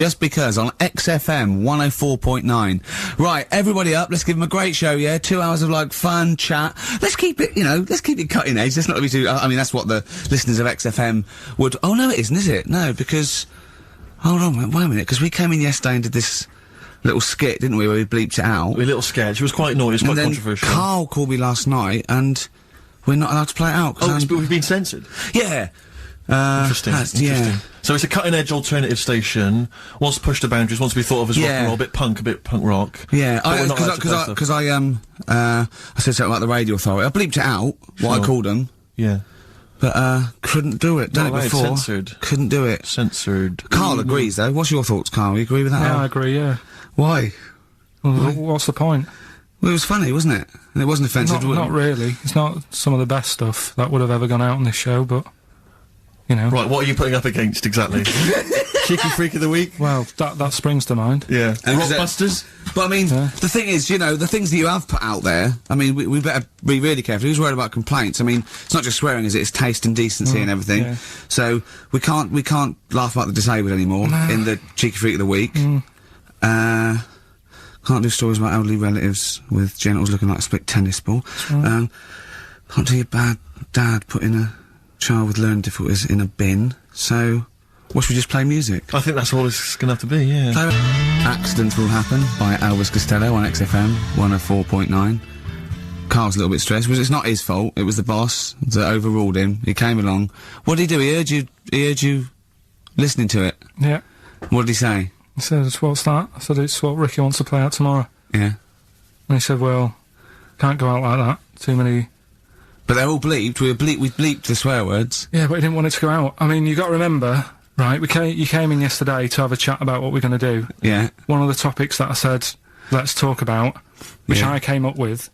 Just because on XFM 104.9. Right, everybody up, let's give them a great show, yeah? 2 hours of, like, fun, chat. Let's keep it, you know, let's keep it cutting edge. Let's not be too, I mean, that's what the listeners of XFM would, oh no it isn't, is it? No, because, hold on, wait a minute, because we came in yesterday and did this little skit, didn't we, where we bleeped it out. A little sketch, it was quite naughty, it was quite controversial. Karl called me last night, and we're not allowed to play it out. Oh, but we've been censored? Yeah. Interesting. Yeah. So it's a cutting-edge alternative station, wants to push the boundaries, wants to be thought of as rock and roll, a bit punk rock. Yeah, because I said something about the radio authority. I bleeped it out, what I called them. Yeah. But, couldn't do it. Done it before. Censored. Couldn't do it. Censored. Karl agrees, though. What's your thoughts, Karl? You agree with that? Yeah, I agree, yeah. Why? Well, what's the point? Well, it was funny, wasn't it? And it wasn't offensive. Not really. It's not some of the best stuff that would have ever gone out on this show, but... You know. Right, what are you putting up against, exactly? Cheeky Freak of the Week? Well, that springs to mind. Yeah. Rockbusters? But I mean, the thing is, you know, the things that you have put out there, I mean, we better be really careful. Who's worried about complaints? I mean, it's not just swearing, is it? It's taste and decency and everything. Yeah. So, we can't laugh about the disabled anymore in the Cheeky Freak of the Week. Can't do stories about elderly relatives with genitals looking like a split tennis ball. Can't do your bad dad putting a child with learning difficulties in a bin. So, what should we just play music? I think that's all it's gonna have to be, yeah. Accidents Will Happen by Elvis Costello on XFM 104.9. Karl's a little bit stressed, it's not his fault, it was the boss that overruled him. He came along. What did he do? He heard you listening to it? Yeah. What did he say? He said, what's that? I said, it's what Ricky wants to play out tomorrow. Yeah. And he said, well, can't go out like that. Too many... But they're all bleeped. We bleeped the swear words. Yeah, but he didn't want it to go out. I mean, you got to remember, right? You came in yesterday to have a chat about what we're going to do. Yeah. One of the topics that I said, let's talk about, which I came up with,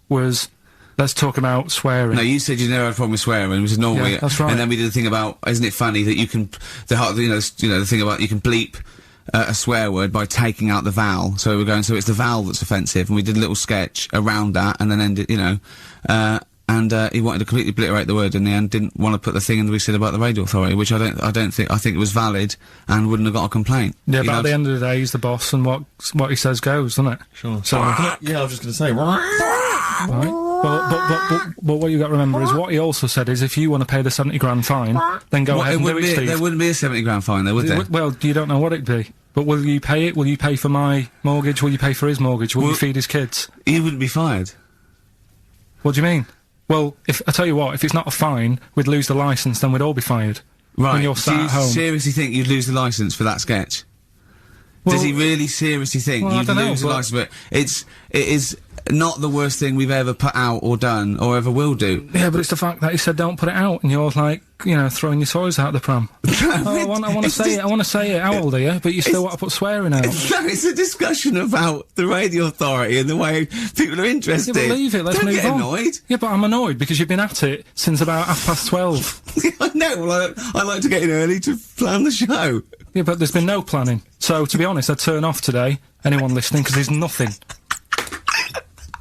was let's talk about swearing. No, you said you never had a problem with swearing, which is normal. Yeah, that's right. And then we did the thing about, isn't it funny that you can, the thing about you can bleep a swear word by taking out the vowel. So we're going, so it's the vowel that's offensive, and we did a little sketch around that, and then ended, you know, and he wanted to completely obliterate the word in the end, didn't want to put the thing in that we said about the radio authority, which I think it was valid and wouldn't have got a complaint. Yeah, but at the end of the day, he's the boss, and what he says goes, doesn't it? Sure. So, yeah, I was just going to say, right. But what you got to remember is what he also said is if you want to pay the 70 grand fine, then go ahead and do it, Steve. There wouldn't be a 70 grand fine there, would there? Well, you don't know what it'd be. But will you pay it? Will you pay for my mortgage? Will you pay for his mortgage? Will you feed his kids? He wouldn't be fired. What do you mean? Well, I tell you what, if it's not a fine, we'd lose the licence, then we'd all be fired. Right. When you're sat at home. Do you seriously think you'd lose the licence for that sketch? Well, does he really seriously think you'd lose the licence? But it is not the worst thing we've ever put out or done or ever will do. Yeah, but it's the fact that he said don't put it out, and you're like, you know, throwing your toys out the pram. I want to say it. I want to say it. How old are you? But you still want to put swearing out. No, it's a discussion about the radio authority and the way people are interested. Yeah, but leave it. Let's move on. Don't get annoyed. Yeah, but I'm annoyed because you've been at it since about 12:30. I know. Well, I like to get in early to plan the show. Yeah, but there's been no planning. So, to be honest, I'd turn off today, anyone listening, because there's nothing.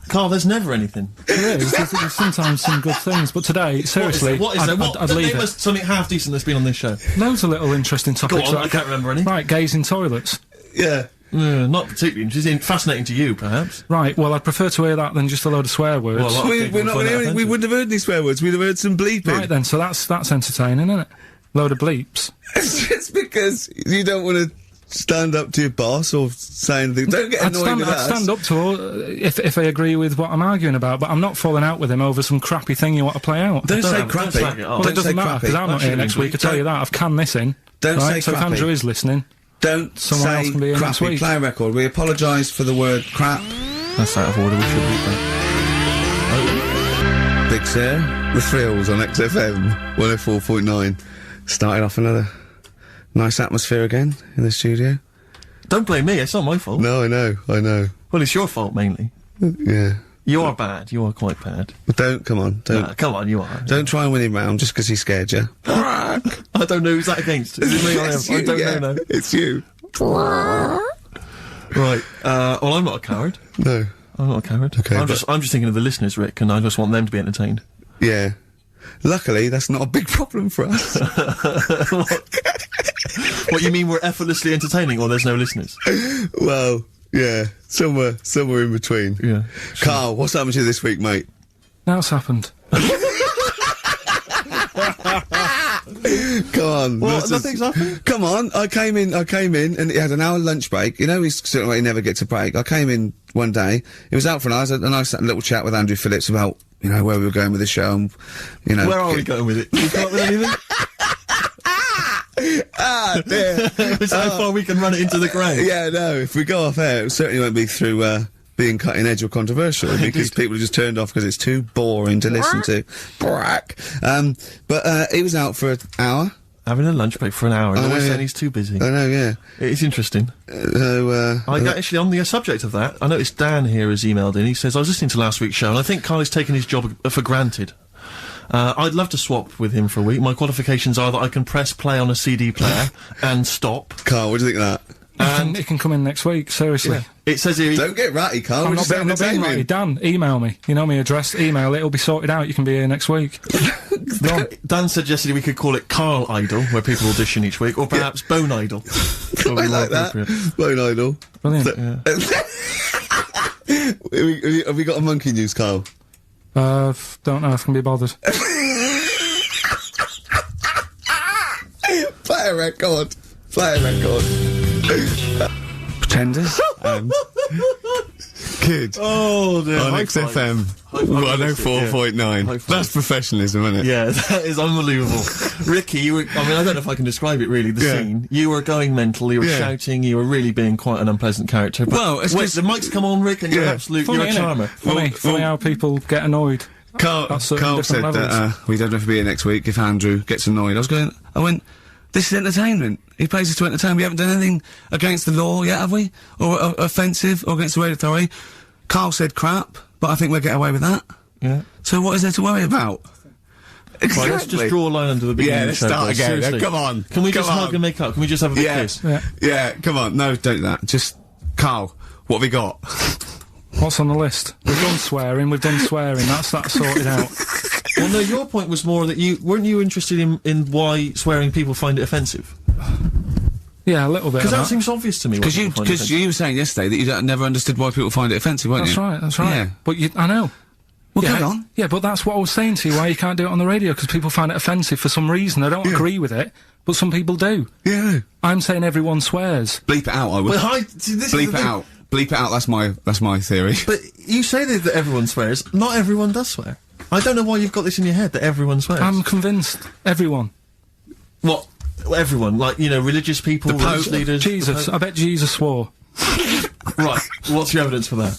Karl, there's never anything. There is. There's sometimes some good things, but today, seriously, I'd leave it. Something half decent that's been on this show. Loads of little interesting topics. Go on, I can't remember any. Right, gays in toilets. Yeah. Not particularly interesting. Fascinating to you, perhaps. Right, well, I'd prefer to hear that than just a load of swear words. Well, we wouldn't have heard any swear words, we'd have heard some bleeping. Right then, so that's entertaining, isn't it? Load of bleeps. It's because you don't want to stand up to your boss or say anything. Don't get annoyed with us. I'd stand up to if I agree with what I'm arguing about, but I'm not falling out with him over some crappy thing you want to play out. Don't say crappy. Well, it doesn't matter, because I'm not here next week, I tell you that. I've canned this in. Don't say so crappy. If Andrew is listening, don't say crappy. Play a record. We apologise for the word crap. That's out of order, we should read that. Big Sir, The Thrills on XFM 104.9. Started off another nice atmosphere again in the studio. Don't blame me, it's not my fault. No, I know. Well, it's your fault, mainly. Yeah. You are bad, you are quite bad. But come on. Come on, you are. Don't try and win him round just because he scared you. I don't know who's that against. Is it me or him? I don't know now. It's you. Right, well, I'm not a coward. No. I'm not a coward. Okay, I'm just thinking of the listeners, Rick, and I just want them to be entertained. Yeah. Luckily, that's not a big problem for us. What, you mean we're effortlessly entertaining, or there's no listeners? Well, yeah, somewhere in between. Yeah. Carl, what's happened to you this week, mate? Now it's happened. Come on. What? Nothing's happened? Come on. I came in, and he had an hour lunch break. You know, he's sort of like he never gets a break. I came in one day. He was out for an hour. I had a nice little chat with Andrew Phillips about, you know, where we were going with the show and, you know. Where are we going with it? You come up with anything? Ah, dear. It's how far we can run it into the grave. Yeah, no, if we go off air, it certainly won't be through, being cutting edge or controversial, because people have just turned off because it's too boring to listen to. But he was out for an hour. Having a lunch break for an hour, and always saying he's too busy. I know, yeah. It's interesting. Actually, on the subject of that, I noticed Dan here has emailed in. He says, I was listening to last week's show, and I think Carl is taking his job for granted. I'd love to swap with him for a week. My qualifications are that I can press play on a CD player and stop. Carl, what do you think of that? And it can come in next week, seriously. Yeah. It says here... Don't get ratty, Carl. I'm not being ratty. Dan, email me. You know my address, email, it'll be sorted out. You can be here next week. Dan suggested we could call it Carl Idol, where people audition each week, or perhaps Bone Idol. I like that. Bone Idol. Brilliant. Have we got a monkey news, Carl? Don't know if I can be bothered. Play a record. Pretenders and Kid. Oh, dear. On XFM 104.9. That's professionalism, isn't it? Yeah, that is unbelievable. Ricky, I don't know if I can describe it really, the scene. You were going mental, you were shouting, you were really being quite an unpleasant character. But well, it's the mic's come on, Rick, and you're a charmer. Funny how people get annoyed. Carl said that we don't have to be here next week if Andrew gets annoyed. I went, this is entertainment. He pays us to entertain. We haven't done anything against the law yet, have we? Or offensive, or against the radio authority. Carl said crap, but I think we'll get away with that. Yeah. So what is there to worry about? Exactly. Right, let's just draw a line under the beginning. Yeah, let's start again. Seriously. Come on. Can we just hug and make up? Can we just have a big kiss? Yeah, come on. No, don't do that. Just, Carl, what have we got? What's on the list? We've done swearing, that's sorted out. Well, no, your point was more that weren't you interested in why swearing people find it offensive? Yeah, a little bit. Because that seems obvious to me. Because you were saying yesterday that you never understood why people find it offensive, weren't you? That's right. Yeah. But I know. Well, go on. Yeah, but that's what I was saying to you, why you can't do it on the radio, because people find it offensive for some reason. I don't agree with it, but some people do. Yeah. I'm saying everyone swears. Bleep it out, I would. Bleep it out. Bleep it out, that's my theory. But you say that everyone swears. Not everyone does swear. I don't know why you've got this in your head that everyone swears. I'm convinced. Everyone. What? Everyone? Like, you know, religious people, religious leaders? Jesus. I bet Jesus swore. Right. What's your evidence for that?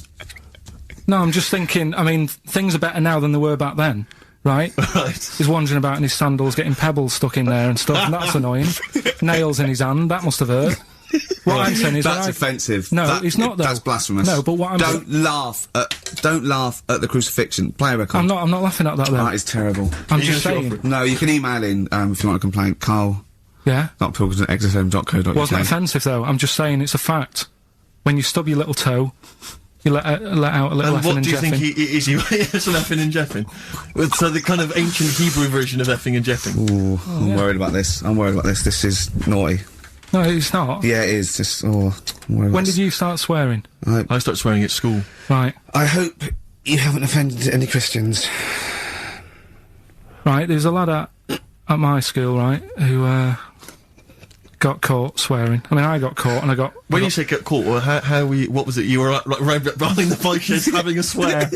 No, I'm just thinking, I mean, things are better now than they were back then. Right? Right. He's wandering about in his sandals, getting pebbles stuck in there and stuff, and that's annoying. Nails in his hand, that must have hurt. What I'm saying is that's offensive. No, it's not though. That's blasphemous. No, but what I'm don't laugh at the crucifixion. Play a record. I'm not laughing at that though. That is terrible. I'm just saying. No, you can email in if you want a complaint. Carl. Yeah. Not pilkington@xfm.co.uk. Wasn't offensive though. I'm just saying it's a fact. When you stub your little toe, you let out a little effing and jeffing. What do you think is he is an effing and jeffing? So the kind of ancient Hebrew version of effing and jeffing. Ooh, I'm worried about this. This is naughty. No, it's not. Yeah, it is. Just, when did you start swearing? I started swearing at school. Right. I hope you haven't offended any Christians. Right, there's a lad at my school, right, who, got caught swearing. I mean, I got caught and I got... When you say get caught, well, what was it? You were, like, behind the bike shed having a swear.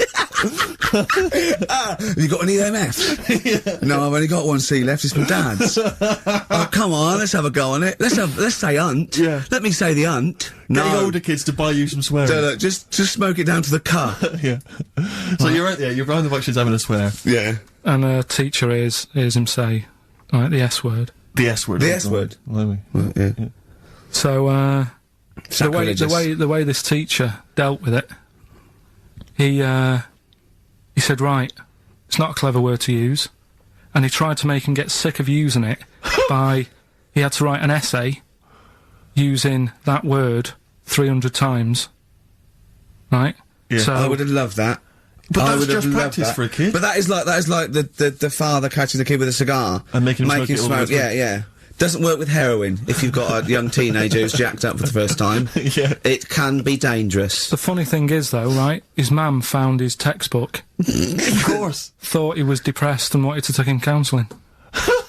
Have you got any EMF? Yeah. No, I've only got one C left, it's my dad's. Oh, come on, let's have a go on it. Let's say hunt. Yeah. Let me say the hunt. No. Getting older kids to buy you some swearing. No, just smoke it down to the car. Yeah. So you're right there, you're behind the bike sheds having a swear. Yeah. And a teacher hears him say, right, the S word. The S word. The S word. Well, yeah. So, the way this teacher dealt with it, he said, right, it's not a clever word to use, and he tried to make him get sick of using it he had to write an essay using that word 300 times, right? Yeah. So I would have loved that. But that's just practice for a kid. But that is like the father catching the kid with a cigar and making him smoke. Yeah. Doesn't work with heroin if you've got a young teenager who's jacked up for the first time. Yeah. It can be dangerous. The funny thing is, though, right, his mum found his textbook. Of course. Thought he was depressed and wanted to take him counselling.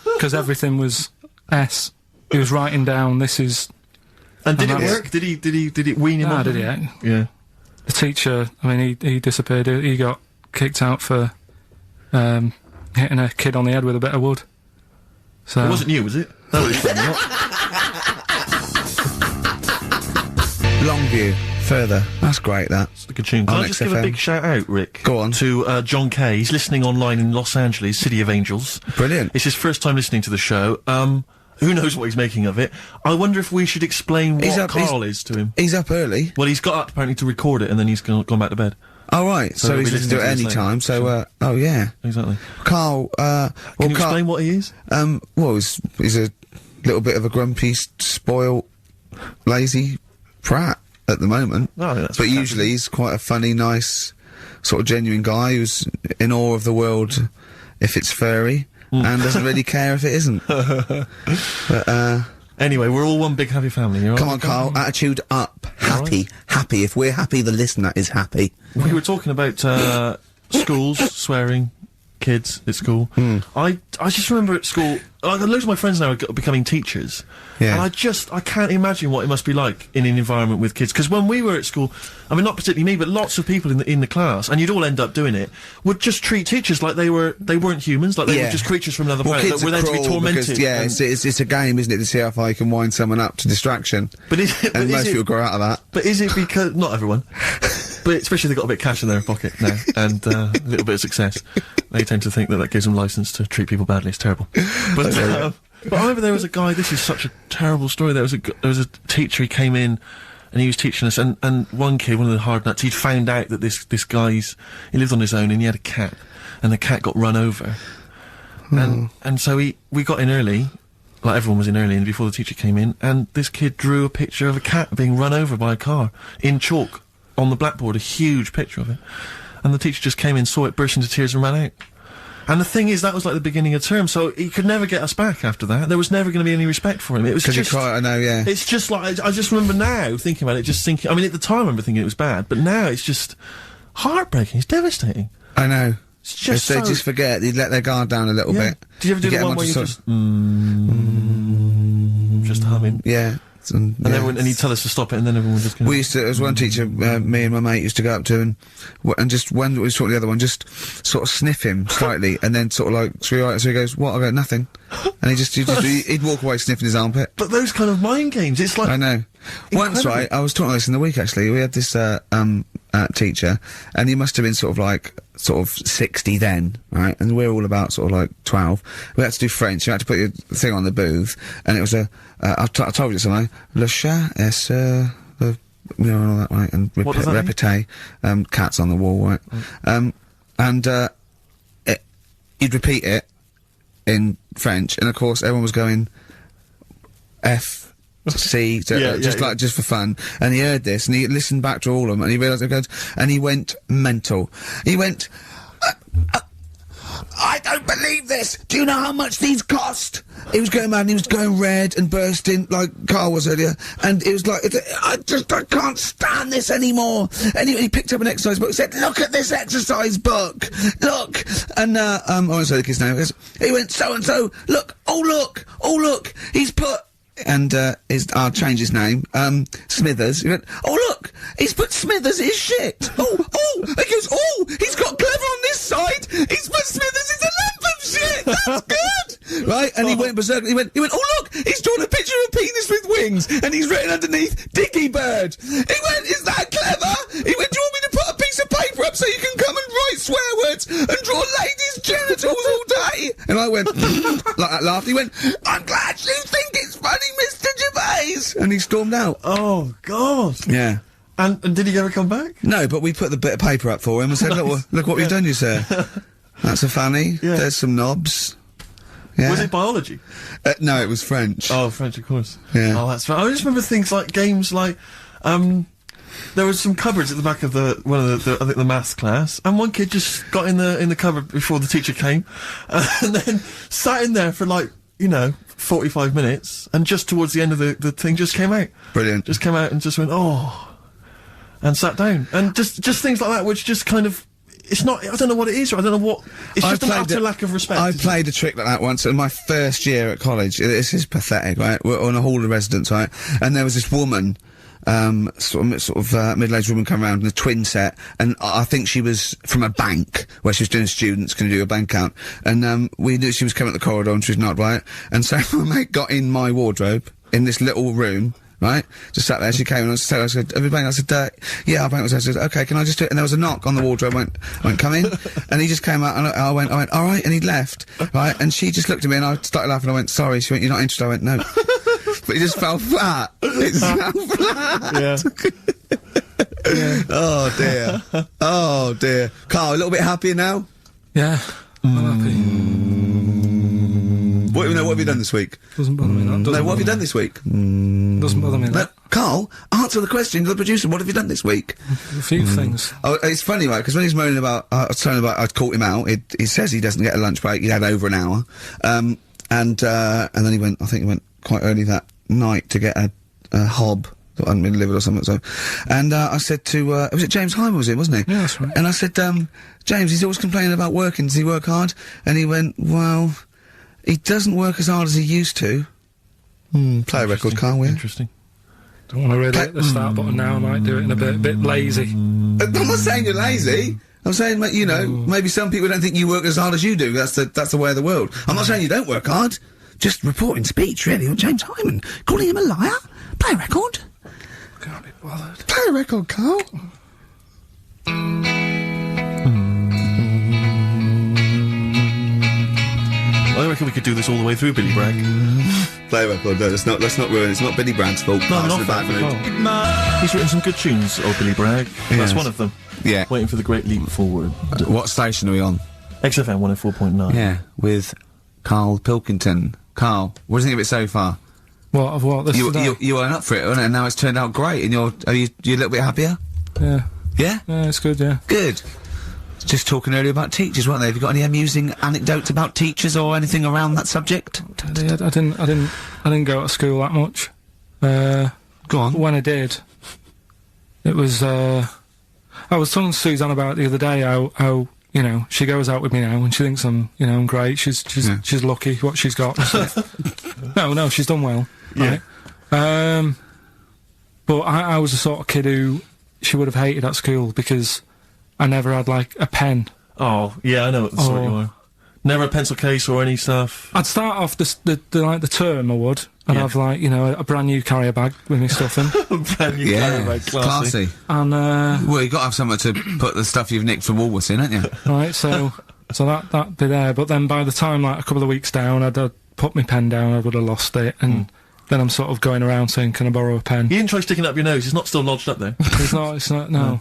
Because everything was S. He was writing down, this is... And did it work? Did it wean him off? Did it? Yeah. The teacher, I mean, he disappeared. He got kicked out for hitting a kid on the head with a bit of wood. So it wasn't you, was it? That was funny. Longview. Further. That's great, that. It's a good tune. Can I just give a big shout out, Rick? Go on. To John Kay. He's listening online in Los Angeles, City of Angels. Brilliant. It's his first time listening to the show. Who knows what he's making of it? I wonder if we should explain what Carl is to him. He's up early. Well, he's got up apparently to record it, and then he's gone back to bed. Oh, right. So he's going to do it any time. So, oh, yeah. Exactly. Carl, Can you explain what he is? Well, he's a little bit of a grumpy, spoiled, lazy prat at the moment. Oh, that's but usually he's quite a funny, nice, sort of genuine guy who's in awe of the world if it's furry. And doesn't really care if it isn't. But, anyway, we're all one big happy family. Come on, Carl. Attitude up. Happy. Right. Happy. If we're happy, the listener is happy. We were talking about schools, swearing, kids at school. I just remember at school, loads of my friends now are becoming teachers. Yeah. And I can't imagine what it must be like in an environment with kids. Because when we were at school, I mean, not particularly me, but lots of people in the class, and you'd all end up doing it, would just treat teachers like they weren't humans, like they were just creatures from another planet, that were there to be tormented. Because, it's a game, isn't it, to see how far you can wind someone up to distraction. But most people grow out of that. But is it because, not everyone, but especially if they've got a bit of cash in their pocket now, and a little bit of success, they tend to think that gives them license to treat people badly. It's terrible. But I remember there was a guy, this is such a terrible story, there was a teacher, he came in, and he was teaching us, and one kid, one of the hard nuts, he'd found out that this guy's, he lived on his own, and he had a cat, and the cat got run over. And so we got in early, like everyone was in early, and before the teacher came in, and this kid drew a picture of a cat being run over by a car, in chalk, on the blackboard, a huge picture of it. And the teacher just came in, saw it, burst into tears, and ran out. And the thing is, that was like the beginning of term, so he could never get us back after that. There was never going to be any respect for him. It was just... I know, yeah. It's just like, I just remember now, thinking about it, just thinking... I mean, at the time I remember thinking it was bad, but now it's just heartbreaking. It's devastating. I know. It's just they just forget, they'd let their guard down a little bit. Did you ever do the one where you just humming? Yeah. And he'd tell us to stop it, and then everyone would just... We used to, there was one teacher, me and my mate used to go up to, and just, when we was talking to the other one, just sort of sniff him slightly, and then sort of like, so he goes, what? I go, nothing. And he'd walk away sniffing his armpit. But those kind of mind games, it's like... I know. Once, right, I was talking about this in the week, actually, we had this, teacher, and he must have been sort of 60 then, right? And we're all about sort of like 12. We had to do French. You had to put your thing on the booth, and it was I told you something. Le chat est and all that, right? And répété, cats on the wall, right? And he'd repeat it in French, and of course everyone was going F. C, just for fun, and he heard this, and he listened back to all of them, and he realised it goes, and he went mental. He went, I don't believe this. Do you know how much these cost? He was going mad, and he was going red and bursting like Carl was earlier, and it was like, I can't stand this anymore. And he picked up an exercise book and said, look at this exercise book, look. And I won't say the kid's name. He went, so and so, look, oh look, he's put. And I'll change his name, Smithers. He went, oh look, he's put Smithers is shit. Oh, he goes, oh, he's got Clever on this side. He's put Smithers is a lump of shit. That's good, right? And he went berserk. He went, oh look, he's drawn a picture of a penis with wings, and he's written underneath Dicky Bird. He went, is that clever? He went, do you want me to put a piece of paper up so you can come and write swear words and draw ladies' genitals all day? And I went, like that laughed. He went, I'm glad you think it's funny, Mr. Gervais! And he stormed out. Oh, God. Yeah. And did he ever come back? No, but we put the bit of paper up for him and said, look what we've done, you sir. That's a fanny. Yeah. There's some knobs. Yeah. Was it biology? No, it was French. Oh, French, of course. Yeah. Oh, that's right. I just remember things like games like, there was some cupboards at the back of I think the maths class, and one kid just got in the cupboard before the teacher came, and then sat in there for like you know, 45 minutes, and just towards the end of the thing just came out. Brilliant. Just came out and just went, oh, and sat down. And just things like that, which just kind of, it's not, I don't know what it is, or I don't know what, it's just an utter lack of respect. I played a trick like that once in my first year at college. This is pathetic, right? We're on a hall of residence, right? And there was this woman, sort of middle-aged woman come around in a twin set, and I think she was from a bank where she was doing students going to do a bank account, and we knew she was coming up the corridor and she was not right, and so my mate got in my wardrobe in this little room, right, just sat there. She came and I said, have you banked? I said, yeah, I banked. I said, okay, can I just do it? And there was a knock on the wardrobe. I went, come in. And he just came out, and I went, all right, and he left, right, and she just looked at me, and I started laughing. I went, sorry. She went, you're not interested? I went, no. But it just fell flat. It fell flat. Yeah. Yeah. Oh dear. Oh dear. Carl, a little bit happier now? Yeah. I'm happy. What have you done this week? Doesn't bother me that. No, what have you done this week? Doesn't bother me that. Carl, answer the question to the producer. What have you done this week? A few things. Oh, it's funny, right? Because when he's moaning about, I was telling about, I'd caught him out. He says he doesn't get a lunch break. He had over an hour, and then he went. I think he went quite early that night to get a hob that hadn't been delivered or something. So, and I said to, was it James Hyman? Was it, wasn't he? Yeah, that's right. And I said, James, he's always complaining about working. Does he work hard? And he went, well, he doesn't work as hard as he used to. Play a record, Carl, will you? Interesting. Don't want to really hit the start button now. I might do it in a bit lazy. I'm not saying you're lazy. I'm saying, you know, maybe some people don't think you work as hard as you do. That's the way of the world. I'm not saying you don't work hard. Just reporting speech, really, on James Hyman. Calling him a liar. Play a record. Can't be bothered. Play a record, Carl. I reckon we could do this all the way through, Billy Bragg. Play a record, no, let's not ruin it. It's not Billy Bragg's fault. No, It's not in a bad mood. He's written some good tunes, old Billy Bragg. Yes. That's one of them. Yeah. Waiting for the great leap forward. What station are we on? XFM 104.9. Yeah, with Karl Pilkington. Carl, what do you think of it so far? What, of what? This today? You weren't up for it, weren't it? And now it's turned out great, and you're a little bit happier? Yeah. Yeah? Yeah, it's good, yeah. Good. Just talking earlier about teachers, weren't they? Have you got any amusing anecdotes about teachers or anything around that subject? I didn't go to school that much. Go on. When I did, it was, I was telling Suzanne about it the other day how, you know, she goes out with me now and she thinks I'm great. She's lucky what she's got. No, she's done well. Yeah. Right? But I was the sort of kid who she would have hated at school because I never had, like, a pen. Oh, yeah, I know what the sort you are. Never a pencil case or any stuff. I'd start off the term, I would. I'd have, like, you know, a brand new carrier bag with me stuff in. A brand new carrier bag, classy. And, well, you've got to have somewhere to put the stuff you've nicked from Woolworths in, haven't you? right, so that'd be there. But then by the time, like, a couple of weeks down, I'd put my pen down, I would have lost it, and then I'm sort of going around saying, can I borrow a pen? You didn't try sticking it up your nose, it's not still lodged up there. It's not, no.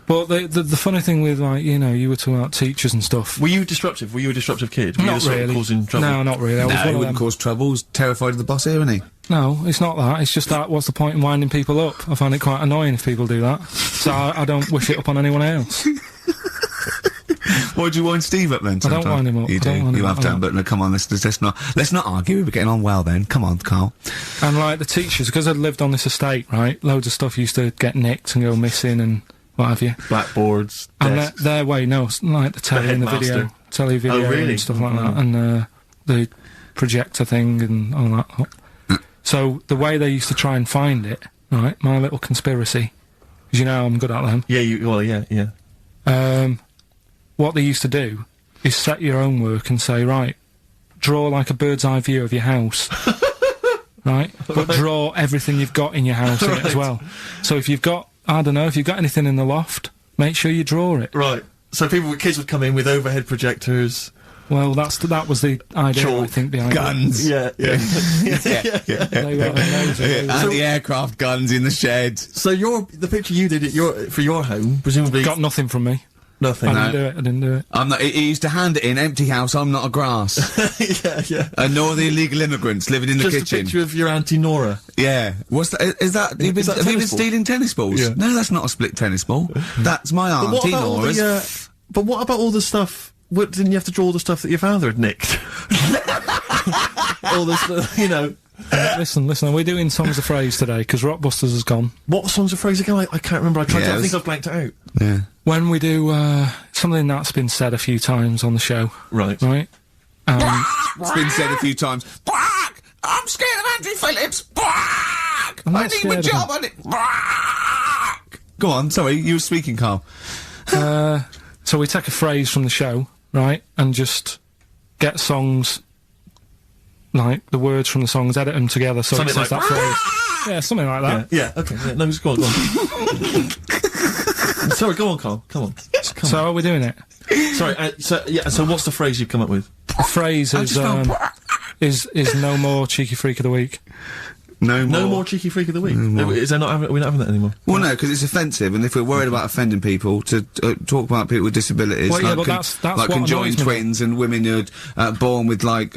But the funny thing with, like, you know, you were talking about teachers and stuff. Were you disruptive? Were you a disruptive kid? Were Not you really. Causing trouble? No, not really. I was one he of wouldn't them. cause trouble. He's terrified of the boss here, isn't he? No, it's not that. It's just that, what's the point in winding people up? I find it quite annoying if people do that. So I don't wish it up on anyone else. Why do you wind Steve up then? I don't wind him up. You do. You have done, but no, come on, let's not argue. We're getting on well then. Come on, Carl. And, like, the teachers, because I'd lived on this estate, right, loads of stuff used to get nicked and go missing and what have you. Blackboards, And desks. their way, no, like the telly and the video. Telly video really? and stuff like that. And the projector thing and all that. So the way they used to try and find it, right, my little conspiracy, because you know I'm good at them. Yeah, What they used to do is set your own work and say, right, draw like a bird's eye view of your house. Right? But draw everything you've got in your house in it as well. So if you've got, I don't know, if you've got anything in the loft, make sure you draw it. Right. So kids would come in with overhead projectors. Well, that was the idea, I think, behind Guns. Yeah. it. They were amazing. And the aircraft guns in the shed. So the picture you did for your home, presumably Got nothing from me. nothing. I didn't do it. I'm not. He used to hand it in, empty house. I'm not a grass. yeah. Nor the illegal immigrants living in the Just kitchen. a picture of your Auntie Nora. Yeah. What's that? Is that? Have you been tennis ball? stealing tennis balls? Yeah. No, that's not a split tennis ball. That's my Auntie Nora's. But what about all the stuff didn't you have to draw all the stuff that your father had nicked? All this, you know. Listen, we're doing Songs of Phrase today, because Rockbusters has gone. What Songs of Phrase again? I can't remember. I think I've blanked it out. Yeah. When we do, something that's been said a few times on the show. Right. Right? It's been said a few times. I'm scared of Andrew Phillips. I need my job on it. Go on, sorry, you were speaking, Carl. So we take a phrase from the show, right, and just get songs, like the words from the songs, edit them together so something it says like that phrase. Yeah, something like that. Yeah, okay. Yeah, no, go on. Sorry, go on, Carl. Come on. So are we doing it? Sorry, so what's the phrase you've come up with? The phrase is no more cheeky freak of the week. No more cheeky freak of the week. Is there not? We're not having that anymore. Well, no, because it's offensive, and if we're worried about offending people, to talk about people with disabilities, well, like, but that's like conjoined twins and women who are born with like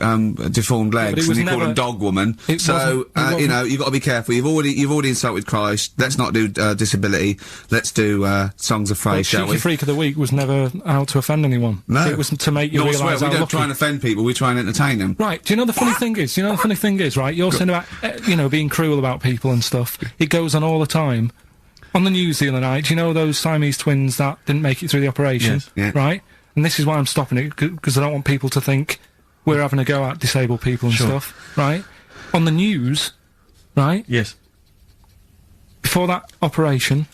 deformed legs, and you call them dog woman. So you know, you've got to be careful. You've already insulted Christ. Let's not do disability. Let's do Songs of Phrase, shall we? Cheeky freak of the week was never out to offend anyone. No, it was to make you realise how we don't lucky. try and offend people. We try and entertain them. Right. Do you know the funny thing is? Right? You're saying about being cruel about people and stuff. It goes on all the time. On the news the other night, do you know those Siamese twins that didn't make it through the operation? Yes. Yeah. Right? And this is why I'm stopping it, because I don't want people to think we're having a go at disabled people and stuff. Right? On the news, right? Yes. Before that operation,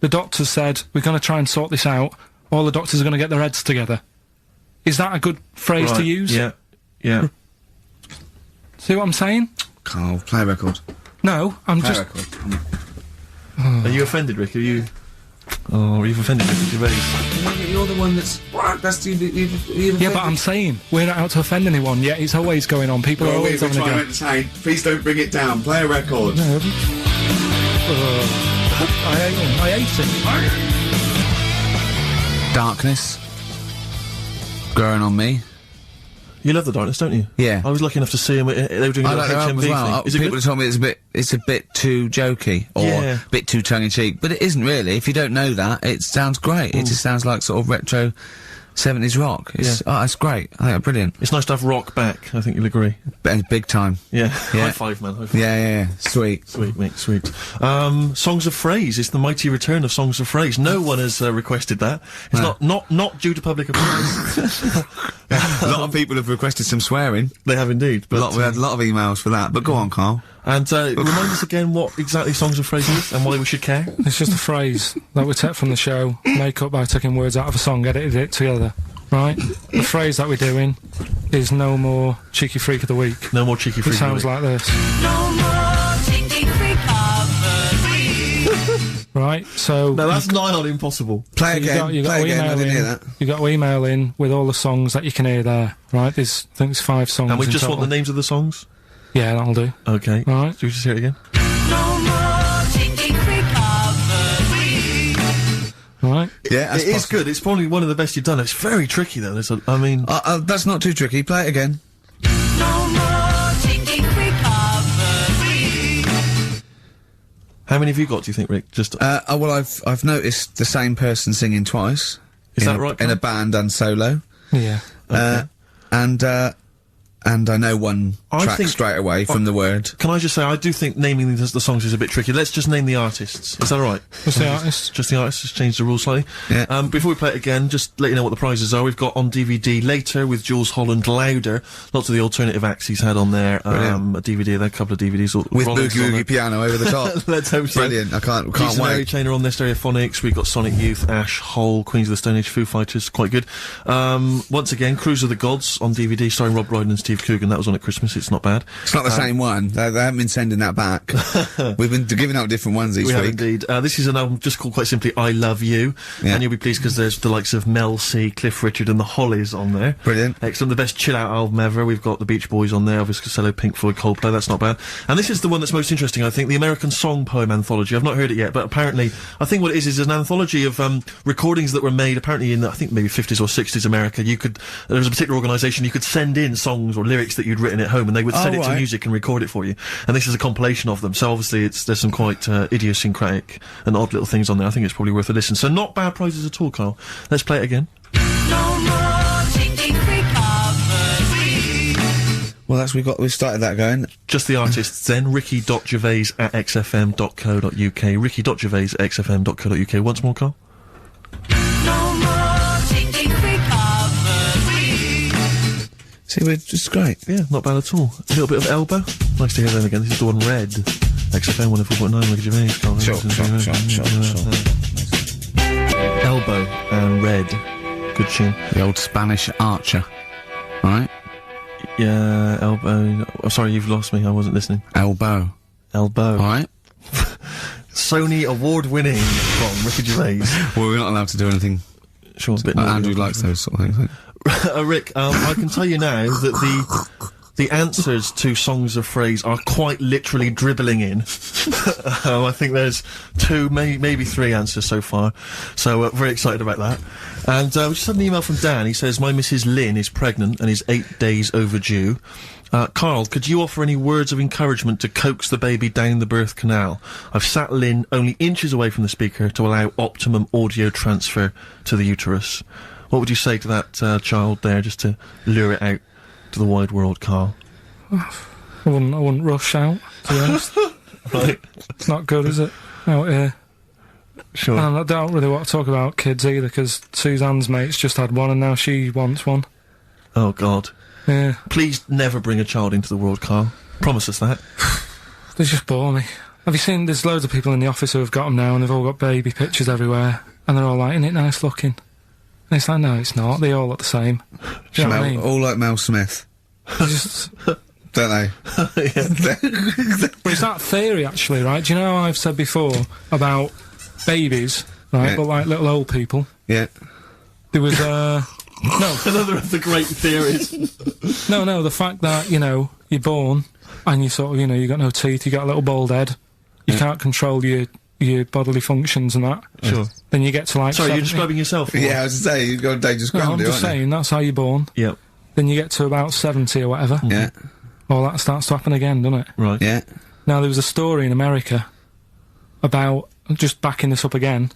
the doctors said, we're going to try and sort this out. All the doctors are going to get their heads together. Is that a good phrase to use? Yeah. Yeah. See what I'm saying? Carl, play a record. No, I'm Play just... a record. Are you offended, Rick? You've offended Rick Gervais. You're the one that's Yeah, but I'm saying, we're not out to offend anyone, yet it's always going on. People are always having a go. Entertain. Please don't bring it down. Play a record. No. I hate it. Darkness. Growing on me. You love the darkness, don't you? Yeah. I was lucky enough to see them. They were doing a like HMV as well. thing. Is it People good? told me it's a bit too jokey or a bit too tongue-in-cheek, but it isn't really. If you don't know that, it sounds great. It just sounds like sort of retro 70s rock. It's great. I think it's brilliant. It's nice to have rock back. I think you'll agree. Big time. Yeah. High five, man. High five. Yeah. Sweet. Sweet, mate. Sweet. Songs of Phrase. It's the mighty return of Songs of Phrase. No one has requested that. It's not due to public applause. A lot of people have requested some swearing. They have indeed. But we had a lot of emails for that. But go on, Carl. And remind us again what exactly Songs of Phrase is and why we should care. It's just a phrase that we take from the show, make up by taking words out of a song, edited it together. Right? The phrase that we're doing is no more cheeky freak of the week. No more cheeky freak of the week. It sounds like this. No more cheeky freak of the week. Right, so... No, that's nigh on impossible. Play again. You got I didn't hear that. You got to email in with all the songs that you can hear there. Right? I think there's 5 songs. And we just total. want the names of the songs? Yeah, that'll do. Okay. Right. Do we just hear it again? No more cheeky freak of the week. Right. Yeah, it is good. It's probably one of the best you've done. It's very tricky though. That's not too tricky. Play it again. No more cheeky freak of the week. How many have you got, do you think, Rick? Just well, I've noticed the same person singing twice. Is that right? In a band and solo. Yeah. Okay. And I know one track straight away from the word. Can I just say, I do think naming the songs is a bit tricky. Let's just name the artists. Is that all right? What's the artist? Just the artists. Just change the rules slightly. Yeah. Before we play it again, just let you know what the prizes are. We've got on DVD Later with Jules Holland, Louder. Lots of the alternative acts he's had on there. A DVD, a couple of DVDs. With Boogie Woogie piano over the top. Let's hope so. Brilliant. I can't wait. Mary Chain are on there, Stereophonics. We've got Sonic Youth, Ash, Hole, Queens of the Stone Age, Foo Fighters. Quite good. Once again, Cruise of the Gods on DVD starring Rob Brydon and Steve Coogan. That was on at Christmas. It's not bad. It's not the same one. They haven't been sending that back. We've been giving out different ones each week. We have indeed. This is an album just called quite simply I Love You. Yeah. And you'll be pleased because there's the likes of Mel C, Cliff Richard and the Hollies on there. Brilliant. Excellent. The best chill-out album ever. We've got the Beach Boys on there, Elvis Costello, Pink Floyd, Coldplay. That's not bad. And this is the one that's most interesting, I think, the American Song Poem Anthology. I've not heard it yet, but apparently, I think what it is an anthology of recordings that were made apparently in, I think, maybe 50s or 60s America. There was a particular organisation, you could send in songs or lyrics that you'd written at home and they would send it to music and record it for you. And this is a compilation of them. So obviously there's some quite idiosyncratic and odd little things on there. I think it's probably worth a listen. So not bad prizes at all, Carl. Let's play it again. No more Well, we've started that going. Just the artists then, ricky.gervais@xfm.co.uk, ricky.gervais@xfm.co.uk. Once more, Carl? No more taking free coffee. See, we're just great. Yeah, not bad at all. A little bit of Elbow. Nice to hear them again. This is the one Red. XFM 104.9, Ricky Gervais. Sure. Elbow and Red. Good tune. The old Spanish archer. Right? Yeah, Elbow. Oh, sorry, you've lost me. I wasn't listening. Elbow. Alright? Sony award-winning from Ricky Gervais. Well, we're not allowed to do anything. Sure, a bit more. Andrew likes those sort of things. Rick, I can tell you now that the answers to songs of phrase are quite literally dribbling in. I think there's 2, maybe 3 answers so far. So, very excited about that. And, we just had an email from Dan. He says, my Mrs. Lynn is pregnant and is 8 days overdue. Carl, could you offer any words of encouragement to coax the baby down the birth canal? I've sat Lynn only inches away from the speaker to allow optimum audio transfer to the uterus. What would you say to that, child there, just to lure it out to the wide world, Carl? I wouldn't rush out, to be honest. Right. It's not good, is it? Out here. Sure. And I don't really want to talk about kids either, because Suzanne's mate's just had one and now she wants one. Oh, God. Yeah. Please never bring a child into the world, Carl. Promise us that. They just bore me. Have you seen, there's loads of people in the office who have got them now and they've all got baby pictures everywhere. And they're all like, isn't it nice looking? And it's like, no, it's not. They all look the same. Do you know what I mean? All like Mel Smith. Just... Don't they? But it's that theory, actually, right? Do you know how I've said before about babies, right, Yeah. but like little old people? Yeah. There was, no. Another of the great theories. No, the fact that, you know, you're born, and you sort of, you know, you got no teeth, you got a little bald head, you can't control your bodily functions and that. Sure. Then you get to like Sorry, 70. you're describing yourself? Or? Yeah, I was to say, you've got a dangerous No, I'm ground, just saying, that's how you're born. Yep. Then you get to about 70 or whatever. Yeah. All that starts to happen again, doesn't it? Right. Yeah. Now, there was a story in America about, just backing this up again,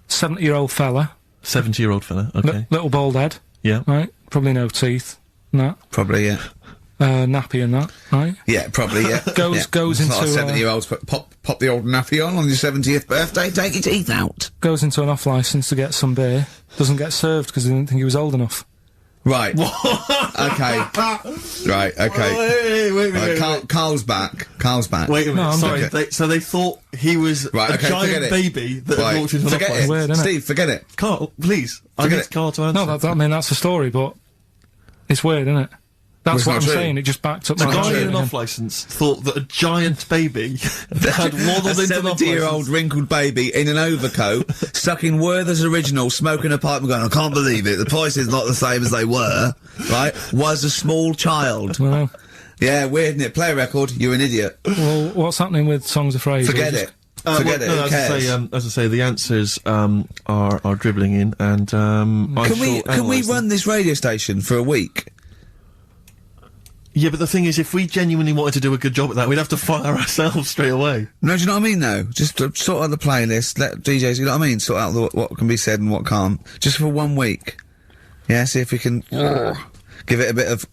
70-year-old fella. 70-year-old fella, okay. Little bald head. Yeah. Right? Probably no teeth. And that. Probably, yeah. Nappy and that, right? Yeah, probably, yeah. Goes It's into... not 70-year-olds, but pop the old nappy on your 70th birthday, take your teeth out. Goes into an off-licence to get some beer. Doesn't get served because they didn't think he was old enough. Right. Okay. Right, okay. Wait. Carl's back. Wait a minute, No, I'm sorry. okay. So they thought he was a giant baby that had walked into an Forget off-licence. it. Weird, innit? Steve, forget it. Carl, please. I Forget need it. Carl to answer. No, I mean, that's the story, but it's weird, isn't it? That's Well, what it's I'm not true. saying, it just backed up The my guy theory in an again. off-licence thought that a giant baby had A waddled into an 70-year-old off-licence. wrinkled baby in an overcoat, stuck in Werther's Original, smoking a pipe and going, I can't believe it, the price is not the same as they were, right, was a small child. Well, Yeah, weird, isn't it? Play a record, you're an idiot. well, what's happening with Songs of Phrase? Forget it. Forget it, No, who cares? as I say, the answers are dribbling in, and Can we run this radio station for a week? Yeah, but the thing is, if we genuinely wanted to do a good job at that, we'd have to fire ourselves straight away. No, do you know what I mean, though? Just sort out the playlist, let DJs, you know what I mean? Sort out what can be said and what can't. Just for 1 week. Yeah, see if we can give it a bit of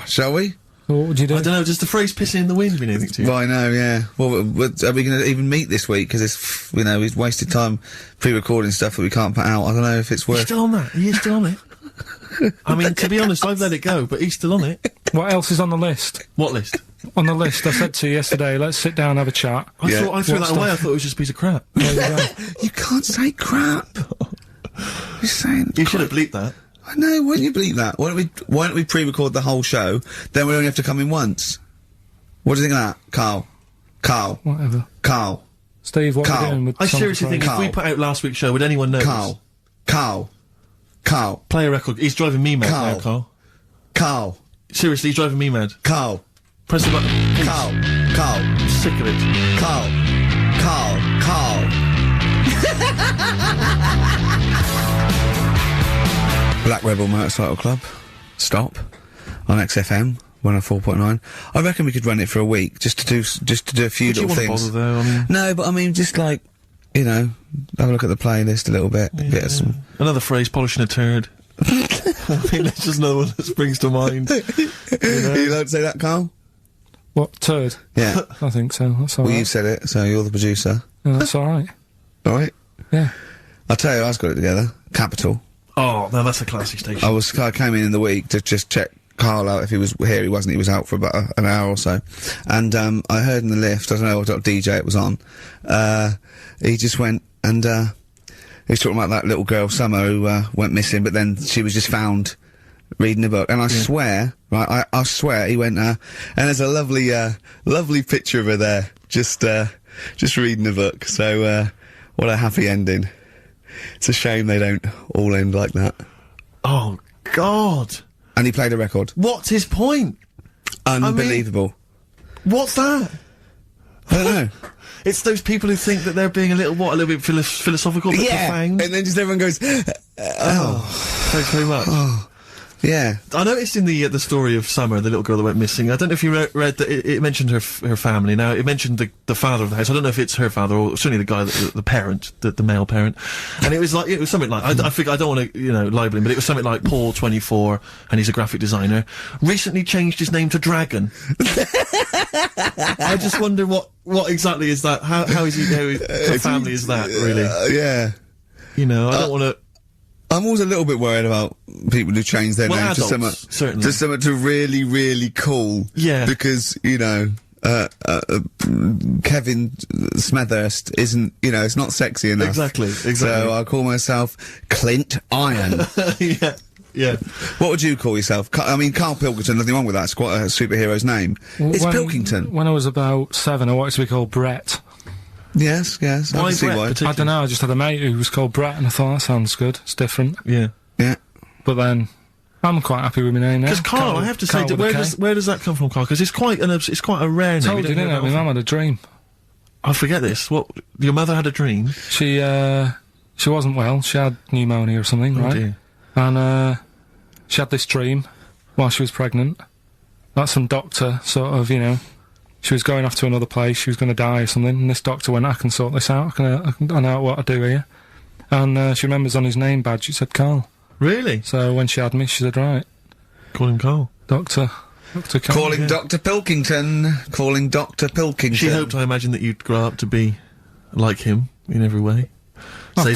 shall we? Well, what would you do? I don't know, does the phrase pissing in the wind mean anything to you? Well, I know, yeah. Well, are we going to even meet this week? Because it's, you know, we've wasted time pre-recording stuff that we can't put out. I don't know if it's He's worth... still on that? He is still on it? I mean, to be honest, I've let it go, but he's still on it. What else is on the list? What list? On the list, I said to you yesterday, let's sit down and have a chat. I Yeah. thought I threw What that away, stuff? I thought it was just a piece of crap. There you go. You can't say crap. You're saying... You should have bleeped that. I know, why don't you believe that? Why don't we pre-record the whole show, then we only have to come in once? What do you think of that, Carl? Whatever. Carl. Steve, what are Carl. we doing with I Songs of seriously think Phrase? if we put out last week's show, would anyone know? Carl. Play a record. He's driving me mad Carl. now, Carl. Carl. Seriously, he's driving me mad. Carl. Press the button. Please. Carl. I'm sick of it. Carl. Black Rebel Motorcycle Club. Stop. On XFM 104.9. I reckon we could run it for a week, just to do a few Would you little want to things. bother, though? I mean, No, but I mean, just like, you know, have a look at the playlist a little bit. Get us some. another phrase, polishing a turd. I think that's just another one that springs to mind. You allowed to say that, Carl? What, turd? Yeah. I think so, that's alright. Well, you said it, so you're the producer. Yeah, that's alright. Alright? Yeah. I'll tell you, I got it together. Capital. Oh, no, that's a classic station. I came in the week to just check Carl out if he was here. He wasn't. He was out for about an hour or so. And, I heard in the lift, I don't know what DJ it was on, he just went and, he was talking about that little girl, Summer, who, went missing, but then she was just found reading a book. And I swear, right, I swear, he went, and there's a lovely, lovely picture of her there, just reading a book. So, what a happy ending. It's a shame they don't all end like that. Oh, God. And he played a record. What's his point? Unbelievable. What's that? I don't know. It's those people who think that they're being a little bit philosophical, but profound. And then just everyone goes, Thanks very much. Oh, yeah. I noticed in the story of Summer, the little girl that went missing, I don't know if you read that it mentioned her family. Now, it mentioned the father of the house. I don't know if it's her father or certainly the guy, the parent, the male parent. And it was something like, I think, I don't want to, libel him, but it was something like Paul, 24, and he's a graphic designer, recently changed his name to Dragon. I just wonder what exactly is that? How is he, what family is that, really? Yeah. I don't want to... I'm always a little bit worried about people who change their name adults, to something to really, really cool. Yeah. Because, Kevin Smethurst isn't, it's not sexy enough. Exactly. So I call myself Clint Iron. Yeah. What would you call yourself? Karl Pilkington, nothing wrong with that. It's quite a superhero's name. It's Pilkington. When I was about 7, I wanted to be called Brett. Yes. I can see why. I don't know, I just had a mate who was called Brett, and I thought, that sounds good, it's different. Yeah. But then, I'm quite happy with my name now. Because Carl, I have to say, where does that come from, Carl? Because it's quite a rare name. I told you, didn't I? My mum had a dream. I forget this. What? Your mother had a dream? She wasn't well, she had pneumonia or something, right? Dear. And, she had this dream while she was pregnant. That some doctor, sort of, she was going off to another place, she was going to die or something, and this doctor went, I can sort this out, I know what to do here. And she remembers on his name badge, it said Carl. Really? So when she had me, she said, right. Call him Carl. Dr. Carl. Calling Dr. Pilkington. Calling Dr. Pilkington. She hoped, I imagine, that you'd grow up to be like him, in every way. I've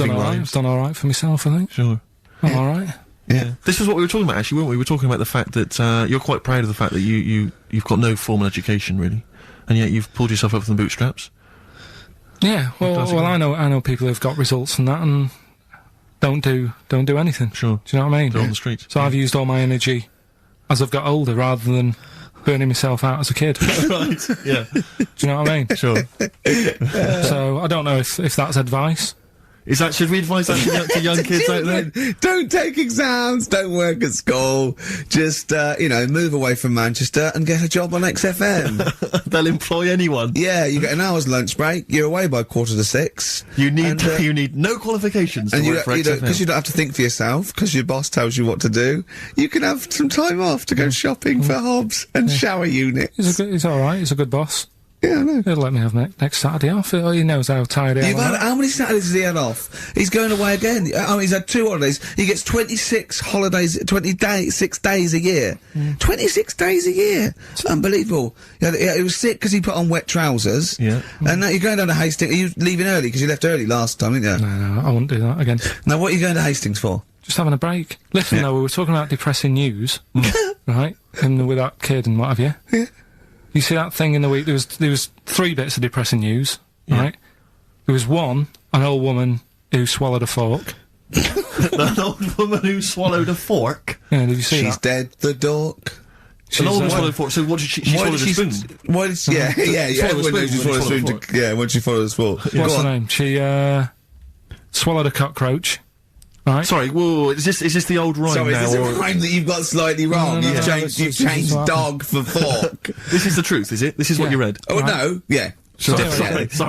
done alright for myself, I think. Sure. I'm alright. Yeah. This is what we were talking about, actually, weren't we? We were talking about the fact that, you're quite proud of the fact that you've got no formal education, really. And yet you've pulled yourself up from the bootstraps. Yeah, well, I know people who've got results and that, and don't do anything. Sure. Do you know what I mean? They're on the street. So I've used all my energy as I've got older, rather than burning myself out as a kid. Right, yeah. Do you know what I mean? Sure. So I don't know if that's advice. Should we advise that to young kids out there? Don't take exams, don't work at school, just, move away from Manchester and get a job on XFM. They'll employ anyone. Yeah, you get an hour's lunch break, you're away by 5:45. You need no qualifications to work for XFM. Because you don't have to think for yourself, because your boss tells you what to do, you can have some time off to go shopping for hobs and shower units. He's alright, he's a good boss. Yeah, I know. He'll let me have next Saturday off. He knows how tired I am. How many Saturdays has he had off? He's going away again. He's had 2 holidays. He gets 26 holidays, 6 days a year. 26 days a year. Unbelievable. He was sick because he put on wet trousers. Yeah. And now you're going down to Hastings. Are you leaving early? Because you left early last time, didn't you? No, I wouldn't do that again. Now, what are you going to Hastings for? Just having a break. Listen, though, we were talking about depressing news. Right? And with that kid and what have you. Yeah. You see that thing in the week, there was 3 bits of depressing news, right? There was one, an old woman who swallowed a fork. An old woman who swallowed a fork? Yeah, did you see She's that? dead, the dork. An old woman swallowed a fork, so what did she swallowed a spoon? Why did she, everyone knows she swallowed a spoon. When she swallowed a spoon. What's her name? She, swallowed a cockroach. Right. Sorry, whoa, is this the old rhyme now? Is this a rhyme that you've got slightly wrong? No, you've changed dog for fork. This is the truth, is it? This is what you read? Oh, right. No, yeah. Sorry.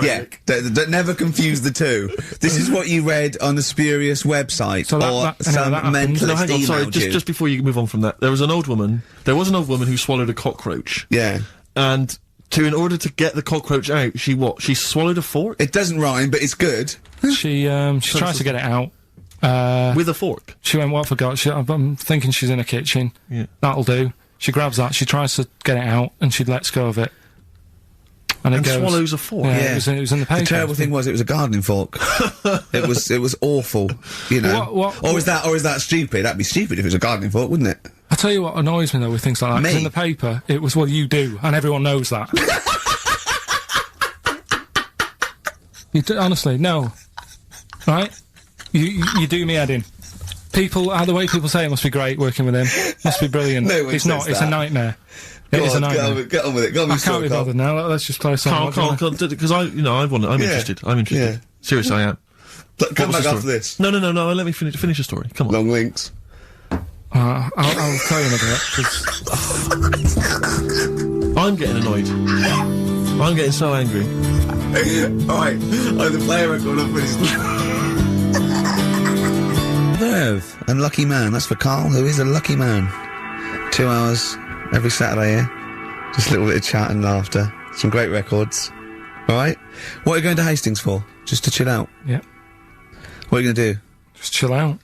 Yeah, don't never confuse the two. This is what you read on the spurious website, so some mentalist No, hang on, sorry, emailed you. just before you move on from that, there was an old woman who swallowed a cockroach. Yeah. And in order to get the cockroach out, she swallowed a fork? It doesn't rhyme, but it's good. She tried to get it out. With a fork? She went, what, I forgot. I'm thinking she's in a kitchen. Yeah. That'll do. She grabs that, she tries to get it out, and she lets go of it. And it goes, swallows a fork. Yeah, It was in the paper. The terrible thing was, it was a gardening fork. it was awful, you know. Or is that stupid? That'd be stupid if it was a gardening fork, wouldn't it? I tell you what annoys me though with things like that. 'Cause in the paper, it was, well, you do, and everyone knows that. Honestly, no. Right? You do me head in. The way people say it must be great working with him. Must be brilliant. No one it's not. says It's that. a nightmare. It is a nightmare. Get on with it. Go on with I can't be bothered now. Let's just play a song. Carl, because I'm interested. I'm interested. Yeah. Seriously, I am. Come What was back the after story? this. No. Let me finish the story. Come on. Long links. I'll tell you in a bit. 'Cause I'm getting annoyed. I'm getting so angry. Alright, either play a record or finish. Verve, unlucky man. That's for Carl, who is a lucky man. 2 hours every Saturday here. Just a little bit of chat and laughter. Some great records. Alright? What are you going to Hastings for? Just to chill out? Yeah. What are you going to do? Just chill out.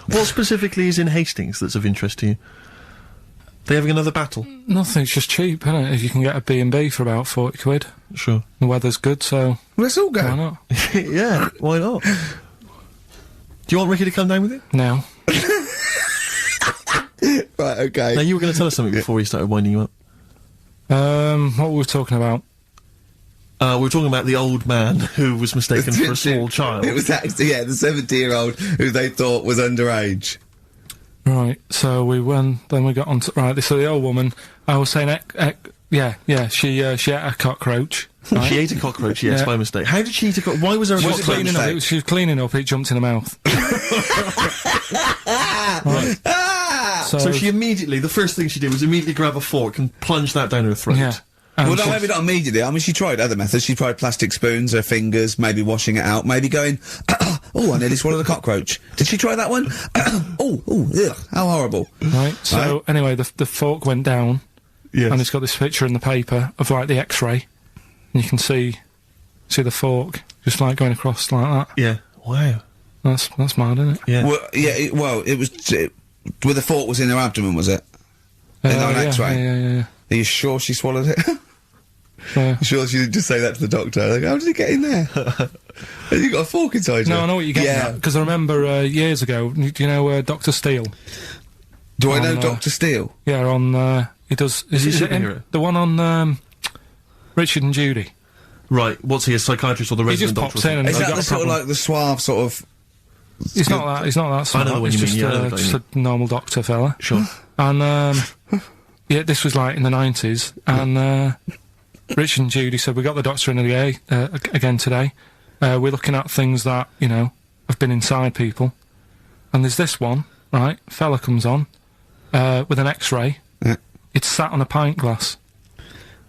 What specifically is in Hastings that's of interest to you? They having another battle? Nothing. It's just cheap, isn't it? If you can get a B&B for about 40 quid. Sure. The weather's good, so Let's all go. why not? Yeah, why not? Do you want Ricky to come down with you? No. Right, okay. Now, you were going to tell us something before we started winding you up. What were we talking about? We were talking about the old man who was mistaken for a small child. It was actually, the 70-year-old who they thought was underage. Right, so then we got on to, right, so the old woman, I was saying, she ate a cockroach. Right? She ate a cockroach, yes, by mistake. How did she eat a cockroach? Why was there a She was cockroach? cleaning up, she was cleaning up, it jumped in her mouth. Right. So she immediately, the first thing she did was immediately grab a fork and plunge that down her throat. Yeah. Well, no, maybe not immediately. I mean, she tried other methods. She tried plastic spoons, her fingers, maybe washing it out, maybe going, oh, I nearly swallowed a cockroach. Did she try that one? Ugh, how horrible. Right, so anyway, the fork went down, Yes. and it's got this picture in the paper of, like, the X-ray, and you can see the fork just, like, going across like that. Yeah. Wow. That's mad, isn't it? Yeah. Well, it was, where the fork was in her abdomen, was it? On X-ray? Yeah. Are you sure she swallowed it? Yeah. Sure she didn't just say that to the doctor? Like, how did it get in there? Have you got a fork inside you? No, I know what you're getting at, because I remember years ago, do you know Dr. Steele? Do I know Dr. Steele? Yeah, on, he does... Is it him? superhero? The one on, Richard and Judy. Right, what's he, a psychiatrist or the He resident just doctor? pops in and Is he's that got the a sort of problem. like the suave sort of... He's not that smart. I know what He's you just, mean, yeah, I know what you just a normal doctor fella. Sure. And, yeah, this was like in the 90s, and, Richard and Judy said, we got the doctor in again today. We're looking at things that, you know, have been inside people. And there's this one, right? Fella comes on, with an X-ray. Yeah. It's sat on a pint glass.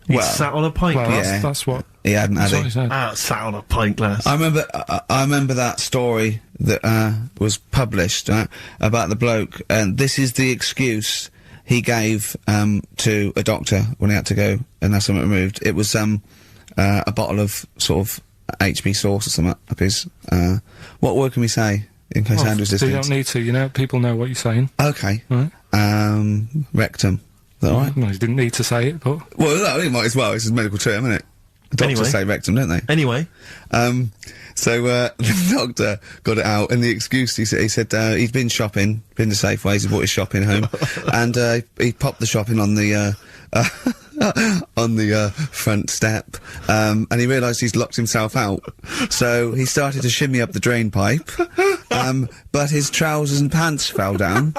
He sat on a pint Well, glass. that's what... He hadn't, had That's what he? he said. Sat on a pint glass. I remember that story that was published about the bloke, and this is the excuse he gave to a doctor when he had to go and have something removed. It was a bottle of sort of HB sauce or something up his. What word can we say in case Andrew's You listening? don't need to, you know, people know what you're saying. Okay. Right. Rectum. Is that all right? No, you didn't need to say it, but... Well, no, he might as well. It's a medical term, isn't it? Doctors Anyway. say rectum, don't they? Anyway. So the doctor got it out, and the excuse he said he'd been shopping, been to Safeways, he brought his shopping home, and he popped the shopping on the front step, and he realised he's locked himself out. So he started to shimmy up the drain pipe, but his trousers and pants fell down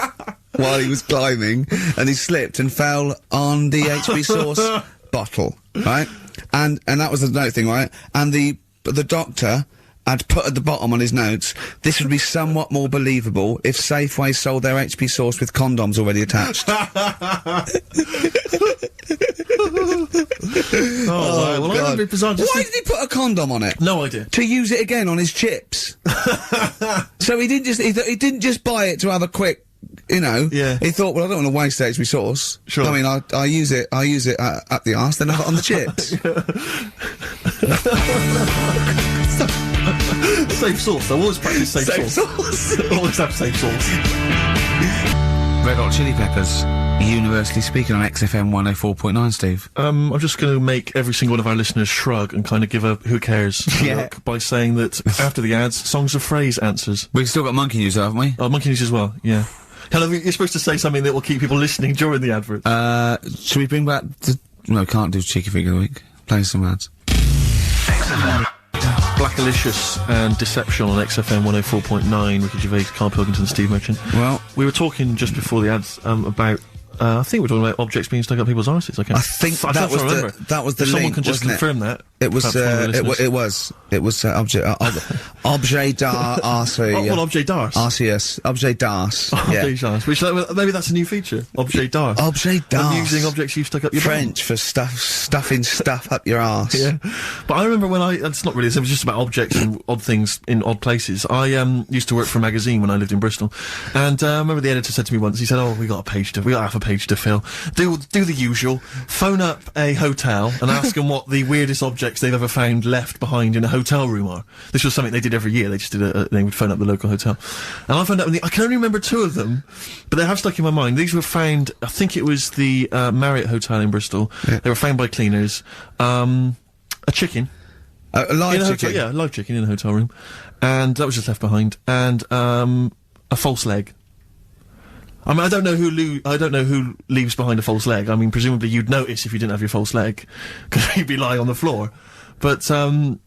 while he was climbing, and he slipped and fell on the HB sauce bottle, right? And that was the note thing, right? And the doctor had put at the bottom on his notes, this would be somewhat more believable if Safeway sold their HP sauce with condoms already attached. Well, I God. remember bizarre. Why did he put a condom on it? No idea. To use it again on his chips. So he didn't just buy it to have a quick, you know. Yeah. He thought, well, I don't want to waste HP sauce. Sure. I mean, I use it at the arse, then I have it on the chips. Safe sauce. I always practice safe sauce. sauce. Always have safe sauce. Red Hot Chili Peppers. Universally speaking on XFM 104.9, Steve. I'm just going to make every single one of our listeners shrug and kind of give a who cares look by saying that after the ads, songs of phrase answers. We've still got monkey news, haven't we? Oh, monkey news as well, yeah. Hello, you're supposed to say something that will keep people listening during the adverts. Should we bring back the... No, can't do Cheeky Figure of the Week. Play some ads. Blackalicious and Deception on XFM 104.9, Ricky Gervais, Karl Pilkington, Steve Merchant. Well, we were talking just before the ads about I think we're talking about objects being stuck up people's arses. I think that was the link. Someone can just confirm that. It was objet d'art. Well, objet d'art. Arceus. Objet d'art. Objet d'art. Which maybe that's a new feature. Objet d'art. Objet d'art. Using objects you've stuck up your French for stuffing stuff up your arse. Yeah. But I remember when it's not really, it was just about objects and odd things in odd places. I used to work for a magazine when I lived in Bristol, and I remember the editor said to me once, he said, "Oh, we got half a page to fill. Do the usual. Phone up a hotel and ask them what the weirdest objects they've ever found left behind in a hotel room are." This was something they did every year. They just did they would phone up the local hotel. And I found out, I can only remember 2 of them, but they have stuck in my mind. These were found, I think it was the Marriott Hotel in Bristol. Yeah. They were found by cleaners. A chicken. A live chicken? Yeah, a live chicken in a hotel room. And that was just left behind. And a false leg. I mean, I don't know who leaves behind a false leg. I mean, presumably you'd notice if you didn't have your false leg, because you'd be lying on the floor. But I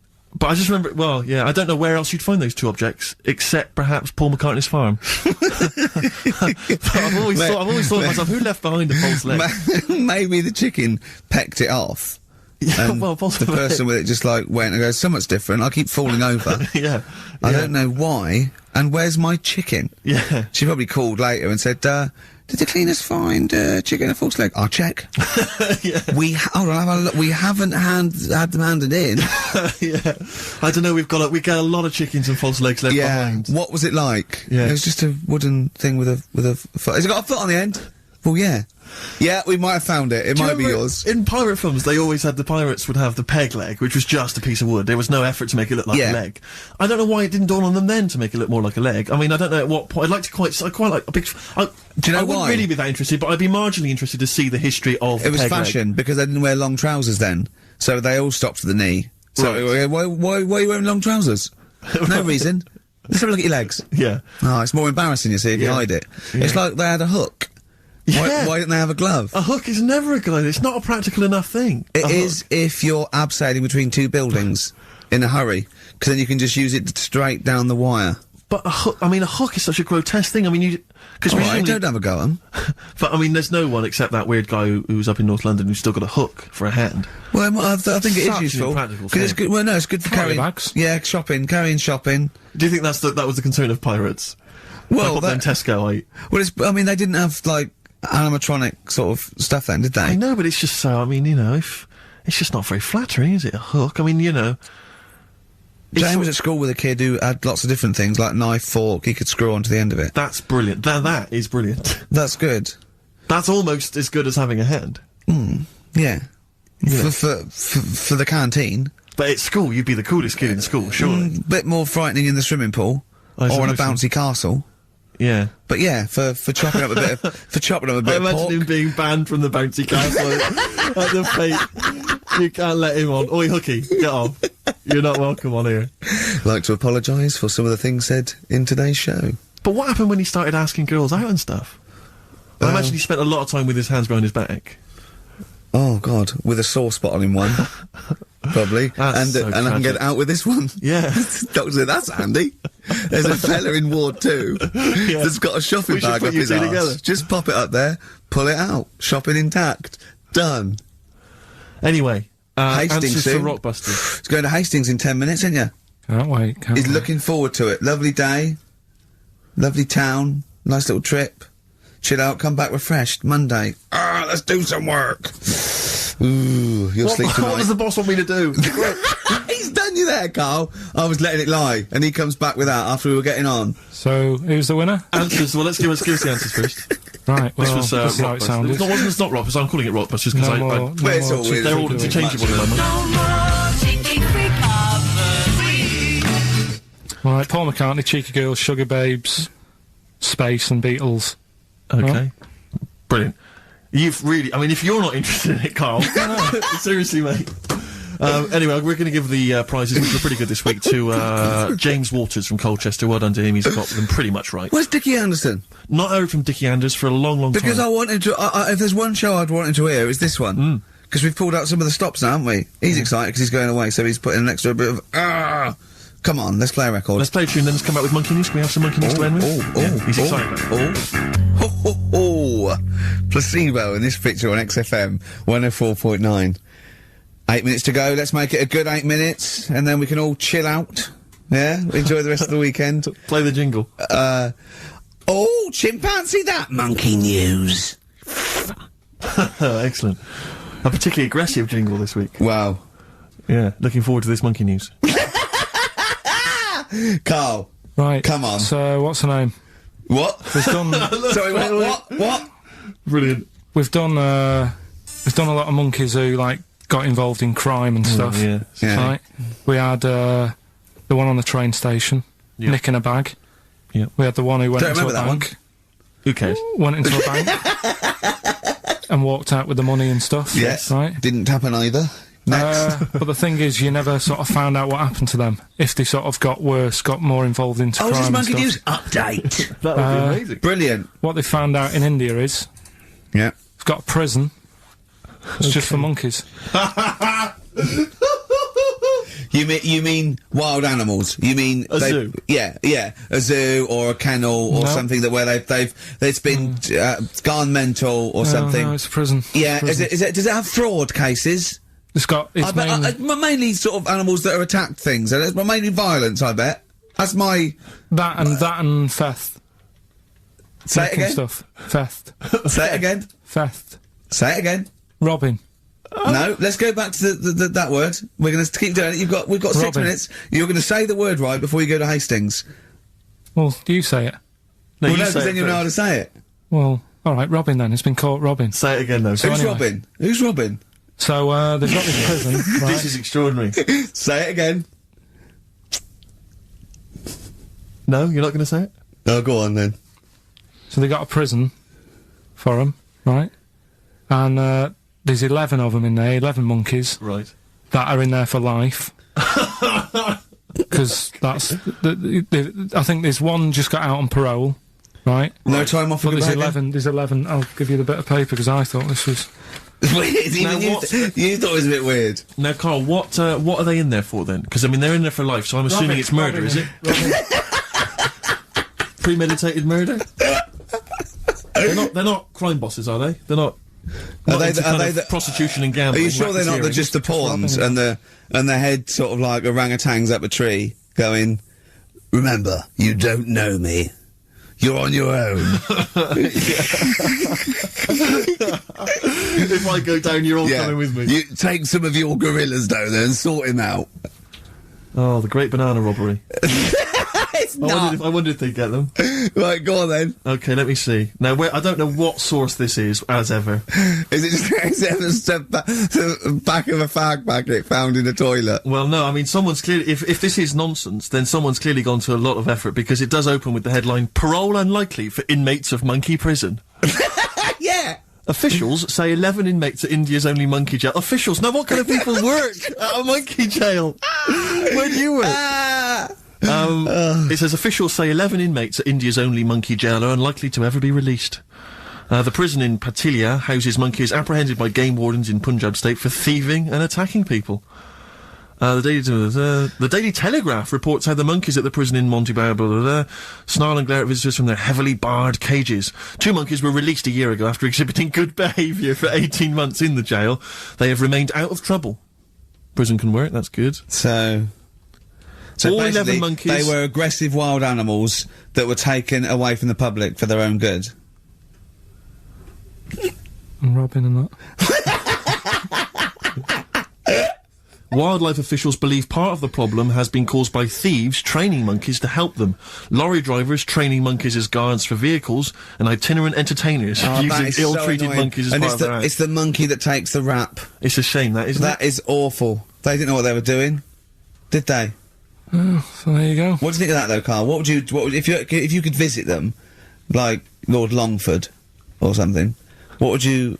just remember, well, yeah, I don't know where else you'd find those 2 objects, except perhaps Paul McCartney's farm. But I've always thought to myself, who left behind a false leg? Maybe the chicken pecked it off. Yeah, well, possibly. The person with it just went and goes, so much different, I keep falling over. Yeah. I don't know why, and where's my chicken? Yeah. She probably called later and said, did the cleaners find chicken and a false leg? I'll check. Yeah. Hold on, have a look. We haven't had them handed in. Yeah. I don't know, we get a lot of chickens and false legs left behind. What was it like? Yeah. It was just a wooden thing with a foot. Has it got a foot on the end? Well, yeah. Yeah, we might have found it. It might be yours. In pirate films, they always had the pirates would have the peg leg, which was just a piece of wood. There was no effort to make it look like a leg. I don't know why it didn't dawn on them then to make it look more like a leg. I mean, I don't know at what point. I quite like a big. Do you know I why? wouldn't really be that interested, but I'd be marginally interested to see the history of. It was fashion because they didn't wear long trousers then, so they all stopped at the knee. So right. why are you wearing long trousers? No reason. Let's have a look at your legs. Yeah. Oh, it's more embarrassing, you see, if you hide it. Yeah. It's like they had a hook. Yeah. Why didn't they have a glove? A hook is never a glove. It's not a practical enough thing. It is if you're abseiling between 2 buildings in a hurry, because then you can just use it straight down the wire. But a hook is such a grotesque thing. I mean, because I don't have a go at 'em. But I mean, there's no one except that weird guy who's up in North London who's still got a hook for a hand. Well, I think it is useful. Because it's good. Well, no, it's good for carrying bags. Yeah, carrying shopping. Do you think that was the concern of pirates? Well, then Tesco. Well, they didn't have animatronic sort of stuff then, did they? I know, but it's just so. I mean, if it's just not very flattering, is it? A hook. I mean, Jane was at school with a kid who had lots of different things, like knife, fork, he could screw onto the end of it. That's brilliant. That is brilliant. That's good. That's almost as good as having a hand. Yeah. For the canteen. But at school, you'd be the coolest kid in school, surely. Bit more frightening in the swimming pool. Or in a bouncy castle. Yeah. But yeah, for chopping up a bit of, I imagine him being banned from the bouncy castle at the fate. You can't let him on. Oi, Hooky, get off. You're not welcome on here. Like to apologise for some of the things said in today's show. But what happened when he started asking girls out and stuff? I imagine he spent a lot of time with his hands behind his back. Oh, God, with a sore spot on him one. Probably. And I can get out with this one. Yeah. Doctor said, that's handy. There's a fella in Ward 2 that's got a shopping bag up his arse. Just pop it up there, pull it out. Shopping intact. Done. Anyway, Hastings soon. For Rockbusters. He's going to Hastings in 10 minutes, isn't you? Can't wait. He's looking forward to it. Lovely day. Lovely town. Nice little trip. Chill out, come back refreshed. Monday. Let's do some work. Ooh, you'll sleep tonight. What does the boss want me to do? He's done you there, Carl. I was letting it lie, and he comes back with that after we were getting on. So, who's the winner? Answers. Well, let's give us the answers first. Right, well, this was how it sounded. It's not Rockbusters, I'm calling it Rockbusters because they're all interchangeable at the moment. No more cheeky freak Right, Paul McCartney, Cheeky Girls, Sugar Babes, Space and Beatles. Okay. Brilliant. You've really... I mean, if you're not interested in it, Carl... Seriously, mate. Anyway, we're going to give the prizes, which were pretty good this week, to James Waters from Colchester. Well done to him. He's got them pretty much right. Where's Dickie Anderson? Not heard from Dickie Anders for a long, long time. Because I wanted to... if there's one show I'd wanted to hear, it's this one. Because we've pulled out some of the stops now, haven't we? He's excited because he's going away, so he's putting an extra bit of... Come on, let's play a record. Let's play a tune, then let's come back with Monkey News. Can we have some Monkey News to end with? He's excited. Placebo in this picture on XFM 104.9. 8 minutes to go. Let's make it a good 8 minutes, and then we can all chill out. Yeah, enjoy the rest of the weekend. Play the jingle. Chimpanzee that Monkey News. Excellent. A particularly aggressive jingle this week. Wow. Yeah, looking forward to this Monkey News. Carl. Right. Come on. So, what's her name? What? We've done... Sorry, what? Brilliant. We've done a lot of monkeys who, like, got involved in crime and stuff. Yeah. Right? We had, the one on the train station, nicking a bag. Yeah. We had the one who went Don't into a remember that bank. Who cares? Went into a bank. And walked out with the money and stuff. Yes. Right? Didn't happen either. Next. But the thing is, you never sort of found out what happened to them. If they sort of got worse, got more involved into crime just and Monkey stuff. News update. That would be amazing. Brilliant. What they found out in India is, Yeah. it's got a prison. It's just for monkeys. You mean wild animals? You mean a zoo? Yeah, a zoo or a kennel or something that where it's been gone mental or something. No, it's a prison. Yeah, It's a prison. is it? Does it have fraud cases? It's Mainly sort of animals that are attacked things, and it's mainly violence. I bet that's my that and theft. say it Nicking again. Stuff. Theft. Say it again. Theft. Say it again. Robbing. No, let's go back to that word. We're going to keep doing it. We've got 6 Robbing. minutes. You're going to say the word right before you go to Hastings. Well, you say it. No, Well, you no, say because it then you'll know how first. to say it. Well, alright, robbing then. It's been caught robbing. Say it again, though. Who's anyway. robbing? Who's robbing? So, they've got this prison, right? This is extraordinary. Say it again. No, you're not going to say it? Oh, go on then. So they got a prison for them, right? And, there's 11 of them in there, 11 monkeys. Right. That are in there for life. Because that's... I think there's one just got out on parole, right? No time off. But there's 11, I'll give you the bit of paper because I thought this was... Weird. Even you thought it was a bit weird. Now, Carl, what are they in there for then? Because I mean, they're in there for life, so I'm assuming it's murder, is it? Premeditated murder? They're not crime bosses, are they? They're not. Are they the prostitution and Are gambling? you sure they're not just the pawns and the head sort of like orangutans up a tree going, remember, you don't know me. You're on your own. If I go down, you're all coming with me. You take some of your gorillas down there and sort him out. Oh, the great banana robbery. It's not. I wondered if they'd get them. Right, go on then. Okay, let me see. Now, I don't know what source this is, as ever. Is it just the back of a fag packet found in a toilet? Well, no, I mean, someone's clearly... If this is nonsense, then someone's clearly gone to a lot of effort, because it does open with the headline, Parole unlikely for inmates of monkey prison. Yeah. Officials say 11 inmates at India's only monkey jail. Officials? Now, what kind of people work at a monkey jail? Where do you work? It says officials say 11 inmates at India's only monkey jail are unlikely to ever be released. The prison in Patilia houses monkeys apprehended by game wardens in Punjab state for thieving and attacking people. The Daily Telegraph reports how the monkeys at the prison in Montevideo snarl and glare at visitors from their heavily barred cages. 2 monkeys were released a year ago after exhibiting good behaviour for 18 months in the jail. They have remained out of trouble. Prison can work, that's good. So all basically, 11 monkeys. they were aggressive wild animals that were taken away from the public for their own good. And robbing and that. Wildlife officials believe part of the problem has been caused by thieves training monkeys to help them. Lorry drivers training monkeys as guards for vehicles, and itinerant entertainers using ill-treated monkeys as part of their act. It's the monkey that takes the rap. It's a shame, that, isn't it? That is awful. They didn't know what they were doing, did they? Oh, so there you go. What do you think of that, though, Carl? What would if you could visit them, like Lord Longford or something? what would you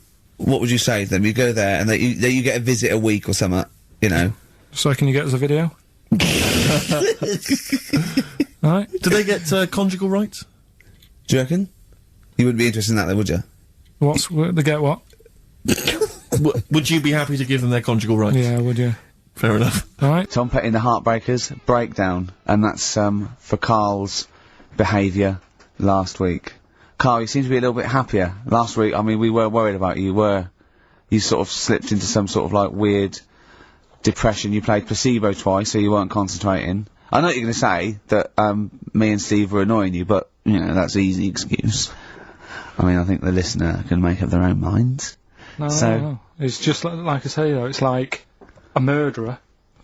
say to them? You go there and you get a visit a week or something, you know. So can you get us a video? Right. Do they get conjugal rights? Do you reckon? You wouldn't be interested in that, though, would you? They get what? Would you be happy to give them their conjugal rights? Yeah, would you? Fair enough. Right. Tom Petty and the Heartbreakers, Breakdown, and that's for Karl's behaviour last week. Karl, you seem to be a little bit happier. Last week, I mean, we were worried about you. You sort of slipped into some sort of, like, weird depression. You played placebo twice, so you weren't concentrating. I know what you're going to say, that, me and Steve were annoying you, but, you know, that's an easy excuse. I mean, I think the listener can make up their own minds. No. It's just like I say, though, it's like a murderer,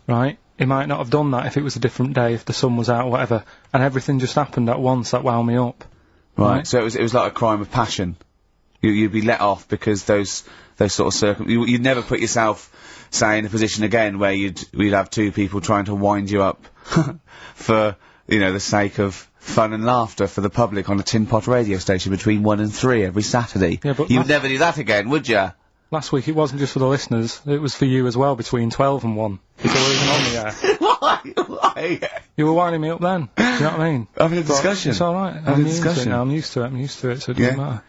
right? He might not have done that if it was a different day, if the sun was out or whatever, and everything just happened at once that wound me up. Right. So it was like a crime of passion. You'd be let off because those sort of you'd never put yourself, say, in a position again where we'd have two people trying to wind you up for, you know, the sake of fun and laughter for the public on a tin pot radio station between 1 and 3 every Saturday. Yeah, but you'd never do that again, would you? Last week it wasn't just for the listeners, it was for you as well, between 12 and 1. Before we were even on the air. Why? You were winding me up then. Do you know what I mean? Having a discussion. It's alright. Having a discussion. I'm used to it, so it doesn't matter.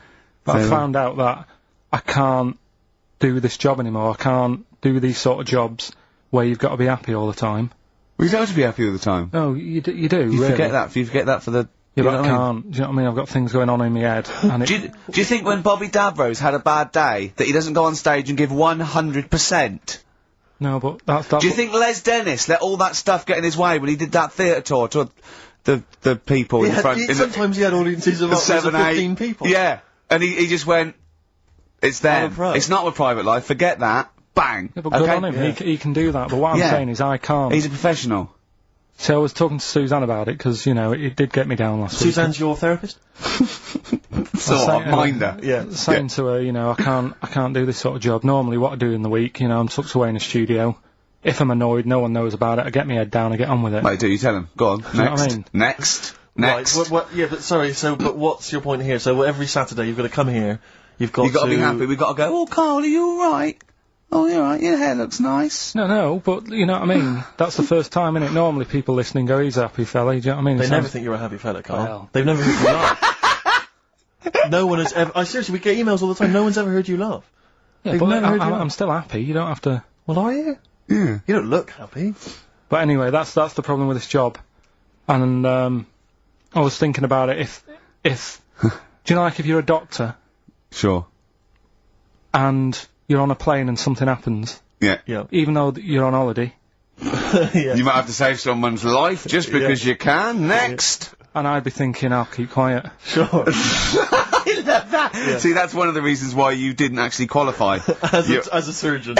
But I found out that I can't do this job anymore. I can't do these sort of jobs where you've got to be happy all the time. Well, you don't have to be happy all the time. No, you do, You really. forget that for the... Yeah, but I can't. Do you know what I mean? I've got things going on in my head. And do you think when Bobby Dabrow's had a bad day, that he doesn't go on stage and give 100%? No, but that's... Do you think Les Dennis let all that stuff get in his way when he did that theatre tour to the people in front? Sometimes he had audiences of up to 15 people. Yeah, and he just went, it's them. It's not a private life, forget that. Bang! Yeah, but good on him, he can do that, but what I'm saying is I can't. He's a professional. So I was talking to Suzanne about it, because, you know, it did get me down last week. Suzanne's your therapist? Minder. Yeah. Saying to her, you know, I can't do this sort of job. Normally what I do in the week, you know, I'm tucked away in a studio. If I'm annoyed, no one knows about it, I get my head down, I get on with it. Wait, do you tell him? Go on, next. You know what I mean? Next. Right, yeah, but sorry, but what's your point here? So every Saturday you've got to come here, you've got to... be happy, we've got to go, oh, Karl, are you alright? Oh, you're right, your hair looks nice. No, but, you know what I mean? That's the first time, innit? Normally people listening go, he's a happy fella, do you know what I mean? They never think you're a happy fella, Karl. Well. They've never heard you laugh. No one has ever... seriously, we get emails all the time, no one's ever heard you laugh. Yeah, They've but never heard you I'm laugh. still happy, you don't have to... Well, are you? Yeah. You don't look happy. But anyway, that's the problem with this job. And, I was thinking about it, if do you know, like, if you're a doctor... Sure. And you're on a plane and something happens... Yeah. Even though you're on holiday... Yeah. You might have to save someone's life just because you can. Next! And I'd be thinking, I'll keep quiet. Sure. I love that! Yeah. See, that's one of the reasons why you didn't actually qualify. As a surgeon.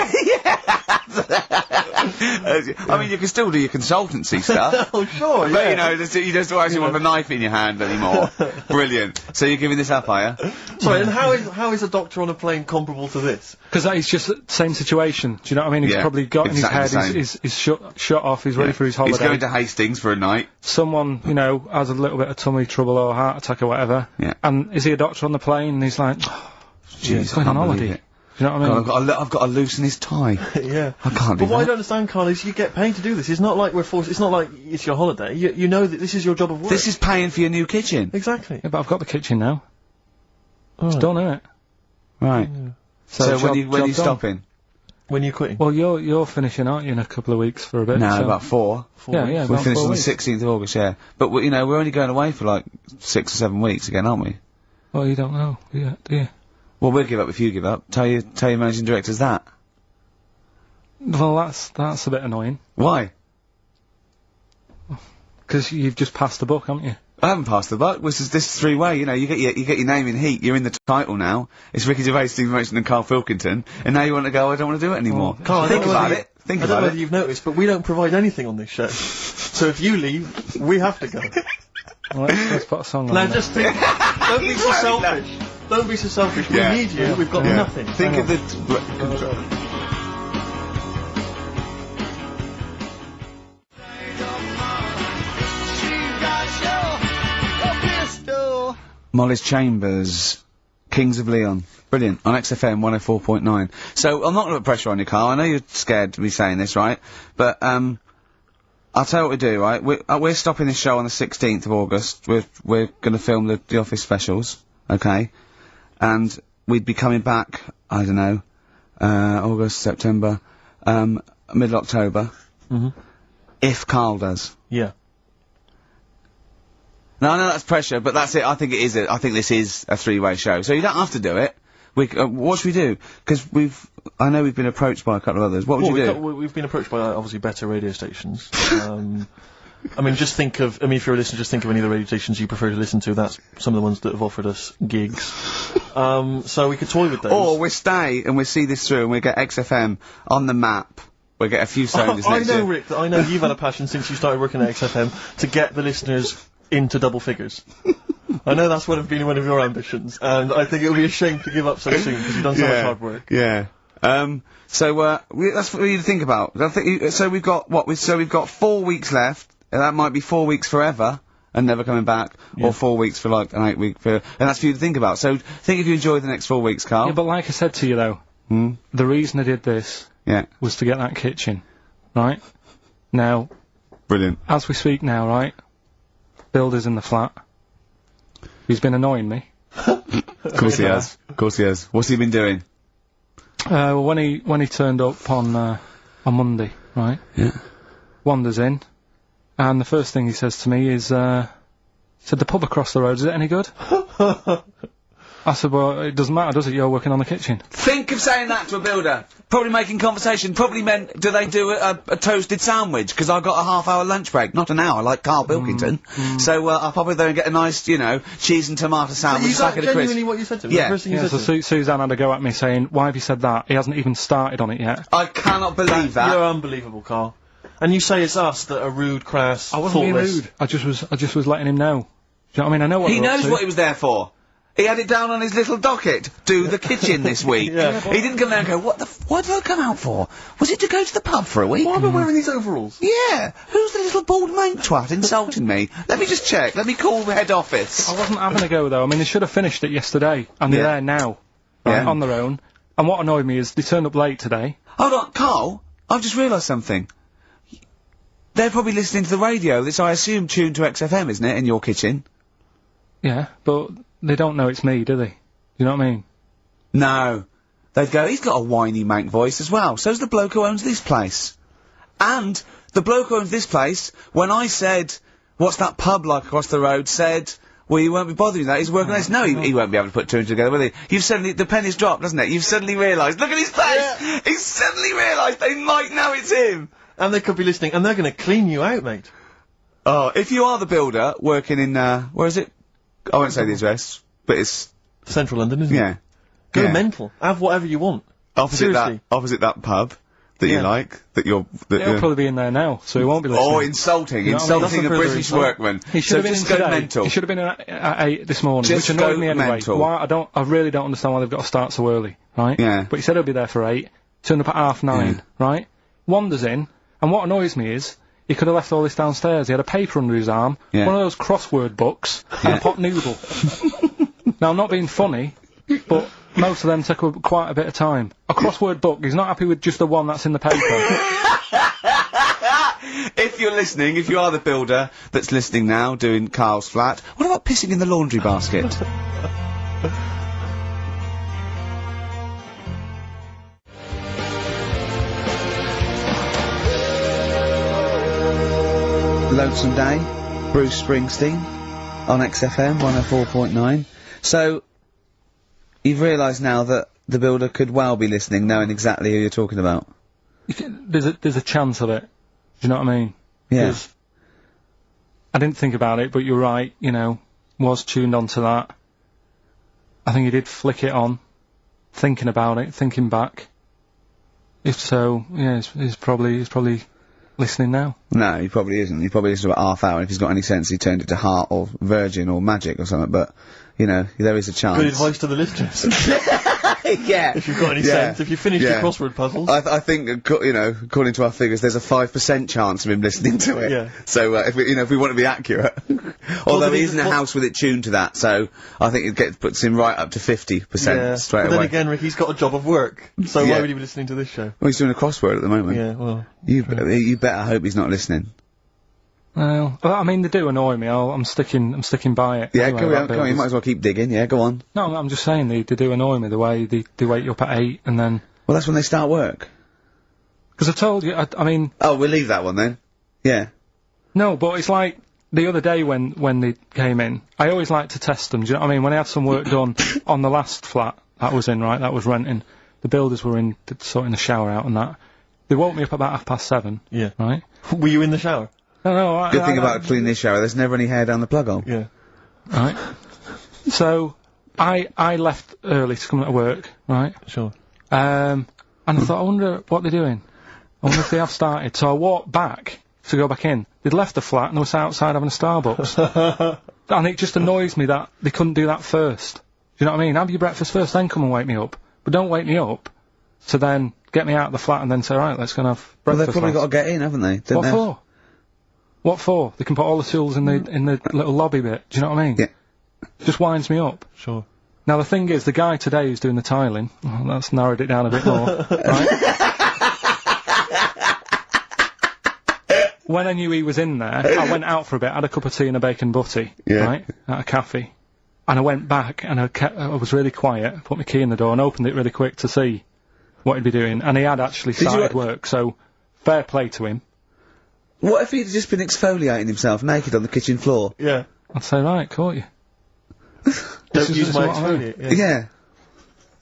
I mean, you can still do your consultancy stuff. Oh, sure, yeah. But, you know, you just don't actually want the knife in your hand anymore. Brilliant. So you're giving this up, are you? Sorry, and how is a doctor on a plane comparable to this? Because that is just the same situation. Do you know what I mean? He's probably got in his head, he's shut off, he's ready for his holiday. He's going to Hastings for a night. Someone, you know, has a little bit of tummy trouble or heart attack or whatever. Yeah. And is he a doctor on the plane? And he's like, oh, he's going on holiday. Do you know what I mean? God, I've got to loosen his tie. Yeah. I can't do But what I that. don't understand, Karl, is you get paid to do this. It's not like we're forced. It's not like it's your holiday. You know that this is your job of work. This is paying for your new kitchen. Exactly. Yeah, but I've got the kitchen now. It's Right. done, innit? Right. Yeah. So when job are you done. stopping? When you're quitting. Well, you're finishing, aren't you, in a couple of weeks for a bit? No, so. about 4. Yeah, weeks. yeah, We about finish 4 on the weeks. 16th of August, yeah. But, you know, we're only going away for like 6 or 7 weeks again, aren't we? Well, you don't know, do you? Well, we'll give up if you give up. Tell your managing directors that. Well, that's a bit annoying. Why? Because you've just passed the book, haven't you? I haven't passed the buck. This is 3-way. You know, you get your name in heat. You're in the title now. It's Ricky Gervais, Steve Merchant, and Karl Pilkington. And now you want to go, I don't want to do it anymore. Karl, Think about it. Think I don't about know it. whether you've noticed, but we don't provide anything on this show. So if you leave, we have to go. Well, let's put a song on. Now then. just think. Don't be so selfish. Don't be so selfish. Yeah. We need you. We've got nothing. Think of the... Molly's Chambers, Kings of Leon. Brilliant. On XFM 104.9. So, I'm not gonna put pressure on you, Carl. I know you're scared to be saying this, right? But, I'll tell you what we do, right? We're stopping this show on the 16th of August. We're gonna film the Office specials, okay? And we'd be coming back, I don't know, August, September, middle October. If Carl does. Yeah. No, I know that's pressure, but that's it. I think it is. I think this is a three-way show, so you don't have to do it. What should we do? Because I know we've been approached by a couple of others. What would you do? We've been approached by obviously better radio stations. I mean, just think of. I mean, if you're a listener, just think of any of the radio stations you prefer to listen to. That's some of the ones that have offered us gigs. So we could toy with those. Or we stay and we see this through and we get XFM on the map. We get a few songs next year. Rick, I know you've had a passion since you started working at XFM to get the listeners into double figures. I know that's been one of your ambitions, and I think it would be a shame to give up so soon because you've done so much hard work. Yeah. That's for you to think about. I think so we've got what? We've got 4 weeks left. And that might be 4 weeks forever and never coming back, or 4 weeks for like an 8-week period. And that's for you to think about. So think if you enjoy the next 4 weeks, Carl. Yeah, but like I said to you though, the reason I did this was to get that kitchen, right? Now, brilliant. As we speak now, right? Builder's in the flat. He's been annoying me. Of course he has. Of course he has. What's he been doing? Well, when he turned up on Monday, right? Yeah. Wanders in, and the first thing he says to me is, said, the pub across the road, is it any good? I said, well, it doesn't matter, does it? You're working on the kitchen. Think of saying that to a builder. Probably making conversation. Probably meant, do they do a toasted sandwich? Because I've got a half-hour lunch break. Not an hour, like Karl Pilkington. So, I'll pop in there and get a nice, cheese and tomato sandwich. Is that genuinely what you said to me? Yeah. So Suzanne had to go at me saying, why have you said that? He hasn't even started on it yet. I cannot believe that. You're unbelievable, Karl. And you say it's us that are rude, crass, I wasn't being thoughtless. rude. I just was letting him know. Do you know what I mean? I know what he knows what he was there for. He had it down on his little docket. Do the kitchen this week. Yeah. He didn't come there and go, what did I come out for? Was it to go to the pub for a week? Why am I wearing these overalls? Yeah. Who's the little bald mate twat insulting me? Let me just check. Let me call the head office. I wasn't having a go though. I mean, they should have finished it yesterday, and they're there now, right, on their own. And what annoyed me is they turned up late today. Hold on, Karl. I've just realised something. They're probably listening to the radio. That's, I assume, tuned to XFM, isn't it, in your kitchen? Yeah, but they don't know it's me, do they? You know what I mean? No. They'd go, he's got a whiny mank voice as well. So's the bloke who owns this place. And the bloke who owns this place, when I said, what's that pub like across the road, said, well, you won't be bothering that, he's working on this. No, he won't be able to put two and two together, will he? You've suddenly, the penny's dropped, doesn't it? You've suddenly realised, look at his face! Yeah. He's suddenly realised they might know it's him! And they could be listening, and they're gonna clean you out, mate. Oh, if you are the builder, working in, where is it? I won't say the address, but it's... Central London, isn't it? Go mental. Have whatever you want. Opposite that pub that you like, He'll probably be in there now, so he won't be listening. Oh, insulting a British workman. He should have been in just go today. mental. He should have been at 8 this morning, Just which annoyed me anyway. mental. Why, I really don't understand why they've got to start so early, right? Yeah. But he said he'll be there for 8, turned up at 9:30, right? Wanders in, and what annoys me is, he could have left all this downstairs. He had a paper under his arm, one of those crossword books, and a pot noodle. Now, I'm not being funny, but most of them take quite a bit of time. A crossword book, he's not happy with just the one that's in the paper. If you're listening, if you are the builder that's listening now, doing Karl's flat, what about pissing in the laundry basket? Lonesome Day, Bruce Springsteen, on XFM 104.9. So, you've realised now that the builder could well be listening, knowing exactly who you're talking about. There's a chance of it. Do you know what I mean? Yeah. I didn't think about it, but you're right, was tuned onto that. I think he did flick it on, thinking about it, thinking back. If so, yeah, he's probably listening now. No, he probably isn't. He probably listens about half hour. If he's got any sense, he turned it to Heart or Virgin or Magic or something, but, there is a chance. Good advice to the listeners. Yeah. If you've got any sense, if you finished your crossword puzzles. I think, you know, according to our figures, there's a 5% chance of him listening to it. Yeah. So, if we want to be accurate. Although he isn't a house with it tuned to that, so I think it puts him right up to 50% straight away. Then again, Rick, he's got a job of work, so why would he be listening to this show? Well, he's doing a crossword at the moment. Yeah, well. You better hope he's not listening. Well, I mean, they do annoy me. I'm sticking by it. Yeah, anyway, go on, you might as well keep digging, yeah, go on. No, I'm just saying, they do annoy me, the way they wake you up at 8 and then... Well, that's when they start work. Because I told you, I mean... Oh, we'll leave that one then. Yeah. No, but it's like, the other day when they came in, I always like to test them, do you know what I mean? When I had some work done on the last flat that was in, right, that was renting, the builders were in, sorting the shower out and that. They woke me up about 7:30. Yeah. Right? Were you in the shower? No, Good thing about cleaning this shower, there's never any hair down the plug hole. Yeah. Right. So, I left early to come to work, right? Sure. And I thought, I wonder what they're doing. I wonder if they have started. So I walked back to go back in. They'd left the flat and they were sat outside having a Starbucks. And it just annoys me that they couldn't do that first. Do you know what I mean? Have your breakfast first, then come and wake me up. But don't wake me up to then get me out of the flat and then say, right, let's go and have breakfast. Well, they've probably got to get in, haven't they? What for? What for? They can put all the tools in the little lobby bit. Do you know what I mean? Yeah. Just winds me up. Sure. Now the thing is, the guy today who's doing the tiling, well, that's narrowed it down a bit more, right? When I knew he was in there, I went out for a bit, had a cup of tea and a bacon butty, right, at a cafe. And I went back and I was really quiet, put my key in the door and opened it really quick to see what he'd be doing. And he had actually started work, so fair play to him. What if he'd just been exfoliating himself naked on the kitchen floor? Yeah. I'd say, right, caught you. Don't use my exfoliate. Yeah.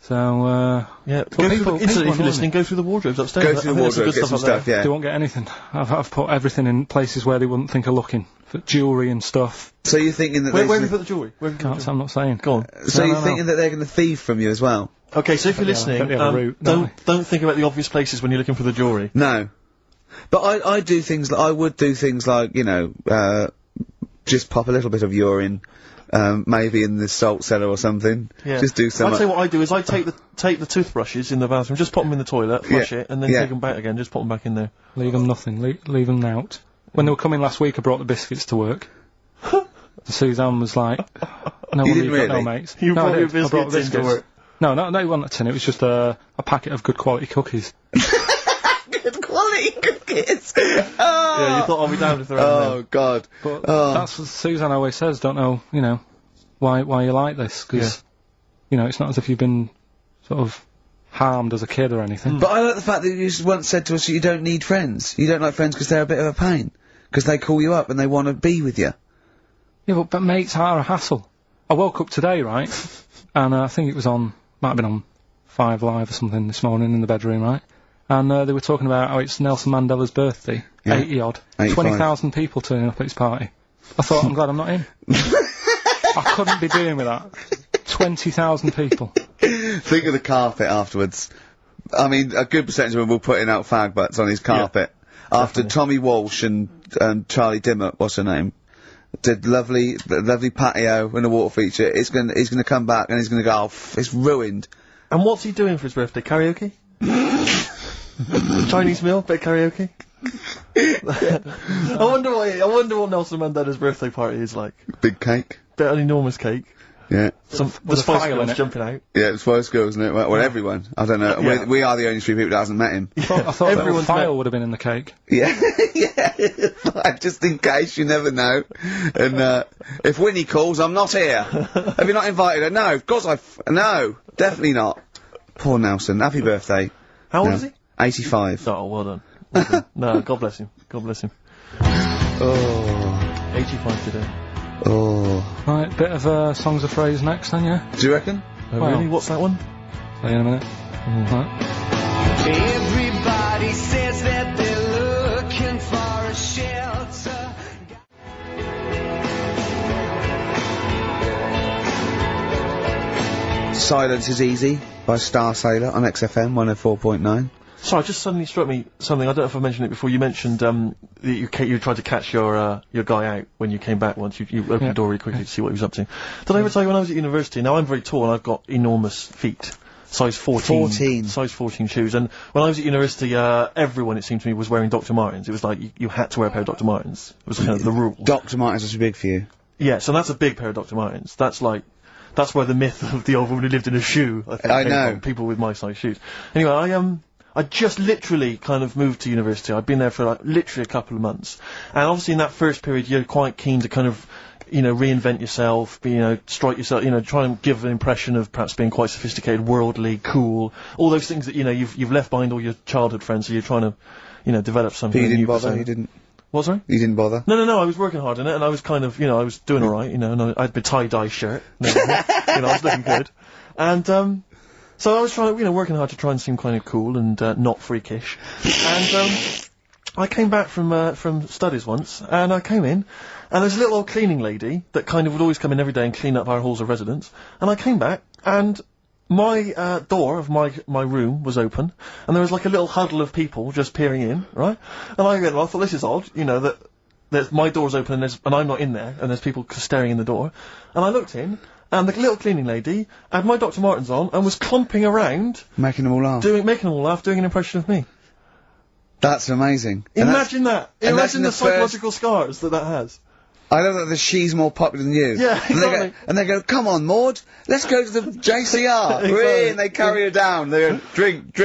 So, yeah. If you're listening, go through the wardrobes upstairs. Go through the wardrobe, get some stuff, yeah. They won't get anything. I've put everything in places where they wouldn't think of looking. For jewellery and stuff. So you're thinking that where have you put the jewellery? I'm not saying. Go on. So you're thinking that they're going to thieve from you as well? Okay, so if you're listening, don't think about the obvious places when you're looking for the jewellery. No. But I do things, I would do things like, you know, just pop a little bit of urine, maybe in the salt cellar or something. Yeah. Just do something. I'd say what I do is I take the toothbrushes in the bathroom, just pop them in the toilet, flush it, and then take them back again, just pop them back in there. Leave them nothing, leave them out. When they were coming last week, I brought the biscuits to work. Suzanne was like, no wonder you've got no mates. You brought your biscuits into work? No, it wasn't a tin, it was just a packet of good quality cookies. Good quality cookies! Yeah, you thought I'll be down if they're Oh, God. But that's what Suzanne always says, don't know, you know, why you like this, because, you know, it's not as if you've been sort of harmed as a kid or anything. But I like the fact that you once said to us that you don't need friends. You don't like friends because they're a bit of a pain. Because they call you up and they want to be with you. Yeah, but mates are a hassle. I woke up today, right, and I think it was might have been on 5 Live or something this morning in the bedroom, right, and they were talking about how it's Nelson Mandela's birthday, 80-odd, 20,000 people turning up at his party. I thought, I'm glad I'm not in. I couldn't be dealing with that. 20,000 people. Think of the carpet afterwards. I mean, a good percentage of them will putting out fag butts on his carpet. Yeah, after Tommy Walsh and Charlie Dimmock, what's her name, did lovely patio and a water feature, he's gonna come back and he's gonna go, it's ruined. And what's he doing for his birthday? Karaoke? Chinese meal? Bit of karaoke? I wonder what Nelson Mandela's birthday party is like. Big cake. Bit of an enormous cake. Yeah. The Spice Girls jumping out. Yeah, the Spice Girls, isn't it? Well, everyone. I don't know. Yeah. We are the only 3 people that hasn't met him. I thought everyone's file would have been in the cake. Yeah, yeah. Just in case, you never know. And, if Winnie calls, I'm not here. Have you not invited her? No, of course no, definitely not. Poor Nelson. Happy birthday. How old is he? 85. Oh, well done. Well done. No, God bless him. God bless him. Oh. 85 today. Oh. Right, bit of songs of phrase next then, yeah? Do you reckon? Oh, really? What's that one? Say in a minute. Right. Everybody says that they're looking for a shelter. Silence is Easy by Star Sailor on XFM 104.9. Sorry, just suddenly struck me something. I don't know if I mentioned it before. You mentioned that you tried to catch your guy out when you came back once. You opened the door really quickly to see what he was up to. Did I ever tell you when I was at university? Now I'm very tall and I've got enormous feet. size 14. Size 14 shoes. And when I was at university, everyone, it seemed to me, was wearing Dr. Martens. It was like, you had to wear a pair of Dr. Martens. It was kind of the rule. Dr. Martens was too big for you? Yeah, so that's a big pair of Dr. Martens. That's where the myth of the old woman who lived in a shoe, I think, I came know. from, people with my size shoes. Anyway, I just literally kind of moved to university. I'd been there for like literally a couple of months. And obviously in that first period, you're quite keen to kind of, reinvent yourself, strike yourself, try and give an impression of perhaps being quite sophisticated, worldly, cool, all those things that, you've left behind all your childhood friends, so you're trying to, develop something But you new. didn't bother, you didn't? What, sorry? You didn't bother? No, I was working hard in it, and I was kind of, I was doing alright, and I had my tie-dye shirt, and I was looking good. And, so I was trying, working hard to try and seem kind of cool and, not freakish. And, I came back from studies once, and I came in, and there's a little old cleaning lady that kind of would always come in every day and clean up our halls of residence. And I came back, and my door of my room was open, and there was like a little huddle of people just peering in, right? And I thought, this is odd, that my door's open and I'm not in there, and there's people staring in the door. And I looked in, and the little cleaning lady had my Dr. Martens on and was clomping around, making them all laugh, doing an impression of me. That's amazing. Imagine that. Imagine the psychological scars that has. I love that she's more popular than you. Yeah, exactly. And they go, come on, Maud, let's go to the JCR. Exactly. And they carry her down. They go, drink.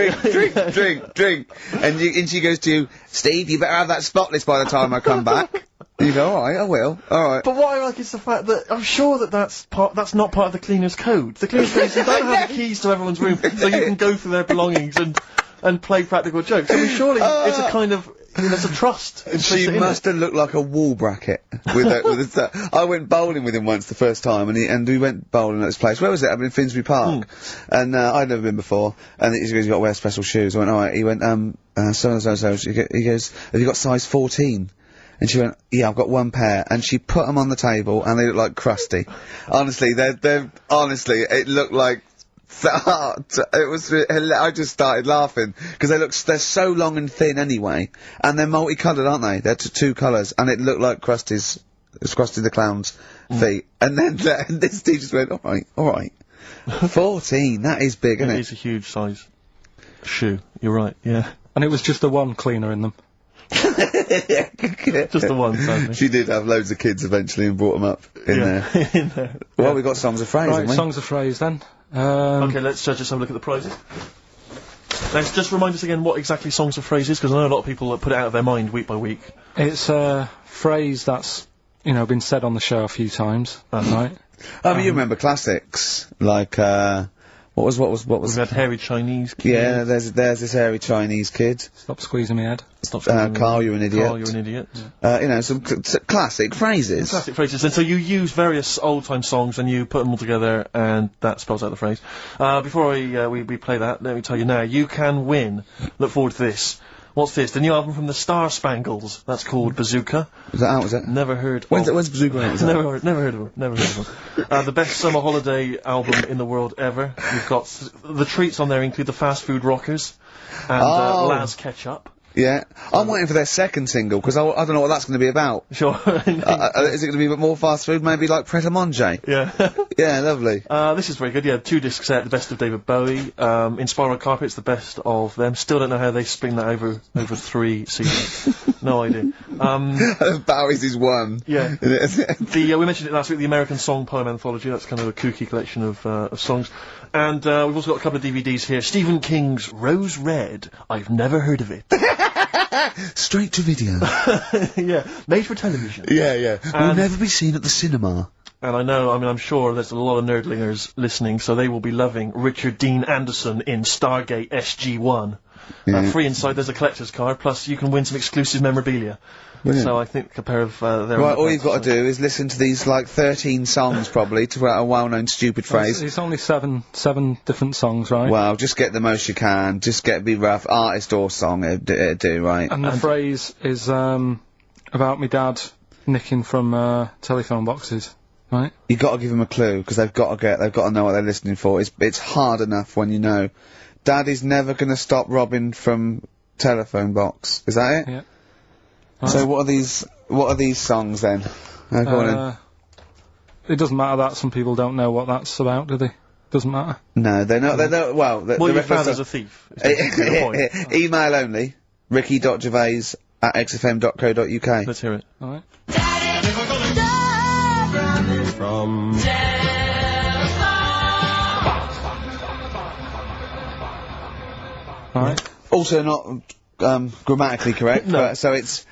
And she goes to you, Steve, you better have that spotless by the time I come back. And you go, alright, I will. Alright. But what I like is the fact that I'm sure that's not part of the cleaner's code. The cleaner's code is you don't have the keys to everyone's room so you can go through their belongings and play practical jokes. I mean, surely it's a kind of, there's a trust. She must have looked like a wall bracket with that. I went bowling with him once the first time, and we went bowling at this place. Where was it? Up in Finsbury Park. And I'd never been before. And he goes, you got to wear special shoes. I went, alright. He went, so. He goes, have you got size 14? And she went, yeah, I've got one pair. And she put them on the table, and they look like crusty. Honestly, honestly, it looked like. It was. I just started laughing because they're so long and thin anyway, and they're multicoloured, aren't they? They're two colours, and it looked like Krusty the Clown's feet. And then this teacher just went, all right, 14. That is big, isn't it? It is a huge size shoe. You're right. Yeah. And it was just the one cleaner in them. Just the one, sadly. She did have loads of kids eventually and brought them up in there. Well, we got songs of phrase, haven't we? Songs of phrase then. Okay, let's just have a look at the prizes. Let's just remind us again what exactly songs of phrase is, because I know a lot of people put it out of their mind week by week. It's a phrase that's, been said on the show a few times, right? I mean, you remember classics, like, what was? We've had hairy Chinese kid. Yeah, there's this hairy Chinese kid. Stop squeezing me head. Stop squeezing Carl, you're an idiot. Carl, you're an idiot. Yeah. Some classic phrases. Classic phrases. And so you use various old-time songs and you put them all together and that spells out the phrase. Before we play that, let me tell you now, you can win. Look forward to this. What's this? The new album from the Star Spangles. That's called Bazooka. Is that out, is it? Never heard. When's Bazooka out? Never heard of them. The best summer holiday album in the world ever. You've got the treats on there include the Fast Food Rockers and Laz Ketchup. Yeah, I'm waiting for their second single because I don't know what that's going to be about. Sure. Is it going to be a bit more fast food? Maybe like Pret a Manger? Yeah. Yeah, lovely. This is very good. Yeah, 2 disc set, the best of David Bowie. Inspiral Carpets, the best of them. Still don't know how they spring that over 3 seasons. No idea. Bowie's is one. Yeah. We mentioned it last week. The American Song Poem Anthology. That's kind of a kooky collection of songs. And we've also got a couple of DVDs here. Stephen King's Rose Red. I've never heard of it. Straight to video. Yeah, made for television. Yeah. Will never be seen at the cinema. And I'm sure there's a lot of nerdlingers listening, so they will be loving Richard Dean Anderson in Stargate SG-1. Free inside, there's a collector's card, plus you can win some exclusive memorabilia. Brilliant. So I think a pair of their right, all you've got to do is listen to these, 13 songs, probably, to a well-known stupid phrase. It's only seven different songs, right? Well, just get the most you can, just be rough, artist or song, it'd do, right? And the phrase is, about me dad nicking from, telephone boxes, right? You got to give them a clue, because they've got to know what they're listening for. It's hard enough when you know. Daddy's never gonna stop robbing from telephone box. Is that it? Yeah. So what are these songs then? Go on in. It doesn't matter that some people don't know what that's about, do they? Doesn't matter. No, they're not. They're not. Well, your father's a thief. Is the point. Email only. ricky.gervais@xfm.co.uk. Let's hear it. All right. From... All right. Also not grammatically correct. No. But, so it's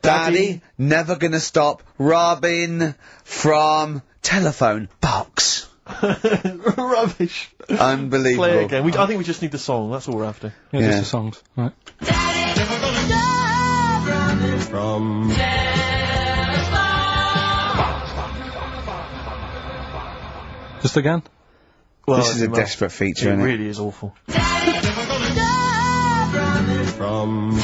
Daddy never gonna stop robbing from telephone box. Rubbish. Unbelievable. Play again. I think we just need the song. That's all we're after. Yeah, Yeah. just the songs. Right. From... Just again. Well, This is a desperate feature, It isn't it? really is awful. From...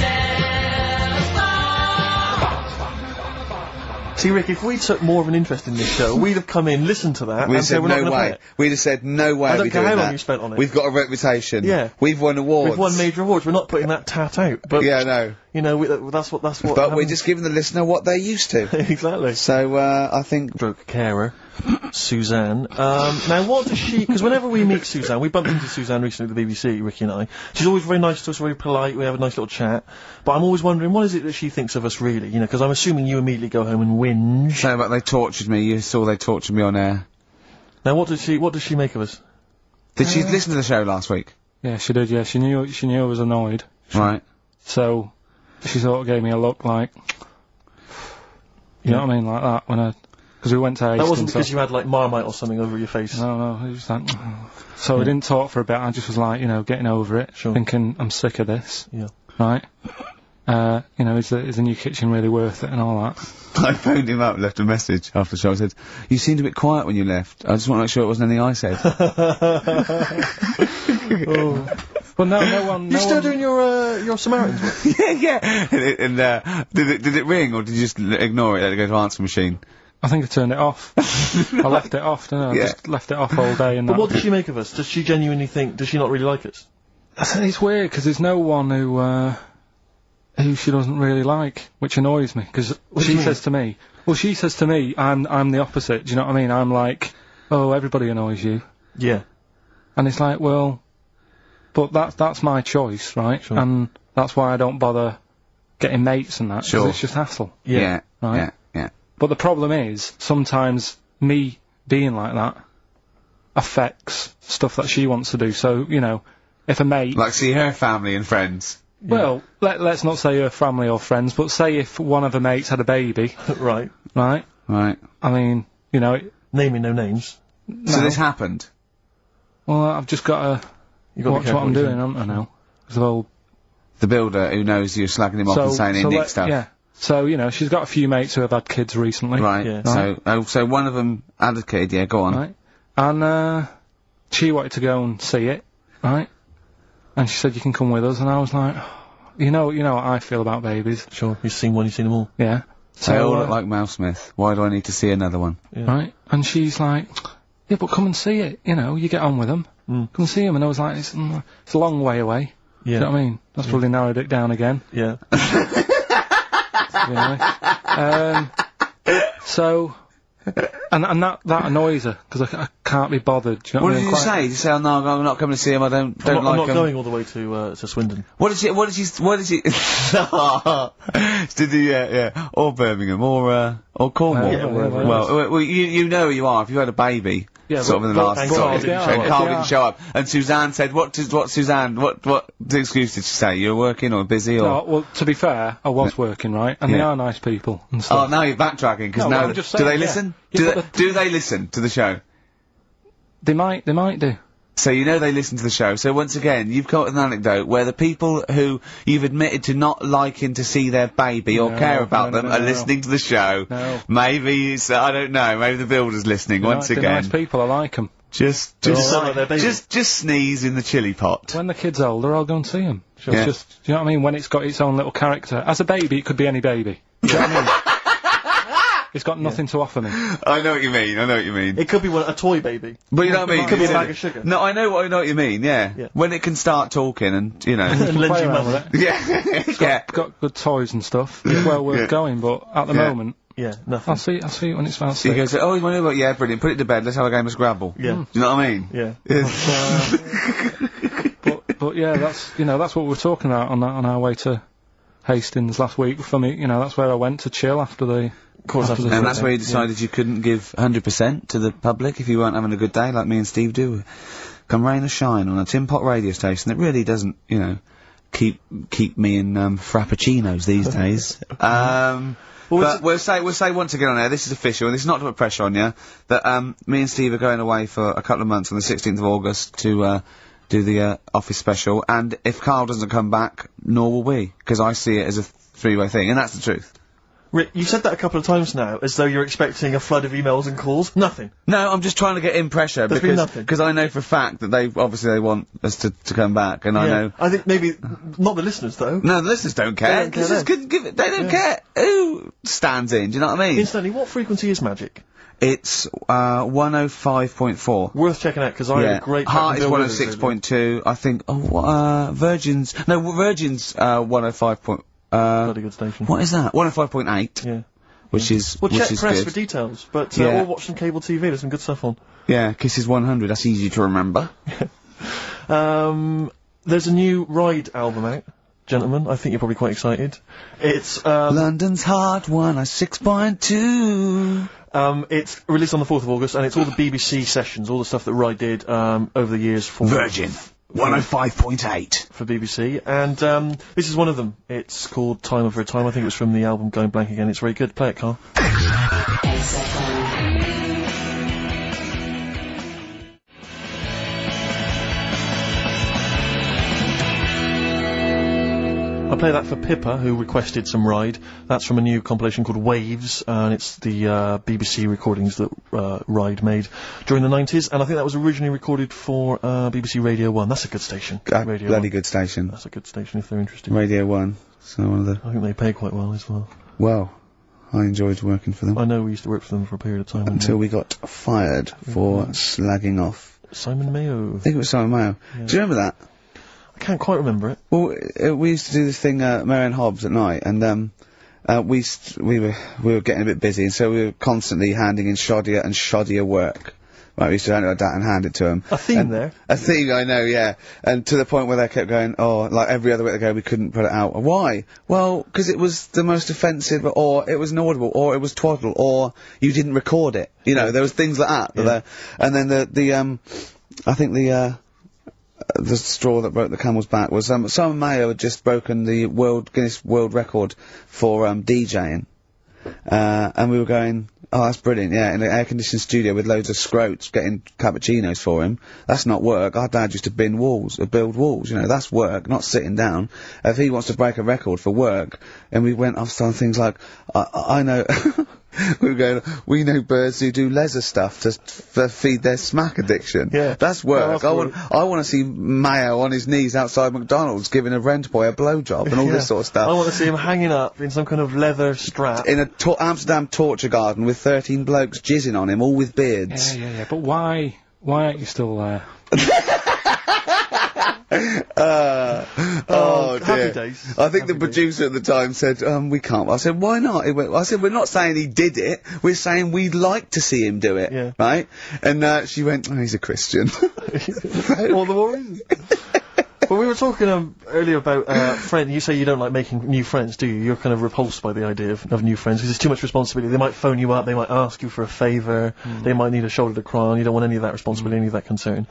See, Rick, if we took more of an interest in this show, we'd have come in, listened to that, We'd and said said we're not no going to play way. it. We'd have said no way. I don't we're care doing how long that. you spent on it. We've got a reputation. Yeah. We've won awards. We've won major awards. We're not putting that tat out. But Yeah, no. you know, that's what. But we're happens. just giving the listener what they're used to. Exactly. So I think Stroke carer, Suzanne. Now, what does she? Because whenever we meet Suzanne, we bumped into Suzanne recently at the BBC, Ricky and I. She's always very nice to us, very polite. We have a nice little chat. But I'm always wondering, what is it that she thinks of us, really? You know, because I'm assuming you immediately go home and whinge. no, but they tortured me. You saw they tortured me on air. Now, what does she make of us? Did she listen to the show last week? Yeah, she did. Yeah, she knew I was annoyed. Right. So she sort of gave me a look like, you know what I mean, like that when because we went to Hastings. That wasn't because you had like Marmite or something over your face. No, it was like. So we didn't talk for a bit. I just was like, you know, getting over it, Sure. thinking I'm sick of this. Yeah. Right. You know, is the new kitchen really worth it and all that? I phoned him up, left a message after the show. I said, "You seemed a bit quiet when you left. I just want to make sure it wasn't anything I said." Well, no one. You still doing your Samaritans work? yeah. And did it ring or did you just ignore it? Let it go to answer machine. I think I turned it off. I left it off, didn't I? Yeah. Just left it off all day and But that. what does she make of us? Does she genuinely think? Does she not really like us? I said it's weird because there's no one who she doesn't really like, which annoys me. Because she says to me, I'm the opposite. Do you know what I mean? I'm like, oh, everybody annoys you, Yeah. and it's like, well, but that's my choice, right? Sure. And that's why I don't bother getting mates and that. 'Cause Sure. it's just hassle. Yeah. Right. Yeah. Yeah. But the problem is sometimes me being like that affects stuff that she wants to do. So you know, if a mate. Like see her family and friends. Well, let's not say her family or friends, but say if one of her mates had a baby, Right. right? Right. I mean, you know, Naming no names. So this happened. well, I've just got to You got to watch what I'm doing, haven't I now? 'Cause of all, The builder who knows you're slagging him off and saying he nicks stuff. yeah. So, you know, she's got a few mates who have had kids recently. Right. Yeah. So one of them had a kid. Yeah. Go on. Right. And, she wanted to go and see it, right? And she said, you can come with us, and I was like, you know what I feel about babies. Sure. You've seen one. You've seen them all. Yeah. They all So, look like Mel Smith. Why do I need to see another one? Yeah. right? And she's like, yeah, but come and see it, you know, you get on with them. Mm. Come and see them. And I was like, it's a long way away. Yeah. Do you know what I mean? That's probably narrowed it down again. Yeah. To be honest. So, and that annoys her, because I can't be bothered, do you know What what I did mean? you say? Did you say, "Oh no, I'm not coming to see him. I don't I'm like not him." going all the way to Swindon. What did she? Did he? Yeah. Or Birmingham, or Cornwall. Yeah, well, you know who you are. If you had a baby, Yeah, sort of in the but- last but- sort of, yeah, and yeah, Carl yeah. didn't show up, and Suzanne said, "What Suzanne? What excuse did she say? You're working or busy or?" No, well, to be fair, I was working, right? And they Yeah. are nice people and Oh, stuff. now you're backtracking because No, now I'm just do saying, they yeah. listen? Yeah, Do they listen to the show? They might do. So you know they listen to the show. So once again, you've got an anecdote where the people who you've admitted to not liking to see their baby or No, care about no, them no, are no. listening to the show. No. Maybe it's, I don't know. Maybe the builder's listening once They're again. nice people, I like them. Just sound like their baby. just sneeze in the chili pot. When the kid's older, I'll go and see him. Yeah. It's just, do you know what I mean? When it's got its own little character. As a baby, it could be any baby. Do you know what I mean? It's got nothing to offer me. I know what you mean. It could be a toy baby. But you know what I mean? It could be a 'Cause bag of sugar. No, I know what you mean. Yeah. Yeah. When it can start talking and you know. And lend Play you around money. with it. yeah. yeah. Got good toys and stuff. It's well worth Yeah. going, but at the Yeah. moment, Yeah, nothing. I'll see it when it's about 6. He goes, oh, you want to go? Yeah, brilliant. Put it to bed. Let's have a game of Scrabble. Yeah. Do you know what I mean? Yeah. But yeah, that's what we were talking about on our way to Hastings last week. For me, that's where I went to chill after the. Of course, and that's where you decided you couldn't give 100% to the public if you weren't having a good day, like me and Steve do. Come rain or shine on a tin pot radio station that really doesn't, keep me in frappuccinos these days. But we'll say once again on air, this is official, and this is not to put pressure on you, that me and Steve are going away for a couple of months on the 16th of August to do the office special, and if Karl doesn't come back, nor will we, because I see it as a three-way thing, and that's the truth. Rick, you've said that a couple of times now, as though you're expecting a flood of emails and calls. Nothing. No, I'm just trying to get in pressure, because I know for a fact that they want us to come back, and I know... I think maybe, not the listeners, though. No, the listeners don't care. They don't care who stands in, do you know what I mean? Incidentally, what frequency is Magic? It's 105.4. Worth checking out, because I had a great... Heart is 106.2, I think, Virgin's 105. Bloody good station. What is that? 105.8. Yeah. Which is check press good. for details, but or watch some cable TV, there's some good stuff on. Yeah, Kisses 100, that's easy to remember. There's a new Ride album out, gentlemen, I think you're probably quite excited. It's, London's Heart 106.2. It's released on the 4th of August, and it's all the BBC sessions, all the stuff that Ride did, over the years for... Virgin. 105.8 for BBC, and this is one of them. It's called Time Over Time. I think it was from the album Going Blank Again. It's very good. Play it, Karl. I play that for Pippa, who requested some Ride. That's from a new compilation called Waves, and it's the BBC recordings that Ride made during the 90s, and I think that was originally recorded for BBC Radio 1. That's a good station. Radio bloody 1. Good station. That's a good station if they're interested. Radio 1. So one of the... I think they pay quite well as well. Well, I enjoyed working for them. I know we used to work for them for a period of time. Until we got fired for slagging off. Simon Mayo. I think it was Simon Mayo. Yeah. Do you remember that? I can't quite remember it. Well, we used to do this thing, Marianne Hobbs at night, and we were getting a bit busy, and so we were constantly handing in shoddier and shoddier work. Right, we used to hand it like that and hand it to them. A theme there? A theme, I know, yeah. And to the point where they kept going, like every other week they go, we couldn't put it out. Why? Well, because it was the most offensive, or it was inaudible, or it was twaddle, or you didn't record it. There was things like that. Yeah. And then I think the straw that broke the camel's back was Simon Mayo had just broken the Guinness World Record for DJing, and we were going, oh, that's brilliant, yeah, in an air-conditioned studio with loads of scrotes getting cappuccinos for him. That's not work. Our dad used to build walls, that's work, not sitting down. If he wants to break a record for work, and we went off on things like, I know... We were going, we know birds who do leisure stuff to feed their smack addiction. Yeah. That's work. I want to see Mayo on his knees outside McDonald's giving a rent boy a blowjob and all this sort of stuff. I want to see him hanging up in some kind of leather strap. In a Amsterdam torture garden with 13 blokes jizzing on him, all with beards. Yeah. But why aren't you still there? Oh dear. Happy days. I think the producer at the time said, we can't. I said, why not? I said, we're not saying he did it, we're saying we'd like to see him do it. Yeah. Right? And she went, oh, he's a Christian. All the more reason. Well, we were talking earlier about friends. You say you don't like making new friends, do you? You're kind of repulsed by the idea of new friends because it's too much responsibility. They might phone you up, they might ask you for a favour, they might need a shoulder to cry on. You don't want any of that responsibility, any of that concern.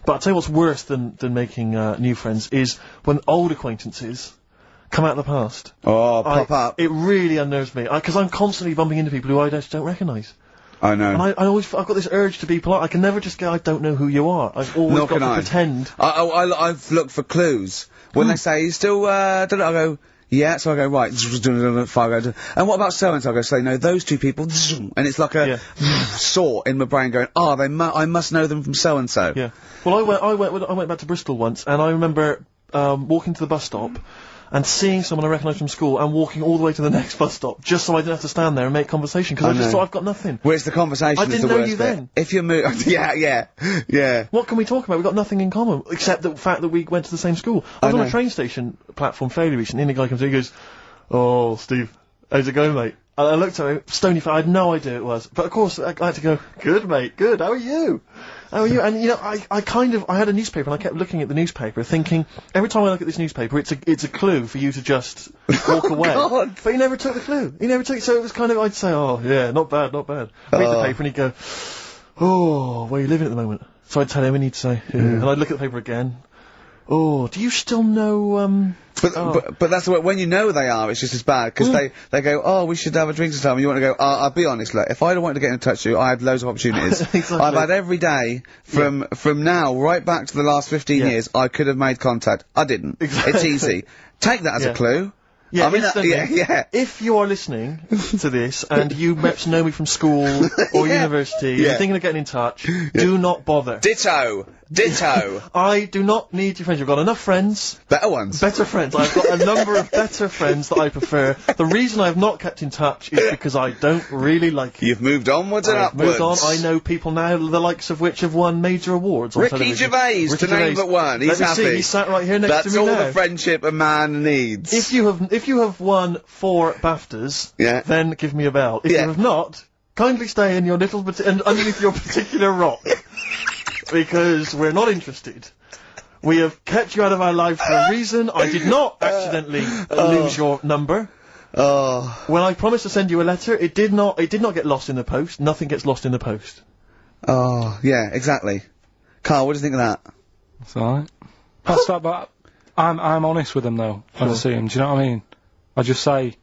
But I'll tell you what's worse than making new friends is when old acquaintances come out of the past. Oh, pop up. It really unnerves me because I'm constantly bumping into people who I just don't recognise. I know. And I've got this urge to be polite. I can never just go, I don't know who you are. I've always got to pretend. I've looked for clues. When they say, you still, don't know, I go, yeah, so I go, right, and what about so-and-so? I go, so they know those two people, and it's like a saw in my brain going, I must know them from so-and-so. Yeah. Well, I went back to Bristol once, and I remember, walking to the bus stop, and seeing someone I recognised from school and walking all the way to the next bus stop just so I didn't have to stand there and make conversation because I just thought I've got nothing. Where's the conversation? I didn't know you then. If you're yeah. What can we talk about? We've got nothing in common except the fact that we went to the same school. I was on a train station platform fairly recently and the guy comes in and he goes, oh, Steve, How's it going, mate? And I looked at him, stony face, I had no idea it was. But of course, I had to go, good, mate, good, how are you? How are you? And, you know, I had a newspaper, and I kept looking at the newspaper, thinking, every time I look at this newspaper, it's a clue for you to just walk away. God. But he never took the clue. He never took, so it was kind of, I'd say, oh, yeah, not bad, not bad. Read the paper, and he'd go, oh, where are you living at the moment? So I'd tell him, and he'd say, and I'd look at the paper again. Oh, do you still know, But that's the way, when you know they are, it's just as bad, because they go, oh, we should have a drink sometime, and you want to go, I'll be honest, look, if I'd wanted to get in touch with you, I had loads of opportunities. Exactly. I've had every day, from now, right back to the last 15 years, I could have made contact. I didn't. Exactly. It's easy. Take that as a clue. Yeah, I mean, yeah. If you are listening to this and you perhaps know me from school or university, you're thinking of getting in touch, do not bother. Ditto. I do not need your friends. You've got enough friends. Better ones. Better friends. I've got a number of better friends that I prefer. The reason I've not kept in touch is because I don't really like you. You've moved onwards and upwards. Moved on. I know people now, the likes of which have won major awards on television. Gervais, to name but one. He's happy. See, he's sat right here next to me now. That's all the friendship a man needs. If you have won 4 BAFTAs, then give me a bell. If you have not, kindly stay in your little underneath your particular rock. Because we're not interested. We have kept you out of our lives for a reason. I did not accidentally lose your number. When I promised to send you a letter, it did not get lost in the post. Nothing gets lost in the post. Oh, yeah, exactly. Carl, what do you think of that? It's alright. That's that, but I'm honest with them though, when I see them, do you know what I mean? I just say,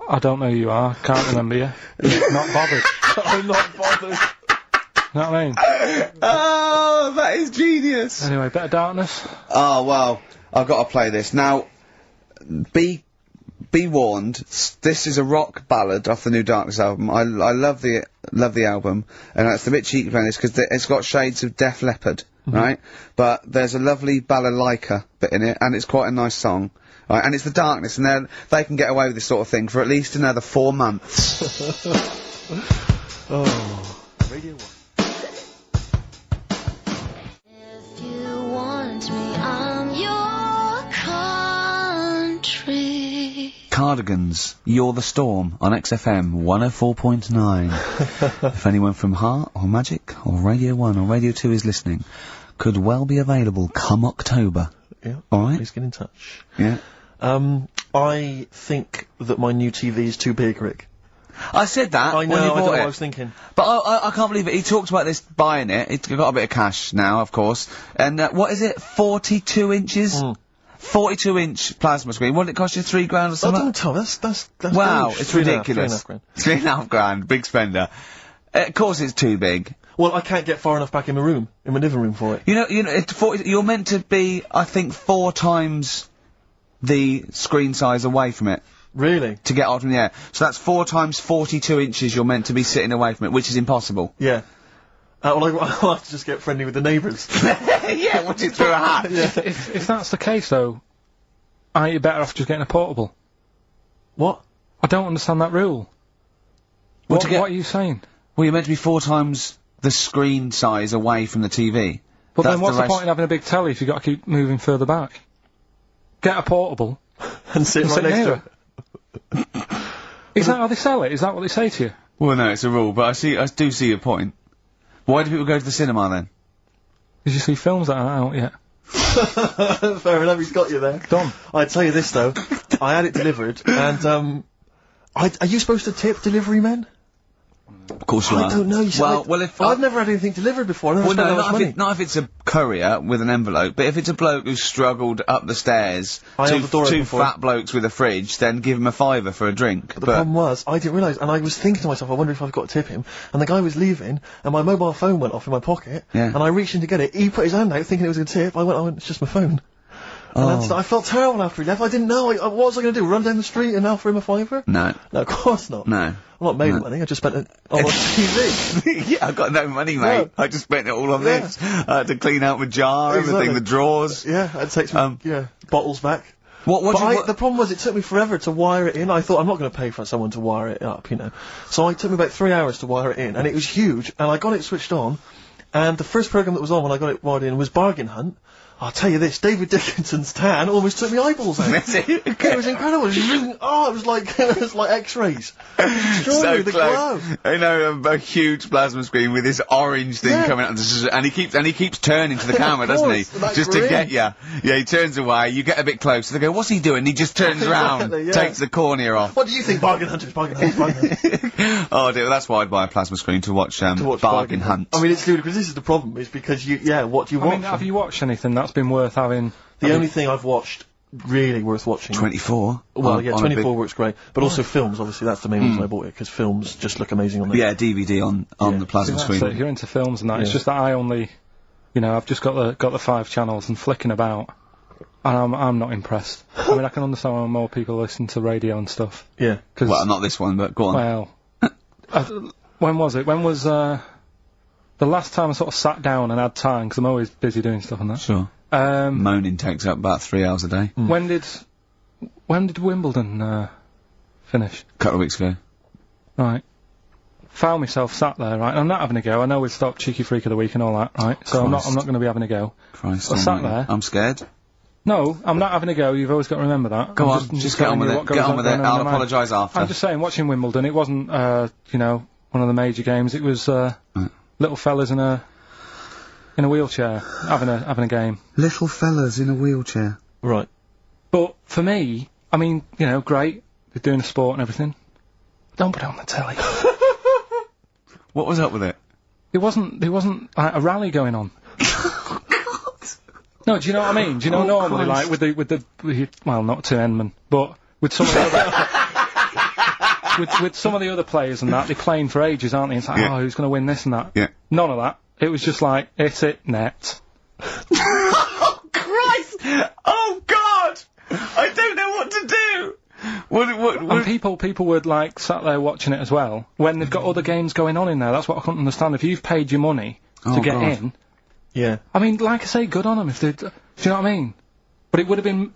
I don't know who you are, can't remember you. Not bothered. I'm not bothered. You know what I mean? Oh, that is genius. Anyway, Bit of Darkness. Oh, well, I've got to play this. Now, be warned, this is a rock ballad off the new Darkness album. I love the album, and it's a bit cheeky playing this, because it's got shades of Def Leppard, right? But there's a lovely balalaika bit in it, and it's quite a nice song. Right, and it's the Darkness, and they can get away with this sort of thing for at least another 4 months. Oh. Radio 1. Cardigans, You're the Storm on XFM 104.9. If anyone from Heart or Magic or Radio 1 or Radio 2 is listening, could well be available come October. Yeah. Alright? Please get in touch. Yeah. I think that my new TV is too big, Rick. I said that I know, when you bought I know it. what I was thinking. But I can't believe it. He talked about this buying it. He's got a bit of cash now, of course. And what is it? 42 inches? 42-inch plasma screen. What did it cost you? $3 grand or something? I don't tell. That's wow, huge. it's ridiculous. £3.5 grand. Big spender. Of course it's too big. Well, I can't get far enough back in my room, in my living room for it. You know, you're meant to be, I think, 4 times the screen size away from it. Really? To get out from the air. So that's 4 times 42 inches you're meant to be sitting away from it, which is impossible. Yeah. Well, I'll have to just get friendly with the neighbours. Yeah, watch it through a hat. If that's the case, though, aren't you better off just getting a portable? What? I don't understand that rule. What are you saying? Well, you're meant to be 4 times the screen size away from the TV. But then what's the point in having a big telly if you've got to keep moving further back? Get a portable. and sit right next to it. Is that how they sell it? Is that what they say to you? Well, no, it's a rule, but I do see your point. Why do people go to the cinema then? Did you see films that aren't out yet? Fair enough, he's got you there. Done. I'd tell you this though, I had it delivered, and are you supposed to tip delivery men? Of course you are. I don't know. I've never had anything delivered before. Well, no, not if it's a courier with an envelope, but if it's a bloke who's struggled up the stairs, two fat blokes with a fridge, then give him a £5 for a drink. But the problem was, I didn't realise, and I was thinking to myself, I wonder if I've got to tip him, and the guy was leaving, and my mobile phone went off in my pocket, and I reached in to get it, he put his hand out thinking it was a tip, I went, it's just my phone. And I felt terrible after he left. I didn't know. What was I going to do? Run down the street and offer him a £5? No. No, of course not. No. I'm not made of money. I just spent it on TV. Yeah, I got no money, mate. I just spent it all on this. To clean out my jar, everything, the drawers. Yeah, I'd take some bottles back. The problem was, it took me forever to wire it in. I thought, I'm not going to pay for someone to wire it up, you know. So it took me about 3 hours to wire it in, and it was huge, and I got it switched on, and the first program that was on when I got it wired in was Bargain Hunt, I'll tell you this, David Dickinson's tan almost took my eyeballs out. It was incredible. It was like X-rays. So close. You know, a huge plasma screen with this orange thing coming out, and he keeps turning to the camera, doesn't he? Just to get you. Yeah, he turns away. You get a bit closer. They go, "What's he doing?" He just turns around, takes the cornea off. What do you think, bargain hunters? Oh dear, well, that's why I'd buy a plasma screen to watch bargain hunt. I mean, it's ludicrous. This is the problem, is because what do you watch? I mean, have you watched anything that's been worth having? The only thing I've watched really worth watching. 24. Well, 24 works great, but also films. Obviously, that's the main reason I bought it, because films just look amazing on the DVD on the plasma screen. So if you're into films and that, it's just that I only, I've just got the 5 channels and flicking about, and I'm not impressed. I mean, I can understand why more people listen to radio and stuff. Yeah. Well, not this one, but go on. Well, when was it? When was the last time I sort of sat down and had time, because I'm always busy doing stuff and that. Sure. Moaning takes up about 3 hours a day. When did Wimbledon finish? A couple of weeks ago. Right. Found myself sat there, right, and I'm not having a go. I know we've stopped Cheeky Freak of the Week and all that, right? So I'm not going to be having a go. Christ. I sat there. I'm scared. No, I'm not having a go. You've always got to remember that. Go on, just get on with it. Get on with it. I'll apologise after. I'm just saying, watching Wimbledon, it wasn't, one of the major games. It was little fellas in a wheelchair having a game. Little fellas in a wheelchair. Right. But for me, I mean, great. They're doing a sport and everything. Don't put it on the telly. What was up with it? There wasn't like a rally going on. No, do you know what I mean? Do you know normally, like, with the well, not to Enman, but with some of the other, with some of the other players and that, they're playing for ages, aren't they? It's like, who's going to win this and that? Yeah. None of that. It was just like, hit it, net. Oh, Christ! Oh, God! I don't know what to do! What? And people were, like, sat there watching it as well, when they've got other games going on in there. That's what I couldn't understand. If you've paid your money to get in... Yeah. I mean, like I say, good on them if they... Do you know what I mean? But it would have been...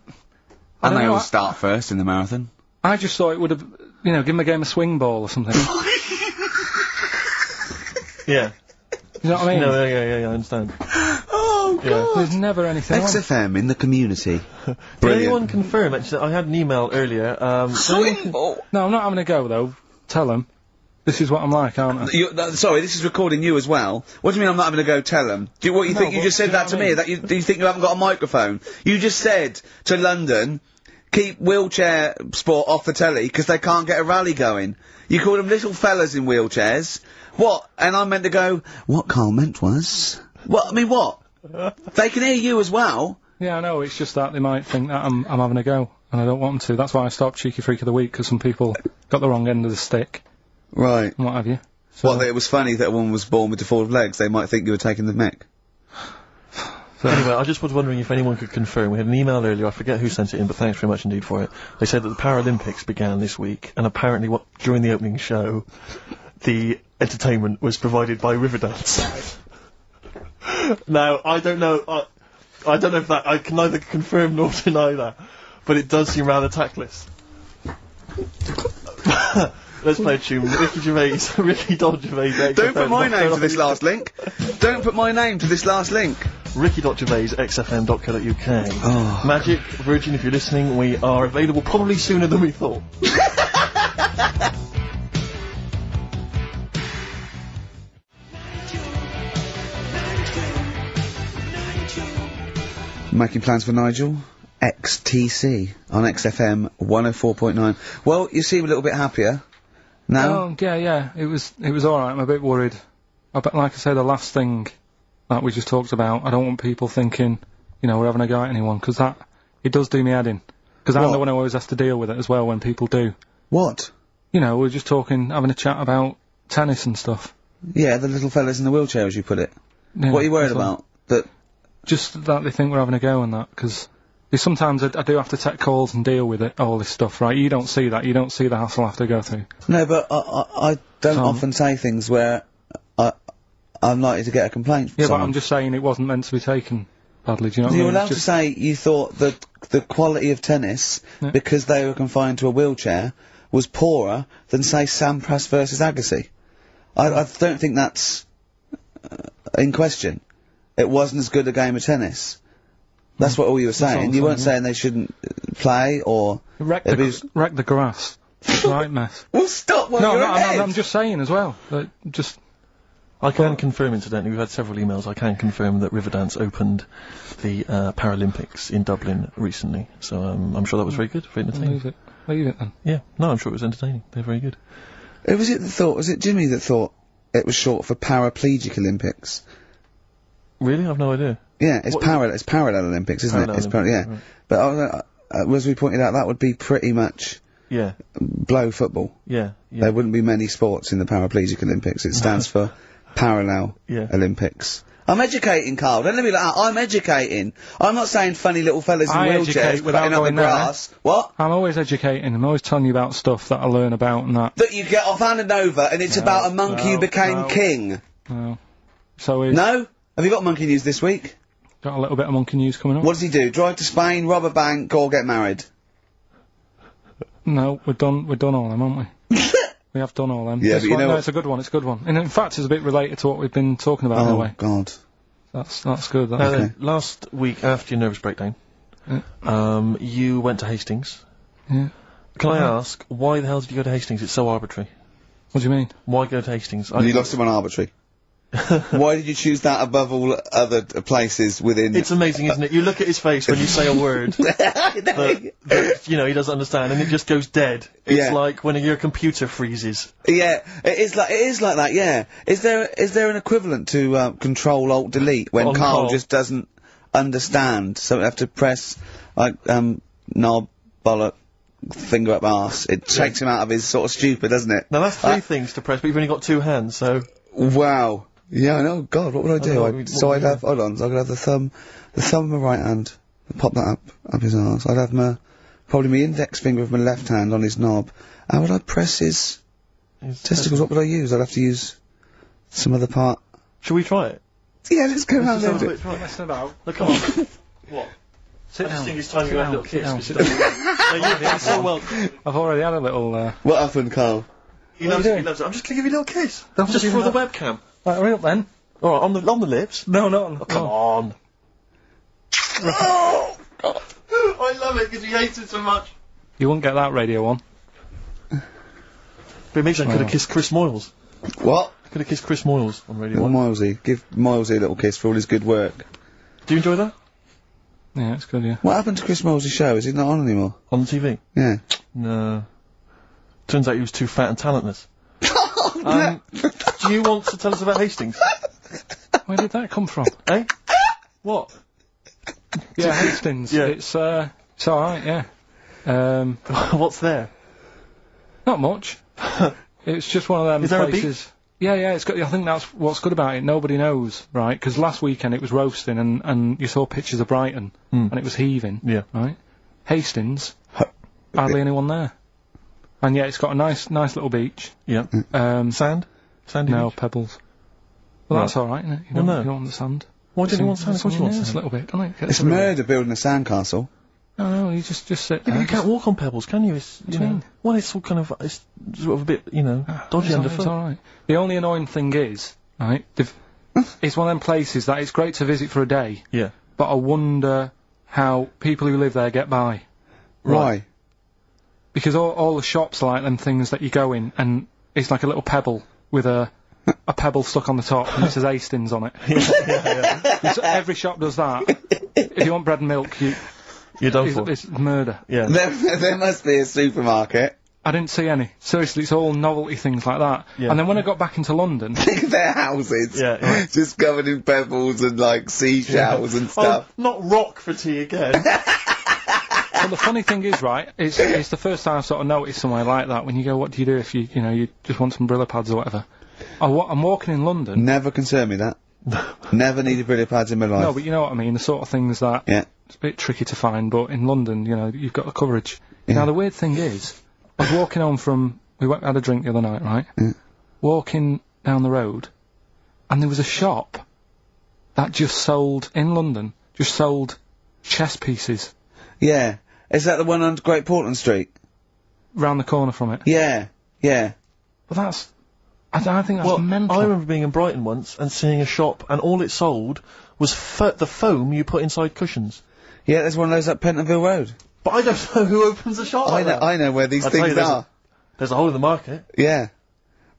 And they always start first in the marathon. I just thought it would have, give them a game of swing ball or something. Yeah. You know what I mean? No, yeah, I understand. Oh, God! Yeah. There's never anything XFM in the community. Did anyone confirm, actually, I had an email earlier, swing ball? No, I'm not having a go, though. Tell them. This is what I'm like, aren't I? Sorry, this is recording you as well. What do you mean I'm not having to go tell them? Do you think you just said that to me? Do you think you haven't got a microphone? You just said to London, keep wheelchair sport off the telly because they can't get a rally going. You called them little fellas in wheelchairs. What? And I meant to go, what Karl meant was... What? I mean, what? They can hear you as well. Yeah, I know, it's just that they might think that I'm having a go, and I don't want them to. That's why I stopped Cheeky Freak of the Week, because some people got the wrong end of the stick. Right. And what have you. So well, it was funny that a woman was born with deformed legs. They might think you were taking the mick. So anyway, I just was wondering if anyone could confirm. We had an email earlier, I forget who sent it in, but thanks very much indeed for it. They said that the Paralympics began this week, and apparently during the opening show, the entertainment was provided by Riverdance. Now, I don't know if that, I can neither confirm nor deny that, but it does seem rather tactless. Let's play a tune. Ricky Gervais. Don't put my name to this last link. Don't put my name to this last link. Ricky.Gervais, xfm.co.uk. Oh. Magic, Virgin, if you're listening, we are available probably sooner than we thought. Making plans for Nigel? XTC on XFM 104.9. Well, you seem a little bit happier now. Oh, yeah, it was alright. I'm a bit worried. Like I say, the last thing that we just talked about, I don't want people thinking, we're having a go at anyone, because it does do me head in. Because I'm the one who always has to deal with it as well when people do. What? We're just talking, having a chat about tennis and stuff. Yeah, the little fellas in the wheelchair, as you put it. Yeah, what are you worried about? Just that they think we're having a go and that, because sometimes I do have to take calls and deal with it, all this stuff, right? You don't see that. You don't see the hassle I have to go through. No, but I don't often say things where I'm likely to get a complaint from someone. But I'm just saying it wasn't meant to be taken badly, do you know what I mean? You're allowed to say you thought that the quality of tennis, because they were confined to a wheelchair, was poorer than, say, Sampras versus Agassi. I don't think that's in question. It wasn't as good a game of tennis. That's what all you were saying. You weren't saying they shouldn't play or... Wreck the grass. Right mess. Well, stop while you're ahead. I'm just saying as well. That just... I can confirm, incidentally, we've had several emails, I can confirm that Riverdance opened the Paralympics in Dublin recently, so I'm sure that was very good, very entertaining. Leave it then. Yeah, no, I'm sure it was entertaining, they're very good. Who was it that thought, was it Jimmy that thought it was short for Paraplegic Olympics? Really? I've no idea. Yeah, it's Parallel Olympics, isn't it? It's yeah. Right. But as we pointed out, that would be pretty much... Yeah. Blow football. Yeah. There wouldn't be many sports in the Paraplegic Olympics. It stands for Parallel Olympics. I'm educating, Carl. Don't let me like that. I'm educating. I'm not saying funny little fellas in wheelchairs cutting up the grass. What? I'm always educating. I'm always telling you about stuff that I learn about and that. That you get off hand and over, and it's about a monkey who became king. No. So No? Have you got monkey news this week? Got a little bit of monkey news coming up. What does he do? Drive to Spain, rob a bank, or get married? No, we've done all them, haven't we? We have done all them. Yeah, but you know no, it's a good one. It's a good one. And in fact, it's a bit related to what we've been talking about in a way. Oh God. That's good. That's okay. Last week, after your nervous breakdown, you went to Hastings. Yeah. Can I ask, why the hell did you go to Hastings? It's so arbitrary. What do you mean? Why go to Hastings? You lost him on arbitrary. Why did you choose that above all other places within... It's amazing, isn't it? You look at his face when you say a word that, you know, he doesn't understand, and it just goes dead. It's like when your computer freezes. Yeah, it is like that, yeah. Is there an equivalent to, Control-Alt-Delete when Carl just doesn't understand, so we have to press, like, knob, bollock, finger up arse. It takes him out of his sort of stupid, doesn't it? Now that's 3 things to press, but you've only got 2 hands, so... Wow. Yeah, I know. God, what would I do? I'd have, hold on, so I could have the thumb of my right hand, pop that up his arse. I'd have probably my index finger of my left hand on his knob. How would I press his testicles? What would I use? I'd have to use some other part. Shall we try it? Yeah, let's go around there. Try messing about. Look, come on. What? Sit down. I think it's time you had a little kiss. You're so welcome. I've already had a little, What happened, Carl? He loves it, he loves it. I'm just gonna give you a little kiss. Just for the webcam. Right, hurry up then. Alright, on the lips? No, not on. Oh, come on. Oh, God. I love it because he hates it so much. You wouldn't get that radio on. But it means I could have kissed Chris Moyles. What? I could have kissed Chris Moyles on Radio 1. Milesy. Give Milesy a little kiss for all his good work. Do you enjoy that? Yeah, it's good, yeah. What happened to Chris Moyles' show? Is he not on anymore? On the TV? Yeah. No. Turns out he was too fat and talentless. Do you want to tell us about Hastings? Where did that come from? Eh? What? Yeah, Hastings. Yeah. It's alright, yeah. What's there? Not much. It's just one of them Is there places... a beach? Yeah, it's good. I think that's what's good about it. Nobody knows, right? Because last weekend it was roasting and you saw pictures of Brighton and it was heaving. Yeah. Right? Hastings, hardly anyone there. And yeah, it's got a nice little beach. Yeah. Sand? Sandy No, beach? pebbles. Well, that's alright, isn't it? You don't want the sand. Why didn't you want sand? Of course you want Yeah, sand. a little bit, don't it? It's murder building a sandcastle. No, you just sit there. Yeah, but you can't walk on pebbles, can you? It's, you know, well, it's all kind of, it's sort of a bit, you know, dodgy underfoot. It's alright. The only annoying thing is, right, it's one of them places that it's great to visit for a day. Yeah. But I wonder how people who live there get by. Why? Because all the shops are like them things that you go in and it's like a little pebble with a pebble stuck on the top and it says Hastings on it. Yeah. Every shop does that. If you want bread and milk, you're done for. It's murder. Yeah. There must be a supermarket. I didn't see any. Seriously, it's all novelty things like that. Yeah. And then when I got back into London... Their houses. Just covered in pebbles and, like, seashells and stuff. Oh, not rock for tea again. Well, the funny thing is, right, it's the first time I've sort of noticed somewhere like that when you go, what do you do if you just want some Brillo pads or whatever? I'm walking in London... Never concerned me that. Never needed Brillo pads in my life. No, but you know what I mean, the sort of things that... Yeah. It's a bit tricky to find, but in London, you know, you've got the coverage. Yeah. Now, the weird thing is, I was walking home from... We had a drink the other night, right? Yeah. Walking down the road, and there was a shop that just sold, in London, chess pieces. Yeah. Is that the one on Great Portland Street? Round the corner from it. Yeah. Yeah. Well, that's... I think that's mental. I remember being in Brighton once and seeing a shop, and all it sold was the foam you put inside cushions. Yeah, there's one of those up Pentonville Road. But I don't know who opens the shop like that. I know where these things are. There's a hole in the market. Yeah.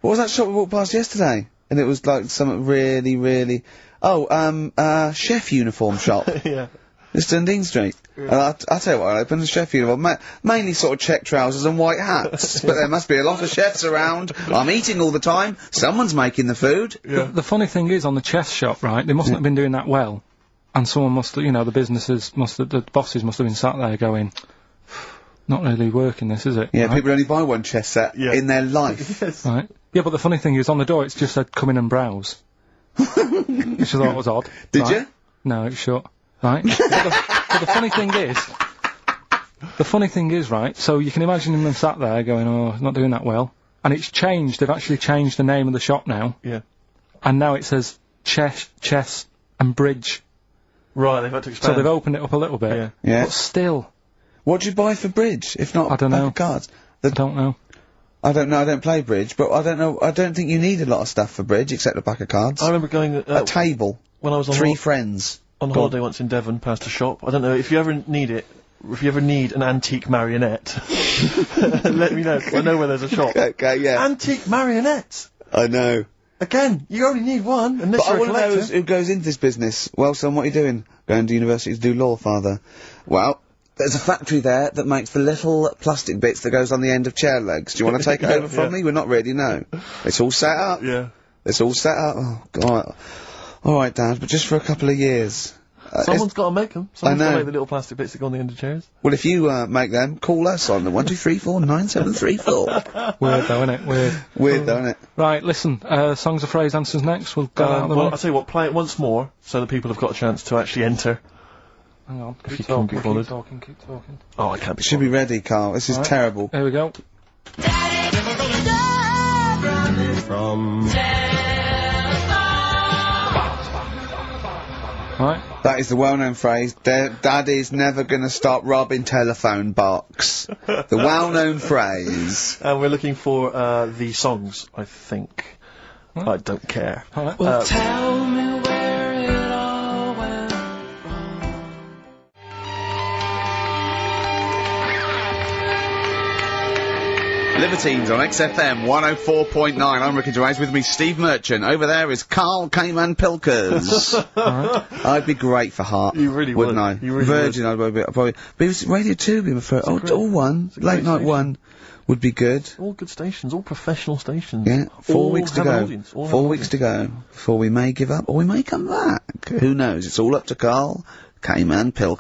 What was that shop we walked past yesterday? And it was like something really, really... Oh, chef uniform shop. Yeah. It's Dundee Street. Yeah. I'll tell you what, I opened a chef uniform. Mainly sort of check trousers and white hats. But there must be a lot of chefs around. I'm eating all the time. Someone's making the food. Yeah. The funny thing is, on the chess shop, right, they mustn't have been doing that well. And someone must, you know, the bosses must have been sat there going, not really working this, is it? Yeah, right? people only buy one chess set in their life. Yes. Right. Yeah, but the funny thing is, on the door it just said, come in and browse. Which I thought was odd. Did you? No, it's shut. Right? but the funny thing is, right, so you can imagine them sat there going, oh, not doing that well. And it's changed, they've actually changed the name of the shop now. Yeah. And now it says chess and bridge. Right, they've had to expand. So they've opened it up a little bit. Yeah. But still. What do you buy for bridge, if not I don't know. cards? I don't know. I don't know, I don't play bridge, but I don't know, I don't think you need a lot of stuff for bridge, except a pack of cards. I remember going... a table. When I was on... 3 friends. On holiday once in Devon, past a shop. I don't know, if you ever need it, if you ever need an antique marionette, let me know, I know where there's a shop. Okay, yeah. Antique marionettes! I know. Again, you only need one, unless But I you're a want to know collector. who goes into this business. Well, son, what are you doing? Going to university to do law, father. Well, there's a factory there that makes the little plastic bits that goes on the end of chair legs. Do you want to take it over from me? We're not ready, no. It's all set up. Yeah. It's all set up. Oh, God. Alright, Dad, but just for a couple of years. Someone's got to make them. Someone's got know. to make the little plastic bits that go on the end of chairs. Well, if you make them, call us on the 123497734. Weird though, innit? Weird. Weird though, innit? Right, listen, songs of phrase answers next. We'll go out of the Well, way. I'll tell you what, play it once more, so that people have got a chance to actually enter. Hang on, If keep you can't be talking, bothered. keep talking. Oh, I can't be Should be ready, Carl. This is terrible. Here we go. From... Right. That is the well-known phrase, Daddy's never gonna stop robbing telephone box. The well-known phrase. And we're looking for, the songs, I think. I don't care. Alright. Well, tell me where it all went wrong. Libertines on XFM 104.9. I'm Ricky Gervais. With me, Steve Merchant. Over there is Karl Pilkington. I'd be great for Heart. You really would. Wouldn't I? You really Virgin, I'd probably. But it was Radio 2 being preferred. All one. Late night one would be good. All good stations, all professional stations. Yeah. 4 All weeks to have an go. audience, all have 4 an weeks to go before we may give up or we may come back. Who knows? It's all up to Karl Pilkington. Can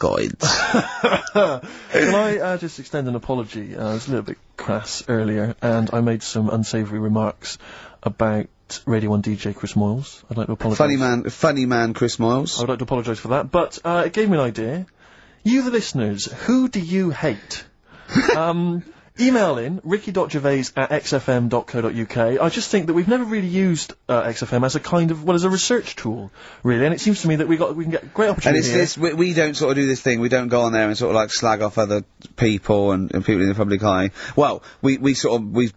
I just extend an apology? I was a little bit crass earlier, and I made some unsavoury remarks about Radio 1 DJ Chris Moyles. I'd like to apologise. Funny man Chris Moyles. I would like to apologise for that, but it gave me an idea. You, the listeners, who do you hate? Email in ricky.gervais@xfm.co.uk. I just think that we've never really used XFM as a kind of, well, as a research tool, really, and it seems to me that we can get great opportunity. And it's this, we don't sort of do this thing, we don't go on there and sort of like slag off other people and people in the public eye. Well, we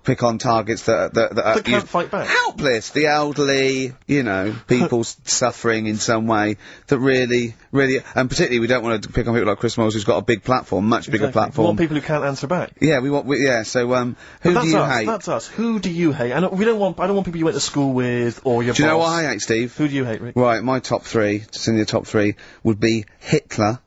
pick on targets that are can't fight back. Helpless, the elderly, you know, people suffering in some way that really, and particularly we don't want to pick on people like Chris Moyles who's got a big platform, much bigger platform. We want people who can't answer back. Yeah, so, who do you hate? That's us. Who do you hate? And I don't want people you went to school with, or your boss. Do you know what I hate, Steve? Who do you hate, Rick? Right, my top 3, just in the top 3, would be Hitler,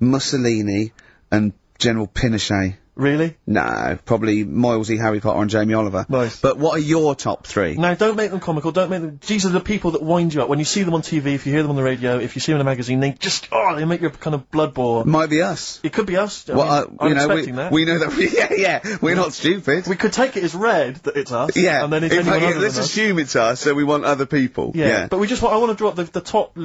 Mussolini, and General Pinochet. Really? No, probably Moylesy, Harry Potter and Jamie Oliver. Nice. But what are your top 3? Now, don't make them comical, don't make them... These are the people that wind you up. When you see them on TV, if you hear them on the radio, if you see them in a magazine, they just... Oh, they make your kind of blood boil. Might be us. It could be us. Well, I'm expecting that. We know that... yeah, we're not stupid. We could take it as read that it's us. Yeah. And then if anyone other let's than us... assume it's us, so we want other people. Yeah. But we just want... I want to drop the top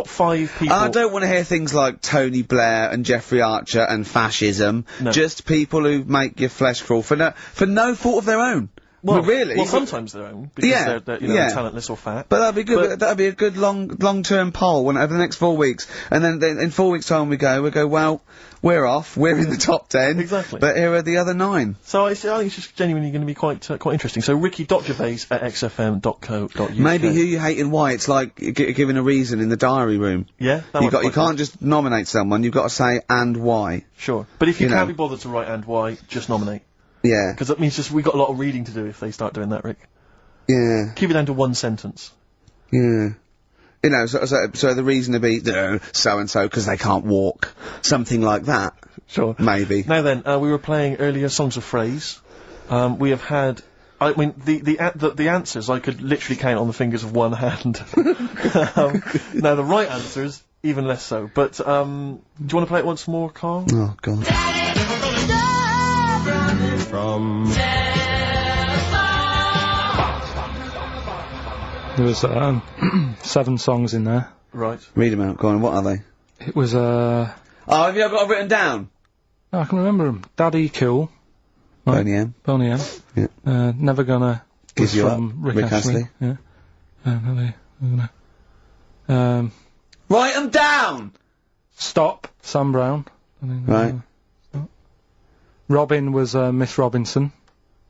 5 people... I don't want to hear things like Tony Blair and Jeffrey Archer and fascism. No. Just people who make your flesh crawl for no fault of their own. Well, really? Well, sometimes their own, because they're you know, talentless or fat. But that'd be good. That'd be a good long-term poll over the next 4 weeks, and then in 4 weeks' time we go, well, we're off, we're in the top 10. Exactly. But here are the other 9. So I think it's just genuinely going to be quite interesting. So ricky.gervais@xfm.co.uk. Maybe who you hate and why. It's like giving a reason in the diary room. Yeah, you can't just nominate someone. You've got to say and why. Sure, but if you can't be bothered to write and why, just nominate. Yeah. Because that means we got a lot of reading to do if they start doing that, Rick. Yeah. Keep it down to 1 sentence. Yeah. You know, so the reason to be so-and-so because they can't walk. Something like that. Sure. Maybe. Now then, we were playing earlier songs of phrase. We have had... I mean, the answers I could literally count on the fingers of one hand. Now, the right answers, even less so. But, do you want to play it once more, Carl? Oh, God. From... There was 7 songs in there. Right. Read them out. Go on. What are they? It was Oh, have you got it written down? I can remember them. Daddy Cool. Right. Boney M. Boney M. Yeah. Never Gonna. Gives You from Up. Rick Astley. Yeah. Never Gonna. Write them down. Stop. Sam Brown. Right. Robin was Miss Robinson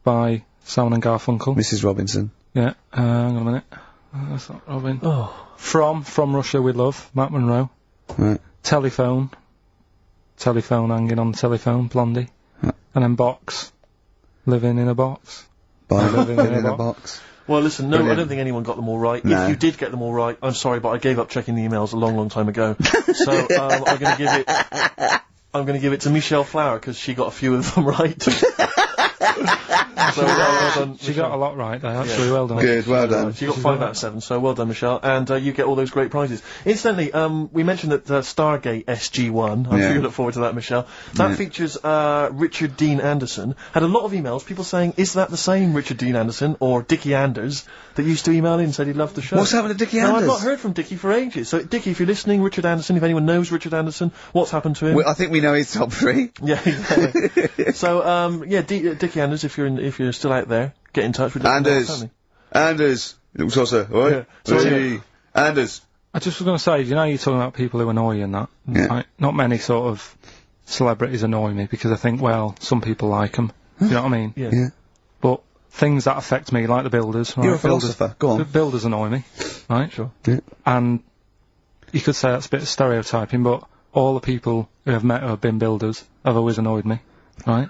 by Simon and Garfunkel. Mrs. Robinson. Yeah. Hang on a minute. That's not Robin. Oh. From Russia with Love, Matt Monro. Right. Telephone hanging on the telephone, Blondie. Right. And then Box, Living in a Box. Living in a box. Well, listen, no, Brilliant. I don't think anyone got them all right. No. If you did get them all right, I'm sorry, but I gave up checking the emails a long time ago. So, I'm going to give it to Michelle Flower, because she got a few of them right. So well done, She got a lot right there, actually, well done. Good, well done. She got 5 out of 7, so well done, Michelle. And you get all those great prizes. Incidentally, we mentioned that Stargate SG-1, I'm sure you look forward to that, Michelle. That features Richard Dean Anderson. Had a lot of emails, people saying, is that the same Richard Dean Anderson, or Dickie Anders, that used to email in and said he loved the show? What's happened to Dickie Now, Anders? I've not heard from Dickie for ages. So, Dickie, if you're listening, Richard Anderson, if anyone knows Richard Anderson, what's happened to him? I think we know his top 3. Yeah, exactly. So, Dickie Anders, if you're still out there, get in touch with Anders. Little saucer, alright? Yeah. So, hey. Anders. I just was going to say, you know, you're talking about people who annoy you and that. Yeah. Like, not many sort of celebrities annoy me, because I think, well, some people like them. You know what I mean? Yeah. Yeah. But things that affect me, like the builders. Right? You're a philosopher. Go on. Builders annoy me, right? Sure. Yeah. And you could say that's a bit of stereotyping, but all the people who I've met who have been builders have always annoyed me, right?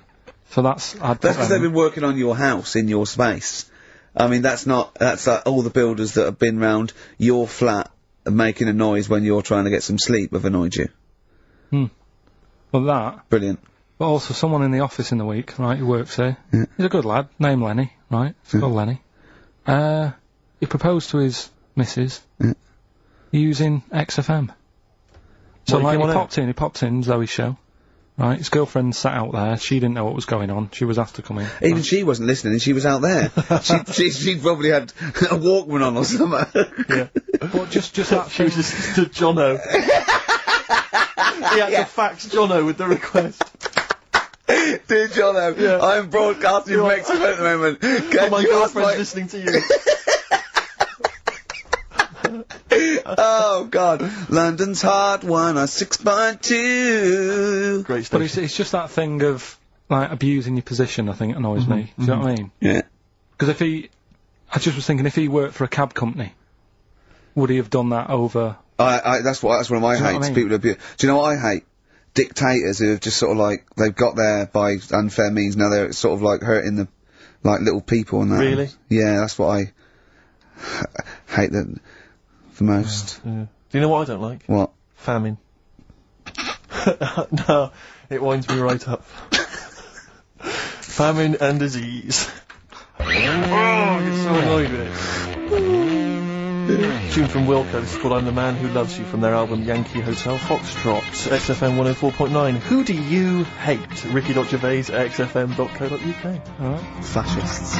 So that's because they've been working on your house in your space. I mean, that's like all the builders that have been round your flat and making a noise when you're trying to get some sleep have annoyed you. Well, that. Brilliant. But also someone in the office in the week, right, who works here. Yeah. He's a good lad, named Lenny, right? He's called Lenny. He proposed to his missus using XFM. So like he popped in Zoe's show. Right, his girlfriend sat out there, she didn't know what was going on, she was asked to come in. Even she wasn't listening, and she was out there. she probably had a Walkman on or something. Yeah. But just that She was just to Jono. He had to fax Jono with the request. Dear Jono, I'm broadcasting from Mexico at the moment. Can My you ask girlfriend's listening to you. Oh, God. London's Hot 106.2. Great stuff. But it's just that thing of, like, abusing your position, I think, annoys me. Do you know what I mean? Yeah. Because I just was thinking, if he worked for a cab company, would he have done that over... That's one of my Do you know hates. what I mean? People abuse. Do you know what I hate? Dictators who have just sort of like, they've got there by unfair means, now they're sort of like hurting the, like, little people and that. Really? Yeah, that's what I hate the most. Yeah. Do you know what I don't like? What? Famine. No, it winds me right up. Famine and disease. Oh, I get so annoyed with it. Tune from Wilco, this is called I'm the Man Who Loves You, from their album Yankee Hotel Foxtrot, XFM 104.9. Who do you hate? ricky.gervais@xfm.co.uk. Alright. Fascists.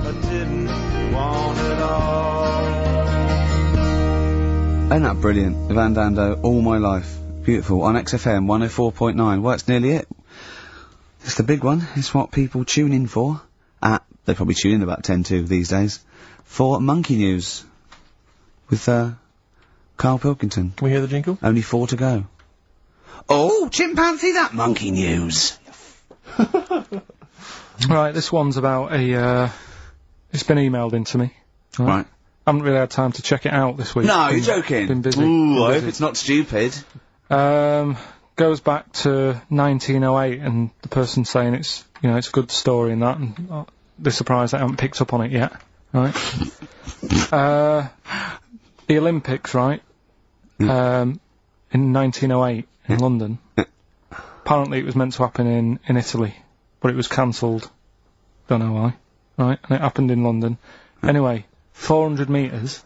I didn't want it all. Isn't that brilliant? Van Dando, All My Life. Beautiful. On XFM 104.9. Well, that's nearly it. It's the big one. It's what people tune in for. they probably tune in about 10 to these days, for Monkey News with, Karl Pilkington. Can we hear the jingle? Only 4 to go. Oh, chimpanzee, that Monkey News! Right, this one's about a, it's been emailed into me. Right. I haven't really had time to check it out this week. No, you're joking. Been busy. Ooh, I hope it's not stupid. Goes back to 1908, and the person's saying it's, you know, it's a good story and that, and they're surprised I haven't picked up on it yet. Right? The Olympics, right? In 1908 in London. Apparently it was meant to happen in Italy, but it was cancelled. Don't know why. Right? And it happened in London. Anyway, 400 metres.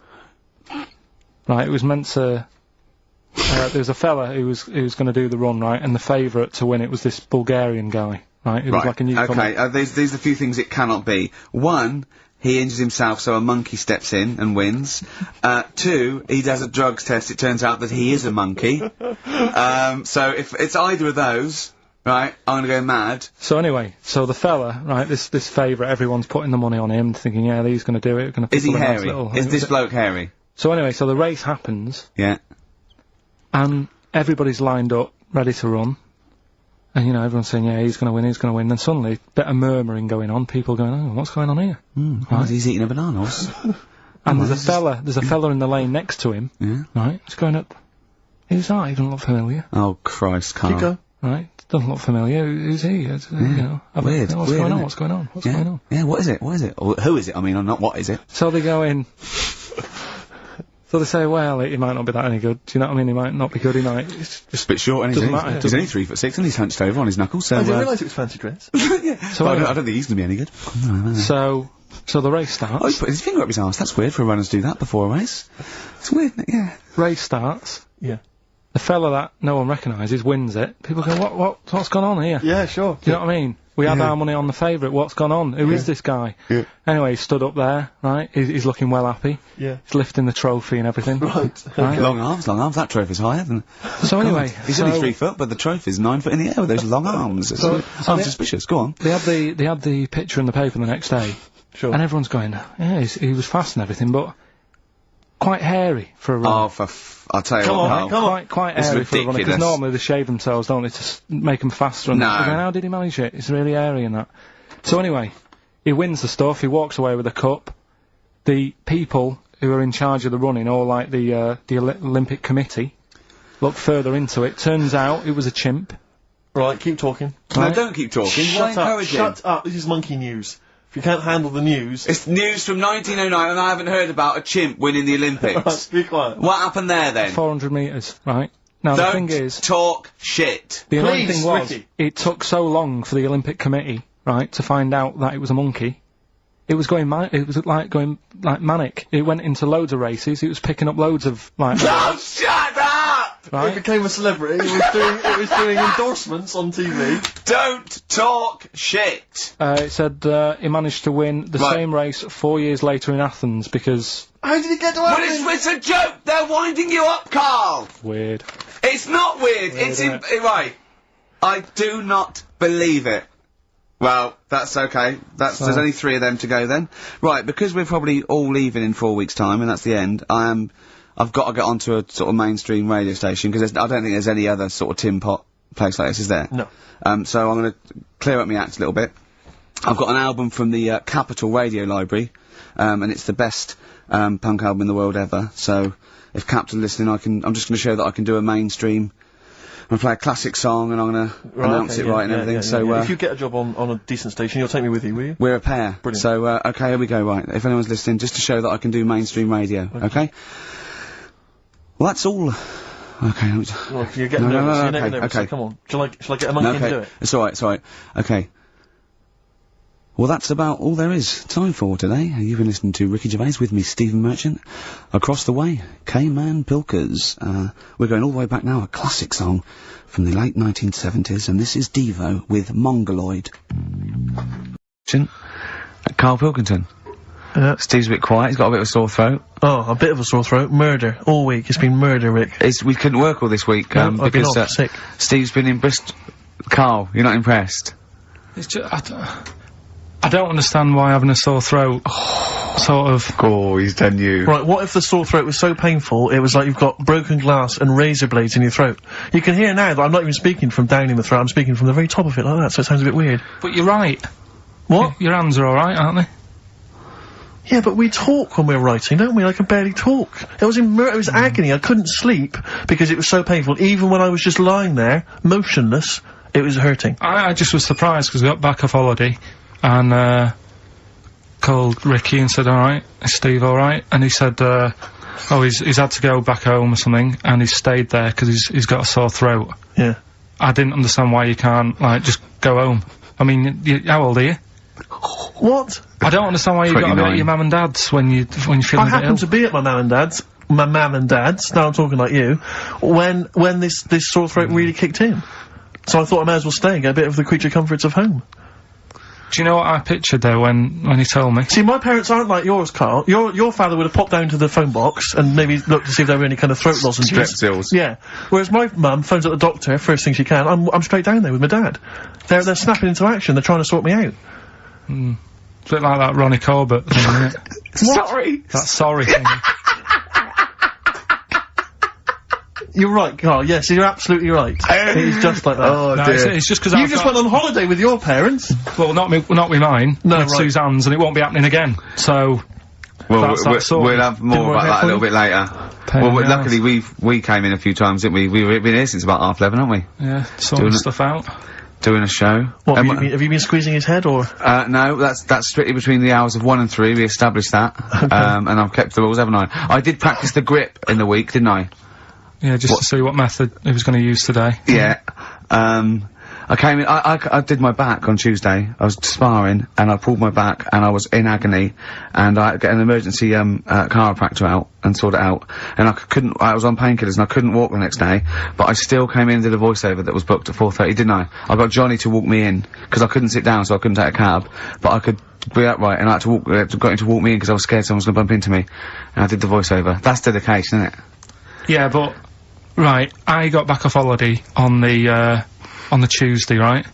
Right, it was meant to... there was a fella who was going to do the run, right, and the favourite to win it was this Bulgarian guy, right? It was like a newcomer. Okay, these are the few things it cannot be. 1, he injures himself, so a monkey steps in and wins. 2, he does a drugs test, it turns out that he is a monkey. So if it's either of those, right, I'm gonna go mad. So anyway, so the fella, right, this favourite, everyone's putting the money on him, thinking, yeah, he's gonna do it, gonna... Is he hairy? Is this bloke hairy? So anyway, so the race happens. Yeah. And everybody's lined up, ready to run. And, you know, everyone's saying, yeah, he's gonna win, he's gonna win. Then suddenly, bit of murmuring going on, people going, oh, what's going on here? Right. He's eating a banana. And there's a fella in the lane next to him, Yeah. right? He's going up. Who's that? He doesn't look familiar. Oh, Christ, Karl. Keep going. Right? Doesn't look familiar. Who's he? You know, Weird. what's Weird, going on? isn't What's going on? What's Yeah. going on? Yeah, what is it? What is it? Or who is it? I mean, or not what is it? So they go in. So they say, well, he might not be that any good. Do you know what I mean? He might not be good. He might. It's just A bit short, and doesn't matter. he's only 3'6", and he's hunched over on his knuckles. So I didn't realise it was fancy dress. So I anyway, don't think he's gonna be any good. so the race Oh, starts. he's put his finger up his arse. That's weird for a runner to do that before a race. It's weird, isn't it? Yeah. Race starts. Yeah. The fella that no one recognises wins it. People go, what's gone on here? Yeah, sure. Do you know what I mean? We had Yeah. our money on the favourite. What's gone on? Who is this guy? Yeah. Anyway, he stood up there, right? He's looking well happy. Yeah. He's lifting the trophy and everything. Right. Right? Long arms. That trophy's higher than... So anyway, He's only 3 foot, but the trophy's 9 foot in the air with those long arms. It's I'm suspicious. Go on. they had the picture in the paper the next day, Sure. and everyone's going, yeah, he was fast and everything, but quite hairy for a runner. Oh, I'll tell you Come what, on, Karl. Quite It's hairy for a runner, because ridiculous. normally they shave themselves, don't they, to make them faster. And No. that. They're going, how did he manage it? It's really hairy and that. So anyway, he wins the stuff, he walks away with a cup. The people who are in charge of the running, or like the Olympic Committee, look further into it. Turns out it was a chimp. Right, keep talking. No, Right. don't keep talking. Why Shut up. encourage him? Shut up. This is monkey news. If you can't handle the news... It's news from 1909, and I haven't heard about a chimp winning the Olympics. Right, be quiet. What happened there, then? 400 metres, right? Now the Don't thing is, talk shit. the annoying Please, thing was, Ricky. it took so long for the Olympic Committee, right, to find out that it was a monkey. It was going going manic. It went into loads of races. It was picking up loads of like. Oh, shut up! It Right? became a celebrity. It was doing endorsements on TV. Don't talk shit. It said he managed to win the Right. same race 4 years later in Athens because How did he get to Well, Athens? it's a joke. They're winding you up, Karl. weird. It's not weird. It's isn't right. I do not believe it. Well, that's okay. There's only 3 of them to go then. Right, because we're probably all leaving in 4 weeks' time, and that's the end. I've got to get onto a sort of mainstream radio station because I don't think there's any other sort of tin pot place like this, is there? No. So I'm going to clear up my act a little bit. I've got an album from the Capitol Radio Library, and it's the best punk album in the world ever. So if Capitol are listening, I'm just going to show that I can do a mainstream. I'm going to play a classic song, and I'm going to announce it right and everything. So if you get a job on a decent station, you'll take me with you, will you? we're a pair. Brilliant. So okay, here we go. Right, if anyone's listening, just to show that I can do mainstream radio. Okay. Well, that's all. Okay. Well, you're getting No, nervous. no, You're getting okay, nervous. okay. So come on. Shall I get a monkey Okay. and do it? It's alright, it's alright. Okay. Well, that's about all there is time for today. You've been listening to Ricky Gervais with me, Stephen Merchant. Across the way, K-Man Pilkers. We're going all the way back now, a classic song from the late 1970s, and this is Devo with Mongoloid. Karl Pilkington. Steve's a bit quiet, he's got a bit of a sore throat. Oh, a bit of a sore throat. Murder. All week. It's been murder, Rick. We couldn't work all this week, No, I've been because off, sick. Steve's been in Bristol. Karl, you're not impressed? It's just I don't understand why having a sore throat sort of... Oh, he's done you. Right, what if the sore throat was so painful, it was like you've got broken glass and razor blades in your throat? You can hear now that I'm not even speaking from down in the throat, I'm speaking from the very top of it like that, so it sounds a bit weird. But you're right. What? Your hands are alright, aren't they? Yeah, but we talk when we're writing, don't we? I can barely talk. It was agony. I couldn't sleep because it was so painful. Even when I was just lying there, motionless, it was hurting. I just was surprised because we got back off holiday and, called Ricky and said, alright, is Steve alright? And he said, oh, he's had to go back home or something, and he's stayed there because he's got a sore throat. Yeah. I didn't understand why you can't, like, just go home. I mean, how old are you? What? I don't understand why you got to be at your mum and dad's when you feeling a bit ill. I happened to be at my mum and dad's, now I'm talking like you, when this sore throat really kicked in. So I thought I may as well stay and get a bit of the creature comforts of home. Do you know what I pictured though when he told me? See, my parents aren't like yours, Carl. Your father would have popped down to the phone box and maybe looked to see if there were any kind of throat lozenges. Strepsils. Yeah. Whereas my mum phones up the doctor first thing she can. I'm straight down there with my dad. They're snapping into action. They're trying to sort me out. It's a bit like that Ronnie Corbett thing, isn't it? Sorry. That sorry thing. You're right, Carl. Yes, you're absolutely right. It's just like that. Oh, No, dear. it's just because You just went on holiday with your parents. Well, not with mine. No, with right. Suzanne's, and it won't be happening again. So. Well, That's that sort we'll of- have more Didn't about work out that a for little you? bit later. Pain Well, in the luckily we came in a few times, didn't we? We've been here since about 11:30, haven't we? Yeah, sorting Doing it. stuff out. Doing a show. What, have you been squeezing his head, or? No, that's strictly between the hours of 1 and 3, we established that. And I've kept the rules, haven't I? I did practice the grip in the week, didn't I? Yeah, just to see what method he was going to use today. Yeah. I came in, I did my back on Tuesday. I was sparring, and I pulled my back, and I was in agony, and I had to get an emergency, chiropractor out, and sort it out. And I was on painkillers, and I couldn't walk the next day, but I still came in and did a voiceover that was booked at 4:30, didn't I? I got Johnny to walk me in, because I couldn't sit down, so I couldn't take a cab, but I could be upright, and I had to got him to walk me in, because I was scared someone was gonna bump into me. And I did the voiceover. That's dedication, isn't it? Yeah, but right, I got back off holiday on the Tuesday, right?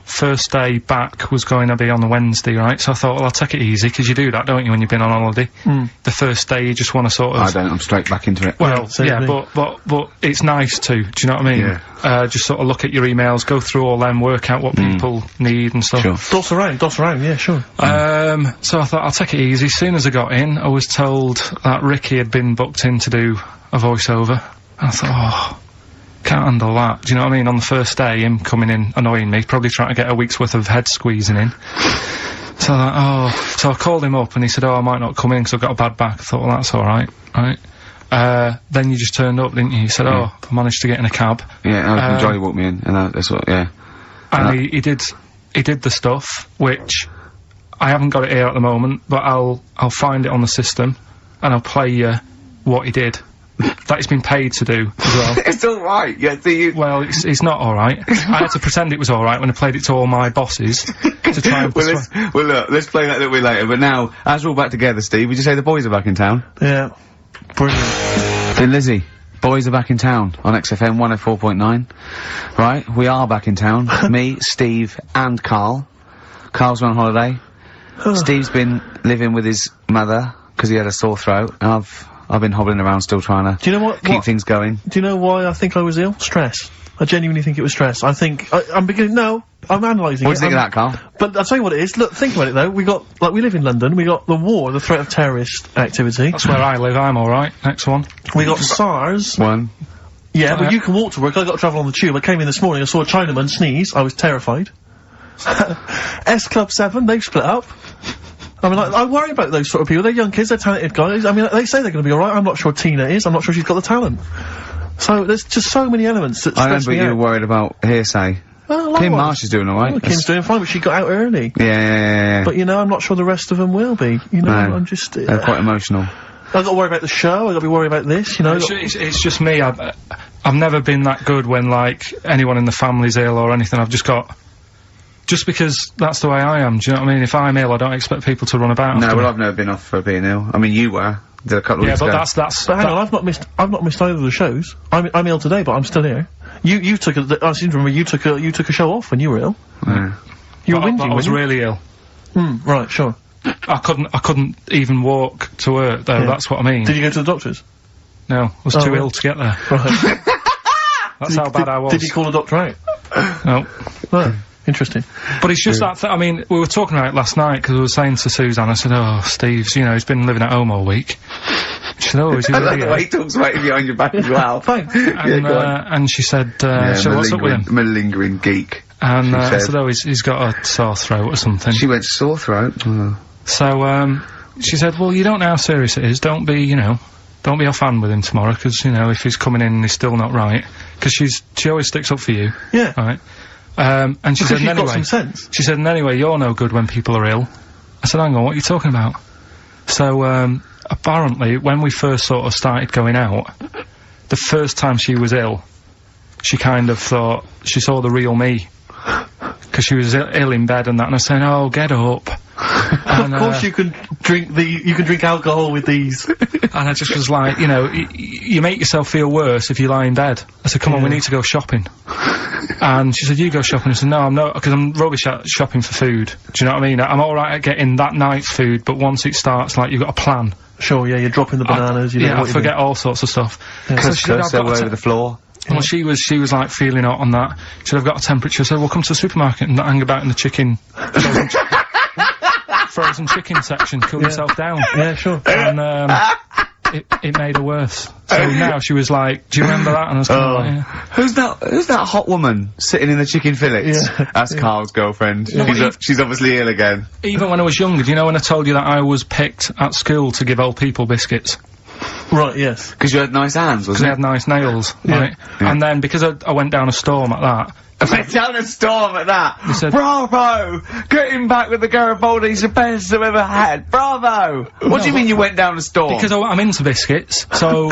First day back was going to be on the Wednesday, right? So I thought, well, I'll take it easy, because you do that, don't you, when you've been on holiday? The first day you just want to sort of... I don't, I'm straight back into it. Well, Yeah, yeah, but it's nice to, do you know what I mean? Yeah. Just sort of look at your emails, go through all them, work out what people need and stuff. Sure. Doss around, yeah, sure. So I thought, I'll take it easy. As soon as I got in, I was told that Ricky had been booked in to do a voiceover. I thought, oh, can't handle that. Do you know what I mean? On the first day, him coming in annoying me, probably trying to get a week's worth of head squeezing in. So so I called him up and he said, oh, I might not come in because I've got a bad back. I thought, well, that's alright, right? Then you just turned up, didn't you? You said, oh, I managed to get in a cab. Yeah, Johnny walked me in, and that's what, yeah. And he did the stuff, which I haven't got it here at the moment, but I'll find it on the system and I'll play you what he did. That he's been paid to do as well. It's alright, yeah, Well, it's not alright. I had to pretend it was alright when I played it to all my bosses to try and well, look, let's play that a little bit later, but now, as we're all back together, Steve, would you say the boys are back in town? Yeah. Brilliant. Then Lizzie, boys are back in town on XFM 104.9. Right, we are back in town. Me, Steve, and Carl. Carl's on holiday. Steve's been living with his mother, because he had a sore throat, and I've been hobbling around still trying to Do you know what? keep things going. Do you know why I think I was ill? Stress. I genuinely think it was stress. I'm analysing it. What do you think of that, Carl? But I'll tell you what it is. Look, think about it though. We live in London, we got the war, the threat of terrorist activity. That's where I live, I'm alright. Next one. We got SARS. One. Yeah, but you can walk to work, I got to travel on the tube. I came in this morning, I saw a Chinaman sneeze, I was terrified. S Club 7, they've split up. I mean, I worry about those sort of people. They're young kids, they're talented guys. I mean, they say they're gonna be alright. I'm not sure Tina is. I'm not sure she's got the talent. So, there's just so many elements that stress me out. I remember you were worried about hearsay. Well, Kim likewise. Marsh is doing alright. Well, Kim's doing fine, but she got out early. Yeah. But, you know, I'm not sure the rest of them will be. You know, No. I'm just... They're quite emotional. I've got to worry about the show, I've got to be worried about this, you know. It's just me. I've never been that good when, like, anyone in the family's ill or anything. I've just got... Just because that's the way I am, do you know what I mean? If I'm ill, I don't expect people to run about. No, well, I've never been off for being ill. I mean, you were. Did a couple of weeks ago. Yeah, but that's... But hang on, I've not missed either of the shows. I'm ill today, but I'm still here. You took I seem to remember you took a show off when you were ill. Yeah. You were whinging, I was really ill. Right, sure. I couldn't even walk to work, though, that's what I mean. Did you go to the doctors? No, I was too ill to get there. Right. That's how bad I was. Did you call the doctor out? No. Right. Interesting. But it's just that, I mean, we were talking about it last night, because I was saying to Suzanne, I said, oh, Steve's, you know, he's been living at home all week. She said, oh, is he I really like the way he talks about you behind your back as well. Thanks. And she said, so what's up with him? Malingering geek. And I said, oh, he's got a sore throat or something. She went, sore throat? Oh. So, she said, well, you don't know how serious it is. Don't be, you know, don't be off-hand with him tomorrow, because, you know, if he's coming in and he's still not right. Because she always sticks up for you. Yeah. Right? And she said, got some sense. She said, and anyway, you're no good when people are ill. I said, hang on, what are you talking about? So, apparently, when we first sort of started going out, the first time she was ill, she kind of thought, she saw the real me. Because she was ill in bed and that, and I was saying, oh, get up. And, of course you can drink alcohol with these. And I just was like, you know, you make yourself feel worse if you lie in bed. I said, come on, we need to go shopping. And she said, you go shopping. I said, no, I'm not, because I'm rubbish at shopping for food. Do you know what I mean? I'm alright at getting that night's food, but once it starts, like, you've got a plan. Sure, yeah, you're dropping the bananas, you know what I forget all sorts of stuff. Yeah. So she said, all over the floor. Well, she was like feeling hot on that. She said, I've got a temperature. I said, well, come to the supermarket and not hang about in the chicken. Frozen chicken section, cool yourself down. Yeah, sure. And, it made her worse. So now she was like, do you remember that? And I was kind of like, yeah. Who's that hot woman sitting in the chicken fillets? Yeah. That's Carl's girlfriend. Yeah. She's obviously ill again. Even when I was younger, do you know when I told you that I was picked at school to give old people biscuits? Right, yes. Because you had nice hands, wasn't it? Because I had nice nails, right? Yeah. And then, because I went down a storm at that. I went down a storm at that. You said, bravo! Getting back with the Garibaldi's the best I've ever had. Bravo! What do you mean you went down a storm? Because I'm into biscuits, so...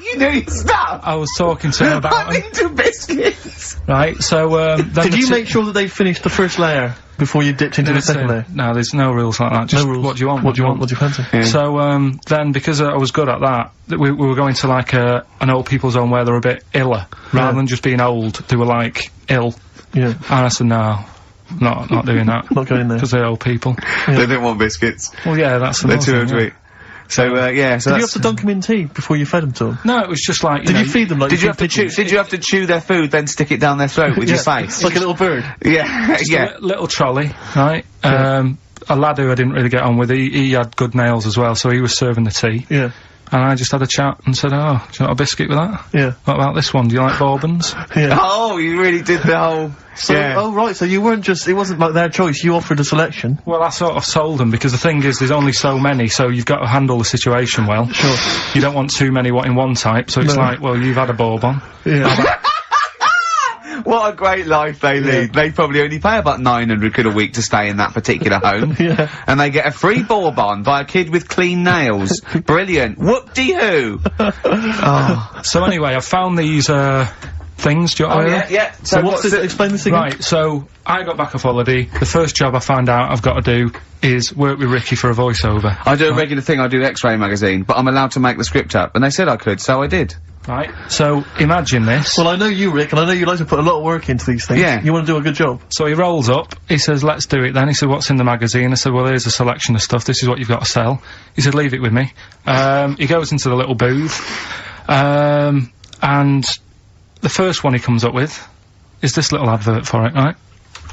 You knew your stuff! I was talking to her about I'm into biscuits! Right, so, then Did you make sure that they finished the first layer before you dipped into the second layer? No, there's no rules like that. Just no rules. What do you want? What do you want? What do you fancy? Yeah. So, then, because I was good at that, we were going to, like, an old people's home where they're a bit iller. Rather than just being old, they were, like, ill. Yeah. And I said, no, not doing that. Not going there. Because they're old people. Yeah. They didn't want biscuits. Well, yeah, that's the They're too old to eat. So, yeah, so Did you have to dunk them in tea before you fed them to them? No, it was just like, Did you feed them like Did you have to chew their food, then stick it down their throat with your face? Like a little bird? Yeah, yeah. Little trolley, right? Yeah. A lad who I didn't really get on with, he had good nails as well, so he was serving the tea. Yeah. And I just had a chat and said, oh, do you want a biscuit with that? Yeah. What about this one? Do you like bourbons? Yeah. Oh, you really did the whole... So, oh, right, so you weren't just... It wasn't like their choice, you offered a selection. Well, I sort of sold them, because the thing is, there's only so many, so you've got to handle the situation well. Sure. You don't want too many in one type, so it's like, well, you've had a bourbon. Yeah. What a great life they lead. They probably only pay about 900 quid a week to stay in that particular home. Yeah. And they get a free bourbon by a kid with clean nails. Brilliant. Whoop-de-hoo. Oh. So anyway, I found these, things, do you want to yeah. So what's this? Explain this again. Right, so I got back off holiday. The first job I found out I've got to do is work with Ricky for a voiceover. I do a regular thing, I do X-Ray magazine, but I'm allowed to make the script up. And they said I could, so I did. Right, so imagine this. Well, I know you, Rick, and I know you like to put a lot of work into these things. Yeah. You want to do a good job. So he rolls up, he says, let's do it then. He said, what's in the magazine? I said, well, here's a selection of stuff, this is what you've got to sell. He said, leave it with me. He goes into the little booth, and the first one he comes up with is this little advert for it, right?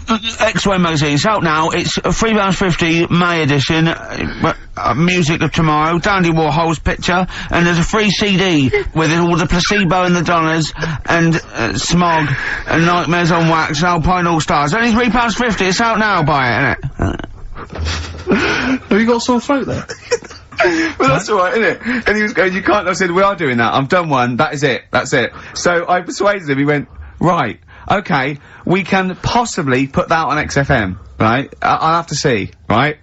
X-Ray magazine, it's out now, it's £3.50 May edition, music of tomorrow, Dandy Warhol's picture, and there's a free CD with all the Placebo and the Donners, and Smog, and Nightmares on Wax, and Alpine All-Stars. Only £3.50, it's out now, buy it, innit? Have you got a sore throat there? Well, that's alright, isn't it? And he was going, you can't, I said, we are doing that, I've done one, that is it, that's it. So I persuaded him, he went, right, okay, we can possibly put that on XFM, right? I'll have to see, right?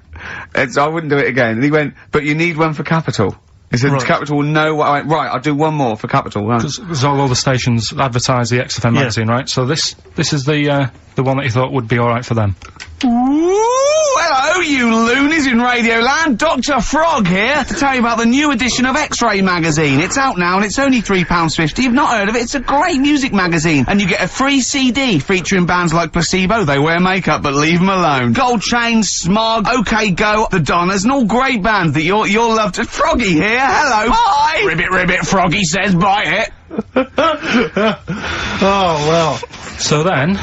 I wouldn't do it again. And he went, but you need one for Capital. He said, Capital will know what I went, right, I'll do one more for Capital. Because all the stations advertise the XFM magazine, right? So this is the one that he thought would be alright for them. Ooh, hello, you loonies in Radioland, Dr. Frog here to tell you about the new edition of X-Ray magazine. It's out now and it's only £3.50. You've not heard of it? It's a great music magazine. And you get a free CD featuring bands like Placebo, They Wear Makeup But Leave 'Em Alone, Gold Chain, Smog, OK Go, The Donners, and all great bands that you'll love to... Froggy here, hello, bye! Ribbit, Froggy says bye it. Oh, well. So then,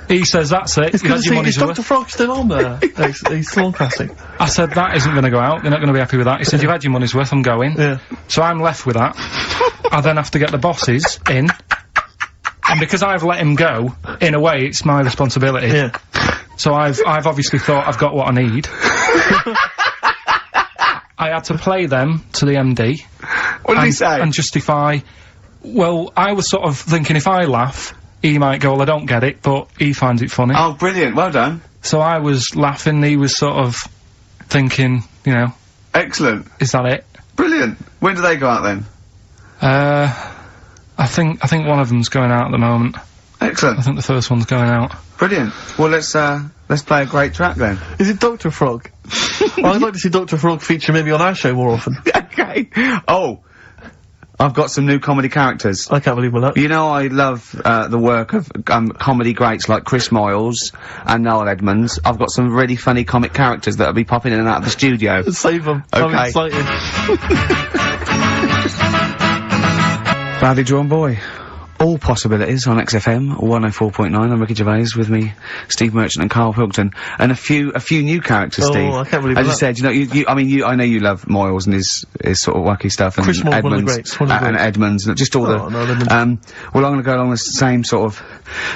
he says, that's it, It's you good had to your see, money's is worth. Dr. Frog still on there? He's still on Classic. I said, that isn't going to go out, you're not going to be happy with that. He said, you've had your money's worth, I'm going. Yeah. So I'm left with that. I then have to get the bosses in. And because I've let him go, in a way, it's my responsibility. Yeah. So I've obviously thought I've got what I need. I had to play them to the MD. What did he say? And justify... Well, I was sort of thinking if I laugh, he might go, well, I don't get it, but he finds it funny. Oh, brilliant, well done. So I was laughing, he was sort of thinking, you know... Excellent. Is that it? Brilliant. When do they go out then? I think one of them's going out at the moment. Excellent. I think the first one's going out. Brilliant. Well, let's play a great track then. Is it Dr. Frog? Well, I'd like to see Dr. Frog feature maybe on our show more often. Okay. Oh, I've got some new comedy characters. I can't believe my luck. You know, I love the work of comedy greats like Chris Moyles and Noel Edmonds. I've got some really funny comic characters that'll be popping in and out of the studio. Save them. Okay. I'm excited. Badly Drawn Boy. All possibilities on XFM 104.9. I'm Ricky Gervais, with me, Steve Merchant and Karl Pilkington, and a few new characters. Oh, Steve. I can't believe As you that. said, you know, I know you love Moyles and his sort of wacky stuff, and Chris Moyles, Edmonds, one of the greats, one of the and greats. Edmonds, and just all Oh, no, Edmonds. well, I'm going to go along the same sort of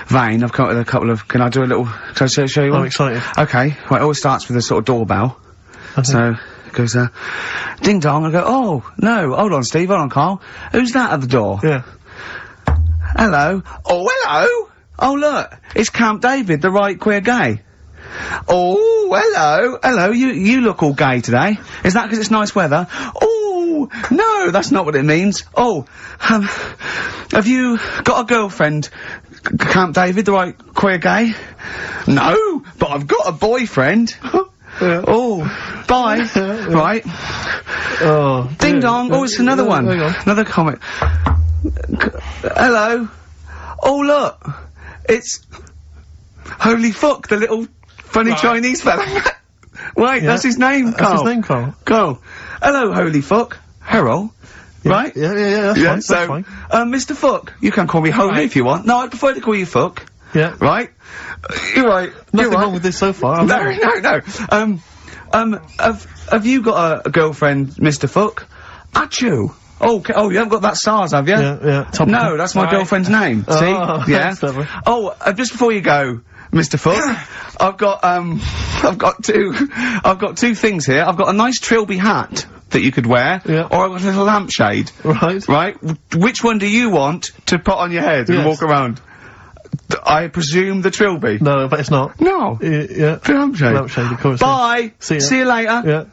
vein. I've come up with a couple of. Can I do a little? Can I show you one? I'm excited. Okay. Well, it always starts with a sort of doorbell. So it goes, ding dong. I go, oh no, hold on, Steve, hold on, Karl. Who's that at the door? Yeah. Hello. Oh, hello. Oh, look. It's Camp David, the right queer gay. Oh, hello. Hello. You look all gay today. Is that because it's nice weather? Oh, no, that's not what it means. Oh, have you got a girlfriend, Camp David, the right queer gay? No, but I've got a boyfriend. Yeah. Oh, bye. Right. Oh. Ding yeah. dong. Oh, it's another one. Hang on. Another comic. Hello. Oh, look. It's Holy Fuck, the little funny Chinese fella. Wait, Yeah. that's his name, Karl. That's his name, Karl. Karl. Hello, Holy Fuck. Harold. Right? Yeah, that's fine. So, That's fine. Mr. Fuck, you can call me Holy if you want. No, I prefer to call you Fuck. Yeah. Right? You're right. Nothing You're right. wrong with this so far. I'm sorry. No. Have you got a girlfriend, Mr. Fuck? Achoo. Oh, you haven't got that SARS, have you? Yeah. Topical. No, that's my girlfriend's name. See? Oh, Yeah. that's lovely. Oh, just before you go, Mr. Fuck, I've got two things here. I've got a nice Trilby hat that you could wear, Yeah. or I've got a little lampshade. Right. Right? Which one do you want to put on your head and Yes. walk around? I presume the Trilby. No, but it's not. No. Yeah. The lampshade. Lampshade, of course. Bye. See ya. See you later. Yeah.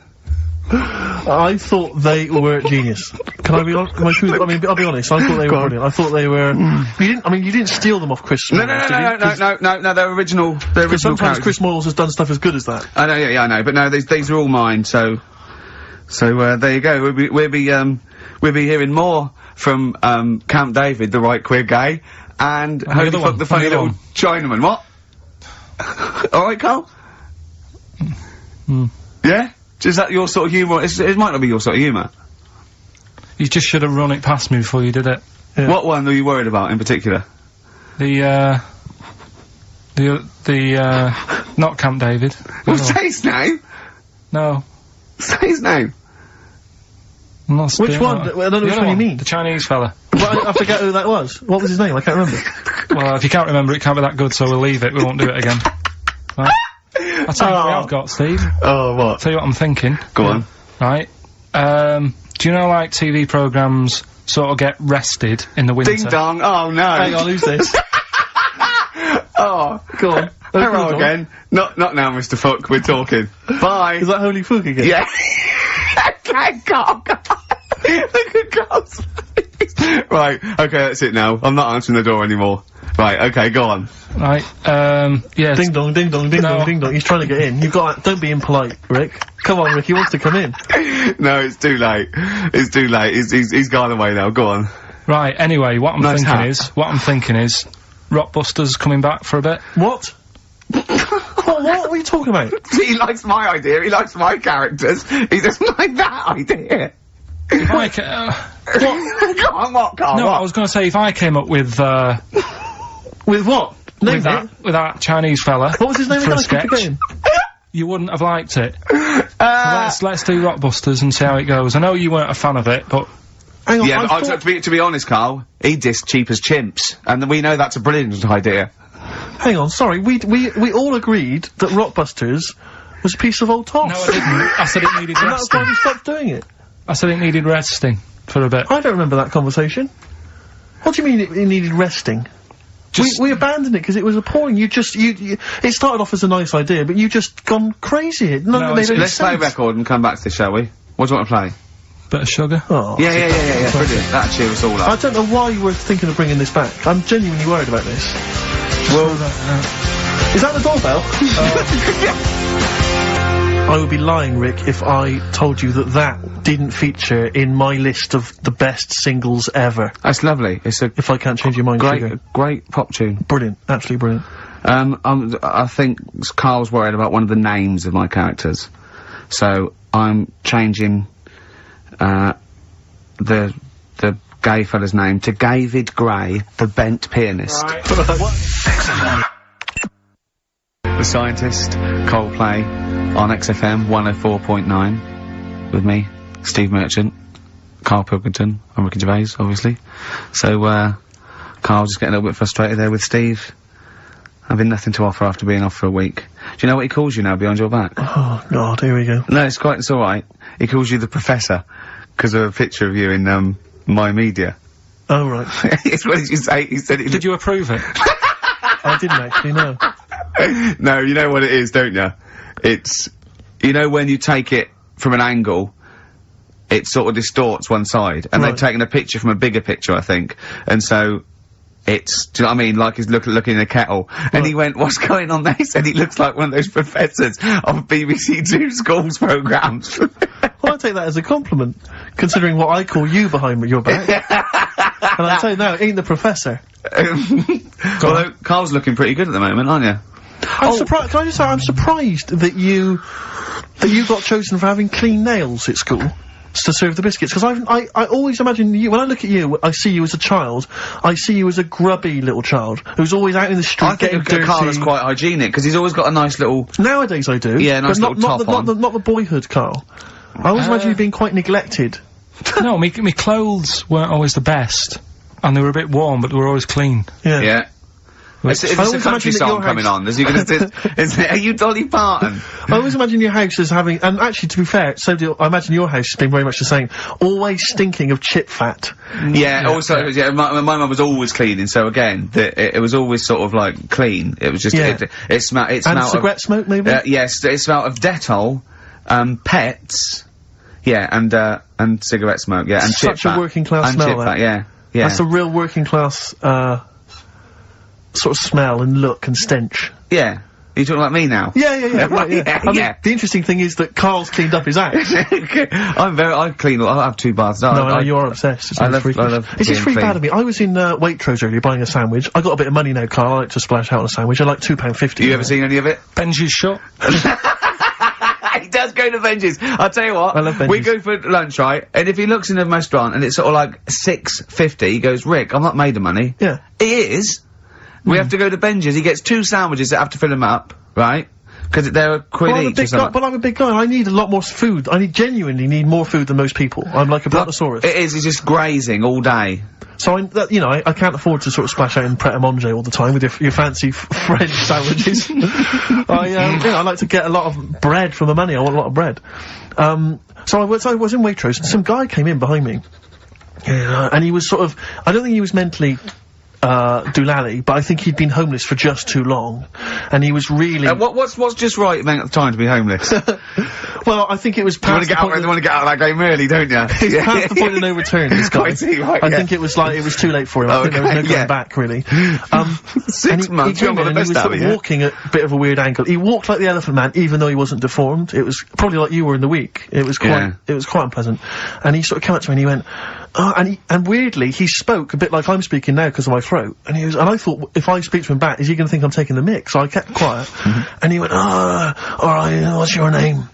I thought they were genius. Can I be honest? I'll be honest. I thought they were brilliant. I thought they were. You didn't steal them off Chris Moyles, did you? No, they're original. They're original Sometimes characters. Chris Moyles has done stuff as good as that. I know, yeah, I know, but no, these are all mine. So there you go. We'll be hearing more from Camp David, the right queer gay, and Holy other Fuck, one, the funny the other little Chinaman. What? All right, Karl. Yeah. Is that your sort of humour? It might not be your sort of humour. You just should have run it past me before you did it. Yeah. What one are you worried about in particular? Not Camp David. Well, No. say his name. No. Say his name. I'm not Which doing one? that. I don't know The which other one you mean. The Chinese fella. Well, I forget who that was. What was his name? I can't remember. Well, if you can't remember, it can't be that good, so we'll leave it. We won't do it again. Right? I'll tell you what I've got, Steve. Oh, what? Tell you what I'm thinking. Go on. Right? Do you know, like, TV programmes sort of get rested in the winter? Ding dong. Oh no. Hang on, who's this? Oh, Go on. hello Go on. again. Not now, Mr. Fuck. We're talking. Bye. Is that Holy Fuck again? Yeah. Okay, God. Look at Carl's face. Right. Okay, that's it now. I'm not answering the door anymore. Right, okay, go on. Right, yeah. Ding dong, ding dong, ding dong, ding dong. He's trying to get in. You've got. Don't be impolite, Rick. Come on, Rick. He wants to come in. No, it's too late. It's too late. He's gone away now. Go on. Right. Anyway, what I'm thinking is, Rockbusters coming back for a bit. What? What are you talking about? He likes my idea. He likes my characters. He doesn't like that idea. If I Go on, what, Carl? No, what? I was going to say if I came up with With what? Name with that Chinese fella. What was his name for again? a I keep sketch, forgetting. you wouldn't have liked it. So let's do Rockbusters and see how it goes. I know you weren't a fan of it, but Hang on. Yeah, but to be honest, Carl, he dissed Cheap as Chimps, and we know that's a brilliant idea. Hang on. Sorry. We all agreed that Rockbusters was a piece of old toss. no, I didn't. I said it needed And that's why resting. we stopped doing it. I said it needed resting for a bit. I don't remember that conversation. What do you mean it needed resting? We abandoned it because it was appalling. You it started off as a nice idea, but you just gone crazy. None of it made any Let's play a sense. record and come back to this, shall we? What do you want to play? Bit of sugar. Oh. Yeah, brilliant. That'll cheer us all I up. don't know why you were thinking of bringing this back. I'm genuinely worried about this. Well, Is that the doorbell? I would be lying, Rick, if I told you that didn't feature in my list of the best singles ever. that's lovely. It's a If I can't change your mind, Sugar. great pop tune. Brilliant. Absolutely brilliant. I think Carl's worried about one of the names of my characters, so I'm changing the gay fella's name to David Gray, the bent pianist. Right. The Scientist, Coldplay, on XFM 104.9, with me, Steve Merchant, Karl Pilkington, I'm Ricky Gervais, obviously. So, Carl just getting a little bit frustrated there with Steve. Having nothing to offer after being off for a week. Do you know what he calls you now behind your back? Oh, God, here we go. No, it's alright. He calls you the Professor, because of a picture of you in, My Media. Oh, right. What did you say? He said it Did you approve it? I didn't actually, no. No, you know what it is, don't you? It's, you know when you take it from an angle, it sort of distorts one side, and they've taken a picture from a bigger picture, I think, and so it's, do you know what I mean, like he's looking in a kettle, and he went, what's going on there? He said he looks like one of those professors of BBC Two schools programmes. Well, I take that as a compliment, considering what I call you behind your back. And I tell you now, ain't the Professor. Although, Carl's looking pretty good at the moment, aren't you? I'm surprised. Can I just say, I'm surprised that you got chosen for having clean nails at school to serve the biscuits. Because I always imagine you. When I look at you, I see you as a child. I see you as a grubby little child who's always out in the street getting dirty. Carl is quite hygienic because he's always got a nice little. Nowadays, I do. Yeah, nice but little top on. not the boyhood, Carl. I always imagine you being quite neglected. No, me clothes weren't always the best, and they were a bit warm, but they were always clean. Yeah. Is this a always country imagine that song your coming house- on? Is he gonna are you Dolly Parton? I always imagine your house as having, and actually, to be fair, I imagine your house has been very much the same. Always stinking of chip fat. Yeah, also, my mum was always cleaning, so again, it was always sort of like clean. It was just, it smelled And cigarette smoke, maybe? Yes, it smelled of Dettol, pets, and cigarette smoke, and chip Such fat. a working class and smell, chip that. fat, yeah. That's a real working class, sort of smell and look and stench. Yeah. Are you talking like me now? Yeah, right, yeah. I mean, the interesting thing is that Carl's cleaned up his house. I clean, I have 2 baths. No, I know you're obsessed. It's I love It's just being really clean. bad of me. I was in, Waitrose earlier buying a sandwich. I got a bit of money now, Carl. I like to splash out on a sandwich. I like £2.50. You ever seen any of it? Benji's shut. He does go to Benji's. I'll tell you what. I love Benji's. We go for lunch, right? And if he looks in a restaurant and it's sort of like $6.50, he goes, Rick, I'm not made of money. Yeah. He is. We have to go to Benji's. He gets 2 sandwiches that have to fill him up, right? Because they're a quid each or something. But I'm a big guy. I need a lot more food. I genuinely need more food than most people. I'm like a brontosaurus. It is. He's just grazing all day. So I can't afford to sort of splash out in Pret a Manger all the time with your fancy French sandwiches. I like to get a lot of bread for my money. I want a lot of bread. So I was in Waitrose and some guy came in behind me. And he was sort of, I don't think he was mentally doolally, but I think he'd been homeless for just too long, and he was really... What's just right then at the time to be homeless? Well, I think it was past You want to get out of that game early, don't you? He's past the point of no return, this guy. I see, right, I think it was too late for him. I think there was no going back, really. 6 months, you got the best out of it. Walking at a bit of a weird angle. He walked like the Elephant Man, even though he wasn't deformed. It was probably like you were in the week. It was quite unpleasant. And he sort of came up to me and he went, and weirdly, he spoke a bit like I'm speaking now because of my throat. And I thought, if I speak to him back, is he going to think I'm taking the mick? So I kept quiet. And he went, alright, what's your name?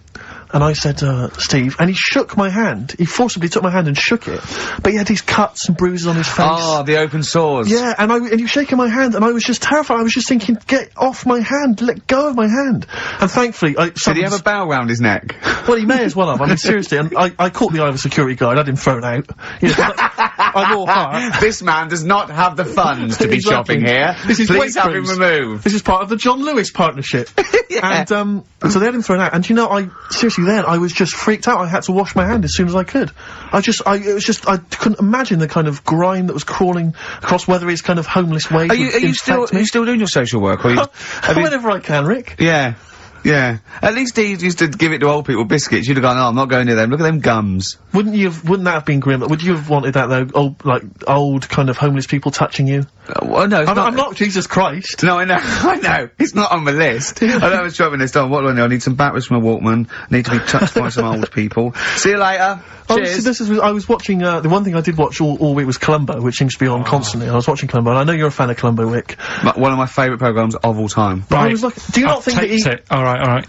And I said, Steve, and he shook my hand. He forcibly took my hand and shook it. But he had these cuts and bruises on his face. Oh, the open sores. Yeah, and he was shaking my hand, and I was just terrified. I was just thinking, get off my hand, let go of my hand. And thankfully, did he have a bell round his neck? Well, he may as well have. I mean, seriously, and I caught the eye of a security guard, I had him thrown out. You know, I wore heart. This man does not have the funds to be shopping here. Please have him removed. This is part of the John Lewis partnership. Yeah. And, so they had him thrown out, and you know, seriously then, I was just freaked out. I had to wash my hand as soon as I could. I couldn't imagine the kind of grime that was crawling across whether his kind of homeless ways. Are you still doing your social work? Or whenever I can, Rick. Yeah. Yeah. At least he used to give it to old people biscuits. You'd have gone, oh, I'm not going near them. Look at them gums. Wouldn't that have been grim? Would you have wanted that though? Old kind of homeless people touching you? Well, no, I'm not Jesus Christ. No, I know. It's not on the list. I don't have a shopping list on. What do I know? I need some batteries from a Walkman. I need to be touched by some old people. See you later. Cheers. I was watching, the one thing I did watch all week was Columbo, which seems to be on constantly. I was watching Columbo, and I know you're a fan of Columbo, Rick. One of my favourite programmes of all time. Right. I was like, do you not think that he... Alright.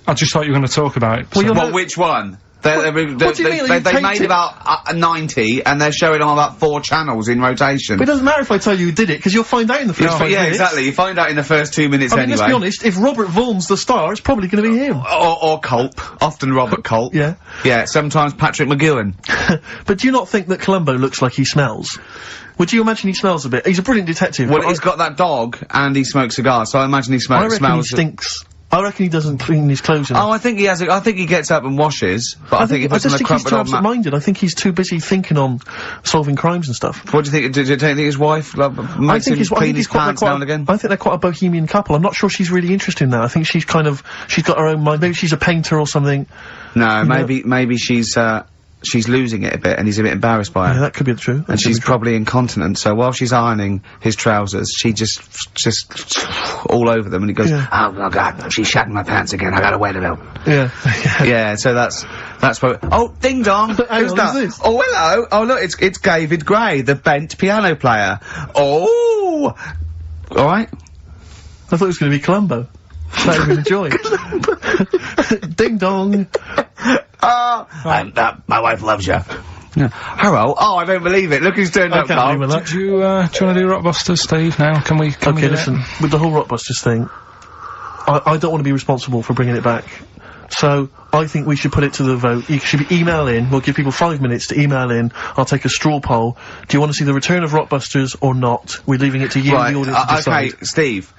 I just thought you were going to talk about it. Well, which one? What do you mean? They made about 90, and they're showing on about 4 channels in rotation. But it doesn't matter if I tell you who did it, because you'll find out in the first 5 minutes. Yeah, exactly. You find out in the first 2 minutes anyway. Let's be honest, if Robert Vaughan's the star, it's probably going to be him. Or Culp. Often Robert Culp. Yeah. Yeah, sometimes Patrick McGowan. But do you not think that Columbo looks like he smells? Would you imagine he smells a bit? He's a brilliant detective. Well, he's got that dog, and he smokes cigars, so I imagine he smells... I reckon he stinks. I reckon he doesn't clean his clothes enough. Oh, I think he has. I think he gets up and washes, but I think he puts on a crumpled I just think he's too absent-minded. I think he's too busy thinking on solving crimes and stuff. What do you think? Do you think his wife makes him clean his pants now and again? I think they're quite a bohemian couple. I'm not sure she's really interested in that. I think she's got her own mind. Maybe she's a painter or something. No, maybe she's losing it a bit, and he's a bit embarrassed by it. Yeah, that could be true. And she's probably incontinent, so while she's ironing his trousers, she just all over them, and he goes, oh my God, she's shatting my pants again, I gotta wet it out. Yeah. Yeah, so that's what... Oh, ding dong! Who's that? Oh, hello! Oh, look, it's David Gray, the bent piano player. Oh! Alright. I thought it was gonna be Columbo. That would have been a joy. Ding dong! My wife loves you. Yeah. Hello. Oh, I don't believe it. Look who's turned up, Carl. Do you want to do Rockbusters, Steve, now? Can we listen, with the whole Rockbusters thing, I don't want to be responsible for bringing it back. So, I think we should put it to the vote. You should email in. We'll give people 5 minutes to email in. I'll take a straw poll. Do you want to see the return of Rockbusters or not? We're leaving it to you, the audience, to decide. Okay, Steve.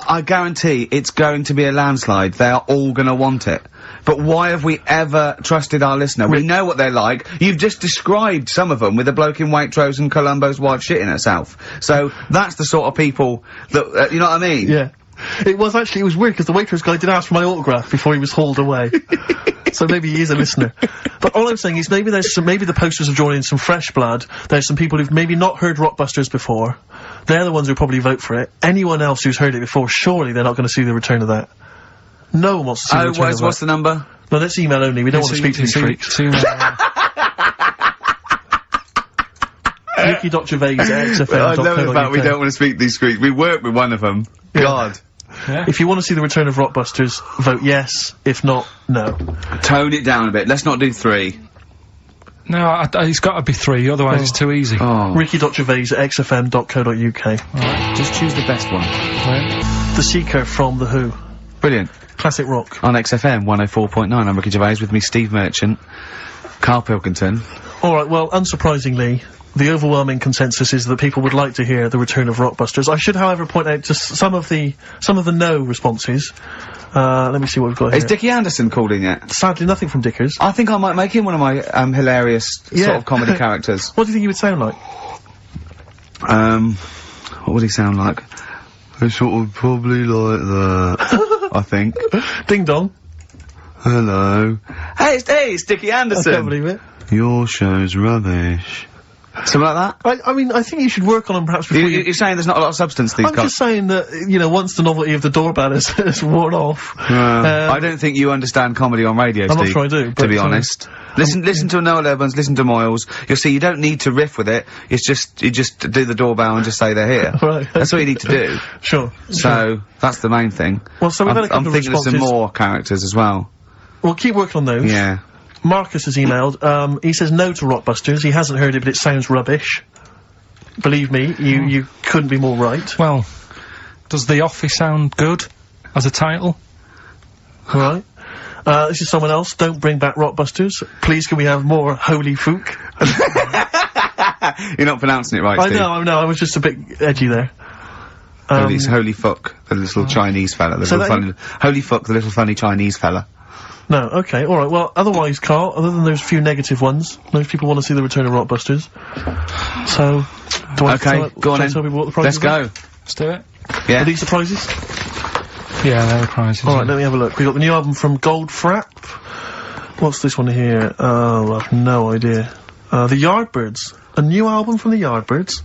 I guarantee it's going to be a landslide. They are all gonna want it. But why have we ever trusted our listener? We know what they're like. You've just described some of them with a bloke in Waitrose and Columbo's wife shitting herself. So, that's the sort of people that, you know what I mean? Yeah. It was weird, because the Waitrose guy did ask for my autograph before he was hauled away. So maybe he is a listener. But all I'm saying is maybe the posters have drawn in some fresh blood. There's some people who've maybe not heard Rockbusters before. They're the ones who probably vote for it. Anyone else who's heard it before, surely they're not going to see the return of that. No one wants to see the return of that. What's the number? No, that's email only. We don't want to speak to these freaks. Ricky.Gervais@xfm.co.uk. I love the fact we don't want to speak to these freaks. We work with one of them. Yeah. God. Yeah. If you want to see the return of Rockbusters, vote yes. If not, no. Tone it down a bit. Let's not do 3. No, it's got to be 3, otherwise it's too easy. Oh. Ricky.Gervais@xfm.co.uk. Alright, just choose the best one. Right. The Seeker from The Who. Brilliant. Classic rock. On XFM 104.9, I'm Ricky Gervais, with me Steve Merchant, Karl Pilkington. Alright, well, unsurprisingly, the overwhelming consensus is that people would like to hear the return of Rockbusters. I should, however, point out just some of the no responses. Let me see what we've got here. Is Dickie Anderson called in yet? Sadly, nothing from Dickers. I think I might make him one of my, hilarious sort of comedy characters. What do you think he would sound like? What would he sound like? It's sort of probably like that, I think. Ding dong. Hello. Hey, it's Dickie Anderson. I can't believe it. Your show's rubbish. Something like that? I mean, I think you should work on them perhaps before You're saying there's not a lot of substance to these I'm just saying that, you know, once the novelty of the doorbell has worn off... I don't think you understand comedy on radio, Steve. I'm not sure I do, to be honest. Listen to Noel Evans, listen to Moyles. You'll see you don't need to riff with it. It's just, you just do the doorbell and just say they're here. Right. That's all you need to do. Sure. So, that's the main thing. Well, so we've had a couple I'm of thinking of some responses. more characters as well. We'll keep working on those. Yeah. Marcus has emailed, he says no to Rockbusters. He hasn't heard it, but it sounds rubbish. Believe me, you couldn't be more right. Well, does The Office sound good as a title? Right. This is someone else. Don't bring back Rockbusters. Please, can we have more Holy Fook? You're not pronouncing it right, Steve. I know. I was just a bit edgy there. It's Holy Fuck, the little Chinese fella. Holy Fuck, the little funny Chinese fella. No, okay, alright. Well, otherwise, Carl, other than those few negative ones, most people want to see the return of Rockbusters. So, do I go on then. tell people what the prizes Let's go. Let's do it. Yeah. Are these the prizes? Yeah, they're the prizes. Alright, let me have a look. We got the new album from Goldfrapp. What's this one here? Oh, I've no idea. The Yardbirds. A new album from the Yardbirds.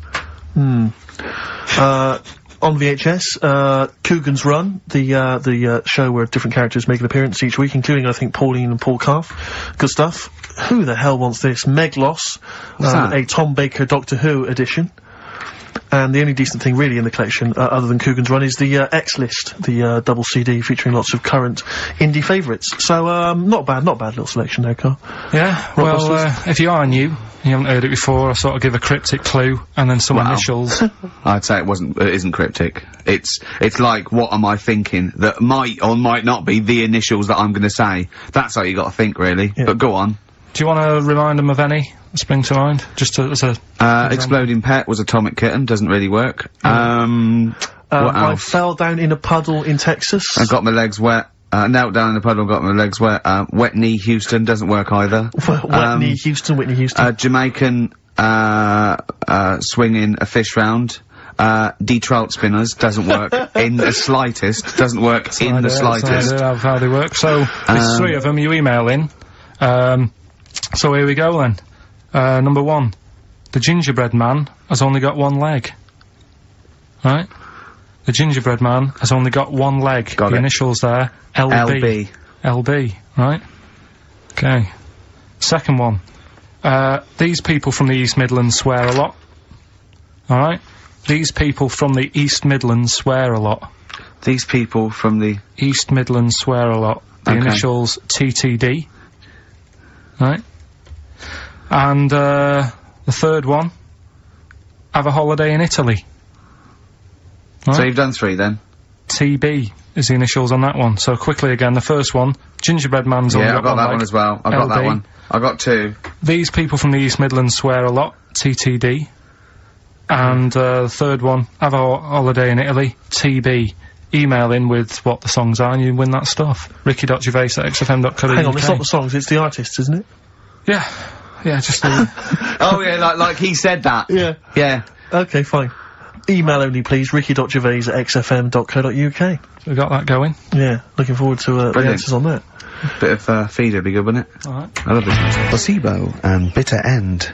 On VHS, Coogan's Run, the show where different characters make an appearance each week, including, I think, Pauline and Paul Calf. Good stuff. Who the hell wants this? Meglos, a Tom Baker Doctor Who edition. And the only decent thing really in the collection, other than Coogan's Run, is the X-List, the double CD featuring lots of current indie favourites. So, not bad little selection there, Carl. Yeah, well, if you are new, you haven't heard it before, I sort of give a cryptic clue, and then some initials. I'd say it isn't cryptic. It's like, what am I thinking? That might or might not be the initials that I'm gonna say. That's how you gotta think, really. Yeah. But go on. Do you want to remind them of any that spring to mind? Just as a... Exploding Pet was Atomic Kitten, doesn't really work. What else? I fell down in a puddle in Texas. I got my legs wet. Knelt down in the puddle, got my legs wet. Wet Knee Houston doesn't work either. Whitney Houston. Jamaican, swinging a fish round. D-trout spinners doesn't work in the slightest. Doesn't work in the slightest. That's how they work. So, there's three of them, you email in. So here we go then. Number one. The gingerbread man has only got one leg. Right? The gingerbread man has only got one leg. The initials there. LB. LB, right? Okay. Second one. These people from the East Midlands swear a lot. Alright? These people from the East Midlands swear a lot. These people from the... East Midlands swear a lot. The initials TTD. Right? And, the third one. Have a holiday in Italy. Right? So you've done three then? TB is the initials on that one. So quickly again, the first one, gingerbread man's only got one leg. Yeah, I've got that one as well. I've got that one. I got two. These people from the East Midlands swear a lot. TTD. And, the third one, have a holiday in Italy. TB. Email in with what the songs are and you win that stuff. ricky.gervais@xfm.co.uk. Hang on, it's not the songs, it's the artists, isn't it? Yeah. Yeah, just the... Oh yeah, like he said that. Yeah. Yeah. Okay, fine. Email only, please, ricky.gervais@xfm.co.uk. So we got that going. Yeah, looking forward to, the answers on that. Bit of, feeder would be good, wouldn't it? Alright. I love this. Placebo and Bitter End.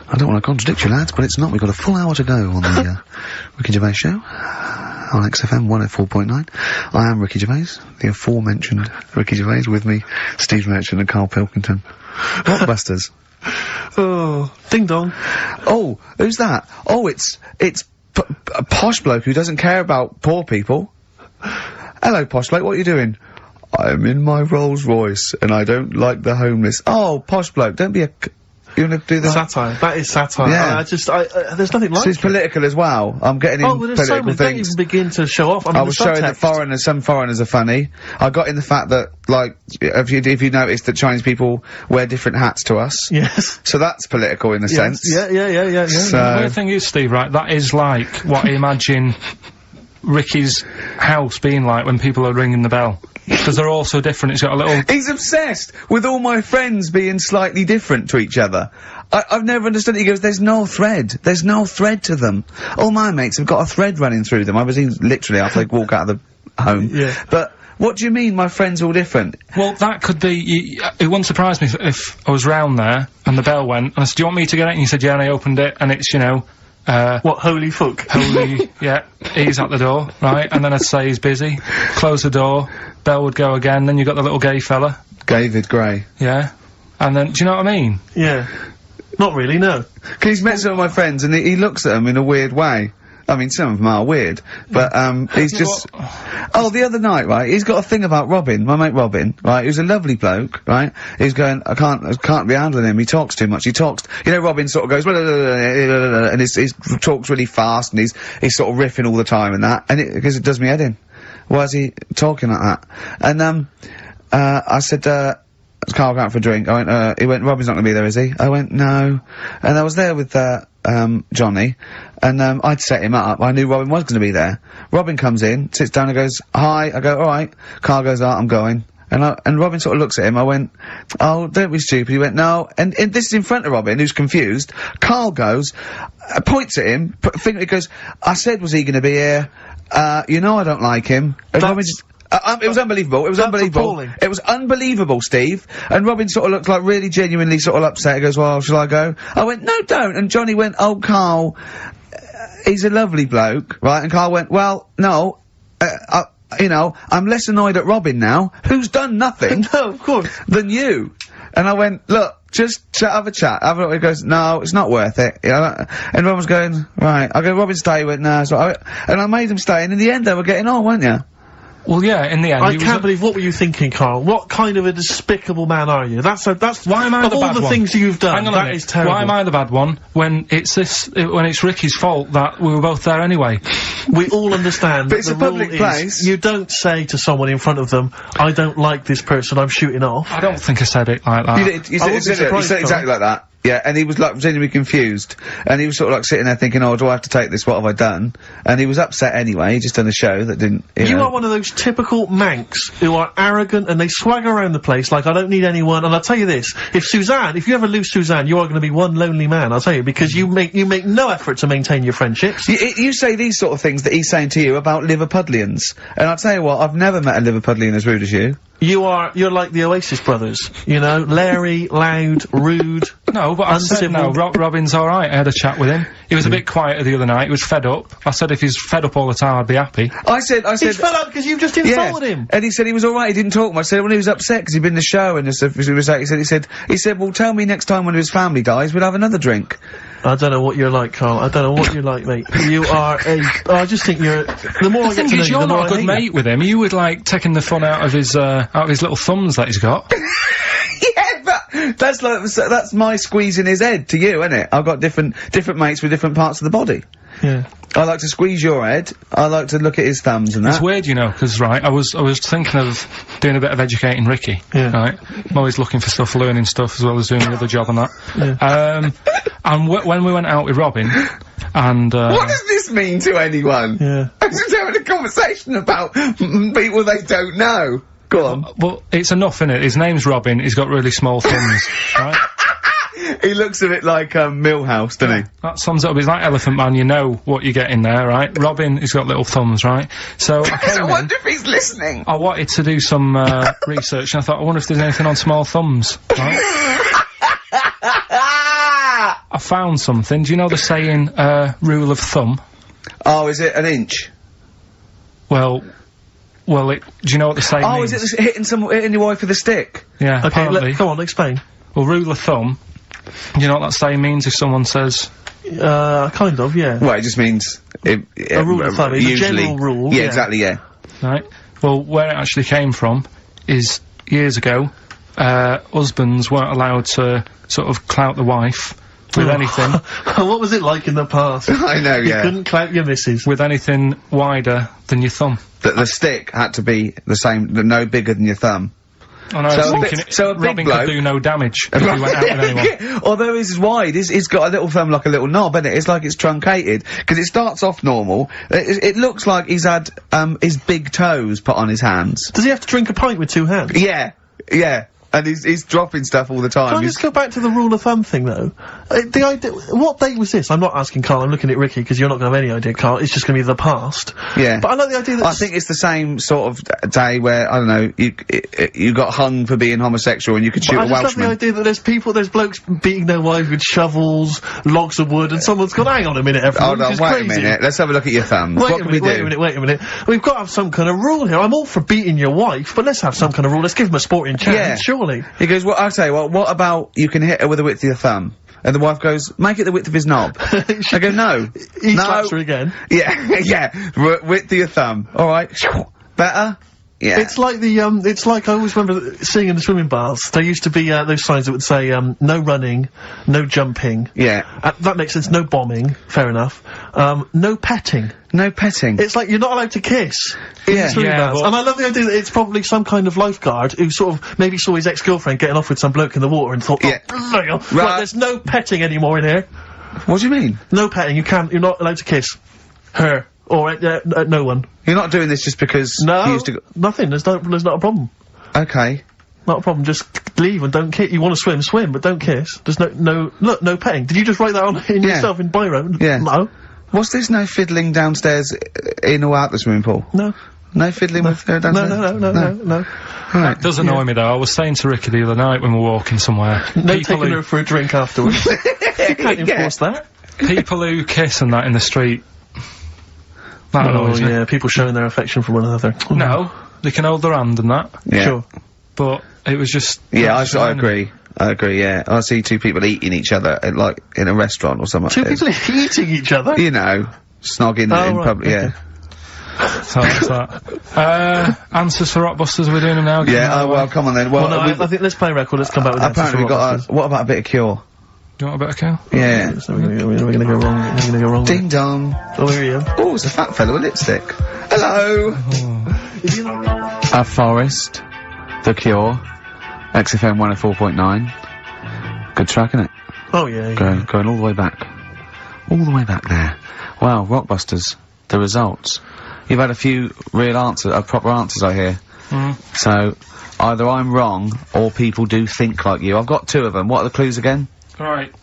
I don't want to contradict you, lads, but it's not. We've got a full hour to go on the, Ricky Gervais show. On XFM 104.9. I am Ricky Gervais, the aforementioned Ricky Gervais, with me, Steve Merchant and Karl Pilkington. Rockbusters. Oh, ding dong. Oh, who's that? Oh, it's a posh bloke who doesn't care about poor people. Hello, posh bloke, what are you doing? I'm in my Rolls Royce, and I don't like the homeless. Oh, posh bloke, don't be a... You wanna do the... Satire. That is satire. Yeah. There's nothing like it. So it's political as well. I'm getting in but there's so many, don't even begin to show off. I was showing that some foreigners are funny. I got in the fact that, like, if you notice that Chinese people wear different hats to us. Yes. So that's political in a sense. Yeah. So the weird thing is, Steve, right, that is like what I imagine Ricky's house being like when people are ringing the bell? Because they're all so different. It's got a little... He's obsessed with all my friends being slightly different to each other. I've never understood it. He goes, there's no thread. There's no thread to them. All my mates have got a thread running through them. I was in literally after they walk out of the home. Yeah. But what do you mean my friends all different? Well, that could be... it wouldn't surprise me if I was round there and the bell went and I said, do you want me to get it? And you said, yeah, and I opened it and it's, you know... what, holy fuck? Holy, yeah, he's at the door, right? And then I'd say he's busy, close the door, bell would go again, then you got the little gay fella. David Gray. Yeah. And then, do you know what I mean? Yeah. Not really, no. 'Cause he's met some of my friends and he looks at them in a weird way. I mean, some of them are weird, but, he's just... Oh, the other night, right, he's got a thing about Robin, my mate Robin, right, he was a lovely bloke, right, he's going, I can't be handling him, he talks too much, you know, Robin sort of goes, and he talks really fast, and he's sort of riffing all the time and that, and because it does me head in. Why is he talking like that? And, I said, Carl going out for a drink. He went, Robin's not gonna be there, is he? I went, no. And I was there with, Johnny, and, I'd set him up. I knew Robin was gonna be there. Robin comes in, sits down and goes, hi. I go, alright. Carl goes, oh, I'm going. And Robin sort of looks at him. I went, oh, don't be stupid. He went, no. And this is in front of Robin, who's confused. Carl goes, points at him, he goes, I said, was he gonna be here? You know I don't like him. And Robin just... it was unbelievable. It was unbelievable. Appalling. It was unbelievable, Steve. And Robin sort of looked like really genuinely sort of upset. He goes, well, shall I go? I went, no, don't. And Johnny went, oh, Carl, he's a lovely bloke, right? And Carl went, well, no, you know, I'm less annoyed at Robin now, who's done nothing. No, of course. Than you. And I went, look, just have a chat. He goes, no, it's not worth it. You know, and Robin was going, right. I go, Robin, stay. He went, no, it's not. And I made him stay, and in the end they were getting on, weren't you? Well, yeah, in the end... I can't believe, what were you thinking, Carl? What kind of a despicable man are you? That's why am I the bad one? Of all the things you've done, that is terrible. Why am I the bad one when it's when it's Ricky's fault that we were both there anyway? We all understand. But it's a public place. You don't say to someone in front of them, I don't like this person, I'm shooting off. I don't think I said it like that. You did, you said exactly like that. Yeah, and he was like genuinely confused, and he was sort of like sitting there thinking, oh, do I have to take this, what have I done? And he was upset anyway, he just done a show that didn't, you know. Are one of those typical Mancs who are arrogant and they swagger around the place like, I don't need anyone, and I'll tell you this, if you ever lose Suzanne, you are gonna be one lonely man, I'll tell you, because you make no effort to maintain your friendships. You say these sort of things that he's saying to you about Liverpudlians, and I'll tell you what, I've never met a Liverpudlian as rude as you. You're like the Oasis brothers, you know, Larry, loud, rude. No, but I said no, Robin's alright, I had a chat with him. He was a bit quieter the other night, he was fed up. I said if he's fed up all the time, I'd be happy. I said... He's fed up because you've just insulted him! And he said he was alright, he didn't talk much. I said when he was upset because he'd been in the show and he said, well, tell me next time when his family dies, we'll have another drink. I don't know what you're like, Carl. I don't know what you're like, mate. You are I just think you're... The more I get to know you, you're not a good mate with him. You would like taking the fun out of his little thumbs that he's got. Yeah, but that's my squeezing his head to you, isn't it? I've got different mates with different parts of the body. Yeah. I like to squeeze your head. I like to look at his thumbs and that. It's weird, you know, because, right, I was thinking of doing a bit of educating Ricky. Yeah. Right? I'm always looking for stuff, learning stuff, as well as doing the other job and that. Yeah. And when we went out with Robin, and, what does this mean to anyone? Yeah. I'm just having a conversation about people they don't know. Go on. Well, it's enough, innit? His name's Robin, he's got really small thumbs, right? He looks a bit like, Milhouse, doesn't he? That sums it up. He's like Elephant Man, you know what you get in there, right? Robin, he's got little thumbs, right? So I wonder if he's listening. I wanted to do some, research, and I thought, I wonder if there's anything on small thumbs, right? I found something. Do you know the saying, rule of thumb? Oh, is it an inch? Well, do you know what the saying means? Is it hitting your wife with a stick? Yeah, okay, apparently. Come on, explain. Well, rule of thumb, do you know what that saying means if someone says... kind of, yeah. Well, it just means... a rule of thumb, it's a general rule. Yeah, exactly, yeah. Right. Well, where it actually came from is, years ago, husbands weren't allowed to sort of clout the wife with anything. What was it like in the past? I know, yeah. You couldn't clout your missus. With anything wider than your thumb. The stick had to be the same, no bigger than your thumb. I know, I was thinking so a big Robin bloke could do no damage if he went out with anyone. Yeah, although he's wide, he's got a little thumb like a little knob, isn't it? It's like it's truncated, because it starts off normal. It looks like he's had, his big toes put on his hands. Does he have to drink a pint with 2 hands? Yeah, yeah. And he's dropping stuff all the time. Can I just go back to the rule of thumb thing, though? The idea... What date was this? I'm not asking Carl, I'm looking at Ricky, because you're not gonna have any idea, Carl. It's just gonna be the past. Yeah. But I like the idea that... I think it's the same sort of day where, I don't know, you got hung for being homosexual and you could shoot a Welshman. I just love the idea that there's blokes beating their wives with shovels, logs of wood, and someone's gone, hang on a minute, everyone, Hold on, wait a minute, let's have a look at your thumbs. What can we do? Wait a minute. We've got to have some kind of rule here. I'm all for beating your wife, but let's have some kind of rule. Let's give him a sporting chance, surely. He goes, well, I'll tell you what about you can hit her with the width of your thumb? And the wife goes, make it the width of his knob. I go, no. He slaps her again. Yeah, yeah. Width of your thumb. Alright. Better? Yeah. It's like it's like I always remember seeing in the swimming baths, there used to be, those signs that would say, no running, no jumping. Yeah. That makes sense, no bombing, fair enough. No petting. No petting. It's like you're not allowed to kiss. In the swimming baths. And I love the idea that it's probably some kind of lifeguard who sort of maybe saw his ex-girlfriend getting off with some bloke in the water and thought, right, there's no petting anymore in here. What do you mean? No petting, you're not allowed to kiss her. Or, no one. You're not doing this just because you used to nothing, there's not a problem. Okay. Not a problem, just leave and don't kiss. You want to swim, but don't kiss. There's no petting. Did you just write that on in yourself in biro? Yeah. No. What's this no fiddling downstairs in or out the swimming pool? No. No fiddling with her downstairs? No. Right. It does annoy me though. I was saying to Ricky the other night when we were walking somewhere. No taking her for a drink afterwards. You can't enforce that. People who kiss and that in the street. That annoys me. Yeah, people showing their affection for one another. No, they can hold their hand and that. Yeah. Sure. But it was just... Yeah, I agree. I agree, yeah. I see 2 people eating each other, like, in a restaurant or something. 2 people eating each other? You know, snogging in public, okay. yeah. So that's that. Answers for Rockbusters, we're doing them now? Yeah, well, come on then. Well, no, I think let's play a record, let's come back with apparently we've got what about a bit of Cure? Do you want a bit of Cure? Yeah. So we're gonna go wrong, we're gonna go wrong. Ding dong. Oh, here you go. Oh, it's a fat fella with lipstick. Hello! A Forest, The Cure, XFM 104.9. Good track, isn't it? Oh, yeah. Going all the way back. All the way back there. Wow, Rockbusters, the results. You've had a few proper answers, I hear. So, either I'm wrong, or people do think like you. I've got 2 of them. What are the clues again? Right.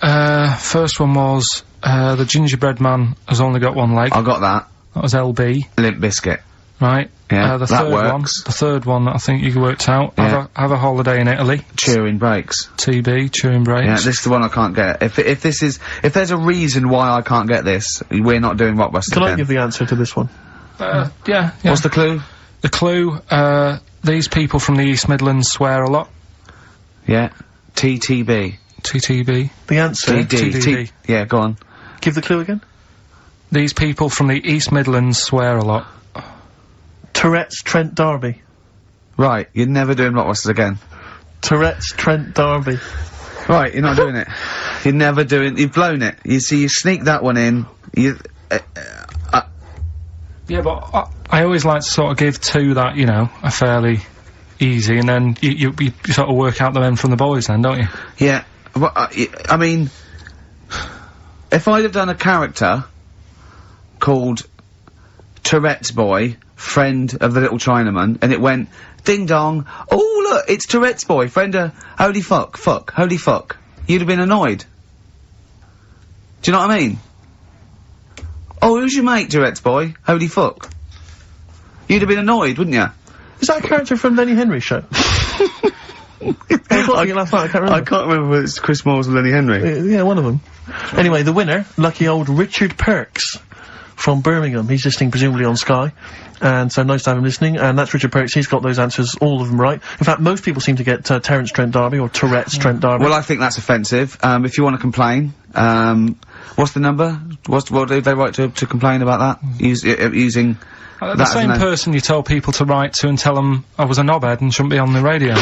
First one was, the gingerbread man has only got 1 leg. I got that. That was LB. Limp Bizkit. Right. Yeah, the that third works. The third one that I think you worked out. Yeah. Have a holiday in Italy. Chewing Breaks. TB, Chewing Breaks. Yeah, this is the one I can't get. If there's a reason why I can't get this, we're not doing Rockbusters. Can I give the answer to this one? Yeah. What's the clue? The clue, these people from the East Midlands swear a lot. Yeah. TTB. TTB. The answer? TDB. Yeah, go on. Give the clue again. These people from the East Midlands swear a lot. Tourette's Trent D'Arby. Right, you're never doing Rockbusters again. Tourette's Trent D'Arby. Right, you're not doing it. You're never doing... You've blown it. You see, you sneak that one in. Yeah, but I always like to sort of give 2 that, you know, are fairly easy, and then you sort of work out the men from the boys then, don't you? Yeah. Well, I mean... If I'd have done a character called Tourette's Boy, friend of the little Chinaman, and it went, ding dong, oh look, it's Tourette's Boy, friend of, holy fuck, holy fuck, you'd have been annoyed. Do you know what I mean? Oh, who's your mate, Tourette's Boy? Holy fuck. You'd have been annoyed, wouldn't you? Is that a character from Lenny Henry's show? I can't remember whether it's Chris Moores or Lenny Henry. Yeah, one of them. Anyway, the winner, lucky old Richard Perks from Birmingham. He's listening presumably on Sky. And so nice to have him listening. And that's Richard Perks. He's got those answers, all of them right. In fact, most people seem to get Terence Trent D'Arby or Tourette's Trent D'Arby. Well, I think that's offensive. If you want to complain, what's the number? What do they write to complain about that? Using... the same person you tell people to write to and tell them I was a knobhead and shouldn't be on the radio.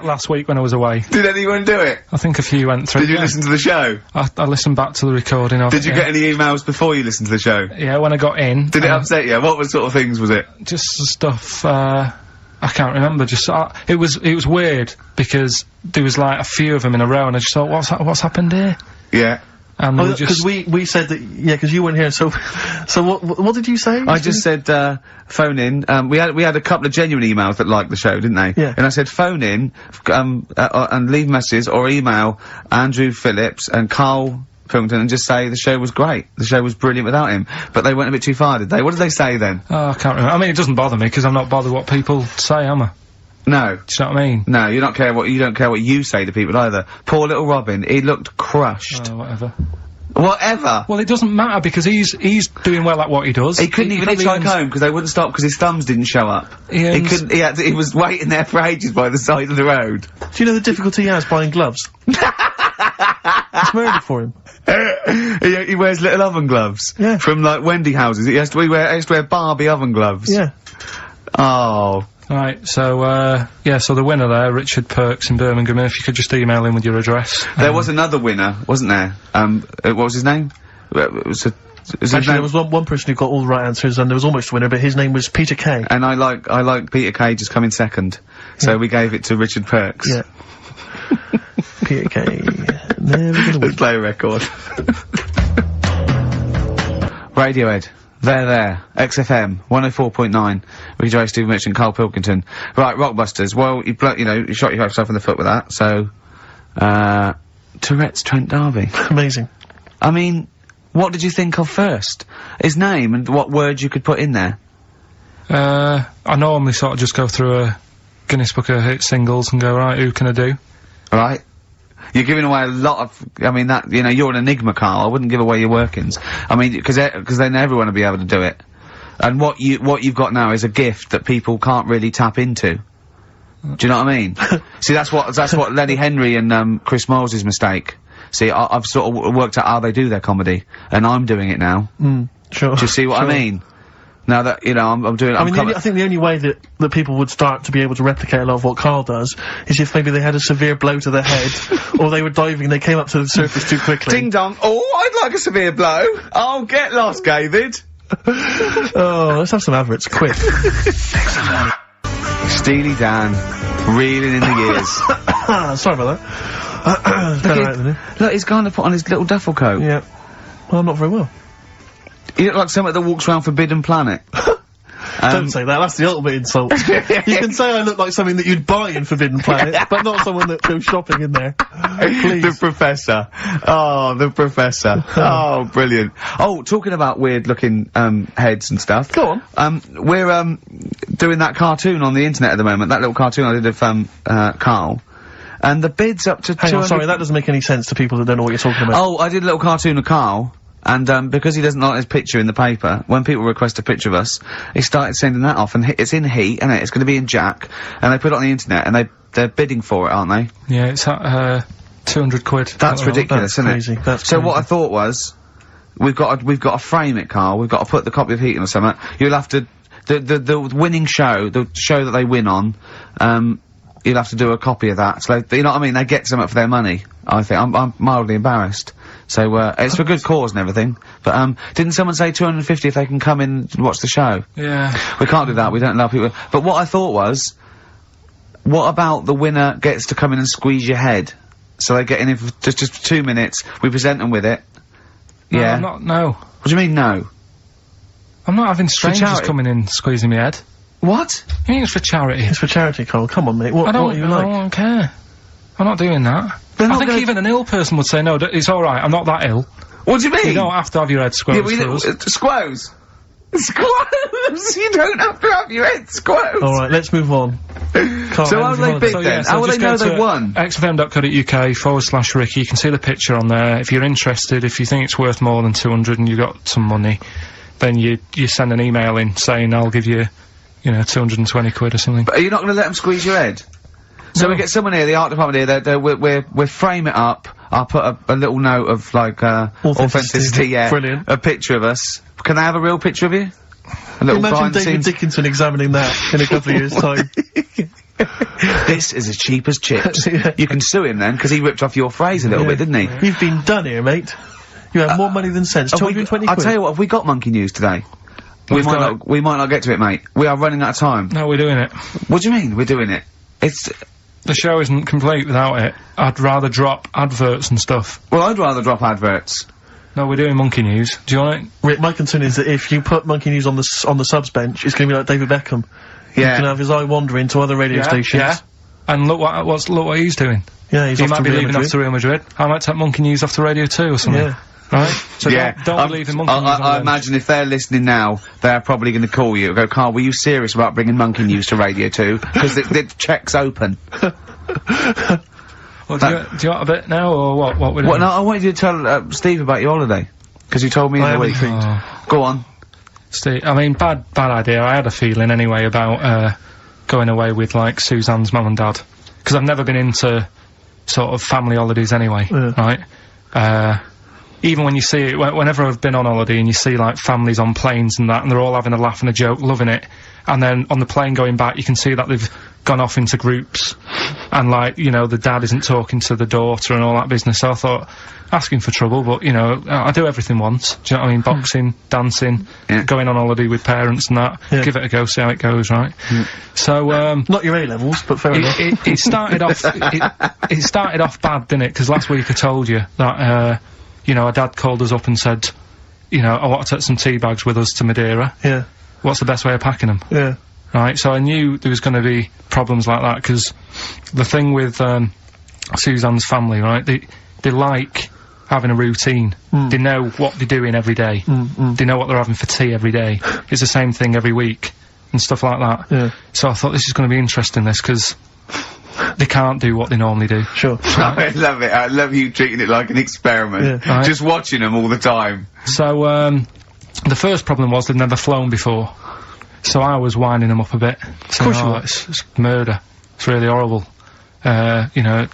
Last week when I was away. Did anyone do it? I think a few went through. Did you listen to the show? I listened back to the recording of it. Did you get any emails before you listened to the show? Yeah, when I got in. Did it upset you? What sort of things was it? Just stuff, I can't remember. Just it was weird because there was like a few of them in a row, and I just thought, what's happened here? Yeah. And because we said that, because you weren't here, so what did you say? I just said, phone in, we had a couple of genuine emails that liked the show, didn't they? Yeah. And I said, phone in, and leave messages or email Andrew Phillips and Karl Pilkington and just say the show was great. The show was brilliant without him. But they went a bit too far, did they? What did they say then? Oh, I can't remember. I mean, it doesn't bother me, because I'm not bothered what people say, am I? No. Do you know what I mean? No, you don't care what you say to people either. Poor little Robin, he looked crushed. Oh, whatever. Whatever? Well, it doesn't matter, because he's doing well at what he does. He couldn't even hitchhike home, because they wouldn't stop, because his thumbs didn't show up. He was waiting there for ages by the side of the road. Do you know the difficulty he has buying gloves? It's murder for him. He wears little oven gloves. Yeah. From, like, Wendy houses. He has to wear Barbie oven gloves. Yeah. Oh. Right, so, so the winner there, Richard Perks in Birmingham, if you could just email him with your address. There was another winner, wasn't there? What was his name? Actually, there was one person who got all the right answers, and there was almost a winner, but his name was Peter Kay. And I like Peter Kay just coming second. So we gave it to Richard Perks. Yeah. Peter Kay. Never gonna win. Play a record. Radiohead. There. XFM 104.9. With Gervais, Stephen Mitchell and Karl Pilkington. Right, Rockbusters. Well, you shot yourself in the foot with that. So, Tourette's Trent D'Arby. Amazing. I mean, what did you think of first? His name and what words you could put in there? I normally sort of just go through a Guinness Book of Hit singles and go, right, who can I do? Right. You're giving away a lot of, I mean, that, you're an enigma, Karl. I wouldn't give away your workings. I mean, because then everyone will be able to do it. And what you've got now is a gift that people can't really tap into. Do you know what I mean? See, that's what Lenny Henry and, Chris Moyles' mistake. See, I've sort of worked out how they do their comedy, and I'm doing it now. Sure. Do you see what I mean? Now that, I'm doing it, I think the only way that people would start to be able to replicate a lot of what Karl does is if maybe they had a severe blow to the head, or they were diving and they came up to the surface too quickly. Ding dong. Oh, I'd like a severe blow. Oh, get lost, David. Oh, let's have some adverts, quick. Steely Dan, reeling in the years. Sorry about that. Look, he's going to put on his little duffel coat. Yeah. Well, not very well. You look like someone that walks around Forbidden Planet. Don't say that, that's the ultimate insult. You can say I look like something that you'd buy in Forbidden Planet, but not someone that goes shopping in there. Please. The Professor. Oh, the Professor. Oh, brilliant. Oh, talking about weird-looking, heads and stuff. Go on. We're, doing that cartoon on the internet at the moment, that little cartoon I did of, Karl. And the bid's up to Hang on, sorry, that doesn't make any sense to people that don't know what you're talking about. Oh, I did a little cartoon of Karl. And, because he doesn't like his picture in the paper, when people request a picture of us, he started sending that off, and it's in heat, and it's gonna be in Jack, and they put it on the internet, and they're bidding for it, aren't they? Yeah, it's at, 200 quid. That's ridiculous, isn't crazy. it? That's so crazy. what I thought was, we've got to frame it, Karl, we've got to put the copy of Heat in or something, you'll have to, the winning show, the show that they win on, you'll have to do a copy of that, so you know what I mean, they get something for their money, I think, I'm mildly embarrassed. So, it's for good cause and everything. But, didn't someone say 250 if they can come in and watch the show? Yeah. We can't do that, we don't allow people. But what I thought was, what about the winner gets to come in and squeeze your head? So they get in for just 2 minutes, we present them with it. No, Yeah. no. What do you mean, no? I'm not having strangers charity? coming in squeezing my head. What? I mean, it's for charity. It's for charity, Karl. Come on, mate. What are you I like? don't care. I'm not doing that. They're I not think gonna- even an ill person would say, no, it's alright, I'm not that ill. What do you mean? You don't have to have your head squoze for us. Squoze. Squoze! You don't have to have your head squoze! Alright, let's move on. So how will they bid then? How will they know they won? xfm.co.uk/Ricky, you can see the picture on there. If you're interested, if you think it's worth more than 200 and you've got some money, then you send an email in saying I'll give you, 220 quid or something. But are you not going to let them squeeze your head? So No. we get someone here, the art department here, we'll frame it up, I'll put a little note of, like, authenticity, yeah. Brilliant. A picture of us. Can I have a real picture of you? A little Imagine behind the David scenes. Dickinson examining that in a couple of years' time. This is as cheap as chips. Yeah. You can sue him then, because he ripped off your phrase a little bit, didn't he? You've been done here, mate. You have more money than sense. 220 quid. I'll tell you what, have we got monkey news today? We might not get to it, mate. We are running out of time. No, we're doing it. What do you mean, we're doing it? It's... The show isn't complete without it. I'd rather drop adverts and stuff. Well, I'd rather drop adverts. No, we're doing Monkey News. Do you want it? Rick, my concern is that if you put Monkey News on the subs bench, it's gonna be like David Beckham. Yeah. He can have his eye wandering to other radio stations. Yeah. And look what he's doing. Yeah, he might be leaving off to Real Madrid. I might take Monkey News off to Radio 2 or something. Yeah. Right? So yeah. don't believe in Monkey News. I imagine if they're listening now, they're probably going to call you and go, Carl, were you serious about bringing Monkey News to Radio 2? Because the check's open. Well, do you want a bit now, or what we're doing? Well, no, I wanted you to tell Steve about your holiday. Because you told me in the week. Go on. Steve, I mean, bad idea. I had a feeling anyway about, going away with, like, Suzanne's mum and dad. Because I've never been into sort of family holidays anyway, right? Even when you see it, whenever I've been on holiday and you see, like, families on planes and that, and they're all having a laugh and a joke, loving it, and then on the plane going back, you can see that they've gone off into groups, and, like, you know, the dad isn't talking to the daughter and all that business, so I thought, asking for trouble, but, you know, I do everything once, do you know what I mean? Boxing, dancing, going on holiday with parents and that, give it a go, see how it goes, right? So, not your A-levels, but fair enough. It started off, it started off bad, didn't it? Because last week I told you that, you know, our dad called us up and said, you know, I want to take some tea bags with us to Madeira. Yeah. What's the best way of packing them? Yeah. Right, so I knew there was going to be problems like that, because the thing with, Suzanne's family, right, they like having a routine. They know what they're doing every day. They know what they're having for tea every day. It's the same thing every week, and stuff like that. Yeah. So I thought this is going to be interesting, this, because they can't do what they normally do. Sure. I love it. I love you treating it like an experiment. Yeah. Right. Just watching them all the time. So, the first problem was they'd never flown before. So I was winding them up a bit. Of course you were. It's murder. It's really horrible. You know,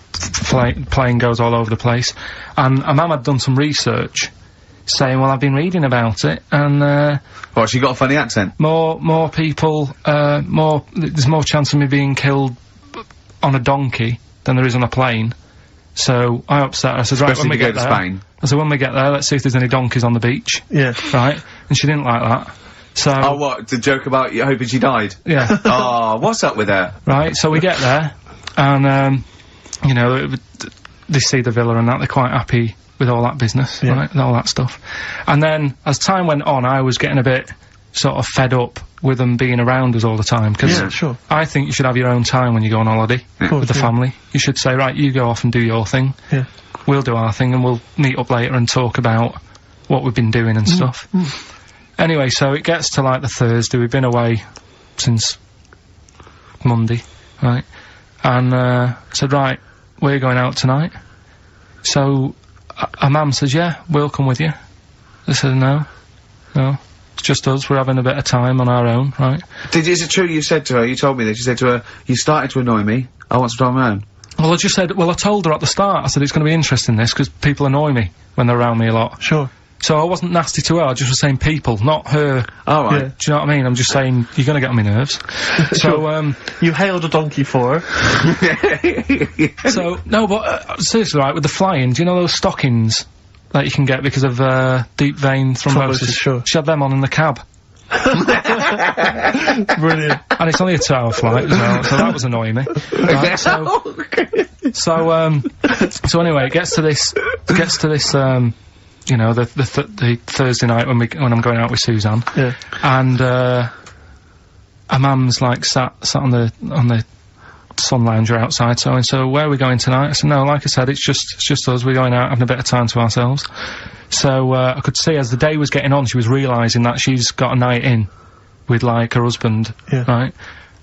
plane goes all over the place. And a mum had done some research, saying, well, I've been reading about it, and, Well, she got a funny accent. more people, there's more chance of me being killed on a donkey than there is on a plane. So I upset her. I said, right, when we get there, Spain. I said, when we get there, let's see if there's any donkeys on the beach. Yeah. Right? And she didn't like that. So. Oh, what? The joke about you hoping she died? Yeah. Oh, what's up with her? Right, so we get there, and, you know, they see the villa and that, they're quite happy with all that business, right, and all that stuff. And then, as time went on, I was getting a bit sort of fed up with them being around us all the time, because I think you should have your own time when you go on holiday with the family. You should say, right, you go off and do your thing, we'll do our thing, and we'll meet up later and talk about what we've been doing and stuff. Anyway, so it gets to, like, the Thursday. We've been away since Monday, right? And, said, right, we're going out tonight. So, our mum says, yeah, we'll come with you. I said, no, it's just us, we're having a bit of time on our own, right? Is it true you said to her, you told me this, you said to her, you started to annoy me, I want some time on my own? Well, I told her at the start, I said, it's going to be interesting, this, because people annoy me when they're around me a lot. Sure. So I wasn't nasty to her, I just was saying people, not her. Oh, right. Yeah. Do you know what I mean? I'm just saying, you're gonna get on my nerves. So, you hailed a donkey for her. So, no, but, seriously, right, with the flying, do you know those stockings that you can get because of, deep vein thrombosis? Sure. She had them on in the cab. Brilliant. And it's only a 2-hour flight as well, so that was annoying me. Right, so anyway, it gets to this, you know, the Thursday night when I'm going out with Suzanne. Yeah. And, our mum's, like, sat on the sun lounger outside, so where are we going tonight? I said, no, like I said, it's just us, we're going out having a bit of time to ourselves. So, I could see as the day was getting on, she was realising that she's got a night in with, like, her husband, right?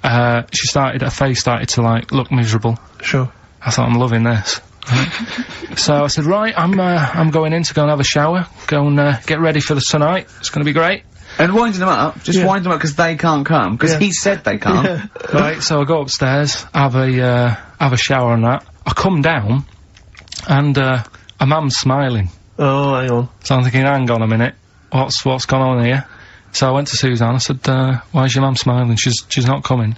Her face started to, like, look miserable. Sure. I thought, I'm loving this. Right. So I said, right, I'm going in to go and have a shower, go and, get ready for tonight, it's gonna be great. And winding them up, just wind them up because they can't come, because he said they can't. Right, so I go upstairs, have a shower and that. I come down, and, a mum's smiling. Oh, hang on. So I'm thinking, hang on a minute, what's gone on here? So I went to Suzanne, I said, why is your mum smiling? She's not coming.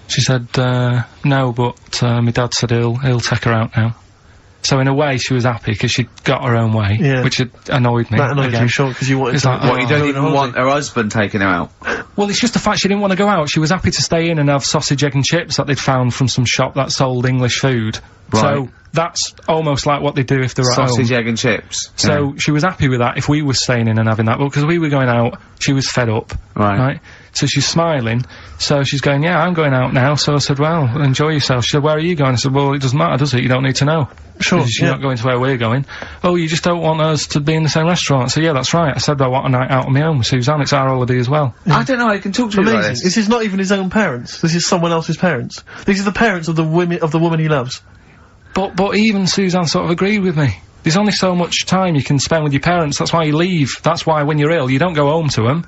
She said, no, but, my dad said he'll take her out now. So in a way, she was happy because she got her own way, which had annoyed me. That annoyed you, sure, because you wanted to... Like, what, you don't even want her husband taking her out? Well, it's just the fact she didn't want to go out. She was happy to stay in and have sausage, egg and chips that they'd found from some shop that sold English food. Right. So that's almost like what they do if they're at home. Sausage, egg and chips. So she was happy with that if we were staying in and having that, but because we were going out, she was fed up. Right? So she's smiling, so she's going, yeah, I'm going out now. So I said, well, enjoy yourself. She said, where are you going? I said, well, it doesn't matter, does it? You don't need to know. Sure, you're not going to where we're going. Oh, you just don't want us to be in the same restaurant. So yeah, that's right. I said, I want a night out on my own with Suzanne. It's our holiday as well. I don't know, I can talk to you about this. This is not even his own parents. This is someone else's parents. These are the parents of the woman he loves. But even Suzanne sort of agreed with me. There's only so much time you can spend with your parents. That's why you leave. That's why when you're ill, you don't go home to them.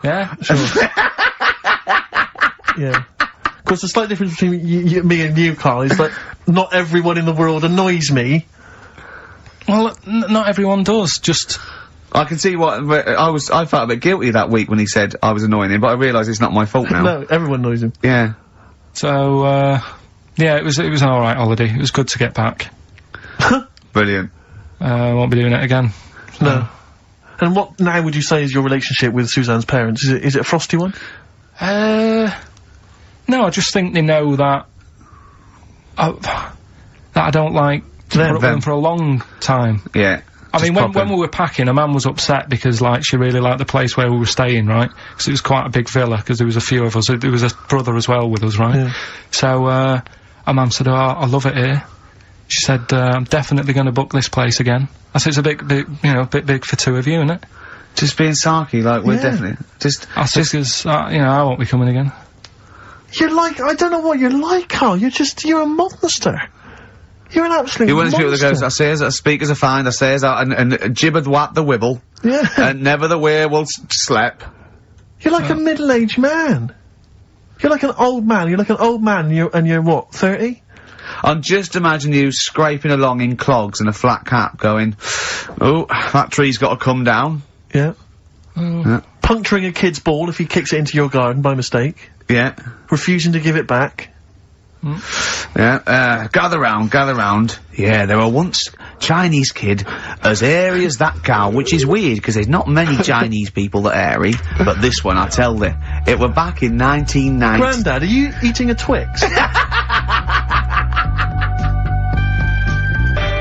Yeah? Sure. Yeah. Because the slight difference between me and you, Carl, is that not everyone in the world annoys me. Well, not everyone does, just... I can see what, I felt a bit guilty that week when he said I was annoying him, but I realise it's not my fault now. No, everyone annoys him. Yeah. So, yeah, it was an alright holiday. It was good to get back. Brilliant. Won't be doing it again. No. And what now would you say is your relationship with Suzanne's parents? Is it a frosty one? No, I just think they know that I don't like to put up with them for a long time. Yeah. I mean, when we were packing, a man was upset because, like, she really liked the place where we were staying, right? Because it was quite a big villa, because there was a few of us. There was a brother as well with us, right? Yeah. So, our mum said, oh, I love it here. She said, I'm definitely going to book this place again. I said, it's a bit, you know, a bit big for two of you, isn't it? Just being sarky, like, we're definitely... I said, because, you know, I won't be coming again. You're like, I don't know what you're like, Carl. You're a monster. You're an absolute monster. You're one of those people that goes, I say as speakers are fine, I say as and gibbered what the wibble. Yeah. And never the where will slap. You're like a middle-aged man. You're like an old man. You're like an old man and you're what, 30? I'm just imagine you scraping along in clogs and a flat cap going, oh, that tree's got to come down. Yeah. Puncturing a kid's ball if he kicks it into your garden by mistake. Yeah. Refusing to give it back. Yeah, gather round. Yeah, there were once Chinese kid as hairy as that cow, which is weird, because there's not many Chinese people that are hairy, but this one, I tell you, it were back in 1990. Grandad, are you eating a Twix?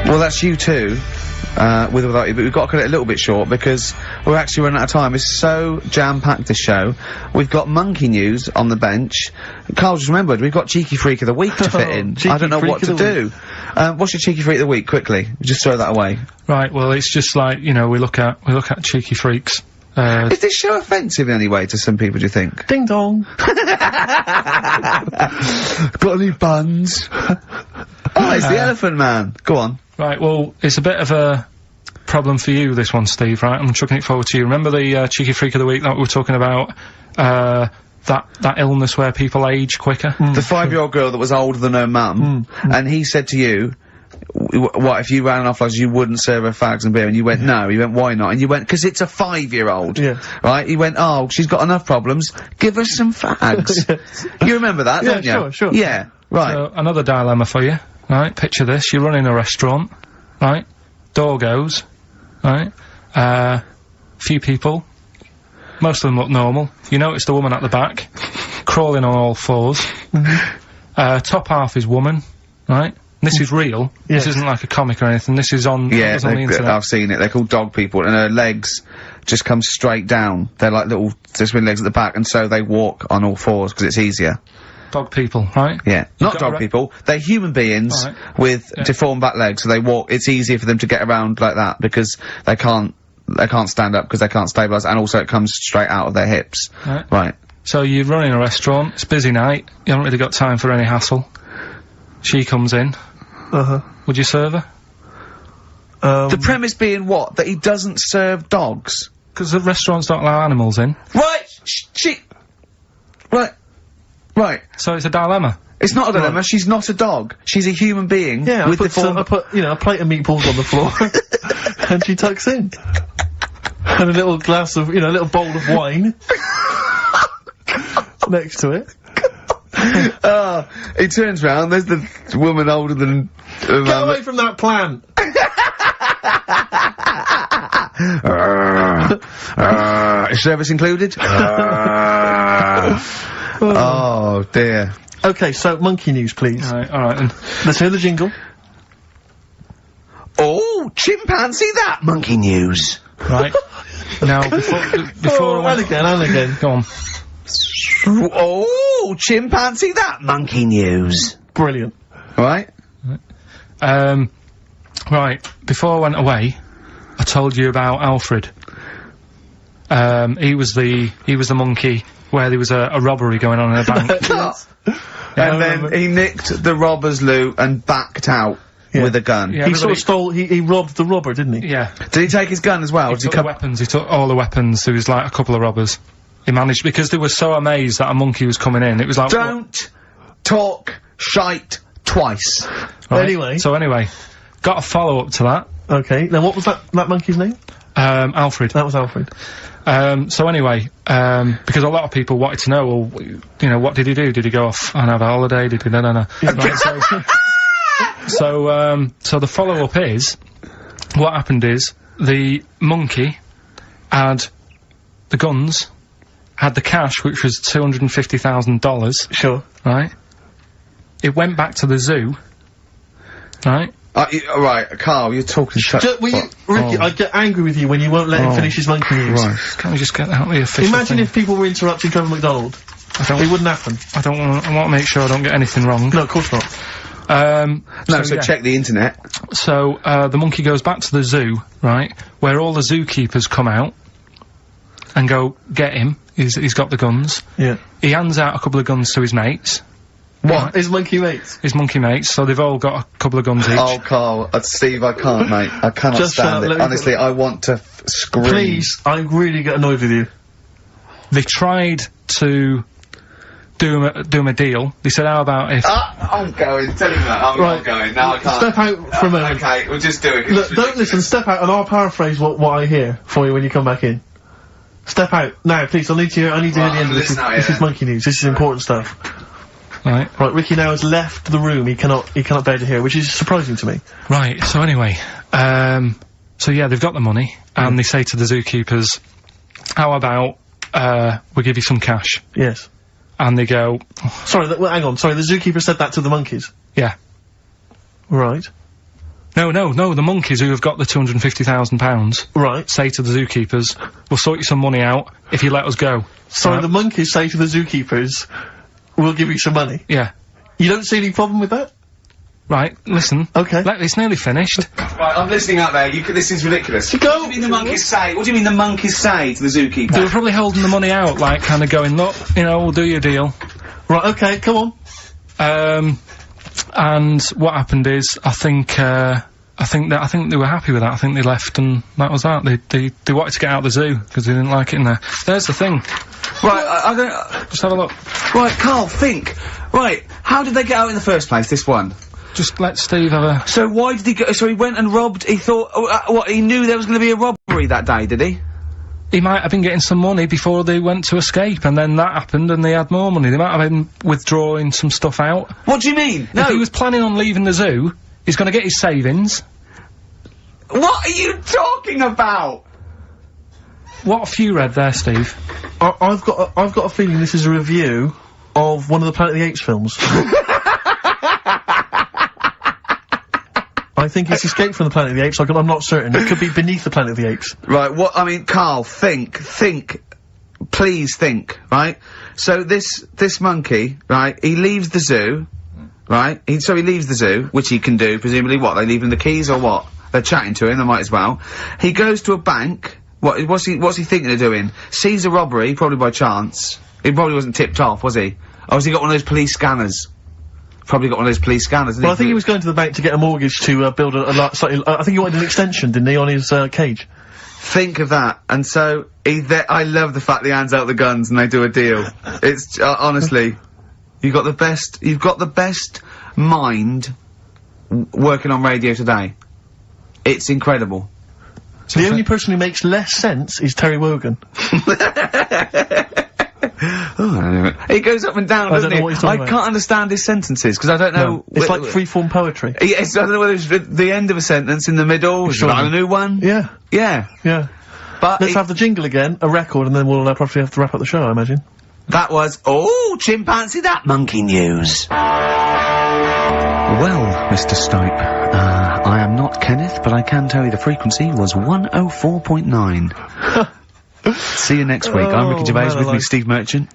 Well, that's you too. With or without you, but we've got to cut it a little bit short because we're actually running out of time. It's so jam-packed, this show. We've got monkey news on the bench. Carl just remembered, we've got Cheeky Freak of the Week to fit in. I don't know what to do. What's your Cheeky Freak of the Week, quickly? Just throw that away. Right, well, it's just like, you know, we look at Cheeky Freaks. Is this show offensive in any way to some people, do you think? Ding dong. Got any buns? Oh, it's the Elephant Man. Go on. Right, well, it's a bit of a problem for you, this one, Steve, right? I'm chucking it forward to you. Remember the, Cheeky Freak of the Week that we were talking about, that illness where people age quicker? The 5-year-old girl that was older than her mum, and he said to you, what, if you ran off like you wouldn't serve her fags and beer, and you went, no, he went, why not? And you went, 'cause it's a 5-year-old. Yeah. Right? He went, oh, she's got enough problems, give her some fags. You remember that, don't you? Sure. Yeah, right. So, another dilemma for you. Right, picture this, you're running a restaurant, right, door goes, right, few people, most of them look normal, you notice the woman at the back, crawling on all fours, top half is woman, right, this is real, this isn't like a comic or anything, this is on, on the internet. I've seen it, they're called dog people, and her legs just come straight down, they're like little, just with legs at the back, and so they walk on all fours, because it's easier. Dog people, right? Yeah. Not dog people, they're human beings with deformed back legs, so they walk, it's easier for them to get around like that, because they can't stand up, because they can't stabilise, and also it comes straight out of their hips. Right. So you're running a restaurant, it's a busy night, you haven't really got time for any hassle. She comes in. Would you serve her? The premise being what? That he doesn't serve dogs? Because the restaurants don't allow animals in. Right! Right. So it's a dilemma. It's not a dilemma, she's not a dog. She's a human being. Yeah, with I put, you know, a plate of meatballs on the floor, and she tucks in. And a little glass of, you know, a little bowl of wine next to it. He turns round, there's the woman older than... Get away from that plant! Is service included? Oh, dear. Okay, so monkey news, please. Alright then. Let's hear the jingle. Oh, chimpanzee that monkey news. Right. Now, before and again. Go on. Oh, chimpanzee that monkey news. Brilliant. Right? Right, before I went away, I told you about Alfred. He was the monkey where there was a robbery going on in a bank. And then he nicked the robber's loot and backed out with a gun. Yeah, he sort of stole, he robbed the robber, didn't he? Yeah. Did he take his gun as well? He took the weapons, he took all the weapons, there was like a couple of robbers. He managed, because they were so amazed that a monkey was coming in, it was like... Don't talk shite twice. Right? Anyway. So anyway, got a follow-up to that. Okay, now what was that monkey's name? Alfred. That was Alfred. So anyway, because a lot of people wanted to know, well, you know, what did he do? Did he go off and have a holiday? Did he, no. Right, so the follow-up is, what happened is, the monkey had the guns, had the cash, which was $250,000. Sure. Right? It went back to the zoo. Right? Right, Carl, you're talking shit. Ricky, I get angry with you when you won't let him finish his monkey news. Right. Can't we just get out the official Imagine thing? if people were interrupting Trevor McDonald. It wouldn't happen. I want to make sure I don't get anything wrong. No, of course not. So check the internet. So, the monkey goes back to the zoo, right, where all the zookeepers come out and go, get him, he's got the guns. Yeah. He hands out a couple of guns to his mates. What? His monkey mates? His monkey mates, so they've all got a couple of guns each. Oh, Carl, Steve, I can't, mate. I cannot stand it. Honestly, I want to scream. Please, I really get annoyed with you. They tried to do him a deal. They said, how about if... I'm going, tell him that. I'm not going. Now I can't. Step out for a moment. Okay, we'll just do it. Look, don't listen, step out and I'll paraphrase what I hear for you when you come back in. Step out. Now, please, I need to hear the end of this. This is monkey news. This is important stuff. Right. Right, Ricky now has left the room. He cannot bear to hear, which is surprising to me. Right, so anyway, so yeah, they've got the money, and they say to the zookeepers, how about, we'll give you some cash. Yes. And they go... Sorry, hang on, sorry, the zookeeper said that to the monkeys? Yeah. Right. No, the monkeys who have got the £250,000... Right. ...say to the zookeepers, we'll sort you some money out if you let us go. Sorry, the monkeys say to the zookeepers, we'll give you some money? Yeah. You don't see any problem with that? Right, listen. Okay. It's nearly finished. Right, I'm listening out there. This is ridiculous. Go. What do you mean the monkeys say? What do you mean the monkeys say to the zookeeper? They were probably holding the money out, like, kind of going, look, you know, we'll do your deal. Right, okay, come on. And what happened is, I think they were happy with that. I think they left, and that was that. They wanted to get out of the zoo because they didn't like it in there. There's the thing. Right, I don't. Just have a look. Right, Carl, think. Right, how did they get out in the first place? This one. Just let Steve have a... So why did he go? So he went and robbed. He thought. What? He knew there was going to be a robbery that day, did he? He might have been getting some money before they went to escape, and then that happened, and they had more money. They might have been withdrawing some stuff out. What do you mean? No. If he was planning on leaving the zoo, he's going to get his savings. What are you talking about? What have you read there, Steve? I've got a feeling this is a review of one of the Planet of the Apes films. I think it's Escape from the Planet of the Apes. I'm not certain. It could be Beneath the Planet of the Apes. Right, I mean, Carl, think, please think, right? So this monkey, right, he leaves the zoo, right? So he leaves the zoo, which he can do, presumably. What, they leave him the keys or what? They're chatting to him, they might as well. He goes to a bank. What's he thinking of doing? Sees a robbery, probably by chance. He probably wasn't tipped off, was he? Or has he got one of those police scanners? Probably got one of those police scanners. Well, I think he was going to the bank to get a mortgage to build a slightly. I think he wanted an extension, didn't he, on his cage? Think of that. And so I love the fact that he hands out the guns and they do a deal. It's honestly, you've got the best mind working on radio today. It's incredible. So the only person who makes less sense is Terry Wogan. He goes up and down, doesn't he? I can't understand his sentences, because I don't know... No, it's like free-form poetry. Yes, I don't know whether it's the end of a sentence, in the middle, a new one. Yeah. Yeah. Yeah. But let's have the jingle again, a record, and then we'll probably have to wrap up the show, I imagine. That was... Oh, chimpanzee that monkey news. Well, Mr. Stipe, I am not Kenneth, but I can tell you the frequency was 104.9. See you next week. I'm Ricky Gervais, with me Steve Merchant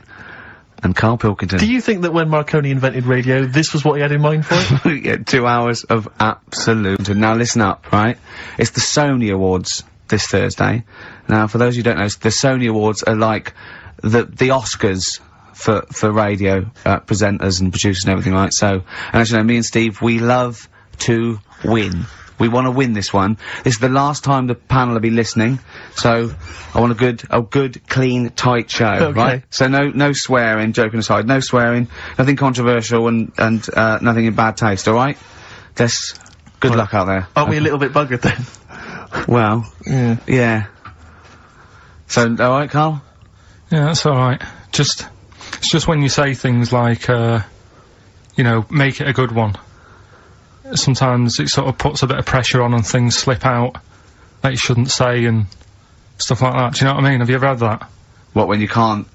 and Karl Pilkington. Do you think that when Marconi invented radio, this was what he had in mind for it? Yeah, 2 hours of absolute... Now listen up, right? It's the Sony Awards this Thursday. Now, for those who don't know, the Sony Awards are like the Oscars for radio presenters and producers and everything, right? So, and as you know, me and Steve, we love to win. We want to win this one. This is the last time the panel will be listening, so I want a good, clean, tight show, okay. Right? So no swearing, joking aside, no swearing, nothing controversial and nothing in bad taste, alright? Just good luck out there. Aren't we a little bit buggered then? Well, yeah. So, alright, Karl? Yeah, that's alright. It's just when you say things like, you know, make it a good one. Sometimes it sort of puts a bit of pressure on and things slip out that you shouldn't say and stuff like that. Do you know what I mean? Have you ever had that? What, when you can't...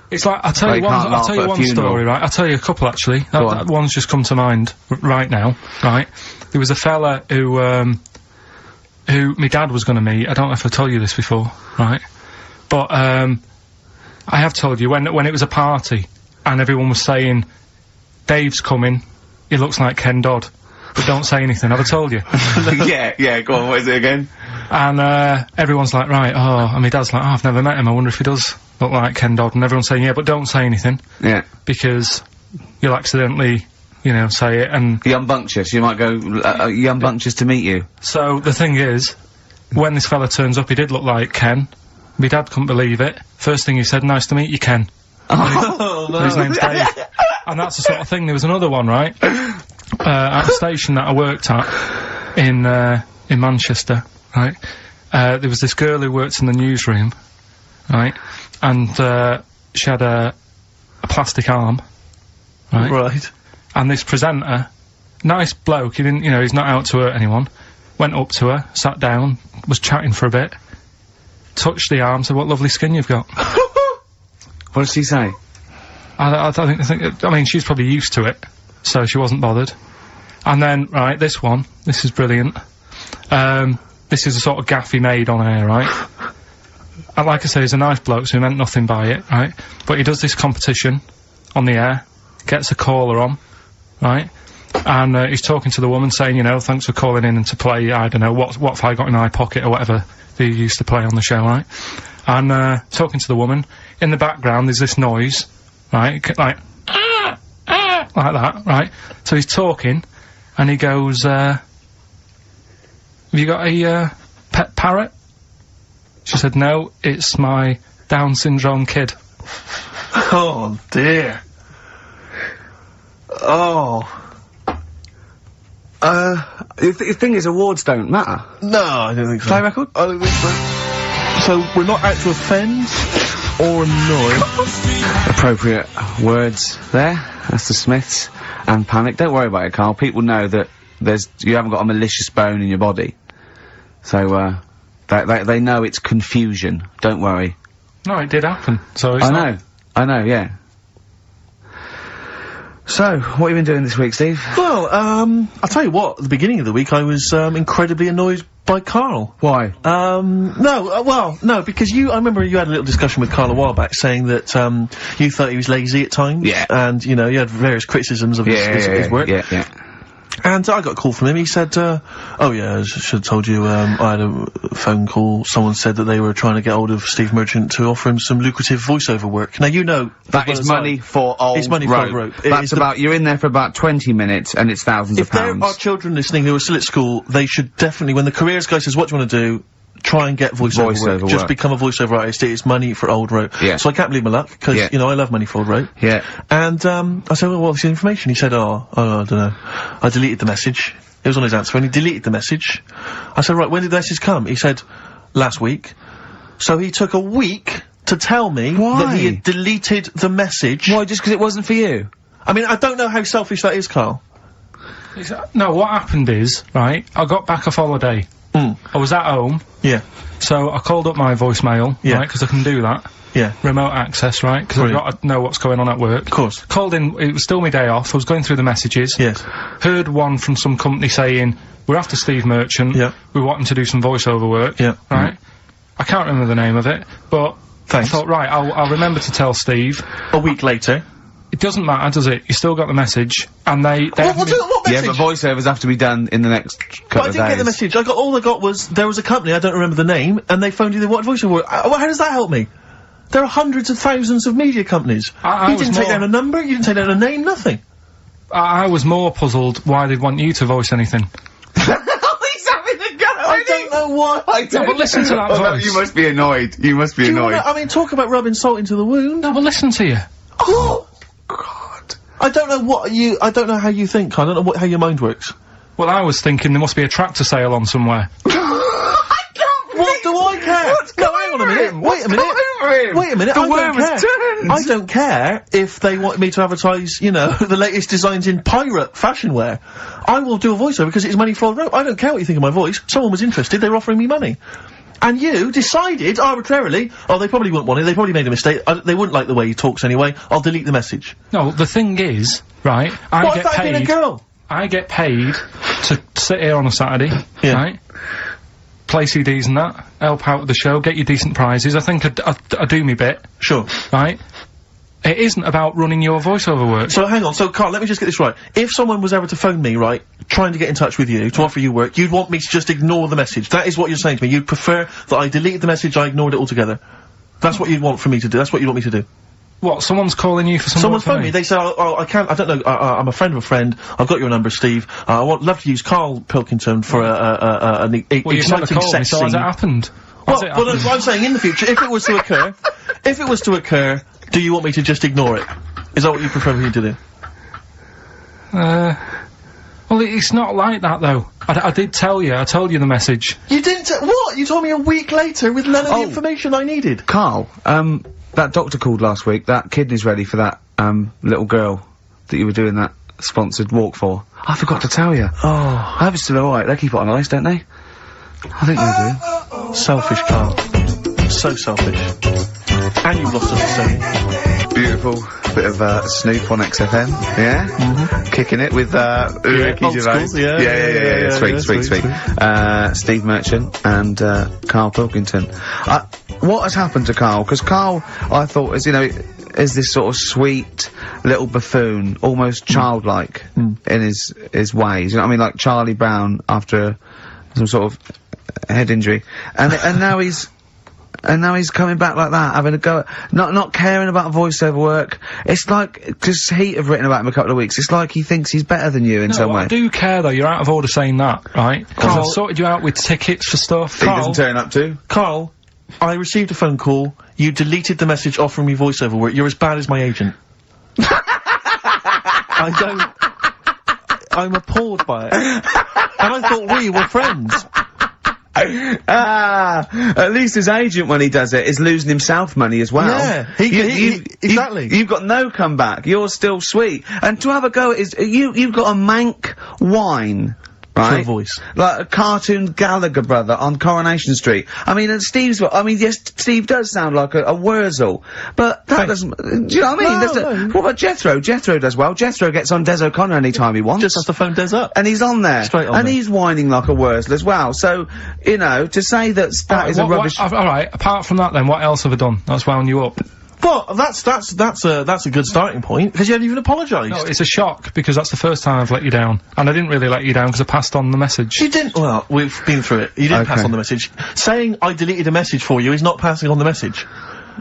It's like, I'll tell you one story, right? I'll tell you a couple, actually. That one's just come to mind right now, right? There was a fella who my dad was gonna meet. I don't know if I told you this before, right? But, I have told you, when it was a party, and everyone was saying, Dave's coming, he looks like Ken Dodd. But don't say anything, have I told you? yeah, go on, what is it again? And, everyone's like, right, and my dad's like, I've never met him, I wonder if he does look like Ken Dodd, and everyone's saying, yeah, but don't say anything. Yeah. Because you'll accidentally, you know, say it, and... You're unbunctious, you might go, you're unbunctious to meet you. So, the thing is, when this fella turns up, he did look like Ken. My dad couldn't believe it. First thing he said, nice to meet you, Ken. Oh, no. His name's Dave. And that's the sort of thing. There was another one, right? At a station that I worked at in Manchester, right? There was this girl who worked in the newsroom, right? And, she had a plastic arm, right? Right. And this presenter, nice bloke, he didn't, you know, he's not out to hurt anyone, went up to her, sat down, was chatting for a bit, touched the arm, said, what lovely skin you've got. What did she say? I mean, she's probably used to it, so she wasn't bothered. And then, right, this is brilliant. This is a sort of gaff he made on air, right? And like I say, he's a nice bloke, so he meant nothing by it, right? But he does this competition on the air, gets a caller on, right? And, he's talking to the woman saying, you know, thanks for calling in and to play, I don't know, what have I got in my pocket or whatever they used to play on the show, right? And, talking to the woman, in the background there's this noise, right? Like that, right? So he's talking, and he goes, have you got a, pet parrot? She said, no, it's my Down syndrome kid. Oh, dear. Oh. The thing is, awards don't matter. No, I don't think so. Play record? I don't think so. So, we're not out to offend or annoy. Appropriate words there. That's the Smiths. And Panic. Don't worry about it, Karl. People know that you haven't got a malicious bone in your body. So, they know it's confusion. Don't worry. No, it did happen. So it's I know, yeah. So, what have you been doing this week, Steve? Well, I'll tell you what, at the beginning of the week I was, incredibly annoyed by Karl. Why? No, because I remember you had a little discussion with Karl a while back saying that, you thought he was lazy at times. Yeah. And, you know, you had various criticisms of his work. Yeah. And I got a call from him, he said, oh yeah, I should have told you, I had a phone call, someone said that they were trying to get hold of Steve Merchant to offer him some lucrative voiceover work. Now, you know... That is money for old rope. It's money for old rope. That's you're in there for about 20 minutes, and it's thousands of pounds. If there are children listening who are still at school, they should definitely, when the careers guy says, what do you want to do? Try and get voiceover work. Just become a voiceover artist. It's money for old rope. Yeah. So I can't believe my luck, because, you know, I love money for old rope. Yeah. And, I said, well, what's the information? He said, I don't know. I deleted the message. It was on his answer, and he deleted the message. I said, right, when did the message come? He said, last week. So he took a week to tell me that he had deleted the message. Why, just because it wasn't for you? I mean, I don't know how selfish that is, Carl. No, what happened is, right, I got back off holiday. I was at home. Yeah. So I called up my voicemail, right, because I can do that. Yeah. Remote access, right, because I've got to know what's going on at work. Of course. Called in, it was still my day off, I was going through the messages. Yes. Heard one from some company saying, we're after Steve Merchant. Yeah. We want him to do some voiceover work. Yeah. Right? I can't remember the name of it, but Thanks. I thought, right, I'll remember to tell Steve. A week later. It doesn't matter, does it? You still got the message, and they What message? Yeah, but voiceovers have to be done in the next couple of days. I didn't get the message. All I got was, there was a company, I don't remember the name, and they phoned you, they wanted voiceover. How does that help me? There are hundreds of thousands of media companies. You didn't take down a number, you didn't take down a name, nothing. I was more puzzled why they'd want you to voice anything. He's having a go. I don't know why. No, but listen to that voice. You must be annoyed. You must be annoyed. I mean, talk about rubbing salt into the wound. No, but listen to you. Oh! God. I don't know how you think, I don't know how your mind works. Well, I was thinking there must be a tractor sale on somewhere. What do I care? No, hang on a minute. Wait a minute. Wait a minute. The worm has turned. I don't care if they want me to advertise, you know, the latest designs in pirate fashion wear. I will do a voiceover because it's money for all the rope. I don't care what you think of my voice. Someone was interested. They were offering me money. And you decided arbitrarily, oh, they probably wouldn't want it. They probably made a mistake. They wouldn't like the way he talks anyway. I'll delete the message. No, the thing is, right, What if that had been a girl? I get paid to sit here on a Saturday, right? Play CDs and that, help out with the show, get you decent prizes. I think I do me bit. Sure. Right? It isn't about running your voiceover work. So hang on, so Carl, let me just get this right. If someone was ever to phone me, right, trying to get in touch with you, to offer you work, you'd want me to just ignore the message. That is what you're saying to me. You'd prefer that I deleted the message, I ignored it altogether. That's what you'd want for me to do. That's what you'd want me to do. What, someone's calling you for some Someone's work for phoned me, they say, oh, I can't, I don't know, I'm a friend of a friend, I've got your number, Steve, I would love to use Karl Pilkington for an well, exciting sex so scene. has it happened? Well, I'm saying in the future, if it was to occur, do you want me to just ignore it? Is that what you prefer me to do? Well, it's not like that, though. I did tell you, I told you the message. You didn't what? You told me a week later with none of the information I needed. Carl, that doctor called last week, that kidney's ready for that, little girl that you were doing that sponsored walk for. I forgot to tell you. Oh. I hope it's still alright. They keep it on ice, don't they? I think they do. Selfish, Carl. So selfish. And you've lost us a Sony. Beautiful. Bit of, Snoop on XFM. Yeah? Mm-hmm. Kicking it with, Ricky Gervais. Yeah. Sweet. Steve Merchant and, Karl Pilkington. What has happened to Karl? Because Karl, I thought, is this sort of sweet little buffoon, almost childlike in his ways. You know what I mean? Like Charlie Brown after some sort of head injury. And now he's coming back like that, having a go at, not caring about voiceover work. It's like, because Heat have written about him a couple of weeks, it's like he thinks he's better than you in some way. I do care though, you're out of order saying that, right? Because I've sorted you out with tickets for stuff. He doesn't turn up to. Carl, I received a phone call, you deleted the message offering me voiceover work, you're as bad as my agent. I'm appalled by it. And I thought we were friends. At least his agent, when he does it, is losing himself money as well. Yeah, exactly. You've got no comeback. You're still sweet. And to have a go at you've got a mank whine. Right? Voice. Like a cartoon Gallagher brother on Coronation Street. I mean, and yes, Steve does sound like a Wurzel, but that doesn't, do you know what I mean? What about Jethro? Jethro does well. Jethro gets on Des O'Connor anytime he wants. Just has to phone Des up. And he's on there. Straight on and there. he's whining like a Wurzel as well. So, to say that is a rubbish... Alright, apart from that then, what else have I done that's wound you up? Well, that's a good starting point, because you haven't even apologised. No, it's a shock, because that's the first time I've let you down. And I didn't really let you down, because I passed on the message. You didn't, well, we've been through it. You didn't pass on the message. Saying I deleted a message for you is not passing on the message.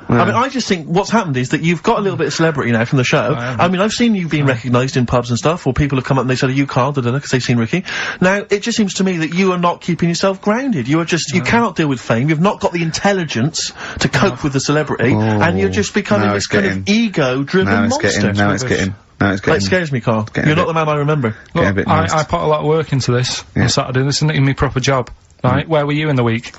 I mean, I just think what's happened is that you've got a little bit of celebrity now from the show. I mean, I've seen you being recognised in pubs and stuff, or people have come up and they said, are you Karl, because they've seen Ricky. Now, it just seems to me that you are not keeping yourself grounded. You are just, you cannot deal with fame, you've not got the intelligence to cope with the celebrity, and you're just becoming this kind of ego-driven monster. Now it's getting. It scares me, Karl. You're not the man I remember. Look, I put a lot of work into this on Saturday. This isn't even my proper job, right? Where were you in the week?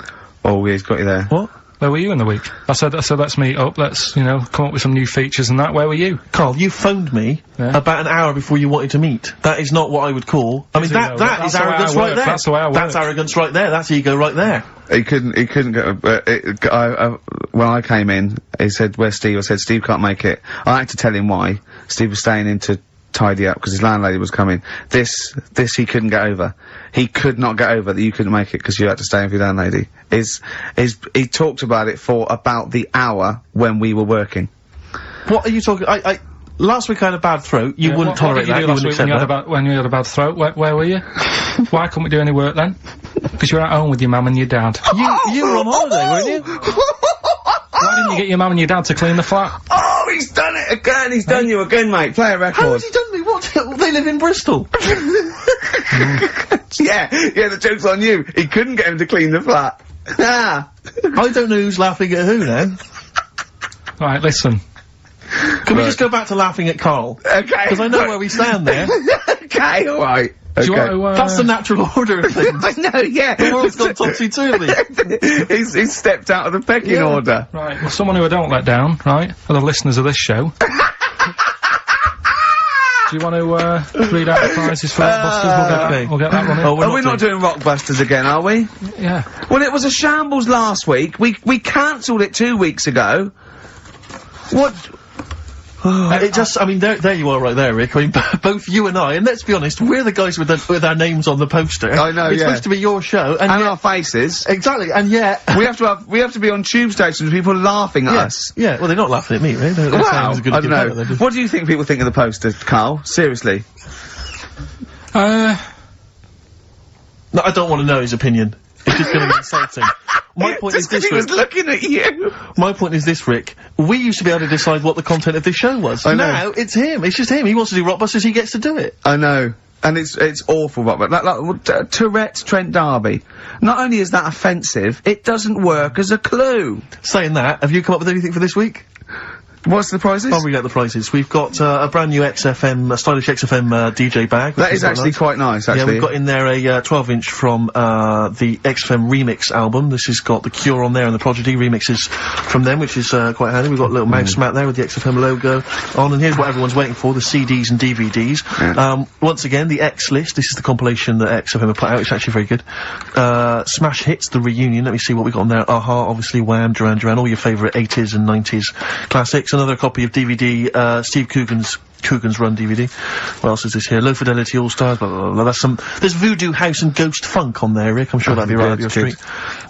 Oh, yeah, he's got you there. What? Where were you in the week? I said, let's meet up, let's, you know, come up with some new features and that. Where were you? Carl, you phoned me about an hour before you wanted to meet. That is not what I would call... I mean, that is arrogance right there. That's the way I work. That's arrogance right there. That's ego right there. He couldn't go, when I came in, he said, "Where's Steve?" I said, "Steve can't make it." I had to tell him why. Steve was staying in to tidy up because his landlady was coming. This he couldn't get over. He could not get over that you couldn't make it because you had to stay in with your landlady. He talked about it for about the hour when we were working. What are you talking... Last week I had a bad throat. You wouldn't tolerate that. You wouldn't accept that. When you had a bad throat, where were you? Why couldn't we do any work then? Because you were at home with your mum and your dad. You were on holiday, weren't you? Why didn't you get your mum and your dad to clean the flat? Oh, he's done it again! He's done you again, mate. Play a record. How has he done me? What? They live in Bristol. Yeah, the joke's on you. He couldn't get him to clean the flat. I don't know who's laughing at who now. Right, listen. Can we just go back to laughing at Carl? Okay. Because I know where we stand there. Okay, alright. Do you want to, That's the natural order of things. I know, yeah. The world's gone topsy-turvy. he's stepped out of the pecking order. Right, well, someone who I don't let down, right, are the listeners of this show. Do you want to, read out the prizes for Rockbusters? We'll get that running. Oh, we're not doing Rockbusters again, are we? Yeah. Well, it was a shambles last week. We cancelled it 2 weeks ago. What? It just, I mean, there you are right there, Rick. I mean, both you and I, and let's be honest, we're the guys with our names on the poster. I know, It's supposed to be your show, and our faces. Exactly, and yet... we have to be on tube stations with people laughing at us. Yeah, well, they're not laughing at me, right? Well, I don't know. What do you think people think of the poster, Carl? Seriously? No, I don't want to know his opinion. It's just going to be insulting. My point is this, Rick. He was looking at you. My point is this, Rick. We used to be able to decide what the content of this show was. I know. Now, it's him. It's just him. He wants to do Rockbusters, he gets to do it. I know. And it's awful, but like Tourette's Trent D'Arby. Not only is that offensive, it doesn't work as a clue. Saying that, have you come up with anything for this week? What's the prizes? I'll read out the prizes. We've got a brand new XFM, stylish XFM DJ bag. That is actually quite nice, actually. Yeah, we've got in there a 12-inch from the XFM remix album. This has got The Cure on there and the Prodigy remixes from them, which is quite handy. We've got a little mouse mat there with the XFM logo on, and here's what everyone's waiting for, the CDs and DVDs. Yeah. Once again, the X list. This is the compilation that XFM have put out. It's actually very good. Smash Hits, the reunion. Let me see what we got on there. Aha, obviously, Wham, Duran Duran, all your favourite 80s and 90s classics. Another copy of DVD, Steve Coogan's Run DVD. What else is this here? Low Fidelity All Stars, blah, blah, blah. There's Voodoo House and Ghost Funk on there, Rick. I'm sure that'd be right up your street.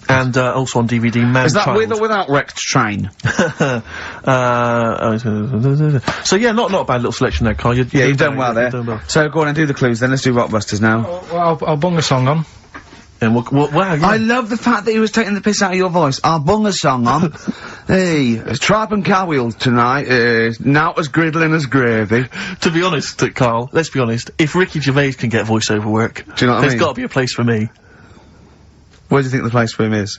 And, also on DVD, Man Is that Child. with or without Wrecked Train? So yeah, not a bad little selection there, Carl. You've done well there. So go on and do the clues then. Let's do Rockbusters now. Well, I'll bung a song on. And wow, yeah. I love the fact that he was taking the piss out of your voice. I'll bung a song on. Hey, tripe and cow wheels tonight, now as griddling as gravy. To be honest, Carl, let's be honest, if Ricky Gervais can get voiceover work, do you know what I mean? There's gotta be a place for me. Where do you think the place for him is?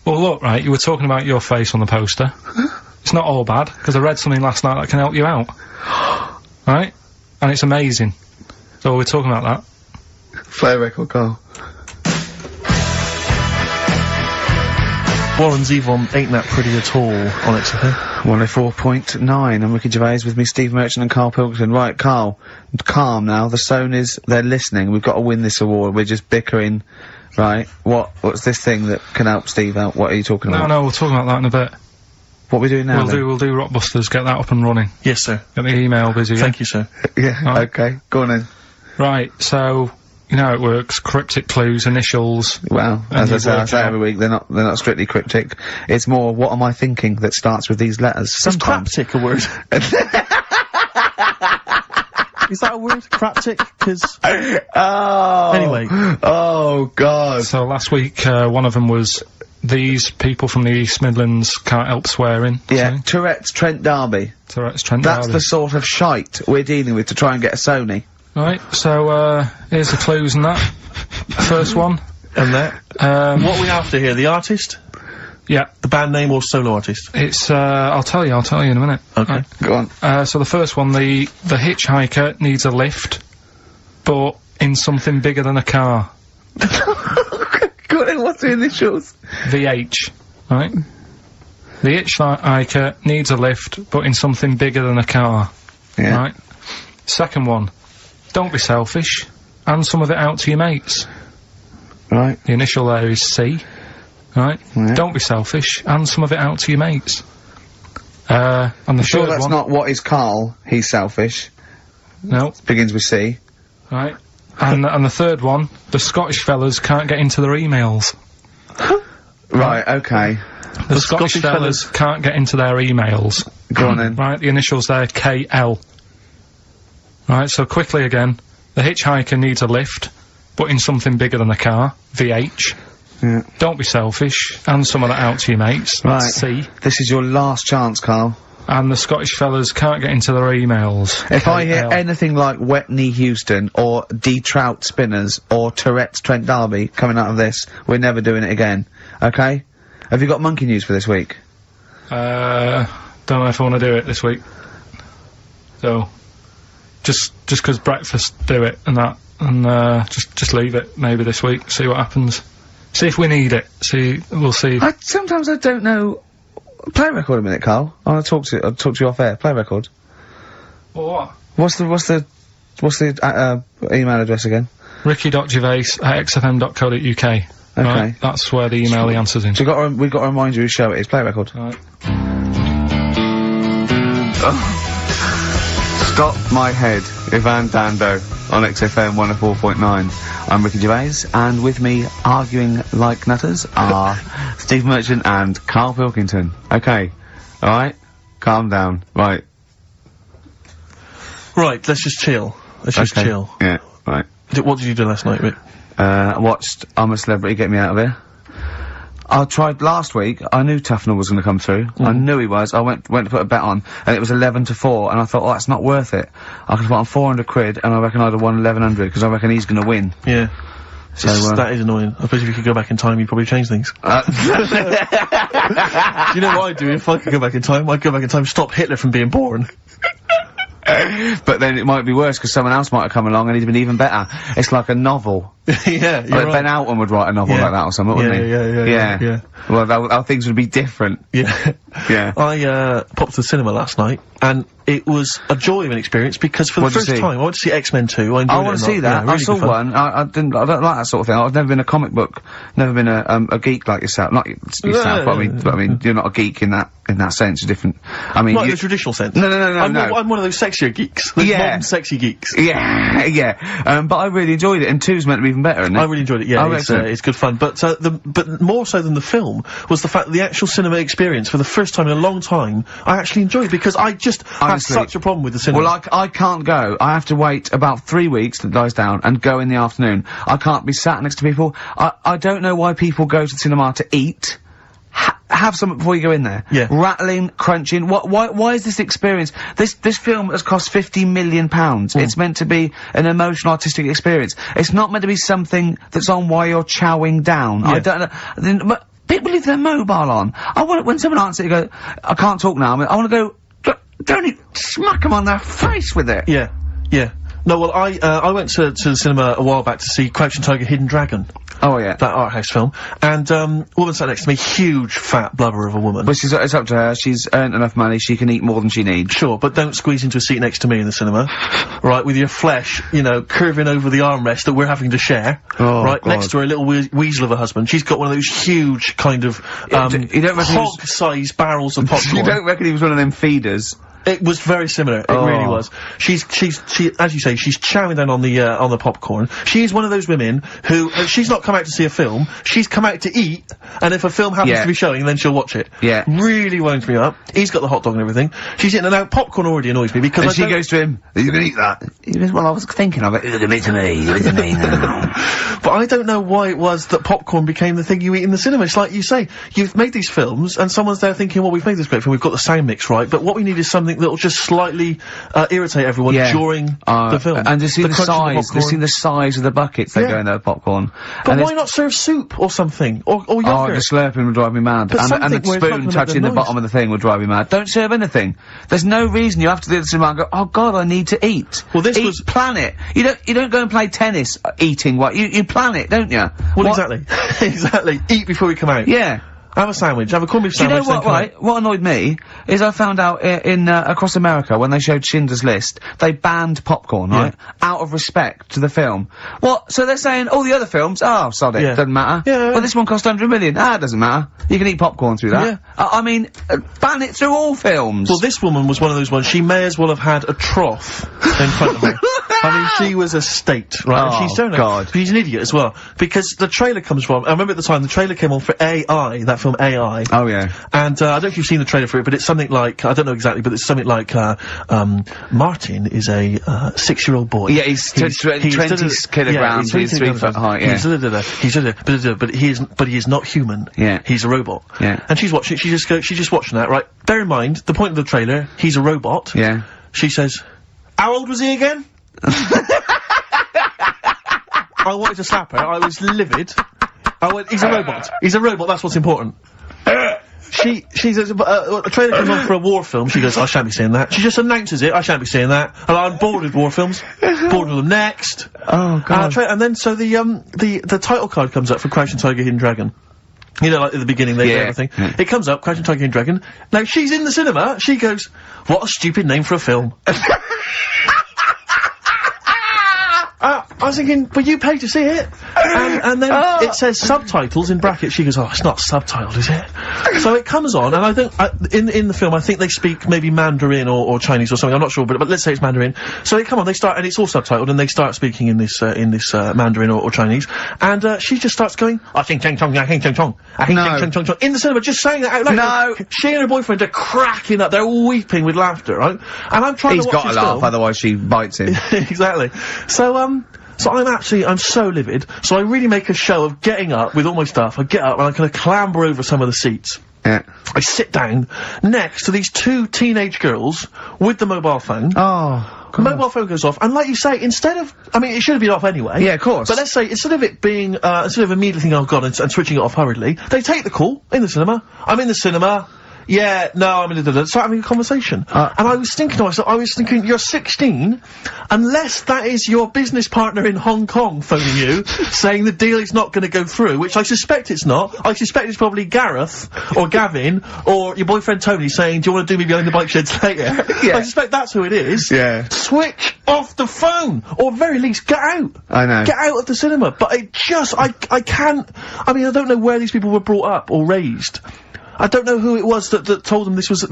Well, look, right, you were talking about your face on the poster. It's not all bad, because I read something last night that can help you out. Right? And it's amazing. So we're talking about that. Play a record, Carl. Warren Zevon ain't that pretty at all on XFM. 104.9. I'm Ricky Gervais, with me Steve Merchant and Karl Pilkington. Right, Carl, calm now. The Sonys, they're listening. We've got to win this award. We're just bickering. Right, what's this thing that can help Steve out? What are you talking about? No, we'll talk about that in a bit. What are we doing now? We'll do Rockbusters, get that up and running. Yes, sir. Get the email busy. Thank you, sir. Yeah, right. Okay, go on then. Right, so, you know how it works, cryptic clues, initials. Well, as I say every week, they're not strictly cryptic. It's more, what am I thinking that starts with these letters. Sometimes. Is craptic a word? Is that a word? Craptic? Cause... Oh! Anyway. Oh, God. So last week, one of them was, these people from the East Midlands can't help swearing. Yeah, Tourette's Trent D'Arby. Tourette's Trent D'Arby. That's the sort of shite we're dealing with to try and get a Sony. Right, so, here's the clues and that. First one. And that. What are we after here? The artist? Yeah. The band name or solo artist? It's, I'll tell you in a minute. Okay. Right. Go on. So the first one, the hitchhiker needs a lift, but in something bigger than a car. Go on, what's the initials? VH, right? The hitchhiker needs a lift, but in something bigger than a car. Yeah. Right? Second one, don't be selfish, hand some of it out to your mates. Right. The initial there is C. Right? Yeah. Don't be selfish, hand some of it out to your mates. And the Sure, third that's one... not what is Karl. He's selfish. No. Begins with C. Right. And the third one, the Scottish fellas can't get into their emails. Right, okay. The Scottish fellas can't get into their emails. Go on then. Right, the initials there, KL. Right, so quickly again, the hitchhiker needs a lift, but in something bigger than a car, VH. Yeah. Don't be selfish, and some of that out to your mates, Right. that's C. This is your last chance, Karl. And the Scottish fellas can't get into their emails. If I hear KL. anything like Wet Knee Houston, or D Trout Spinners, or Tourette's Trent D'Arby coming out of this, we're never doing it again. Okay? Have you got monkey news for this week? Don't know if I want to do it this week. So, just 'cause breakfast do it and that, and just leave it maybe this week. See what happens. See if we need it. We'll see. Sometimes I don't know. Play a record a minute, Karl. I'll talk to you off air. Play a record. Well, what? What's the email address again? ricky.gervais@xfm.co.uk. Okay. Right? That's where the email the answer's in. So we've got to remind you whose show it is. Play a record. Right. Stop My Head, Ivan Dando, on XFM 104.9. I'm Ricky Gervais, and with me, arguing like nutters, are Steve Merchant and Karl Pilkington. Okay. Alright? Calm down. Right. Right, let's just chill. Let's just chill. Yeah, right. What did you do last night, Rick? I watched I'm a Celebrity, Get Me Out of Here. I tried last week, I knew Tufnell was gonna come through. I knew he was. I went to put a bet on, and it was 11-4, and I thought, oh, that's not worth it. I could put on 400 quid, and I reckon I'd have won 1100, because I reckon he's gonna win. Yeah. So, that is annoying. I suppose if you could go back in time, you'd probably change things. Do you know what I'd do if I could go back in time? I'd go back in time, stop Hitler from being born. But then it might be worse, because someone else might have come along and he'd been even better. It's like a novel. Yeah, you're right. Ben Alton would write a novel like that or something, wouldn't he? Yeah. Well, how things would be different. Yeah. Yeah. I, popped to the cinema last night, and it was a joy of an experience, because for the first time, I went to see X-Men 2, I enjoyed it. I want to see that. Yeah, really I saw good fun. one. I don't like that sort of thing. I've never been a comic book, never been a geek like yourself. Not yourself, but I mean, you're not a geek in that sense, you're different. I mean, Not in the traditional sense. No. I'm one of those sexier geeks. Those modern sexy geeks. Yeah. But I really enjoyed it, and 2's meant to be even better, isn't it? I really enjoyed it, yeah, it's good fun. But more so than the film was the fact that the actual cinema experience, for the first time in a long time, I actually enjoyed, because I just had such a problem with the cinema. Well, I can't go. I have to wait about 3 weeks till it dies down and go in the afternoon. I can't be sat next to people. I don't know why people go to the cinema to eat. Have something before you go in there. Yeah. Rattling, crunching. Why is this experience? This film has cost £50 million. It's meant to be an emotional, artistic experience. It's not meant to be something that's on while you're chowing down. Yeah. I don't know. But people leave their mobile on. I want when someone answers it, go, I can't talk now. I want to go, don't smack them on their face with it. Yeah. No, well, I went to the cinema a while back to see Crouching Tiger, Hidden Dragon. Oh, yeah. That art house film. And, woman sat next to me, huge, fat blubber of a woman. But it's up to her. She's earned enough money, she can eat more than she needs. Sure, but don't squeeze into a seat next to me in the cinema. Right, with your flesh, you know, curving over the armrest that we're having to share. Oh, right, God. next to her little weasel of a husband. She's got one of those huge, kind of, you don't reckon hog-sized barrels of popcorn. You don't reckon he was one of them feeders? It was very similar. It really was. She, as you say, she's chowing down on the popcorn. She is one of those women who, she's not come out to see a film, she's come out to eat, and if a film happens to be showing, then she'll watch it. Yeah. Really winds me up. He's got the hot dog and everything. She's eating, and now popcorn already annoys me, because and she goes to him, are you gonna eat that? He goes, well, I was thinking of it. Give it to me, give it to me now. But I don't know why it was that popcorn became the thing you eat in the cinema. It's like you say, you've made these films, and someone's there thinking, well, we've made this great film, we've got the sound mix right, but what we need is something that'll just slightly irritate everyone during the film. And to see the size of the buckets they go in their popcorn. But why not serve soup or something? Or yogurt? Oh, the slurping would drive me mad. And the spoon touching the bottom of the thing would drive me mad. Don't serve anything. There's no reason you have to do the cinema and go, oh god, I need to eat. Well, this plan it. You don't go and play tennis eating what? You plan it, don't you? Well, exactly. Exactly. Eat before we come out. Yeah. Have a sandwich. Have a corned beef Do you sandwich. know what, right? What annoyed me is I found out in across America, when they showed Schindler's List, they banned popcorn, right? Out of respect to the film. What? So they're saying, all the other films, oh, sod it, doesn't matter. Yeah. Well, this one cost 100 million. Ah, it doesn't matter. You can eat popcorn through that. Yeah. I mean, ban it through all films. Well, this woman was one of those ones, she may as well have had a trough in front of her. I mean, she was a state, right? Oh, and she's God. She's an idiot as well. Because the trailer comes from, I remember at the time, the trailer came on for AI, that film AI. Oh, yeah. And, I don't know if you've seen the trailer for it, but it's something like, I don't know exactly, but it's something like, Martin is a, 6-year-old boy. Yeah, he's 20 kilograms, he's 3 foot high, yeah. But he is not human. Yeah. He's a robot. Yeah. And she's watching, she's just watching that, right? Bear in mind, the point of the trailer, he's a robot. Yeah. She says, how old was he again? I wanted to slap her. I was livid. I went, he's a robot. He's a robot, that's what's important. She says, a trailer comes on for a war film, she goes, I shan't be saying that. She just announces it, I shan't be saying that. And I'm bored with war films. Bored with them. Next. Oh, God. And then, so the title card comes up for Crouching Tiger, Hidden Dragon. You know, like at the beginning, they do everything. Yeah. It comes up, Crouching Tiger, Hidden Dragon. Now, she's in the cinema, she goes, what a stupid name for a film. I was thinking, but you paid to see it. And then it says subtitles in brackets. She goes, oh, it's not subtitled, is it? So it comes on, and I think, in the film, I think they speak maybe Mandarin or Chinese or something, I'm not sure, but let's say it's Mandarin. So they come on, they start, and it's all subtitled, and they start speaking in this Mandarin or Chinese. And, she just starts going, I think cheng chong, I think cheng chong, I think cheng chong chong, in the cinema, just saying that out loud. No! She and her boyfriend are cracking up, they're weeping with laughter, right? And I'm trying to watch He's got to laugh, otherwise she bites him. Exactly. So I'm so livid, so I really make a show of getting up with all my stuff. I get up and I kind of clamber over some of the seats. Yeah. I sit down next to these 2 teenage girls with the mobile phone. Oh, God. Mobile phone goes off, and like you say, instead of, I mean, it should have been off anyway. Yeah, of course. But let's say, instead of it being, instead of immediately thinking, oh God, and switching it off hurriedly, they take the call in the cinema. I'm in the cinema. Yeah, no, I'm in the start having a conversation. And I was thinking to myself, you're 16, unless that is your business partner in Hong Kong phoning you, saying the deal is not gonna go through, which I suspect it's not. I suspect it's probably Gareth, or Gavin, or your boyfriend Tony saying, do you want to do me behind the bike sheds later? Yeah. I suspect that's who it is. Yeah. Switch off the phone! Or at very least, get out! I know. Get out of the cinema! But it just, I can't, I mean, I don't know where these people were brought up, or raised. I don't know who it was that told them this was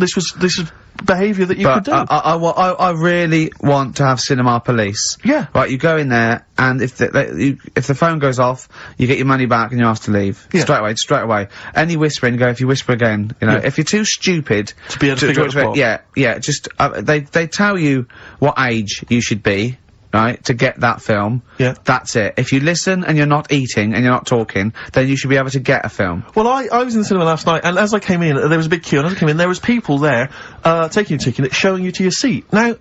behaviour that you could do. I really want to have cinema police. Yeah. Right, you go in there, and if the phone goes off, you get your money back and you're asked to leave. Yeah. Straight away. Any whispering, if you whisper again, you know, if you're too stupid to be able to figure out the plot. Yeah, just, they tell you what age you should be, right, to get that film. Yeah. That's it. If you listen and you're not eating and you're not talking, then you should be able to get a film. Well, I was in the cinema last night, and as I came in, there was a big queue, and as I came in, there was people there, taking your ticket, showing you to your seat. Now,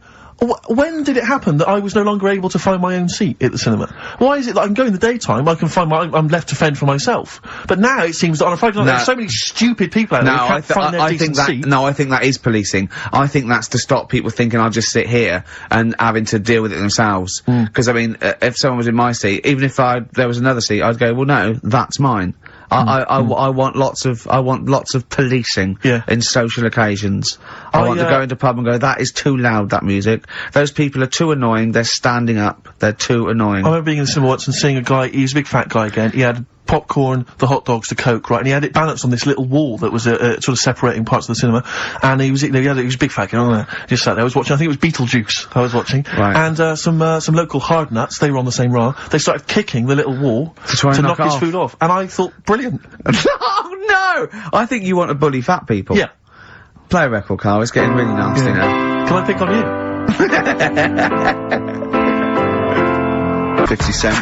when did it happen that I was no longer able to find my own seat at the cinema? Why is it that I can go in the daytime, I can find I'm left to fend for myself? But now it seems that on a Friday night, there's so many stupid people out there who can't find their decent seat. No, I think that is policing. I think that's to stop people thinking I'll just sit here and having to deal with it themselves. Because, I mean, if someone was in my seat, even if there was another seat, I'd go, well, no, that's mine. I want lots of policing in social occasions. I want to go into a pub and go, that is too loud, that music. Those people are too annoying, they're standing up, they're too annoying. I remember being in the cinema once and seeing a guy, he was a big fat guy again, he had popcorn, the hot dogs, the Coke, right, and he had it balanced on this little wall that was, sort of separating parts of the cinema, and he was a big fat guy, just sat there, I was watching, I think it was Beetlejuice I was watching, right. And, some local hard nuts, they were on the same row, they started kicking the little wall to knock his food off, and I thought, brilliant. Oh no! I think you want to bully fat people. Yeah. Play a record, Carl, it's getting really nasty now. Can I pick on you? 50 Cent,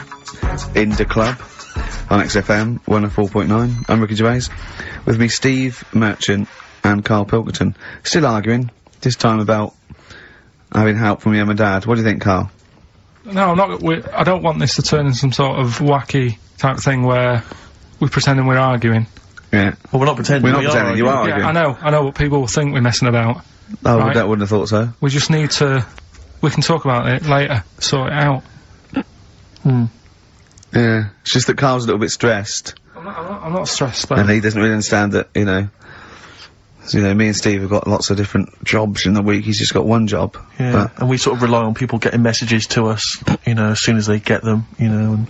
Inda Club, on XFM 104.9. I'm Ricky Gervais. With me, Steve Merchant and Karl Pilkington. Still arguing, this time about having help from your mum and dad. What do you think, Karl? No, I'm not. I don't want this to turn into some sort of wacky type thing where we're pretending we're arguing. Yeah. Well, we're not pretending. We're not pretending, you are arguing. Yeah, I know, but people will think we're messing about. Oh, right? That wouldn't have thought so. We just need to, we can talk about it later, sort it out. Yeah, it's just that Carl's a little bit stressed. I'm not stressed though. And he doesn't really understand that, you know. So, you know, me and Steve have got lots of different jobs in the week. He's just got one job. Yeah, and we sort of rely on people getting messages to us, you know, as soon as they get them, you know, and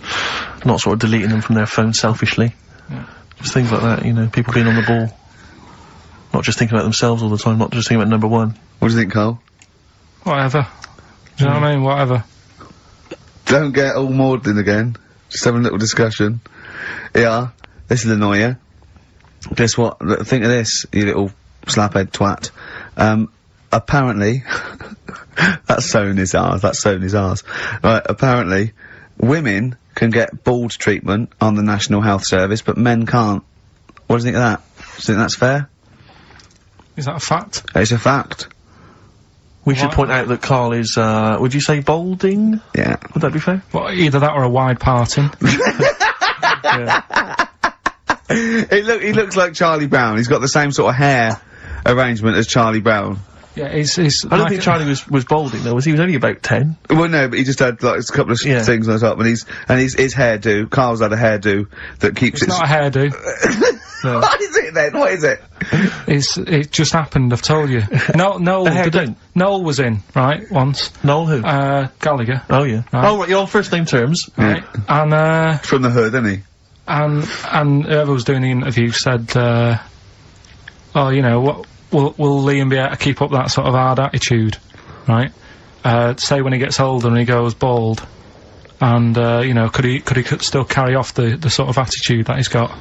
not sort of deleting them from their phone selfishly. Yeah. Just things like that, you know, people being on the ball. Not just thinking about themselves all the time, not just thinking about number one. What do you think, Carl? Whatever. Do you know what I mean? Whatever. Don't get all maudlin again. Just having a little discussion. Yeah, this will annoy you. Guess what? Think of this, you little slaphead twat. Apparently, that's sewn his arse. Right, apparently, women can get bald treatment on the National Health Service, but men can't. What do you think of that? Do you think that's fair? Is that a fact? It's a fact. We should point out that Carl is, would you say balding? Yeah. Would that be fair? Well, either that or a wide parting. Yeah. He looks like Charlie Brown. He's got the same sort of hair arrangement as Charlie Brown. Yeah, he's I don't think Charlie was balding though, was he? He was only about 10. Well, no, but he just had like a couple of things on top, and his hairdo. Carl's had a hairdo that keeps It's not a hairdo. No. What is it then? What is it? It just happened, I've told you. Noel was in, right, once. Noel who? Gallagher. Oh yeah. Right. Oh right, you're on first name terms. Right. And from the hood, isn't he? And whoever was doing the interview said, oh, you know, what will Liam be able to keep up that sort of hard attitude, right? Say when he gets older and he goes bald, and you know, could he still carry off the sort of attitude that he's got?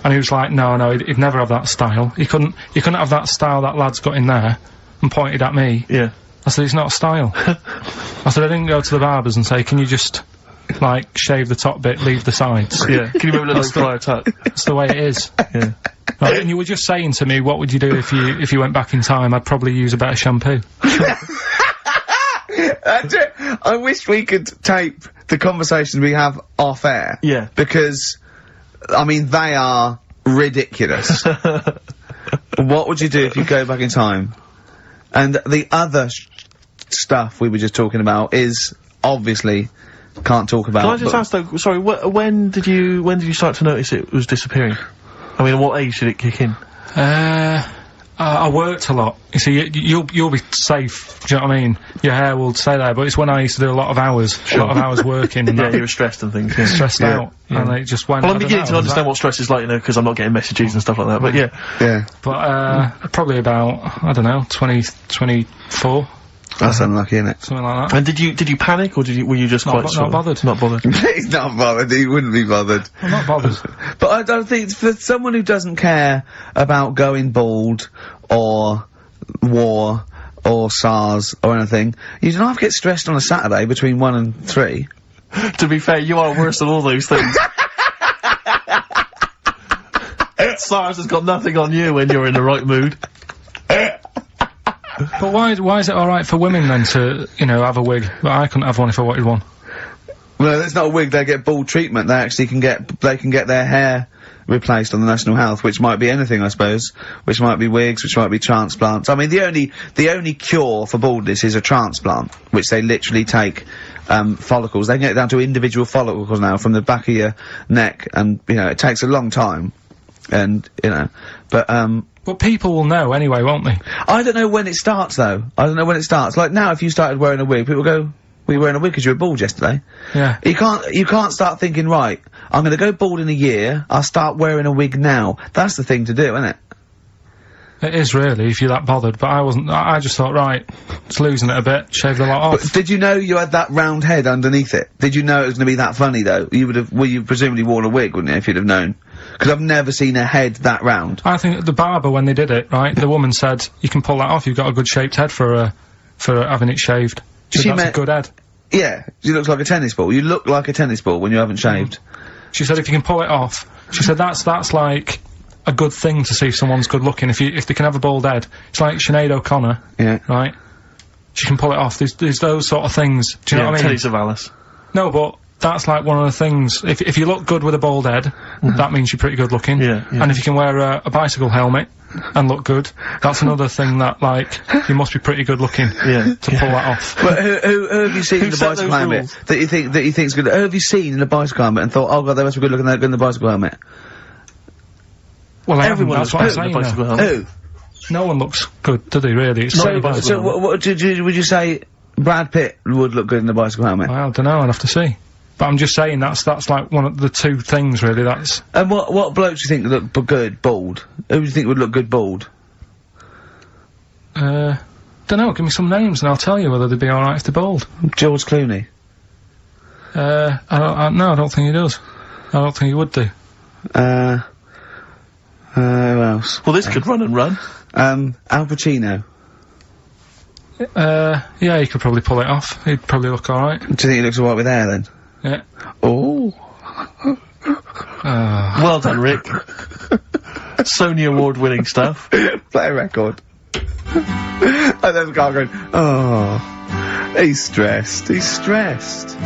And he was like, no, he'd never have that style. He couldn't have that style that lad's got in there, and pointed at me. Yeah. I said, it's not a style. I said, I didn't go to the barbers and say, can you just, like, shave the top bit, leave the sides? Yeah. Can you move a little fly tuck? That's the way it is. Yeah. Right, and you were just saying to me, what would you do if you went back in time? I'd probably use a better shampoo. I wish we could tape the conversations we have off air. Yeah. Because, I mean, they are ridiculous. What would you do if you go back in time? And the other stuff we were just talking about is obviously can't talk about. Can I just ask though? Sorry, when did you start to notice it was disappearing? I mean, at what age did it kick in? I worked a lot. You see, you'll be safe. Do you know what I mean? Your hair will stay there. But it's when I used to do a lot of hours, working. And yeah, you were stressed and things. Yeah. Stressed out, and it just went. Well, I'm beginning to understand what stress is like, you know, because I'm not getting messages and stuff like that. But yeah. But probably about, I don't know, 24. That's unlucky, isn't it? Something like that. And did you panic, or were you just not bothered? Not bothered. He's not bothered. He wouldn't be bothered. I'm not bothered. But I don't think for someone who doesn't care about going bald or war or SARS or anything, you don't have to get stressed on a Saturday between 1 and 3. To be fair, you are worse than all those things. SARS has got nothing on you when you're in the right mood. But why is it alright for women then to, you know, have a wig? But I couldn't have one if I wanted one. Well, it's not a wig, they get bald treatment. They actually can get their hair replaced on the National Health, which might be anything, I suppose. Which might be wigs, which might be transplants. I mean, the only cure for baldness is a transplant, which they literally take, follicles. They can get down to individual follicles now from the back of your neck, and, you know, it takes a long time. And, you know, But people will know anyway, won't they? I don't know when it starts, though. I don't know when it starts. Like, now, if you started wearing a wig, people go, were you wearing a wig because you were bald yesterday? Yeah. You can't start thinking, right, I'm gonna go bald in a year, I'll start wearing a wig now. That's the thing to do, isn't it? It is really, if you're that bothered, but I wasn't. I just thought, right, it's losing it a bit, shave the lot off. But did you know you had that round head underneath it? Did you know it was gonna be that funny, though? You presumably worn a wig, wouldn't you, if you'd have known? Because I've never seen a head that round. I think the barber, when they did it, right, the woman said, you can pull that off, you've got a good shaped head for having it shaved. She that's a good head. Yeah, she looks like a tennis ball. You look like a tennis ball when you haven't shaved. She said if you can pull it off, she said that's like a good thing to see if someone's good looking, if they can have a bald head. It's like Sinead O'Connor. Yeah. Right? She can pull it off. There's those sort of things. Do you know what I mean? Telly Savalas. No, but that's like one of the things. If you look good with a bald head, that means you're pretty good looking. Yeah. And if you can wear a bicycle helmet and look good, that's another thing that, like, you must be pretty good looking to pull that off. But who have you seen in the bicycle helmet that you think's good? Who have you seen in a bicycle helmet and thought, oh god, they must be good looking, they're good in the bicycle helmet? Well, everyone that's what I'm looks good in saying. a bicycle Though. helmet. Who? No one looks good, do they? Really? It's Not in a bicycle helmet. What would you say? Brad Pitt would look good in the bicycle helmet. I don't know. I'd have to see. But I'm just saying that's like one of the two things really. That's. And what blokes do you think look good bald? Who do you think would look good bald? Don't know. Give me some names and I'll tell you whether they'd be all right if they're bald. George Clooney. No, I don't think he does. I don't think he would do. Who else? Well, this could run and run. Al Pacino. Yeah, he could probably pull it off. He'd probably look all right. Do you think he looks alright with hair then? Yeah. Oh. Well done, Rick. Sony award-winning stuff. Play a record. And then the guy going, oh, he's stressed. He's stressed.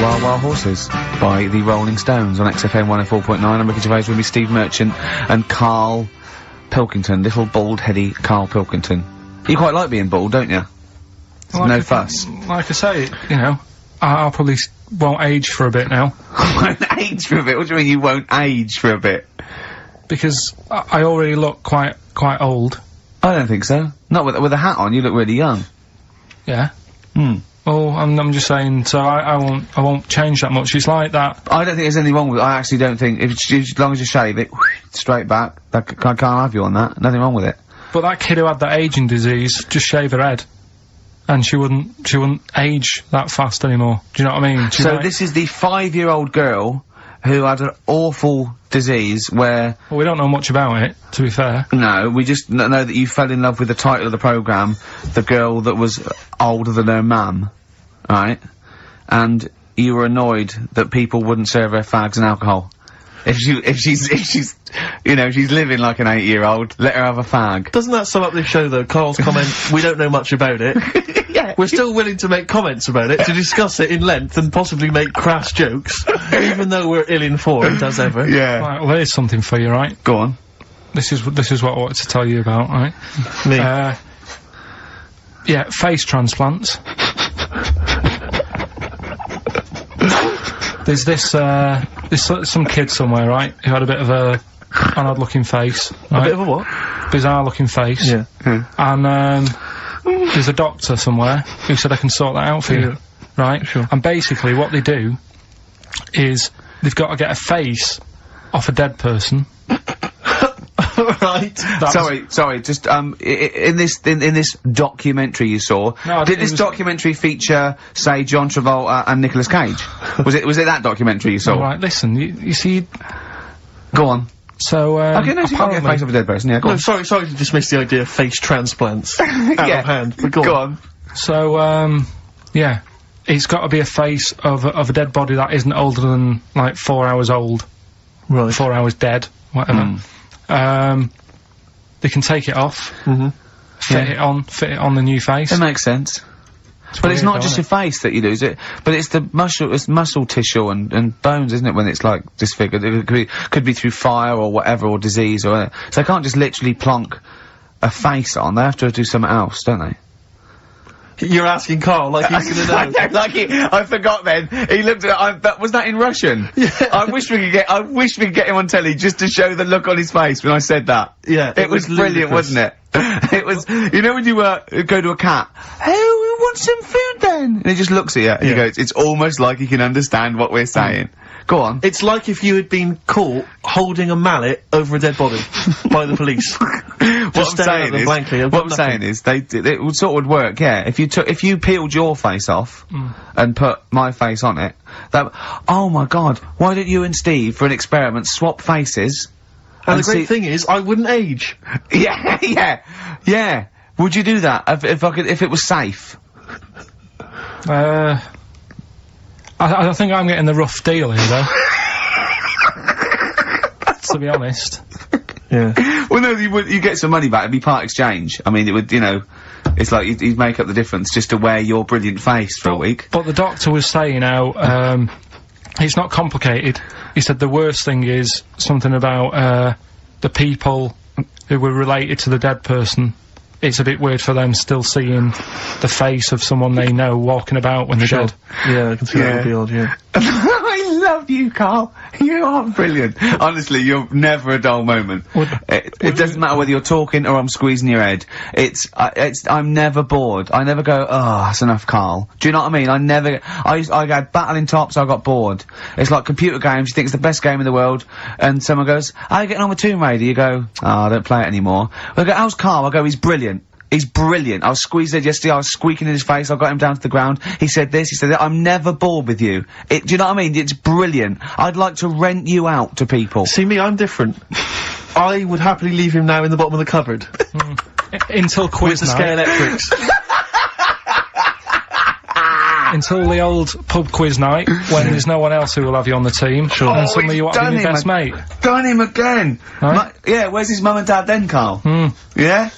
Wild Wild Horses by the Rolling Stones on XFM 104.9. I'm Ricky Gervais with me, Steve Merchant and Karl Pilkington, little bald-heady Karl Pilkington. You quite like being bald, don't you? Like no fuss. Like I say, you know, I'll probably won't age for a bit now. Won't age for a bit? What do you mean you won't age for a bit? Because I already look quite old. I don't think so. Not with a hat on, you look really young. Yeah. Hmm. Oh, I'm just saying, so I won't change that much. It's like that. I don't think there's anything wrong with it. I actually don't think, as long as you shave it, straight back, I can't have you on that. Nothing wrong with it. But that kid who had that aging disease, just shave her head. And she wouldn't age that fast anymore. Do you know what I mean? So this is the 5-year-old girl who had an awful disease where... Well, we don't know much about it, to be fair. No, we just know that you fell in love with the title of the programme, the girl that was older than her mum, right? And you were annoyed that people wouldn't serve her fags and alcohol. If she's, you know, she's living like an 8-year-old, let her have a fag. Doesn't that sum up this show, though? Carl's comment, we don't know much about it. Yeah. We're still willing to make comments about it, to discuss it in length and possibly make crass jokes, even though we're ill-informed, as ever. Yeah. Right, well, here's something for you, right? Go on. This is what I wanted to tell you about, right? Me. Yeah, face transplants. There's this, some kid somewhere, right, who had a bit of a an odd-looking face. Right? A bit of a what? Bizarre-looking face. Yeah. And, there's a doctor somewhere who said I can sort that out for you. Right? Sure. And basically what they do is they've got to get a face off a dead person. Right. Sorry, just, in this documentary you saw, did this documentary feature, say, John Travolta and Nicolas Cage? was it that documentary you saw? Right, listen, you see... Go on. So, okay, no, so you can't get a face of a dead person, yeah, go on. Sorry to dismiss the idea of face transplants. Out of hand, but go on. So, yeah. It's got to be a face of a dead body that isn't older than, like, 4 hours old. Right. 4 hours dead, whatever. They can take it off, fit it on the new face. It makes sense. But it's not just your face that you lose it, but it's the muscle tissue and bones, isn't it, when it's like disfigured? It could be through fire or whatever, or disease or whatever. So they can't just literally plonk a face on, they have to do something else, don't they? You're asking Carl like he's gonna know. I forgot then. He looked at was that in Russian? Yeah. I wish we could get him on telly just to show the look on his face when I said that. Yeah. It was brilliant, wasn't it? It was, you know when you go to a cat, hey, we want some food then? And he just looks at you and he goes, it's almost like he can understand what we're saying. Go on. It's like if you had been caught holding a mallet over a dead body by the police. What I'm saying is, it would sort of work, yeah. If you peeled your face off and put my face on it, oh my god, why don't you and Steve, for an experiment, swap faces? And the great thing is, I wouldn't age. Yeah. Would you do that if it was safe? I think I'm getting the rough deal here, though. To be honest. Yeah. Well, no, you get some money back. It'd be part exchange. I mean, it would, you know, it's like you'd make up the difference just to wear your brilliant face for a week. But the doctor was saying how, it's not complicated. He said the worst thing is something about, the people who were related to the dead person it's a bit weird for them still seeing the face of someone they know walking about when they're dead. Yeah, I can see that would be odd, yeah. I love you, Carl. You are brilliant. Honestly, you're never a dull moment. It doesn't matter whether you're talking or I'm squeezing your head. I'm never bored. I never go, oh, that's enough, Carl. Do you know what I mean? I had battling tops, I got bored. It's like computer games, you think it's the best game in the world, and someone goes, how are you getting on with Tomb Raider? You go, oh, I don't play it anymore. I go, how's Carl? I go, he's brilliant. He's brilliant. I was squeezed it yesterday, I was squeaking in his face, I got him down to the ground. He said this, he said that. I'm never bored with you. Do you know what I mean? It's brilliant. I'd like to rent you out to people. See me, I'm different. I would happily leave him now in the bottom of the cupboard. Until quiz with the night. Scalextrics. Until the old pub quiz night, when there's no one else who will have you on the team. Sure. And suddenly you want to be your best mate. Done him again. Right? Yeah, where's his mum and dad then, Carl? Yeah?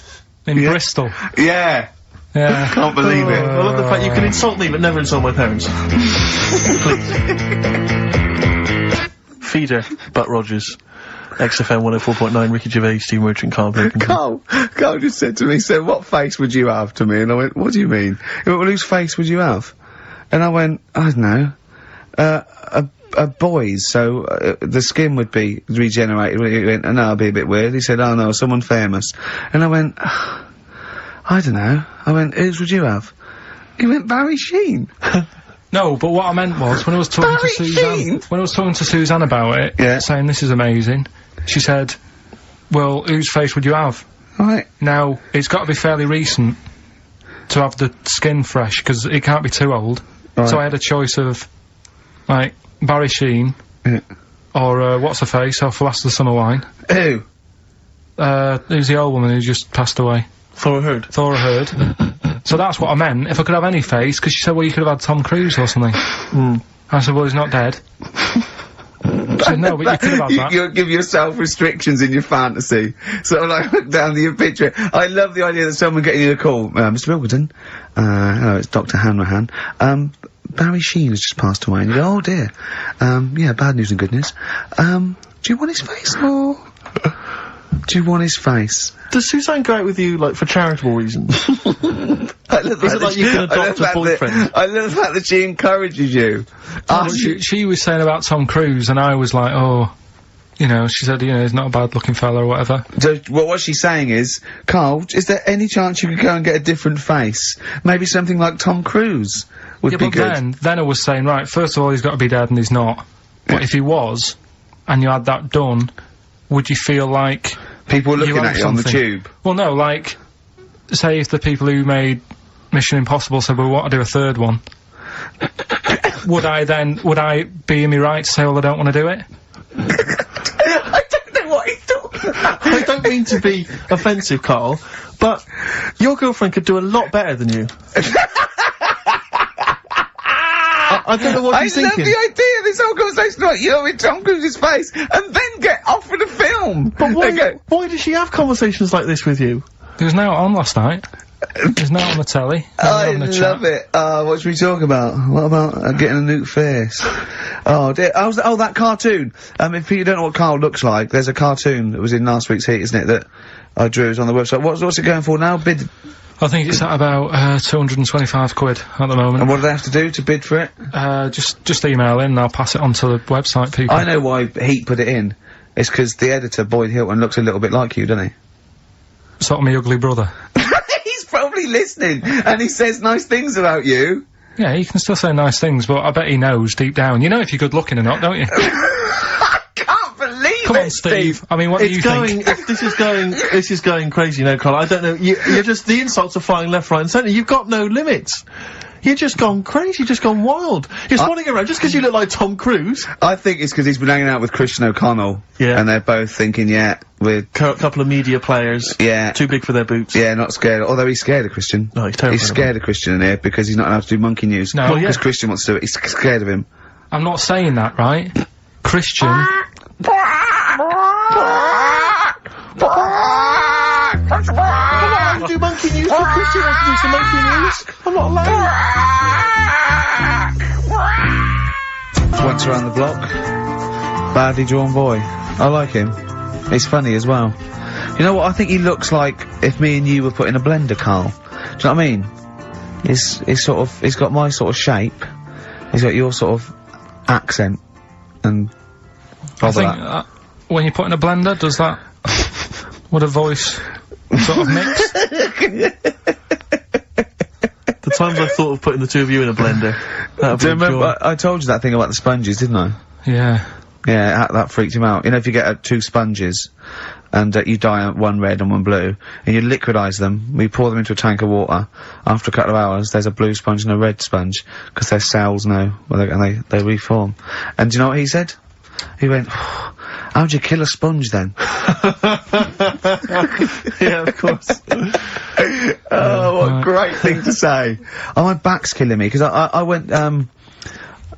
In Bristol. Yeah. Yeah. Can't believe it. I love the fact you can insult me but never insult my parents. Please. Feeder, Butt Rogers. XFM 104.9, Ricky Gervais, Steve Merchant, Karl Pilkington. Carl just said to me, so what face would you have to me? And I went, what do you mean? He went, well, whose face would you have? And I went, I don't know. A boy's, so the skin would be regenerated. He went, oh, no, it'd be a bit weird. He said, oh no, someone famous. And I went, I don't know. I went, whose would you have? He went, Barry Sheen. No, but what I meant was, when I was talking to Suzanne, Suzanne about it, saying this is amazing, she said, well, whose face would you have? Right. Now, it's got to be fairly recent to have the skin fresh, because it can't be too old. Right. So I had a choice of, like, Barry Sheen, or, what's-her-face, off Last of the Summer Wine. Who? Who's the old woman who just passed away? Thora Hird. Thora Hird. So that's what I meant. If I could have any face, because she said, well, you could have had Tom Cruise or something. I said, well, he's not dead. She said, no, but you could have had that. You give yourself restrictions in your fantasy. So like, look down your picture. I love the idea that someone getting you a call. Mr. Pilkington. Hello, it's Dr. Hanrahan. Barry Sheen has just passed away. And you go, oh dear. Yeah, bad news and good news. Do you want his face or... Do you want his face? Does Suzanne go out with you, like, for charitable reasons? Is it like you can adopt a boyfriend? I love the fact that she encourages you. She was saying about Tom Cruise, and I was like, oh, you know, she said, you know, he's not a bad-looking fella or whatever. So, well, what she's saying is, Carl, is there any chance you could go and get a different face? Maybe something like Tom Cruise would be good. Then I was saying, right, first of all, he's got to be dead and he's not. But if he was, and you had that done, would you feel like... People looking at you on the tube? Well, no, like, say if the people who made Mission Impossible said, well, we want to do a third one, would I be in me right to say, well, I don't want to do it? I don't know what he's talking about. I don't mean to be offensive, Carl, but your girlfriend could do a lot better than you. I don't know what you're thinking. I love the idea of this whole conversation about you in Tom Cruise's face, and then get offered a film. But why does she have conversations like this with you? It was now on last night. It was now on the telly. I love it. What should we talk about? What about getting a new face? Oh dear. Oh, that cartoon. If you don't know what Carl looks like, there's a cartoon that was in last week's Heat, isn't it, that I drew on the website. What's it going for now? Bid... I think it's at about 225 quid at the moment. And what do they have to do to bid for it? Just email in and I'll pass it on to the website people. I know why Heat put it in. It's because the editor, Boyd Hilton, looks a little bit like you, doesn't he? Sort of my ugly brother. He's probably listening, and he says nice things about you. Yeah, he can still say nice things, but I bet he knows deep down. You know if you're good looking or not, don't you? Come on, Steve. I mean, what do you think? This is going crazy now, Carl. I don't know. You're just, the insults are flying left, right and centre. You've got no limits. You've just gone crazy, you've just gone wild. You're swanning around just because you look like Tom Cruise. I think it's because he's been hanging out with Christian O'Connell. Yeah. And they're both thinking, yeah, we're... couple of media players. Yeah. Too big for their boots. Yeah, not scared. Although he's scared of Christian. No, he's terrible. He's scared of Christian in here because he's not allowed to do monkey news. No. Because Christian wants to do it. He's scared of him. I'm not saying that, right? Christian... I do monkey news for Christian wants to do some monkey news. I'm not allowed. Once around the block. Badly drawn boy. I like him. He's funny as well. You know what? I think he looks like if me and you were put in a blender, Carl. Do you know what I mean? He's got my sort of shape. He's got your sort of accent. And... I think, when you put in a blender, does that... would a voice sort of mix? The times I thought of putting the two of you in a blender. Do you remember, I told you that thing about the sponges, didn't I? Yeah. Yeah, that freaked him out. You know, if you get two sponges, and you dye one red and one blue, and you liquidise them, we pour them into a tank of water, after a couple of hours, there's a blue sponge and a red sponge, because their cells know, and they reform. And do you know what he said? He went, how'd you kill a sponge then? Yeah, of course. Oh, what a great thing to say. Oh, my back's killing me, because I went,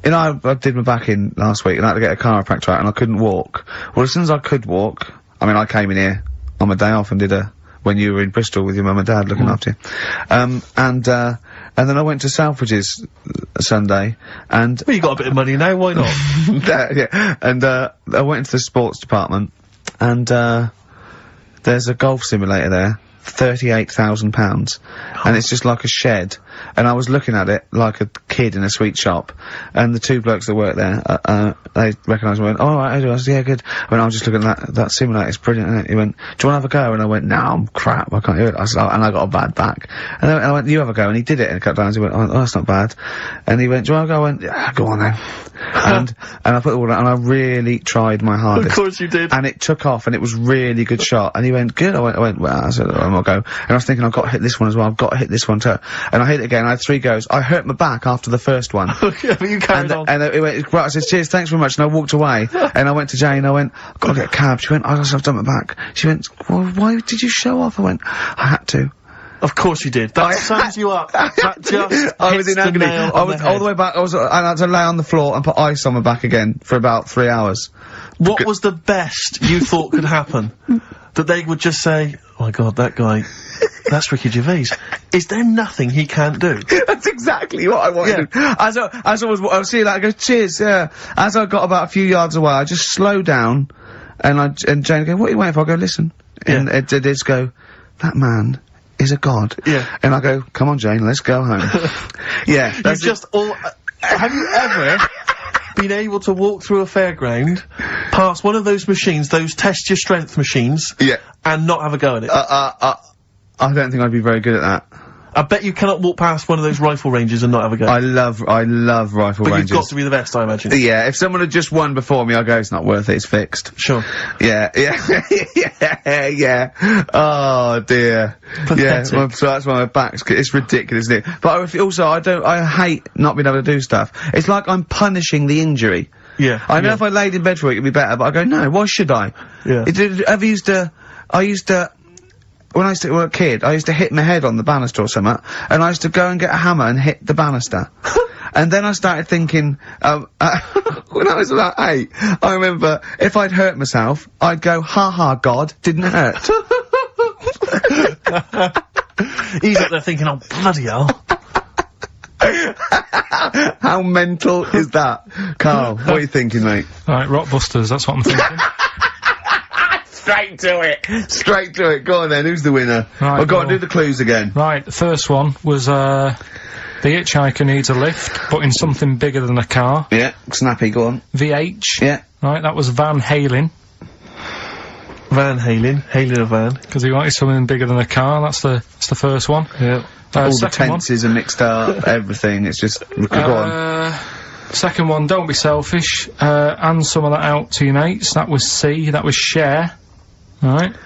you know, I did my back in last week, and I had to get a chiropractor out, and I couldn't walk. Well, as soon as I could walk, I mean, I came in here on my day off and did when you were in Bristol with your mum and dad looking after you. And then I went to Selfridges Sunday, and... Well, you got a bit of money now, why not? Yeah, and, I went into the sports department, and, there's a golf simulator there, £38,000, and it's just like a shed, and I was looking at it like a kid in a sweet shop, and the two blokes that work there, they recognised me and went, oh, right, I said, yeah, good. I was just looking at that simulator, it's brilliant, isn't it? He went, do you want to have a go? And I went, no, I'm crap, I can't do it. I said, and I got a bad back. And I went, you have a go, and he did it, and cut down, and he went, oh, that's not bad. And he went, do you want to go? I went, yeah, go on then. and I put it all out, and I really tried my hardest. Of course you did. And it took off, and it was really good shot. And he went, good. I went, well, I said, I'm gonna go. And I was thinking, I've got to hit this one as well, I've got to hit this one too. And I hit it again, I had 3 goes. I hurt my back after the first one. Yeah, but you carried on. And it went, right, I said, cheers, thanks very much, and I walked away. And I went to Jane, I went, I've got to get a cab. She went, I've done my back. She went, well, why did you show off? I went, I had to. Of course you did. That sums you up. That just I was in agony. I was all the way back. I had to lay on the floor and put ice on my back again for about 3 hours. What was the best you thought could happen? That they would just say, oh my god, that guy, that's Ricky Gervais. Is there nothing he can't do? That's exactly what I wanted. Yeah. As I was seeing that, I go, cheers, yeah. As I got about a few yards away, I just slowed down, and Jane go, what are you waiting for? I go, listen. And it did go, that man is a god. Yeah. And I go, come on, Jane, let's go home. Yeah. That's just all... have you ever been able to walk through a fairground, past one of those machines, those test your strength machines, and not have a go at it? I don't think I'd be very good at that. I bet you cannot walk past one of those rifle ranges and not have a go. I love rifle ranges. But you've got to be the best, I imagine. Yeah, if someone had just won before me, I'd go, it's not worth it, it's fixed. Sure. Yeah. Oh, dear. Pathetic. Yeah, so that's why my back's... It's ridiculous, isn't it? But I hate not being able to do stuff. It's like I'm punishing the injury. Yeah. I know if I laid in bed for a week, it'd be better, but I go, no, why should I? Yeah. I used to... When I was a kid, I used to hit my head on the banister or something, and I used to go and get a hammer and hit the banister. And then I started thinking, when I was about 8, I remember, if I'd hurt myself, I'd go, ha ha, God, didn't hurt. He's up there thinking, oh, bloody hell. How mental is that? Carl, what are you thinking, mate? Right, Rockbusters, that's what I'm thinking. Straight to it. Go on then, who's the winner? Right, go on, do the clues again. Right, the first one was, the hitchhiker needs a lift, but in something bigger than a car. Yeah, snappy, go on. VH. Yeah. Right, that was Van Halen. Hailing a van. Because he wanted something bigger than a car, that's the first one. Yeah. All the tenses are mixed up, everything, it's just, go on. Second one, don't be selfish, and some of that out to your mates, that was C, that was share. Alright.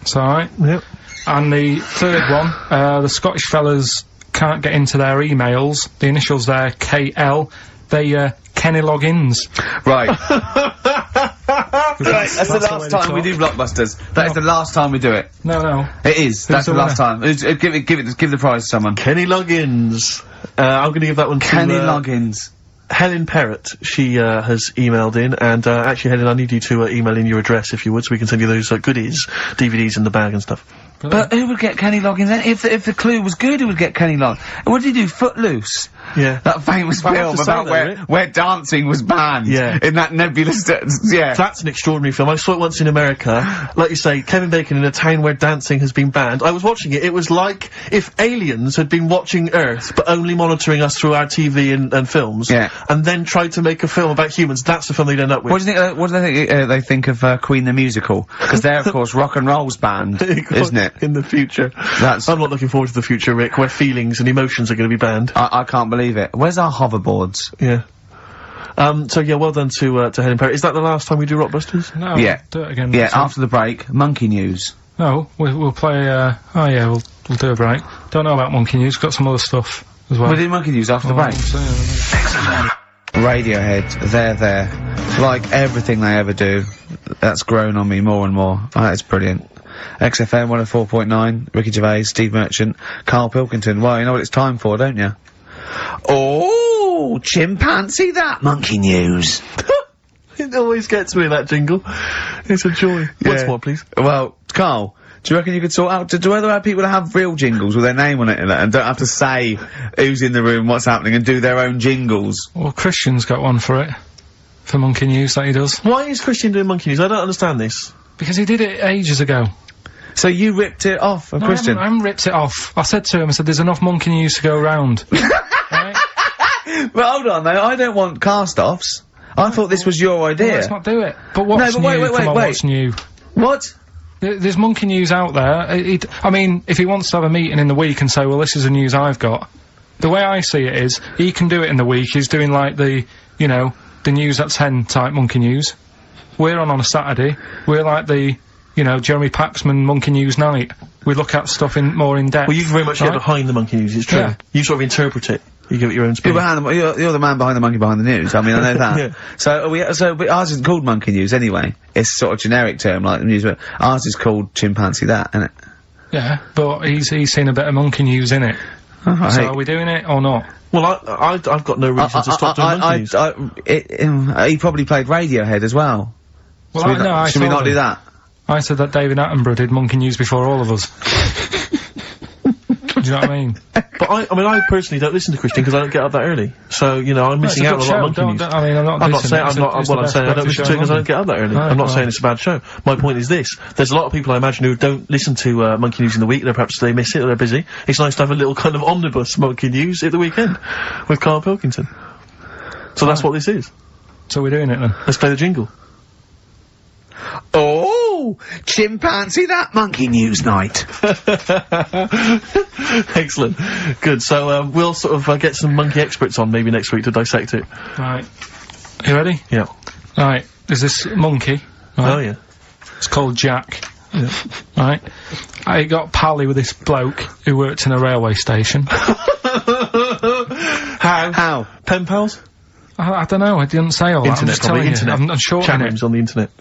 It's alright. Yep. And the third one, the Scottish fellas can't get into their emails, the initials there, KL, they, Kenny Loggins. Right. Right, that's the last time we do Blockbusters. That is the last time we do it. No. It is, that's the last time. Give the prize to someone. Kenny Loggins. I'm gonna give that one to... Kenny Loggins. Helen Perrott, she has emailed in, and actually, Helen, I need you to email in your address if you would, so we can send you those goodies, DVDs in the bag and stuff. But who would get Kenny Loggins then? If the clue was good, who would get Kenny Loggins? What did he do? Footloose? Yeah. That famous film about where dancing was banned. Yeah. In that nebulous... yeah. That's an extraordinary film. I saw it once in America. Like you say, Kevin Bacon in a town where dancing has been banned. I was watching it. It was like if aliens had been watching Earth, but only monitoring us through our TV and films. Yeah. And then tried to make a film about humans. That's the film they'd end up with. What do you think, what do they think of, Queen the Musical? Because they're, of course, rock and roll's banned, isn't it? In the future. I'm not looking forward to the future, Rick, where feelings and emotions are going to be banned. I can't believe it. Where's our hoverboards? Yeah. So yeah, well done to Helen Perry. Is that the last time we do Rockbusters? No. Yeah. Do it again. Yeah, after the break, Monkey News. No, we'll play, oh yeah, we'll do a break. Don't know about Monkey News, got some other stuff as well. We'll do Monkey News after the break. Radiohead, they're there. Like everything they ever do, that's grown on me more and more. It's brilliant. XFM 104.9, Ricky Gervais, Steve Merchant, Karl Pilkington. Well, you know what it's time for, don't you? Oh, chimpanzee that Monkey News. It always gets me, that jingle. It's a joy. Once more, please. Well, Karl, do you reckon you could sort out, do other people have real jingles with their name on it and don't have to say who's in the room, what's happening, and do their own jingles? Well, Christian's got one for it. For Monkey News that he does. Why is Christian doing Monkey News? I don't understand this. Because he did it ages ago. So you ripped it off of Christian? I haven't ripped it off. I said to him, I said, there's enough Monkey News to go round. Right? But hold on though, I don't want cast-offs. I thought this was your idea. Well, let's not do it. But what's new? What's new? What? There's Monkey News out there. I mean, if he wants to have a meeting in the week and say, well, this is the news I've got, the way I see it is, he can do it in the week. He's doing like the, you know, the news at 10 type Monkey News. We're on a Saturday. We're like the, you know, Jeremy Paxman Monkey News night. We look at stuff more in depth. Well, you very much get behind the Monkey News, it's true. Yeah. You sort of interpret it. You give it your own spin. You're the man behind the monkey behind the news. I mean, I know that. Yeah. But ours isn't called Monkey News anyway. It's sort of generic term like the news, but ours is called Chimpanzee That, isn't it? Yeah, but he's seen a bit of Monkey News in it. So are we doing it or not? Well, I've got no reason to stop doing Monkey News. He probably played Radiohead as well. Well, should we not do that? I said that David Attenborough did Monkey News before all of us. Do you know what I mean? But I personally don't listen to Christian because I don't get up that early. So, you know, I'm missing out on a lot of Monkey News. I mean, I'm not saying I don't listen to it because I don't get up that early. I'm not saying it's a bad show. My point is this. There's a lot of people I imagine who don't listen to, Monkey News in the week. Perhaps they miss it or they're busy. It's nice to have a little kind of omnibus Monkey News at the weekend with Karl Pilkington. So that's what this is. So we're doing it then. Let's play the jingle. Oh, Chimpanzee That Monkey News night. Excellent. Good. So, we'll sort of get some monkey experts on maybe next week to dissect it. Right. You ready? Yeah. Right. There's this monkey. Right? Oh, yeah. It's called Jack. Yeah. Right. I got pally with this bloke who worked in a railway station. How? Pen pals? I don't know, I didn't say all internet, that. I'm just telling you. I'm shortening it. On the internet.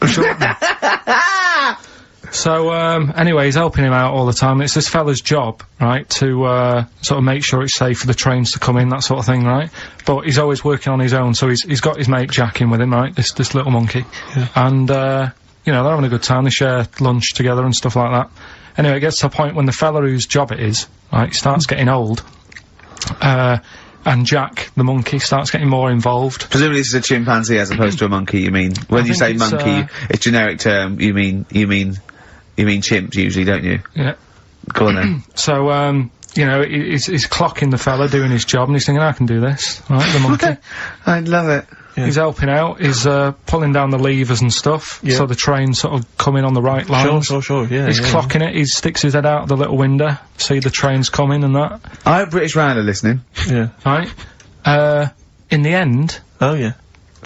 So, anyway, he's helping him out all the time. It's this fella's job, right, to, sort of make sure it's safe for the trains to come in, that sort of thing, right? But he's always working on his own, so he's got his mate Jack in with him, right? This little monkey. Yeah. And, you know, they're having a good time. They share lunch together and stuff like that. Anyway, it gets to a point when the fella whose job it is, right, starts getting old. And Jack, the monkey, starts getting more involved. Presumably this is a chimpanzee as opposed to a monkey, you mean? When you say monkey, it's generic term, you mean chimp usually, don't you? Yeah. Go on then. So, you know, he's clocking the fella doing his job and he's thinking, I can do this, right, the monkey. I love it. Yeah. He's helping out, he's, pulling down the levers and stuff, so the train's sort of coming on the right lines. Sure, yeah. He's clocking it, he sticks his head out the little window, see the trains coming and that. I have British Raider listening. Yeah. Right? In the end... Oh, yeah.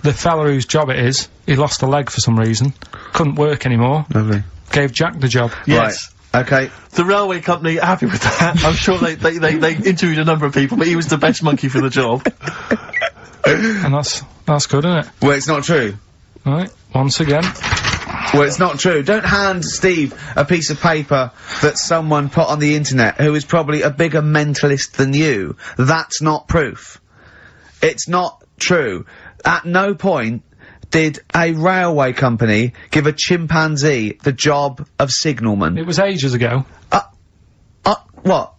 The fella whose job it is, he lost a leg for some reason, couldn't work anymore. Lovely. Gave Jack the job. Yes. Right. Okay. The railway company are happy with that. I'm sure they interviewed a number of people, but he was the best monkey for the job. And that's good, isn't it? Well, it's not true. Right, once again. Well, it's not true. Don't hand Steve a piece of paper that someone put on the internet who is probably a bigger mentalist than you. That's not proof. It's not true. At no point did a railway company give a chimpanzee the job of signalman? It was ages ago. What?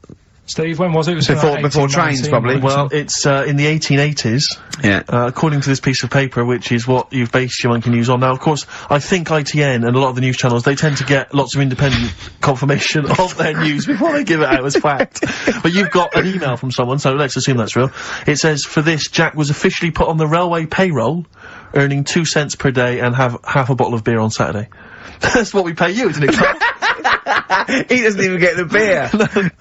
Steve, when was it? It was before trains, probably. Well, it's in the 1880s. Yeah. According to this piece of paper, which is what you've based your monkey news on. Now, of course, I think ITN and a lot of the news channels, they tend to get lots of independent confirmation of their news before they give it out as fact. But you've got an email from someone, so let's assume that's real. It says, for this, Jack was officially put on the railway payroll, earning 2 cents per day and have half a bottle of beer on Saturday. That's what we pay you, isn't it, Carl? He doesn't even get the beer.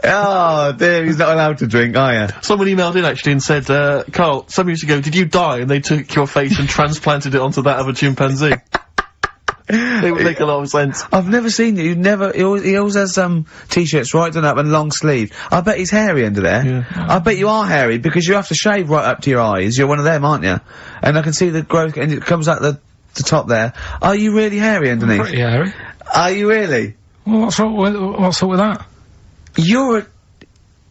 Oh, dear, he's not allowed to drink, are you? Someone emailed in, actually, and said, Carl, some years ago, did you die? And they took your face and transplanted it onto that of a chimpanzee. It would make a lot of sense. I've never seen you. He always has t-shirts right done up and long sleeved. I bet he's hairy under there. Yeah. I bet you are hairy because you have to shave right up to your eyes. You're one of them, aren't you? And I can see the growth, and it comes out the top there. Are you really hairy underneath? Pretty hairy. Are you really? Well, what's up with that? You're a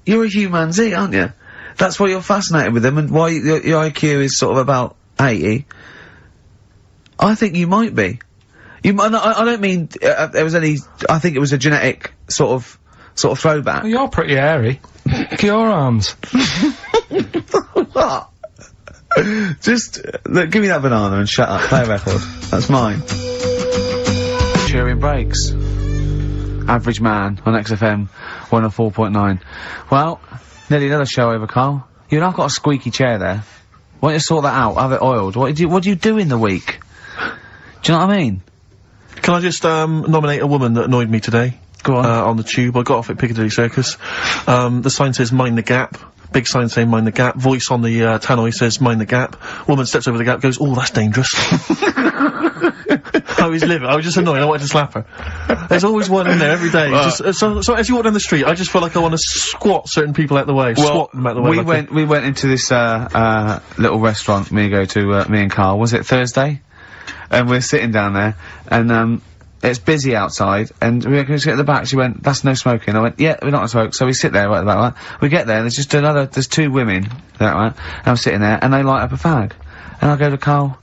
humanzee, aren't you? That's why you're fascinated with them, and why your IQ is sort of about 80. I think you might be. I don't mean there was any. I think it was a genetic sort of throwback. Well, you're pretty hairy. Look at your arms. What? Just look, give me that banana and shut up. Play a record. That's mine. Cheering breaks. Average Man on XFM 104.9. Well, nearly another show over, Carl. You know, I've got a squeaky chair there. Why don't you sort that out? Have it oiled. What do you do in the week? Do you know what I mean? Can I just nominate a woman that annoyed me today? Go on. On the tube. I got off at Piccadilly Circus. The sign says mind the gap. Big sign saying mind the gap. Voice on the tannoy says mind the gap. Woman steps over the gap, goes, oh, that's dangerous. I was livid. I was just annoyed. I wanted to slap her. There's always one in there every day. So as you walk down the street, I just feel like I want to squat certain people out the way. Swat them out the way. We went into this little restaurant. Me and Carl. Was it Thursday? And we're sitting down there, and it's busy outside, and we were going to sit at the back. She went, that's no smoking. I went, yeah, we're not going to smoke. So we sit there right at the back, right? We get there, and there's two women, right? And I'm sitting there, and they light up a fag. And I go to Carl,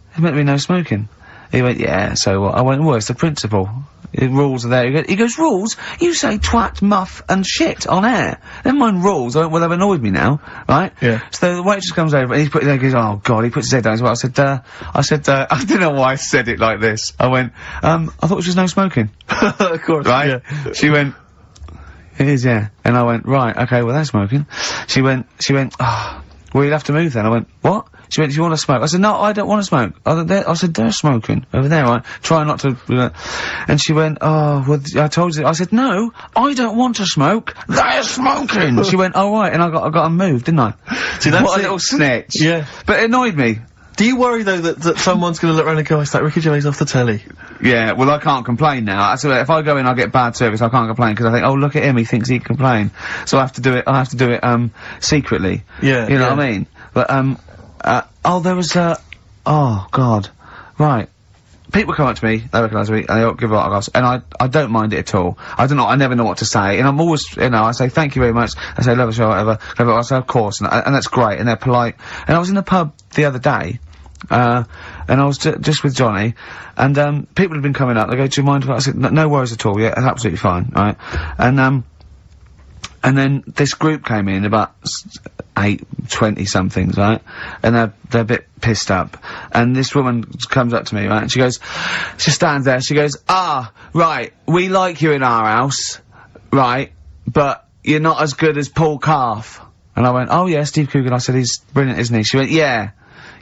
there's meant to be no smoking. He went, yeah, so what? I went, well, it's the principle. Rules are there. He goes, rules? You say twat, muff, and shit on air. Never mind rules. I went, well, they've annoyed me now, right? Yeah. So the waitress comes over, and he goes, oh, God, he puts his head down as well. I said, I don't know why I said it like this. I went, I thought it was just no smoking. Of course. Right? Yeah. She went, it is, yeah. And I went, right, okay, well, they're smoking. She went, oh, well, you'll have to move then. I went, what? She went, do you want to smoke? I said, no, I don't want to smoke. I said, they're smoking over there, right? Try not to, and she went, oh, well, I told you. I said, no, I don't want to smoke. They're smoking. She went, oh, right, and I got to move, didn't I? See, that's what a little snitch. Yeah. But it annoyed me. Do you worry, though, that someone's gonna look around and go, it's like Ricky Gervais off the telly? Yeah, well, I can't complain now. If I go in, I get bad service, I can't complain, because I think, oh, look at him, he thinks he can complain. So I have to do it, secretly. Yeah. You know what I mean? But, there was, oh, God. Right. People come up to me, they recognise me, and they give a lot of laughs, and I don't mind it at all. I never know what to say, and I'm always, I say, thank you very much, I say, love the show, whatever, I say, of course, and that's great, and they're polite. And I was in the pub the other day, and I was just with Johnny, and, people had been coming up, they go, do you mind if I said, no worries at all, yeah, that's absolutely fine, right? And then this group came in, about 20-somethings, right? And they're a bit pissed up. And this woman comes up to me, right? And she stands there, she goes, right, we like you in our house, right? But you're not as good as Paul Calf. And I went, oh yeah, Steve Coogan. I said, he's brilliant, isn't he? She went, yeah,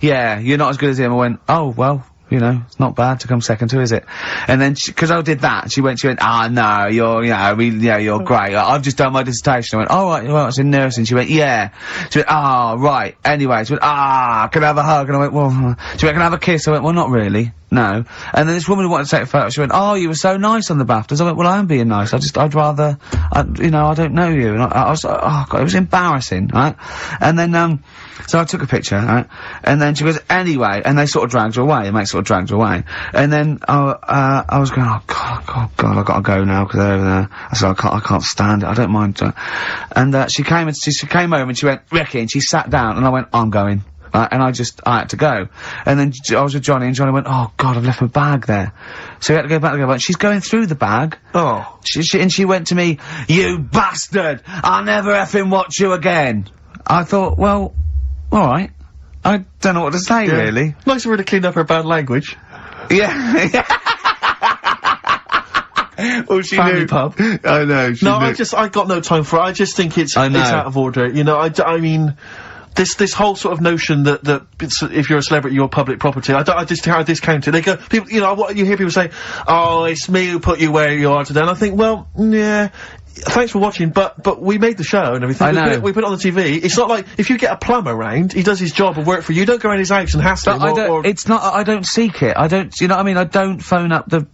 you're not as good as him. I went, oh, well, it's not bad to come second to, is it? And then, because I did that, she went, no, you're great. I've just done my dissertation. I went, oh, right, well, it's in nursing. She went, yeah. She went, right. Anyway, she went, can I have a hug? And I went, well, she went, can I have a kiss? I went, well, not really. No. And then this woman who wanted to take a photo, she went, oh, you were so nice on the BAFTAs. I went, well, I am being nice. I'd rather, I don't know you. And I was, oh, God, it was embarrassing, right? And then, so I took a picture, right? And then she goes, anyway, and they sort of dragged her away, the mate sort of dragged her away. And then, I was going, oh, God, I've got to go now, because they're over there. I said, I can't stand it, I don't mind. And, she came over and she went, Ricky, and she sat down, and I went, I'm going. And I had to go. And then I was with Johnny, and Johnny went, "Oh God, I've left my bag there." So we had to go back and go back. She's going through the bag. Oh. She went to me, "You bastard! I'll never effing watch you again." I thought, well, alright. I don't know what to say, really. Nice of her to clean up her bad language. Yeah. Well, she Family knew. pub. I know, she knew. I got no time for it. I just think it's out of order. You know, I mean, this whole sort of notion that if you're a celebrity, you're public property. I just how I discount it. They go, people, you know, what you hear people say, "Oh, it's me who put you where you are today." And I think, well, yeah. Thanks for watching, but we made the show and everything. I know. We put it on the TV. It's not like, if you get a plumber round, he does his job and work for you. You don't go around his house and hassle him it's not, I don't seek it. I don't, you know what I mean? I don't phone up the,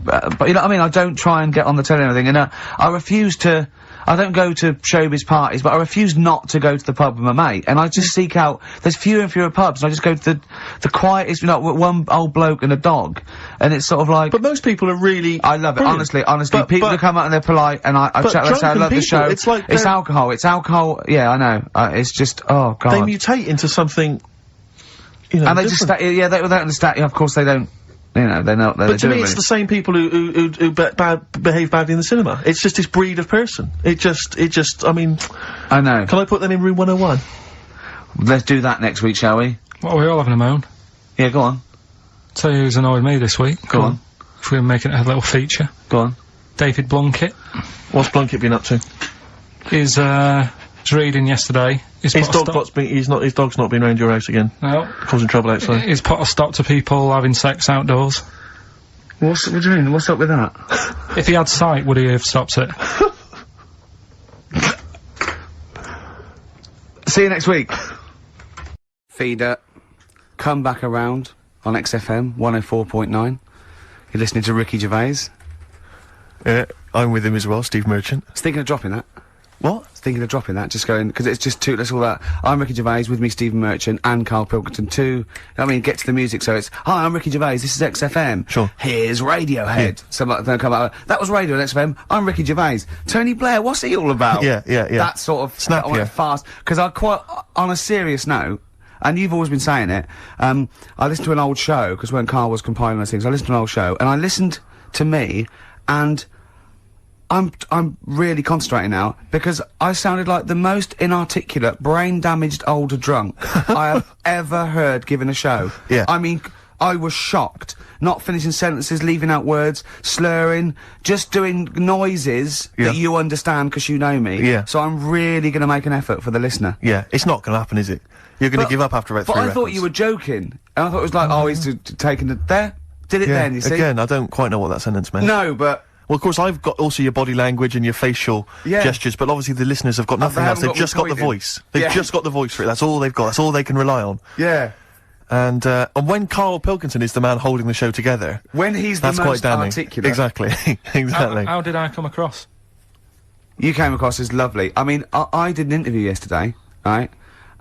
but you know what I mean? I don't try and get on the telly and everything, and I refuse to, I don't go to showbiz parties, but I refuse not to go to the pub with my mate, and I just seek out, there's fewer and fewer pubs, and I just go to the quietest, you know, one old bloke and a dog, and it's sort of like... But most people are really... I love it, honestly, people who come out and they're polite, and I chat, I say I love the show. It's like it's alcohol, yeah, I know, it's just, oh God. They mutate into something, you know, and they just, they don't understand, of course they don't, you know, they're not, but to me, it's the same people who behave badly in the cinema. It's just this breed of person. It just, I mean... I know. Can I put them in room 101? Let's do that next week, shall we? What, are we all having a moan? Yeah, go on. Tell you who's annoyed me this week. Go on. If we were making it a little feature. Go on. David Blunkett. What's Blunkett been up to? He's reading yesterday. His dog's not been around your house again. No. Causing trouble outside. He's put a stop to people having sex outdoors. What do you mean? What's up with that? If he had sight, would he have stopped it? See you next week. Feeder, come back around on XFM 104.9. You're listening to Ricky Gervais. Yeah, I'm with him as well, Steve Merchant. I was thinking of dropping that. What? Thinking of dropping that, just going, because it's just too, that's all that. I'm Ricky Gervais, with me Stephen Merchant and Karl Pilkington too. I mean, get to the music, so it's, hi, I'm Ricky Gervais, this is XFM. Sure. Here's Radiohead. Yeah. They'll come out, that was Radio on XFM, I'm Ricky Gervais. Tony Blair, what's he all about? Yeah. That sort of, snap, I went fast, because I quite, on a serious note, and you've always been saying it, I listened to an old show, because when Karl was compiling those things, I listened to an old show, and I listened to me, and I'm really concentrating now, because I sounded like the most inarticulate, brain-damaged older drunk I have ever heard given a show. Yeah. I mean, I was shocked. Not finishing sentences, leaving out words, slurring, just doing noises that you understand because you know me. Yeah. So I'm really gonna make an effort for the listener. Yeah, it's not gonna happen, is it? You're gonna give up after about 3 But I records. thought you were joking. And I thought it was like, oh, he's taking it there. Did it then, you see? Again, I don't quite know what that sentence meant. No, but... Well, of course, I've got also your body language and your facial gestures, but obviously the listeners have got nothing else. They've just got the voice. They've just got the voice for it. That's all they've got. That's all they can rely on. Yeah. And when Karl Pilkington is the man holding the show together... When he's the most articulate. Exactly. Exactly. How did I come across? You came across as lovely. I mean, I did an interview yesterday, right?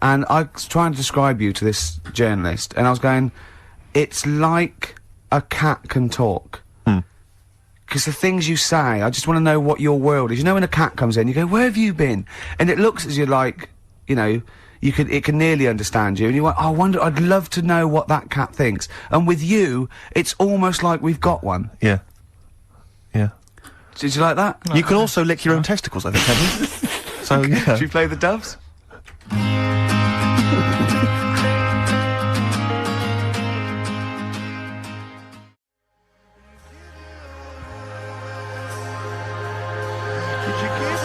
And I was trying to describe you to this journalist, and I was going, it's like a cat can talk. Because the things you say, I just want to know what your world is. You know when a cat comes in, you go, where have you been? And it looks as you're like, you know, it can nearly understand you. And you're like, oh, I wonder, I'd love to know what that cat thinks. And with you, it's almost like we've got one. Yeah. Yeah. Did you like that? You can also lick your own testicles, I think, can't you? So, yeah. Should we play the Doves?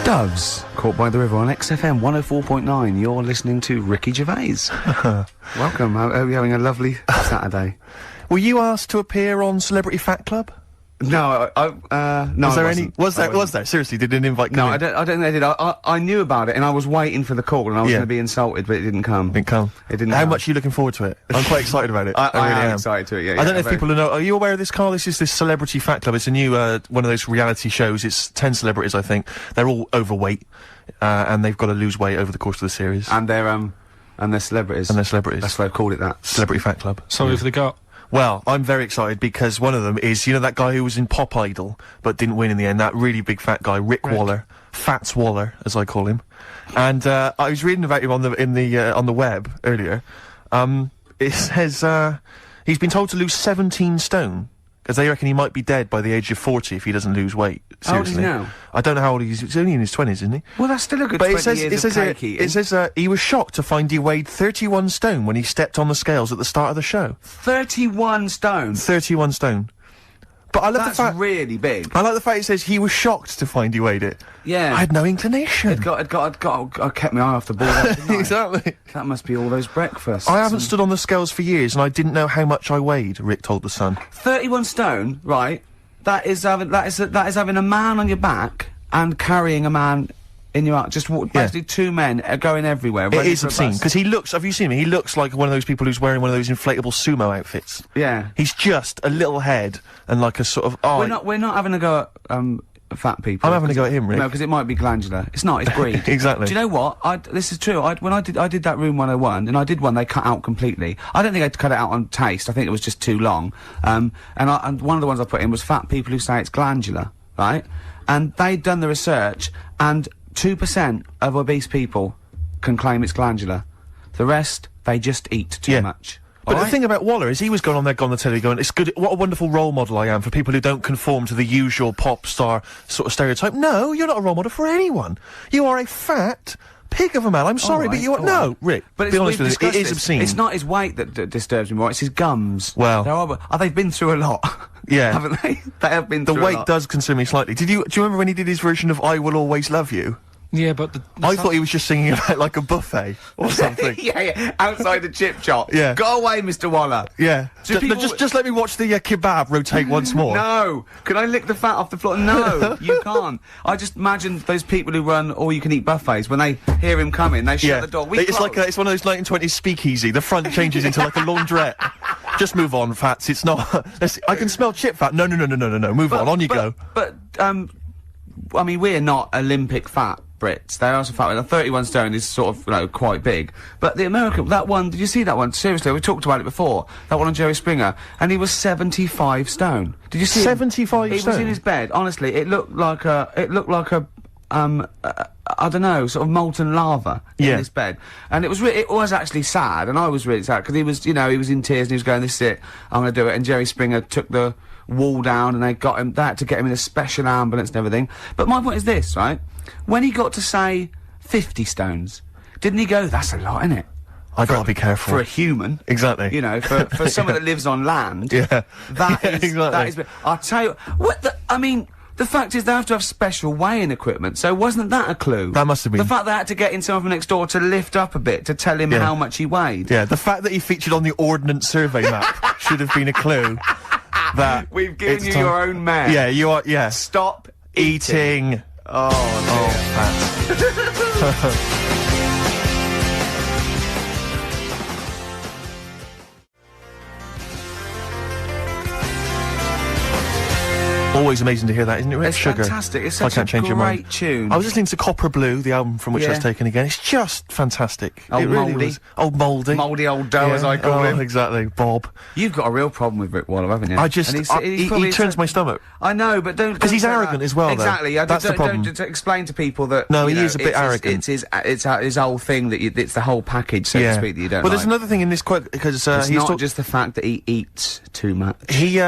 Doves, Caught by the River on XFM 104.9. You're listening to Ricky Gervais. Welcome. I hope you're having a lovely Saturday. Were you asked to appear on Celebrity Fat Club? No, no. Was there any? Was there? Seriously, did an invite come No, in? I don't think they did. I knew about it and I was waiting for the call and I was going to be insulted, but it didn't come. Didn't come. It didn't. How much are you looking forward to it? I'm quite excited about it. I really am am excited to it. Yeah. I don't know if people know. Are you aware of this, Karl? This is this Celebrity Fat Club. It's a new one of those reality shows. It's 10 celebrities, I think. They're all overweight, and they've got to lose weight over the course of the series. And they're celebrities. And they're celebrities. That's why I've called it that. Celebrity Fat Club. So who've they got? Well, I'm very excited because one of them is, you know, that guy who was in Pop Idol but didn't win in the end, that really big fat guy, Rick Waller. Fats Waller, as I call him. And, I was reading about him on the web earlier. It says, he's been told to lose 17 stone. Because they reckon he might be dead by the age of 40 if he doesn't lose weight. Seriously. How old is he now? I don't know how old he is. He's only in his 20s, isn't he? Well, that's still a good But 20 years of cake eating. it says he was shocked to find he weighed 31 stone when he stepped on the scales at the start of the show. 31 stone? 31 stone. But I love the fact... That's really big. I like the fact it says he was shocked to find he weighed it. Yeah. I had no inclination. I kept my eye off the ball. Didn't I? Exactly. That must be all those breakfasts. I haven't stood on the scales for years and I didn't know how much I weighed, Rick told The Sun. 31 stone, right? That is having a man on your back and carrying a man in your arm. Just basically two men are going everywhere. It is obscene, because he looks, have you seen him? He looks like one of those people who's wearing one of those inflatable sumo outfits. Yeah. He's just a little head and like a sort of... Oh, we're not having a go at fat people. I'm having a go at him, Rick. No, because it might be glandular. It's not, it's breed. Exactly. Do you know what? This is true. When I did that Room 101, and I did one they cut out completely. I don't think I'd cut it out on taste. I think it was just too long. And one of the ones I put in was fat people who say it's glandular, right? And they'd done the research, and 2% of obese people can claim it's glandular. The rest, they just eat too much. But the thing about Waller is he was going on the telly going, it's good, what a wonderful role model I am for people who don't conform to the usual pop star sort of stereotype. No, you're not a role model for anyone. You are a fat pig of a man. I'm sorry, but you are... No, Rick, but be honest with you, it is obscene. It's not his weight that disturbs me more, it's his gums. Well... They've been through a lot. Yeah. Haven't they? They have been through a lot. The weight does concern me slightly. Do you remember when he did his version of I Will Always Love You? Yeah, but I thought he was just singing about like a buffet or something. yeah, outside the chip shop. Yeah. Go away, Mr. Waller. Yeah. Just let me watch the kebab rotate once more. No. Can I lick the fat off the floor? No, you can't. I just imagine those people who run all-you-can-eat buffets, when they hear him coming, they shut the door. It's like it's one of those 1920s speakeasy. The front changes into like a laundrette. Just move on, fats. It's not... I can smell chip fat. No. Move on you go. But, I mean, we're not Olympic fat Brits. They are also fat. 31 stone is sort of, quite big. But the American, that one, did you see that one? Seriously, we talked about it before. That one on Jerry Springer. And he was 75 stone. Did you see 75 stone? He was in his bed. Honestly, it looked like a, I don't know, sort of molten lava in his bed. And it was actually sad, and I was really sad, because he was, he was in tears, and he was going, this is it, I'm gonna do it, and Jerry Springer took the wall down, and they had to get him in a special ambulance and everything. But my point is this, right? When he got to say 50 stones, didn't he go, that's a lot, isn't it? I gotta be careful. For a human. Exactly. For someone that lives on land. Yeah. That is, I'll tell you, the fact is they have to have special weighing equipment, so wasn't that a clue? That must have been. The fact they had to get in someone from next door to lift up a bit to tell him how much he weighed. Yeah, the fact that he featured on the Ordnance Survey map should have been a clue that... We've given you your own mare. Yeah, you are, yeah. Stop eating. Oh, dear. Fat. Always amazing to hear that, isn't it, Rick? It's Sugar. fantastic. It's such a great tune. I was listening to Copper Blue, the album from which I was taken again. It's just fantastic. Old Mouldy. Old Mouldy. Mouldy old dough, as I call him. Exactly. Bob. You've got a real problem with Rick Waller, haven't you? He turns my stomach. I know, but don't... Because he's arrogant as well, Exactly. That's the problem. Don't explain to people that... No, he is a bit arrogant. It's his whole thing, that it's the whole package, so to speak, that you don't Well, there's another thing in this quote, because it's not just the fact that he eats too much. He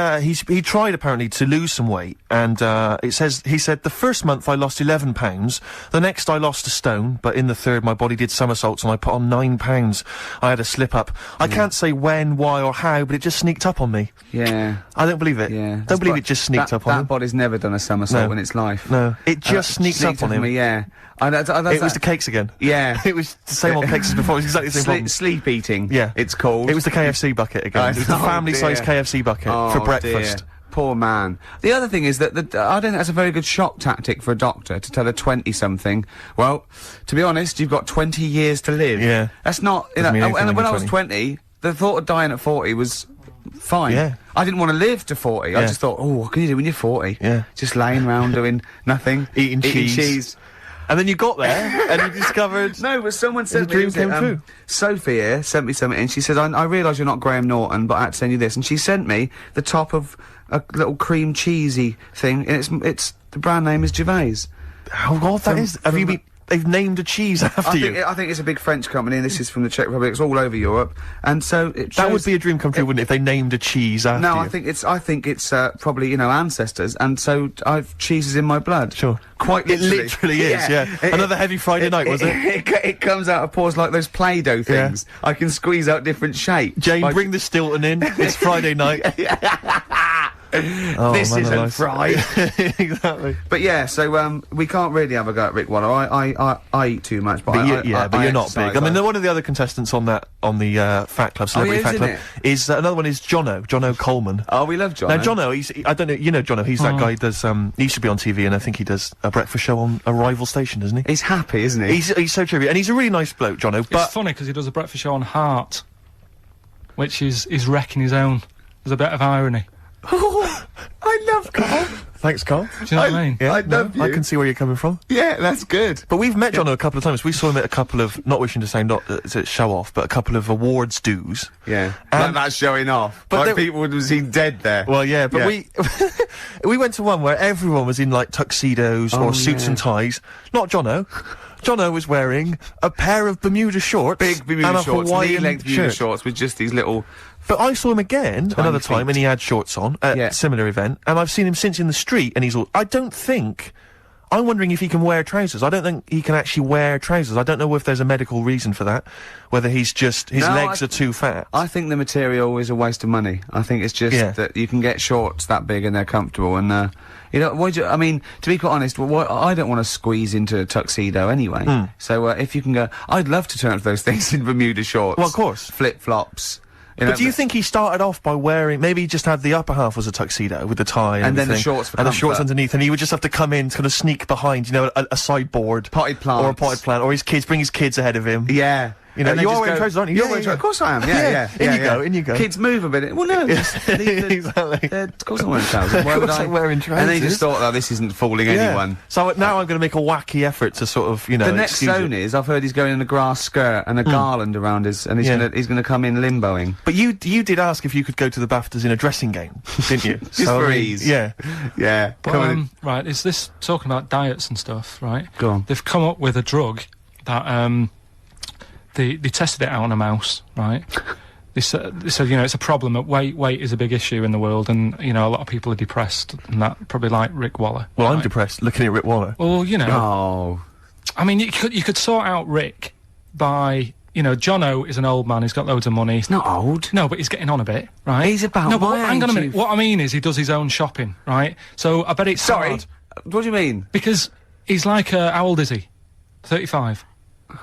tried, apparently, to lose some weight, and, he said, the first month I lost 11 pounds, the next I lost a stone, but in the third my body did somersaults and I put on 9 pounds. I had a slip up. I can't say when, why or how, but it just sneaked up on me. Yeah. I don't believe it. Yeah. Don't believe it just sneaked up on him. That body's never done a somersault in its life. No. It just sneaked up on him. Yeah. It was the cakes again. Yeah. It was the same old cakes as before. It was exactly the same problem. Sleep eating. Yeah. It's called. It was the KFC bucket again. It was the family-sized KFC bucket for breakfast. Dear. Poor man. The other thing is that I don't think that's a very good shock tactic for a doctor to tell a 20-something, well, to be honest, you've got 20 years to live. Yeah. That's not... and when I was 20, the thought of dying at 40 was fine. Yeah. I didn't want to live to 40. Yeah. I just thought, what can you do when you're 40? Yeah. Just laying around doing nothing. Eating cheese. And then you got there, and you discovered... No, but someone sent me... dream came true. Sophie here sent me something, and she said, I realise you're not Graham Norton, but I had to send you this. And she sent me the top of a little cream cheesy thing, and it's the brand name is Gervais. How odd that is. Have you been... They've named a cheese after you. I think it's a big French company, and this is from the Czech Republic. It's all over Europe, and so that would be a dream come true, wouldn't it? If they named a cheese after you? No, I think it's probably ancestors, and so cheese is in my blood. Sure, quite literally. It literally is. Yeah. Another heavy Friday night, was it? It comes out of pores like those Play-Doh things. Yeah. I can squeeze out different shapes. Jane, bring the Stilton in. It's Friday night. Oh, this isn't fried. Exactly. But yeah, so we can't really have a go at Rick Waller. I eat too much, but you're not big. I mean, one of the other contestants on the Fat Club, Celebrity Fat Club, is another one is Jono Coleman. Oh, we love Jono. Now Jono, I don't know, you know Jono. He's that guy who does. He used to be on TV, and I think he does a breakfast show on a rival station, doesn't he? He's happy, isn't he? He's so trivial, and he's a really nice bloke, Jono. But it's funny because he does a breakfast show on Heart, which is wrecking his own. There's a bit of irony. Oh, I love Carl. Thanks, Carl. Do you know what I mean? Yeah, I love you. I can see where you're coming from. Yeah, that's good. But we've met Jono a couple of times. We saw him at a couple of, not wishing to say not to show off, but a couple of awards dues. Yeah, like that's showing off. But like people would have seen dead there. Well, yeah, but we went to one where everyone was in like tuxedos or suits and ties. Not Jono. Jono was wearing a pair of Bermuda shorts, big Bermuda and a shorts, Hawaiian knee-length Bermuda shorts with just these little. But I saw him again another time, and he had shorts on at a similar event, and I've seen him since in the street, and he's all. I'm wondering if he can wear trousers. I don't think he can actually wear trousers. I don't know if there's a medical reason for that, whether he's just his legs are too fat. I think the material is a waste of money. I think it's just that you can get shorts that big and they're comfortable, and you know, I mean, to be quite honest, I don't want to squeeze into a tuxedo anyway. So if you can go, I'd love to turn up those things in Bermuda shorts. Well, of course, flip flops. But do you think he started off by wearing, maybe he just had the upper half was a tuxedo with the tie and then the shorts for and the shorts underneath, and he would just have to come in, kind of sneak behind, you know, a sideboard. Potted plant. Or a potted plant, or bring his kids ahead of him. Yeah. You know, you are wearing trousers, aren't you? You're wearing trousers. Of course I am, yeah. In you go. Kids move a bit. Well, no, exactly. Of course I'm wearing trousers. Why would I? Wearing trousers. And then he just thought, oh, this isn't fooling anyone. So now I'm going to make a wacky effort to sort of, you know, the next zone is, I've heard he's going in a grass skirt and a garland around his, and he's going to come in limboing. But you did ask if you could go to the BAFTAs in a dressing gown, didn't you? Just for ease. Yeah. Yeah. But, right, is this talking about diets and stuff, right? Go on. They've come up with a drug that, They tested it out on a mouse, right? They said, you know, it's a problem that weight is a big issue in the world, and, you know, a lot of people are depressed, and that probably like Rick Waller. Well, I'm depressed looking at Rick Waller. Well, you know. Oh. I mean, you could sort out Rick by, you know, Jono is an old man, he's got loads of money. He's not old. No, but he's getting on a bit, right? He's about no, but my hang on a age, minute. What I mean is he does his own shopping, right? So I bet it's hard. What do you mean? Because he's like, how old is he? 35.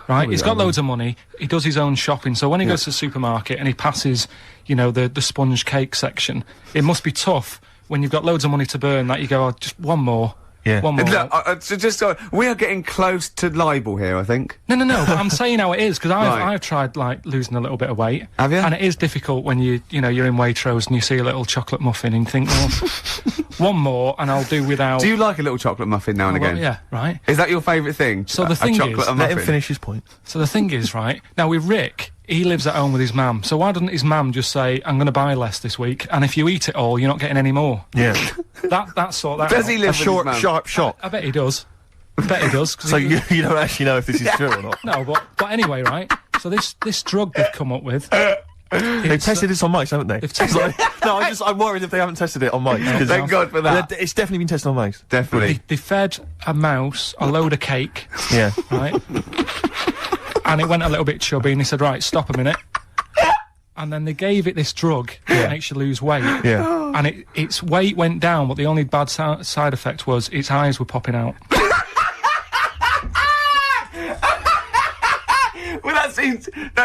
Right, he's got loads of money, he does his own shopping, so when he goes to the supermarket and he passes, you know, the sponge cake section, it must be tough when you've got loads of money to burn that you go, oh, just one more. Yeah. One more. Look, so we are getting close to libel here, I think. No, but I'm saying how it is, because I've tried, like, losing a little bit of weight. Have you? And it is difficult when you know, you're in Waitrose and you see a little chocolate muffin and you think, well, one more and I'll do without... Do you like a little chocolate muffin now and again? Well, yeah, right. Is that your favourite thing? So the thing is... Let him finish his point. So the thing is, right, now with Rick, he lives at home with his mum, so why doesn't his mum just say, I'm going to buy less this week, and if you eat it all, you're not getting any more? Yeah. That sort that Does he live a short, sharp shot? I bet he does. I bet he does. So you don't actually know if this is true or not? No, but anyway, right, so this drug they've come up with... They've tested this on mice, haven't they? They've tested No, I'm worried if they haven't tested it on mice. Thank God for that. It's definitely been tested on mice. Definitely. They fed a mouse a load of cake. Yeah. Right? And it went a little bit chubby, and he said, right, stop a minute. And then they gave it this drug that makes you lose weight. Yeah. And its weight went down, but the only bad side effect was its eyes were popping out. Well, that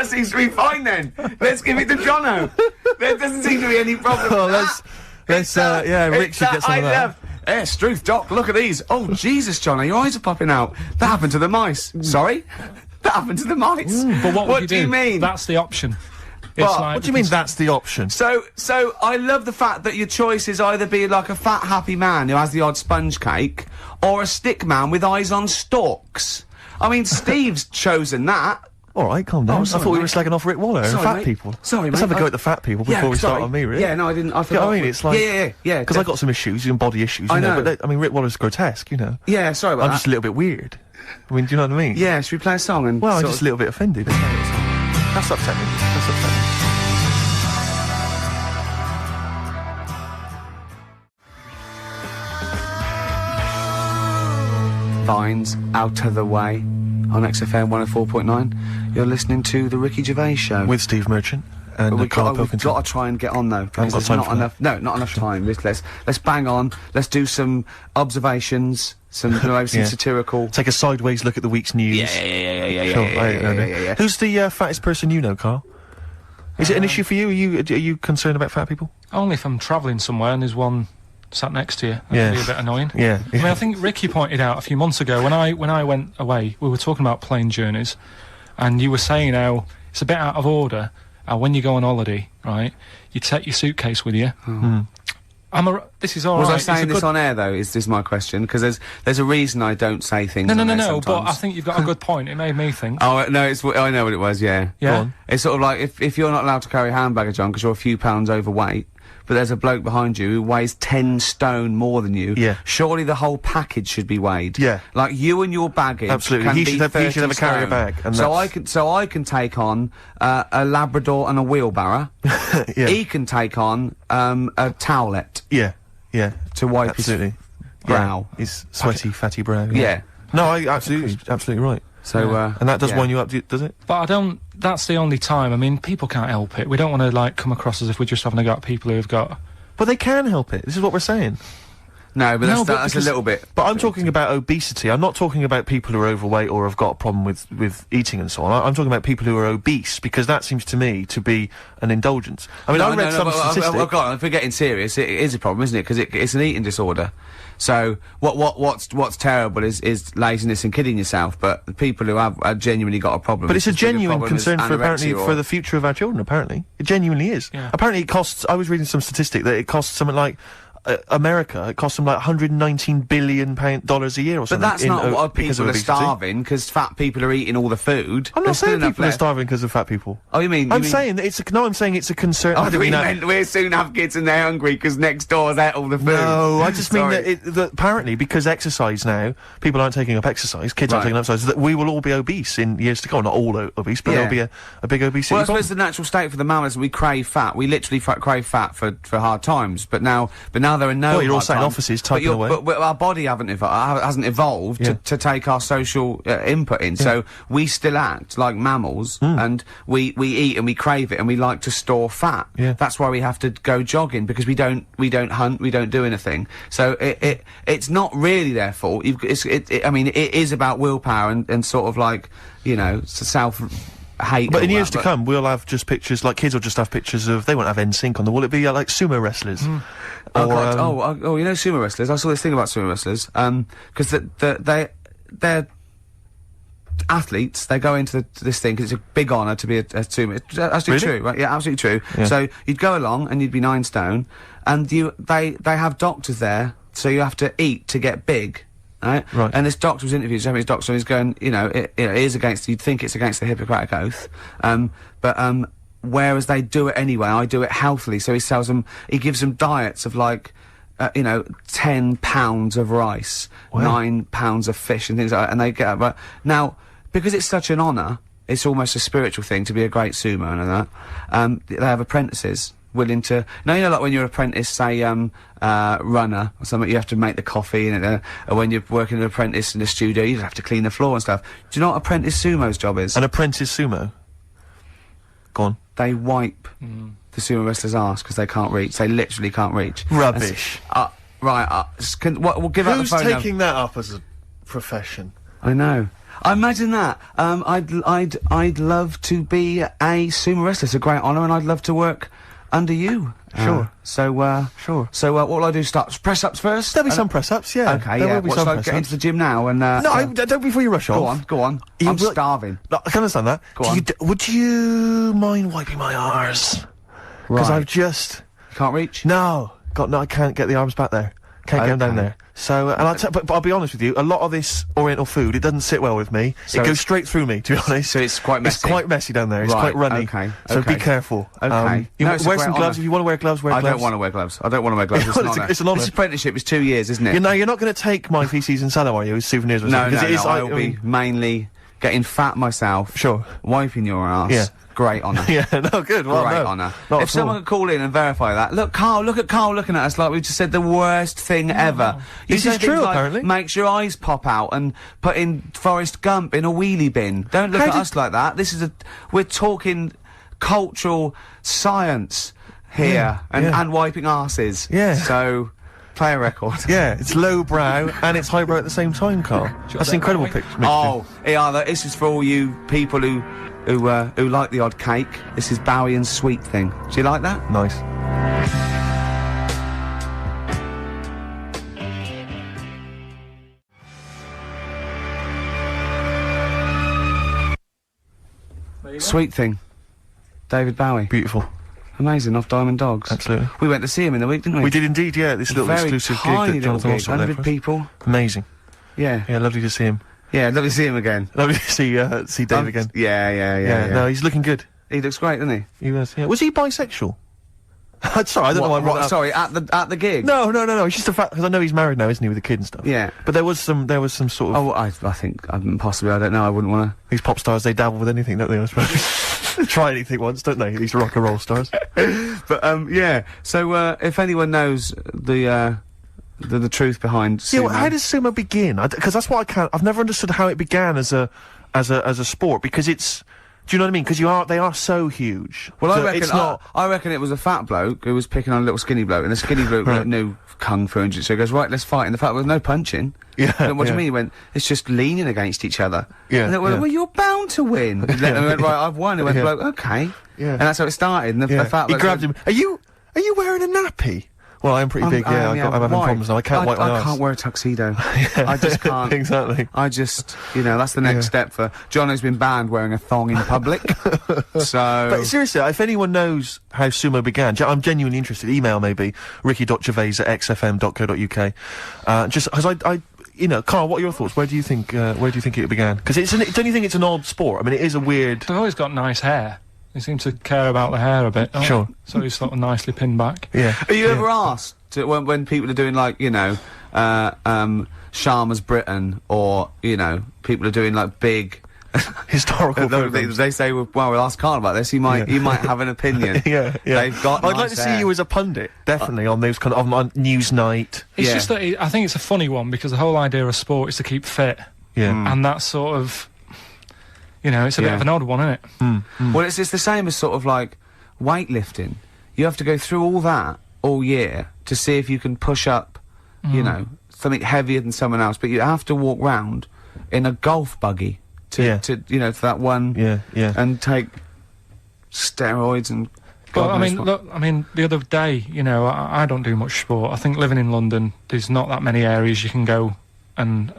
seems to be fine then. Let's give it to Jono. There doesn't seem to be any problem. Oh, let's Rick should get some of that. Hey, Struth, Doc, look at these. Oh, Jesus, Jono, your eyes are popping out. That happened to the mice. Sorry? That happened to the mice. But what do you mean? That's the option. What do you mean that's the option? So I love the fact that your choice is either be like a fat, happy man who has the odd sponge cake, or a stick man with eyes on stalks. I mean, Steve's chosen that. All right, calm down. Oh, I sorry, thought we mate. were slagging off Rick Waller and Sorry, fat mate. people. Sorry, Let's mate. have a go at the fat people before we start sorry. on me, Rick. Yeah, no, I didn't. I You know forgot. what I mean? It's like... Yeah. Because I got some issues, and body issues, you know. know. But I mean, Rick Waller's grotesque, you know. Yeah, sorry about I'm that. just a little bit weird. I mean, do you know what I mean? Yeah, should we play a song and... Well, I'm sort just of- a little bit offended. That's upsetting. That's upsetting. Vines out of the way on XFM 104.9. You're listening to the Ricky Gervais Show. With Steve Merchant and we've Karl got Pilkington. to try and get on though. got Because there's time not for enough. No, not enough time. Let's bang on. Let's do some observations. Some maybe some Yeah. satirical. Take a sideways look at the week's news. Yeah. Sure, yeah. Who's the fattest person you know, Carl? Is it an issue for you? Are you concerned about fat people? Only if I'm travelling somewhere and there's one sat next to you. That Yeah. can be a bit annoying. Yeah. I mean, I think Ricky pointed out a few months ago when I went away, we were talking about plane journeys, and you were saying how it's a bit out of order. When you go on holiday, right, you take your suitcase with you. This is all Was right. I saying it's a this good- on air though? Is this my question? Because there's a reason I don't say things. on air No. sometimes. But I think you've got a good point. It made me think. Oh no, I know what it was. Yeah. Yeah. Go on. It's sort of like if you're not allowed to carry hand baggage on because you're a few pounds overweight, but there's a bloke behind you who weighs 10 stone more than you. Yeah. Surely the whole package should be weighed. Yeah. Like you and your baggage. Absolutely. Can He be should have- he 30 should have a carrier stone. bag, and so that's- I can take on a Labrador and a wheelbarrow. Yeah. He can take on a towelette Yeah. to wipe Absolutely. his brow. Yeah. His sweaty, fatty brow. Yeah. No, I absolutely right. So And that does yeah. wind you up, does it? But I don't. That's the only time. I mean, people can't help it. We don't want to like come across as if we're just having a go at people who've got. But they can help it. This is what we're saying. No, but No, that's, but that's a because- little bit. But I'm talking about obesity. I'm not talking about people who are overweight or have got a problem with eating and so on. I'm talking about people who are obese, because that seems to me to be an indulgence. I mean, I read some statistic. Well, God, if we're getting serious, it is a problem, isn't it? Because it's an eating disorder. So what's terrible is laziness and kidding yourself. But the people who have genuinely got a problem. But it's a as big genuine problem as concern for apparently anorexia or- for the future of our children. Apparently, it genuinely is. Yeah. Apparently, it costs. I was reading some statistic that it costs something like America. It costs them like $119 billion a year or But something. that's not why because of people are obesity. starving, because fat people are eating all the food. I'm not There's still saying enough people are left. starving because of fat people. Oh, you mean? I'm saying that it's a no. I'm saying it's a concern. Oh, I don't we mean that- meant we'll soon have kids and they're hungry because next door's out all the food. No, I just mean Sorry. that apparently because exercise now, people aren't taking up exercise, kids aren't Right. taking up exercise, that we will all be obese in years to come. Not all obese, but Yeah. there'll be a big obesity Well, I problem. suppose the natural state for the mammals, we crave fat. We literally crave fat for hard times. But now there are no. Well, you're all hard sat in times. offices But typing you're- away. But our body hasn't evolved Yeah. to take our social input in. So we still act like mammals, and we eat and we crave it, and we like to store fat. Yeah. That's why we have to go jogging, because we don't hunt, we don't do anything. So it's not really their fault. I mean, it is about willpower and sort of like, you know, self. Hate But in all years that, to come, we'll have just pictures, like kids will just have pictures of, they won't have NSYNC on the wall, it'll be like sumo wrestlers. Oh, God. You know sumo wrestlers? I saw this thing about sumo wrestlers. Because they're athletes. They go into this thing because it's a big honour to be a sumo. It's absolutely Really? true, right? Yeah, absolutely true. Yeah. So you'd go along and you'd be 9 stone, and they have doctors there, so you have to eat to get big. Right? Right. And this doctor was interviewed, Japanese doctor, and he's going, it is against, you'd think it's against the Hippocratic Oath, but whereas they do it anyway, I do it healthily, so he gives them diets of like, 10 pounds of rice, Wow. 9 pounds of fish and things like that, and they get, but now, because it's such an honour, it's almost a spiritual thing to be a great sumo and all that, they have apprentices willing to, like when you're an apprentice, say, runner or something, you have to make the coffee, and or when you're working an apprentice in the studio, you have to clean the floor and stuff. Do you know what apprentice sumo's job is? An apprentice sumo. Go on. They wipe the sumo wrestler's arse because they can't reach. They literally can't reach. Rubbish. Right, we'll give out the Who's phone taking that up as a profession? I know. I imagine that. I'd love to be a sumo wrestler. It's a great honour, and I'd love to work under you. Sure. Sure. So, what will I do? Start press ups first? There'll be some press-ups, yeah. Okay, There yeah. will be What, some shall I get press-ups. into the gym now and, No, don't before you rush Go off. on. You I'm will- starving. No, I can understand that. Go on. Would you mind wiping my arse? Because Right. I've just... Can't reach? No, I can't get the arms back there. Can't get them down there. So, and but I'll be honest with you, a lot of this Oriental food, it doesn't sit well with me. So it goes straight through me, to be honest. So it's quite messy. It's quite messy down there. It's quite runny. Okay. So be careful. Okay. Wear some gloves. If you want to wear gloves, wear gloves. I don't want to wear gloves. I don't want to wear gloves. It's an honour. This apprenticeship is 2 years, isn't it? You know, you're not going to take my feces and sallow, are you, as souvenirs or something? No, I'll be mainly getting fat myself. Sure. Wiping your ass. Yeah. Great honour. Yeah, no, good. Well, Great honour. If someone could call in and verify that, look at Carl looking at us like we just said the worst thing ever. This is true, apparently. Makes your eyes pop out and put in Forrest Gump in a wheelie bin. Don't look at us like that. We're talking cultural science here and wiping arses. Yeah. So, play a record. Yeah, it's lowbrow and it's highbrow at the same time, Carl. That's an incredible picture. Oh, yeah, this is for all you people who like the odd cake. This is Bowie and Sweet Thing. Do you like that? Nice. Sweet Thing. David Bowie. Beautiful. Amazing, off Diamond Dogs. Absolutely. We went to see him in the week, didn't we? We did indeed, yeah. This little exclusive tiny gig that Jonathan little gig, also 100 people. Amazing. Yeah. Yeah, lovely to see him. Yeah, lovely to see him again. Lovely to see Dave again. Yeah. No, he's looking good. He looks great, doesn't he? He was. Yeah. Was he bisexual? Sorry, I don't know why. Sorry, at the gig. No. It's just a fact because I know he's married now, isn't he, with a kid and stuff. Yeah. But there was some sort of. Oh, I think possibly. I don't know. I wouldn't want to. These pop stars, they dabble with anything, don't they? I suppose. Try anything once, don't they? These rock and roll stars. But yeah. So if anyone knows the truth behind sumo. Yeah, well, how does sumo begin? Because that's what I've never understood how it began as a sport, because it's. Do you know what I mean? Because they are so huge. Well, so I reckon it was a fat bloke who was picking on a little skinny bloke, and the skinny bloke knew kung fu and so he goes, right, let's fight. And the fat bloke, no punching. Yeah. And what do you mean? He went, it's just leaning against each other. Yeah. And they went, well, you're bound to win. And he went, right, I've won. He went, bloke, okay. Yeah. And that's how it started. And the fat bloke he grabbed him. Are you wearing a nappy? Well, I'm pretty big, I'm having problems now. I can't wipe my I ass. can't wear a tuxedo. I just can't. Exactly. I just, that's the next step for... Jono's been banned wearing a thong in public. So... But seriously, if anyone knows how sumo began, I'm genuinely interested. Email maybe, ricky.gervais@xfm.co.uk. Just, because Carl, what are your thoughts? Where do you think it began? Because don't you think it's an odd sport? I mean, it is a weird... They've always got nice hair. They seem to care about the hair a bit. Sure. So he's sort of nicely pinned back. Yeah. Are you ever asked when people are doing like Sharma's Britain, or people are doing like big historical programs. They say, well, we'll ask Carl about this. He might have an opinion. Yeah. They've got. I'd like to see you as a pundit, definitely on those kind of on Newsnight. It's just that I think it's a funny one because the whole idea of sport is to keep fit. Yeah. And that's sort of. It's a bit of an odd one, isn't it? Well, it's the same as sort of like weightlifting. You have to go through all that all year to see if you can push up, something heavier than someone else. But you have to walk round in a golf buggy to for that one. Yeah. And take steroids and. But I mean, the other day, I don't do much sport. I think living in London, there's not that many areas you can go and.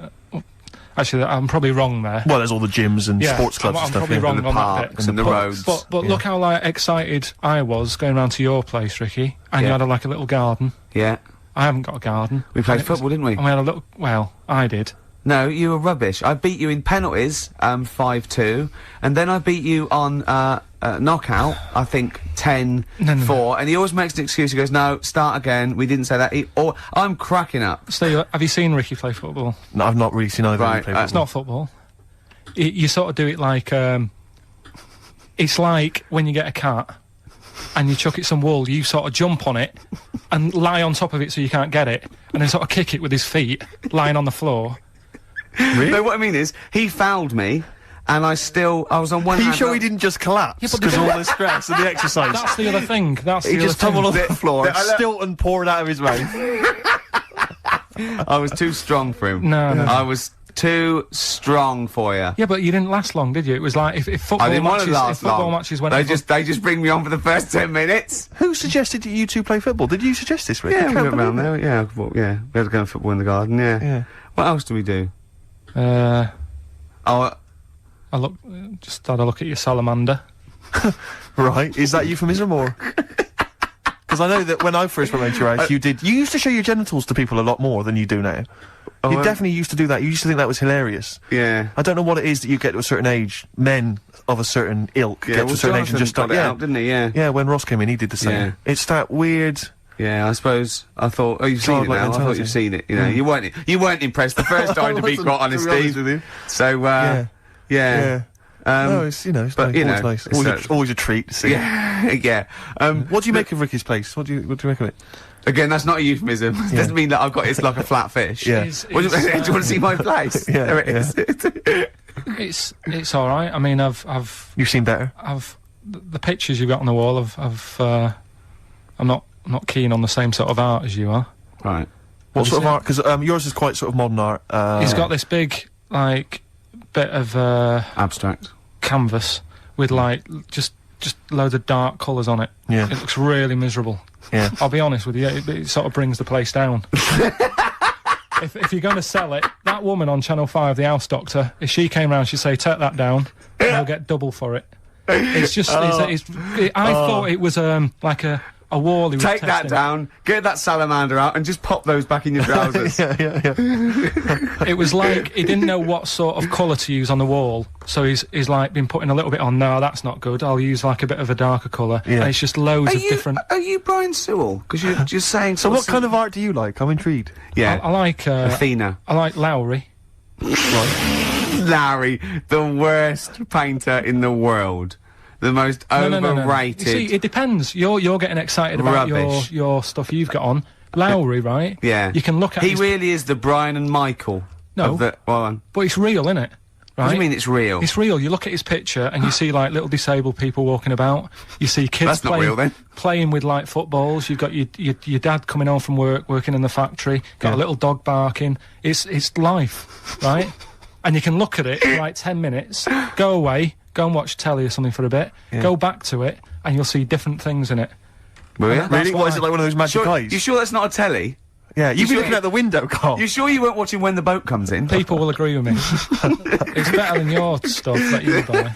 Actually, I'm probably wrong there. Well, there's all the gyms and sports clubs and I'm stuff. probably wrong and the on parks that bit. and the roads. But look how excited I was going round to your place, Ricky, and you had a little garden. Yeah. I haven't got a garden. We played football, didn't we? And we had a little. Well, I did. No, you were rubbish. I beat you in penalties, 5-2, and then I beat you on knockout. I think 10-4, and he always makes an excuse. He goes, "No, start again. We didn't say that." I'm cracking up. So, have you seen Ricky play football? No, I've not really seen either. Right, play football. It's not football. You sort of do it like it's like when you get a cat and you chuck it some wool. You sort of jump on it and lie on top of it so you can't get it, and then sort of kick it with his feet, lying on the floor. Really? No, what I mean is, he fouled me, and I was on one hand... Are you sure he didn't just collapse? Because of all the stress and the exercise? That's the other thing. He just tumbled on the floor, Stilton poured out of his mouth. I was too strong for him. No. I was too strong for you. Yeah, but you didn't last long, did you? It was like, if football matches went... They just bring me on for the first 10 minutes. Who suggested that you two play football? Did you suggest this, Rick? Yeah, we went round there, we had to go and football in the garden, yeah. What else do we do? I just had a look at your salamander. Right, is that euphemism or? Because I know that when I first went to your house, you used to show your genitals to people a lot more than you do now. You definitely used to do that. You used to think that was hilarious. Yeah. I don't know what it is that you get to a certain age, men of a certain ilk get to a certain age and just start. Out, didn't he? Yeah. Yeah, when Ross came in, he did the same. Yeah. It's that weird. Yeah, I suppose. I thought. Oh, you've seen it now. I thought you've seen it. You know, you weren't impressed the first time, to be quite honest, Steve. So, yeah. No, it's it's but, nice. Always a treat to see. Yeah, yeah. What do you make of Ricky's place? What do you make of it? Again, that's not a euphemism. It doesn't mean that it's like a flat fish. Yeah. Do you want to see my place? Yeah, there it is. It's all right. I mean, You've seen better. The pictures you've got on the wall. I'm not keen on the same sort of art as you are. Right. What sort of art? Because yours is quite sort of modern art. He's got this big bit of abstract canvas with just loads of dark colours on it. Yeah. It looks really miserable. Yeah. I'll be honest with you, it sort of brings the place down. if you're going to sell it, that woman on Channel 5, the house doctor, if she came round, she'd say, take that down, and you'll get double for it. It's just, I thought it was like a wall he was Take that testing. down, get that salamander out, and just pop those back in your trousers. yeah. It was like he didn't know what sort of colour to use on the wall, so he's like been putting a little bit on. No, that's not good. I'll use like a bit of a darker colour. Yeah. And it's just loads of different. Are you Brian Sewell? Because you're just saying. So what kind of art do you like? I'm intrigued. Yeah, I like Athena. I like Lowry. Right. Larry, the worst painter in the world. The most overrated. You see, it depends. You're getting excited about your stuff you've got on. Lowry, right? Yeah. You can look at. He really is the Brian and Michael. No. But it's real, isn't it? Right? What do you mean it's real? It's real. You look at his picture and you see like little disabled people walking about. You see kids That's not real, then. playing with like footballs. You've got your dad coming home from work, working in the factory. Got a little dog barking. It's life, right? And you can look at it for like 10 minutes, go away, go and watch telly or something for a bit, go back to it, and you'll see different things in it. Really? What is it like? One of those magic eyes? You sure that's not a telly? Yeah, you've been looking out the window, Carl. You sure you weren't watching When the Boat Comes In? People will agree with me. It's better than your stuff that you buy.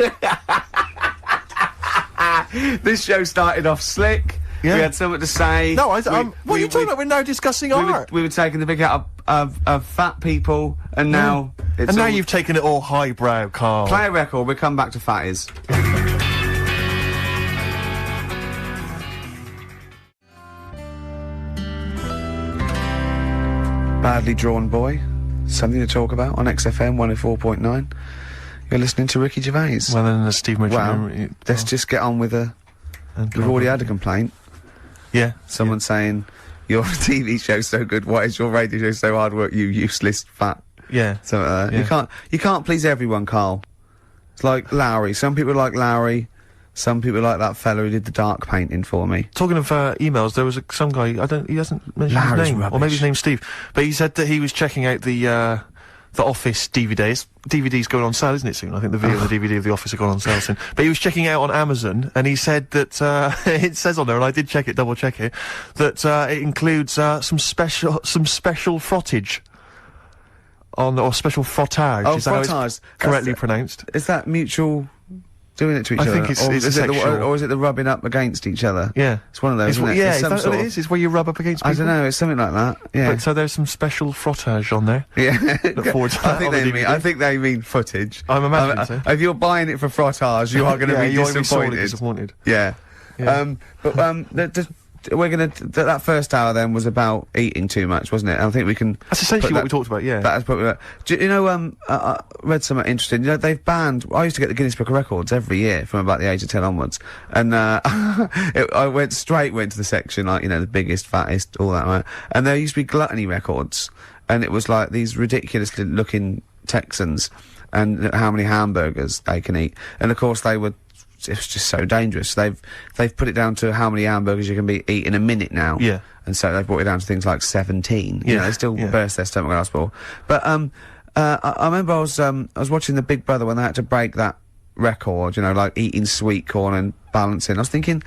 This show started off slick. Yeah. We had something to say. No, what are you talking about? We're now discussing art. We were taking the big out of fat people, and now it's and now you've taken it all highbrow, Carl. Play a record. We'll come back to fatties. Badly Drawn Boy. Something to talk about on XFM 104.9. You're listening to Ricky Gervais. Well, then Steve Mitchell. Well, let's just get on with we've already had a complaint. Yeah. Someone saying, your TV show's so good, why is your radio show so hard work, you useless fat? Yeah. So, you can't please everyone, Carl. It's like Lowry. Some people like Lowry. Some people like that fella who did the dark painting for me. Talking of emails, there was some guy, he hasn't mentioned his name, rubbish. or maybe his name's Steve, but he said that he was checking out the Office DVDs. DVD's going on sale, isn't it, soon? I think the video and the DVD of The Office are going on sale soon. But he was checking it out on Amazon, and he said that, it says on there, and I did check it, double check it, that, it includes, some special frottage. Or special frottage. Oh, is that how frottage. it's correctly pronounced? Is that mutual doing it to each other? I think it's sexual. Or is it the rubbing up against each other? Yeah. It's one of those, isn't it? Yeah, It's is that what it is? It's where you rub up against people? I don't know, it's something like that, yeah. But so there's some special frottage on there. Yeah. Look forward to that. I think they mean footage. I'm imagining so. If you're buying it for frottage, you are going to be disappointed. Yeah. We're gonna. That first hour then was about eating too much, wasn't it? I think we can. That's essentially what we talked about. Yeah. That's probably. I read something interesting. You know, they've banned. I used to get the Guinness Book of Records every year from about the age of 10 onwards, and I went to the section like the biggest, fattest, all that, right? And there used to be gluttony records, and it was like these ridiculously looking Texans, and how many hamburgers they can eat, and of course they would. It's just so dangerous. They've put it down to how many hamburgers you can eat in a minute now. Yeah. And so they've brought it down to things like 17. Yeah. They still burst their stomach glass ball. But I remember I was watching the Big Brother when they had to break that record. Like eating sweet corn and balancing. I was thinking,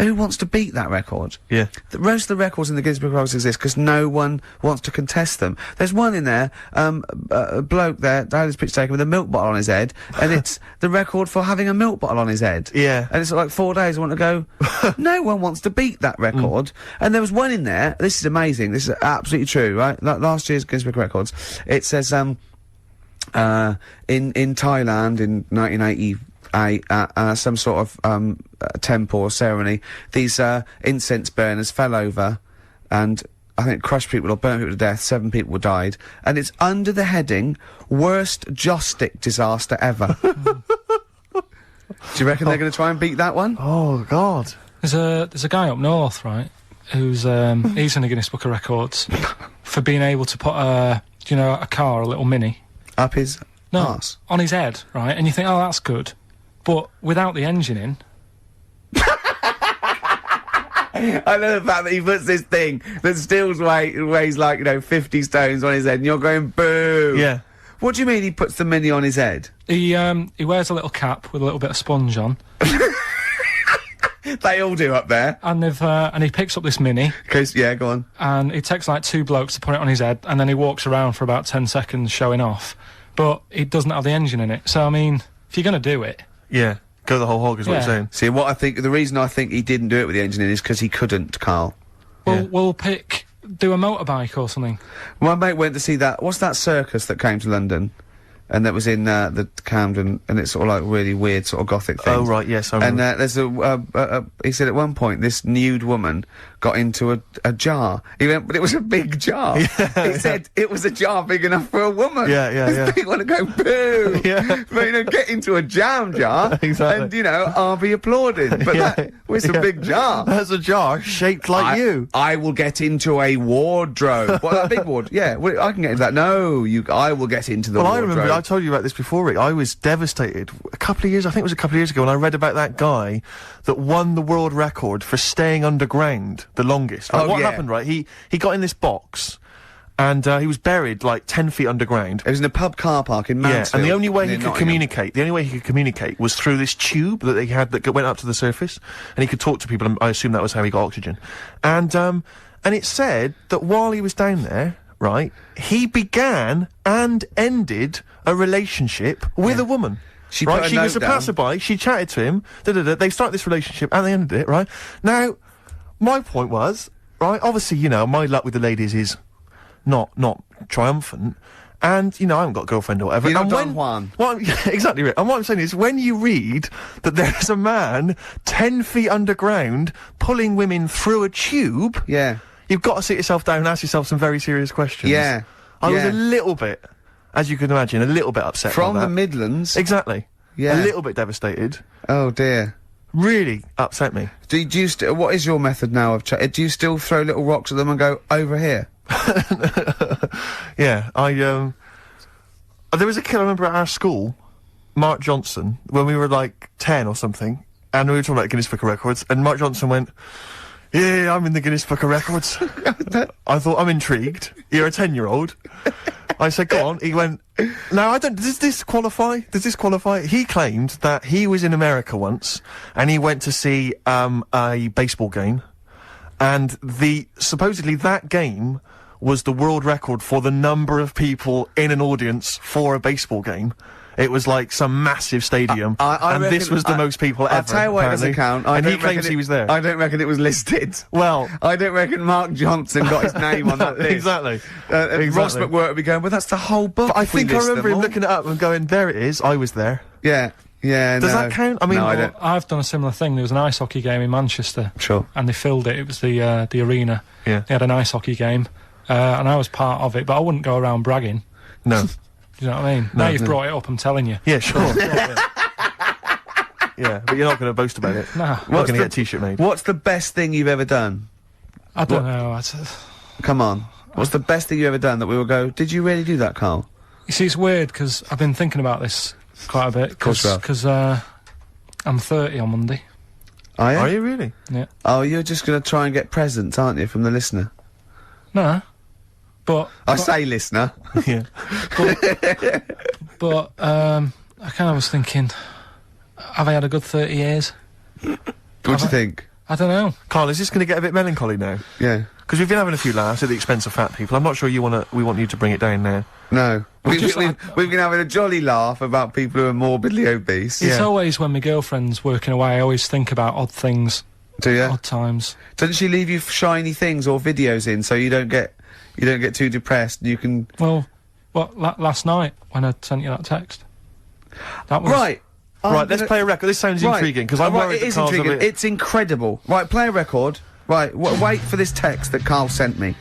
who wants to beat that record? Yeah. Most of the records in the Guinness Book of Records exist because no one wants to contest them. There's one in there, a bloke there, had his picture taken with a milk bottle on his head, and it's the record for having a milk bottle on his head. Yeah. And it's like 4 days, I want to go, no one wants to beat that record. And there was one in there, this is amazing, this is absolutely true, right? Last year's Guinness Book of Records, it says, in Thailand in 1988, some sort of temple or ceremony, these incense burners fell over and I think crushed people or burnt people to death. 7 people died, and it's under the heading "Worst Joss Stick Disaster Ever." Do you reckon they're going to try and beat that one? Oh God! There's a guy up north, right, who's he's in the Guinness Book of Records for being able to put a car, a little Mini, Up his arse. on his head, right? And you think, oh, that's good, but without the engine in. I love the fact that he puts this thing that still weighs like, 50 stones on his head, and you're going, boo! Yeah. What do you mean he puts the Mini on his head? He wears a little cap with a little bit of sponge on. They all do up there. And and he picks up this Mini. Yeah, go on. And it takes like 2 blokes to put it on his head, and then he walks around for about 10 seconds showing off. But it doesn't have the engine in it. So, I mean, if you're going to do it... Yeah. Go the whole hog is what you're saying. See, the reason I think he didn't do it with the engine in is because he couldn't, Carl. Well, we'll do a motorbike or something. My mate went to see that, what's that circus that came to London? And that was in, the Camden, and it's sort of like really weird sort of gothic thing. Oh, right, yes, I remember. And, there's he said at one point, this nude woman got into a jar. He went, but it was a big jar. Yeah, he said it was a jar big enough for a woman. Yeah. People want to go, boo! Yeah. But, get into a jam jar, Exactly. and, I'll be applauding. But that was a big jar. That's a jar shaped like you. I will get into a wardrobe. What, that big wardrobe? Yeah, well, I can get into that. No, I will get into the wardrobe. I remember, I told you about this before, Rick. I was devastated I think it was a couple of years ago, when I read about that guy that won the world record for staying underground the longest. Right? What happened, right? He got in this box, and he was buried like 10 feet underground. It was in a pub car park in Mansfield. Yeah, and the only way he could communicate was through this tube that they had that went up to the surface, and he could talk to people, and I assume that was how he got oxygen. And it said that while he was down there, right, he began and ended a relationship with a woman. She was a passerby, she chatted to him, they started this relationship, and they ended it, right? Now, my point was, right, obviously, my luck with the ladies is not triumphant, and, I haven't got a girlfriend or whatever. You're not Don Juan. Well, exactly right. And what I'm saying is, when you read that there's a man 10 feet underground pulling women through a tube... Yeah. You've got to sit yourself down and ask yourself some very serious questions. Yeah. I was a little bit, as you can imagine, a little bit upset From by that. the Midlands? Exactly. Yeah. A little bit devastated. Oh, dear. Really upset me. Do you what is your method now of do you still throw little rocks at them and go, over here? Yeah, there was a kid I remember at our school, Mark Johnson, when we were like 10 or something, and we were talking about Guinness Book of Records, and Mark Johnson went, yeah, I'm in the Guinness Book of Records. I thought, I'm intrigued. You're a 10-year-old. I said, go on. He went, no, does this qualify? Does this qualify? He claimed that he was in America once, and he went to see, a baseball game, and supposedly that game was the world record for the number of people in an audience for a baseball game. It was like some massive stadium, and this was the most people ever. I'll tell you what it doesn't count. And he claims he was there. I don't reckon it was listed. Well, I don't reckon Mark Johnson got his name on that list. Exactly. Ross McWhirter would be going, well, that's the whole book. But I think I remember him looking it up and going, there it is, I was there. Yeah. Yeah, Does that count? I mean, no, I don't. I've done a similar thing. There was an ice hockey game in Manchester. Sure. And they filled it. It was the arena. Yeah. They had an ice hockey game, and I was part of it, but I wouldn't go around bragging. No. Do you know what I mean? Now you've brought it up, I'm telling you. Yeah, sure. Yeah, but you're not going to boast about it. No. Not going to get a t-shirt made. What's the best thing you've ever done? I don't know. Come on. What's the best thing you've ever done that we will go, did you really do that, Carl? You see, it's weird, because I've been thinking about this quite a bit. Because I'm 30 on Monday. Are you? Are you really? Yeah. Oh, you're just going to try and get presents, aren't you, from the listener? No. I say listener. Yeah. But I kind of was thinking, have I had a good 30 years? What do you think? I don't know. Carl, is this going to get a bit melancholy now? Yeah. Because we've been having a few laughs at the expense of fat people. I'm not sure we want you to bring it down now. No. We've been having a jolly laugh about people who are morbidly obese. It's always when my girlfriend's working away, I always think about odd things. Do you? Odd times. Doesn't she leave you shiny things or videos in so you don't get too depressed? You can... Well, last night when I sent you that text. That was... Right. Right, let's play a record. This sounds intriguing, because I'm worried it is intriguing. It's incredible. Right, play a record. Right, wait for this text that Karl sent me.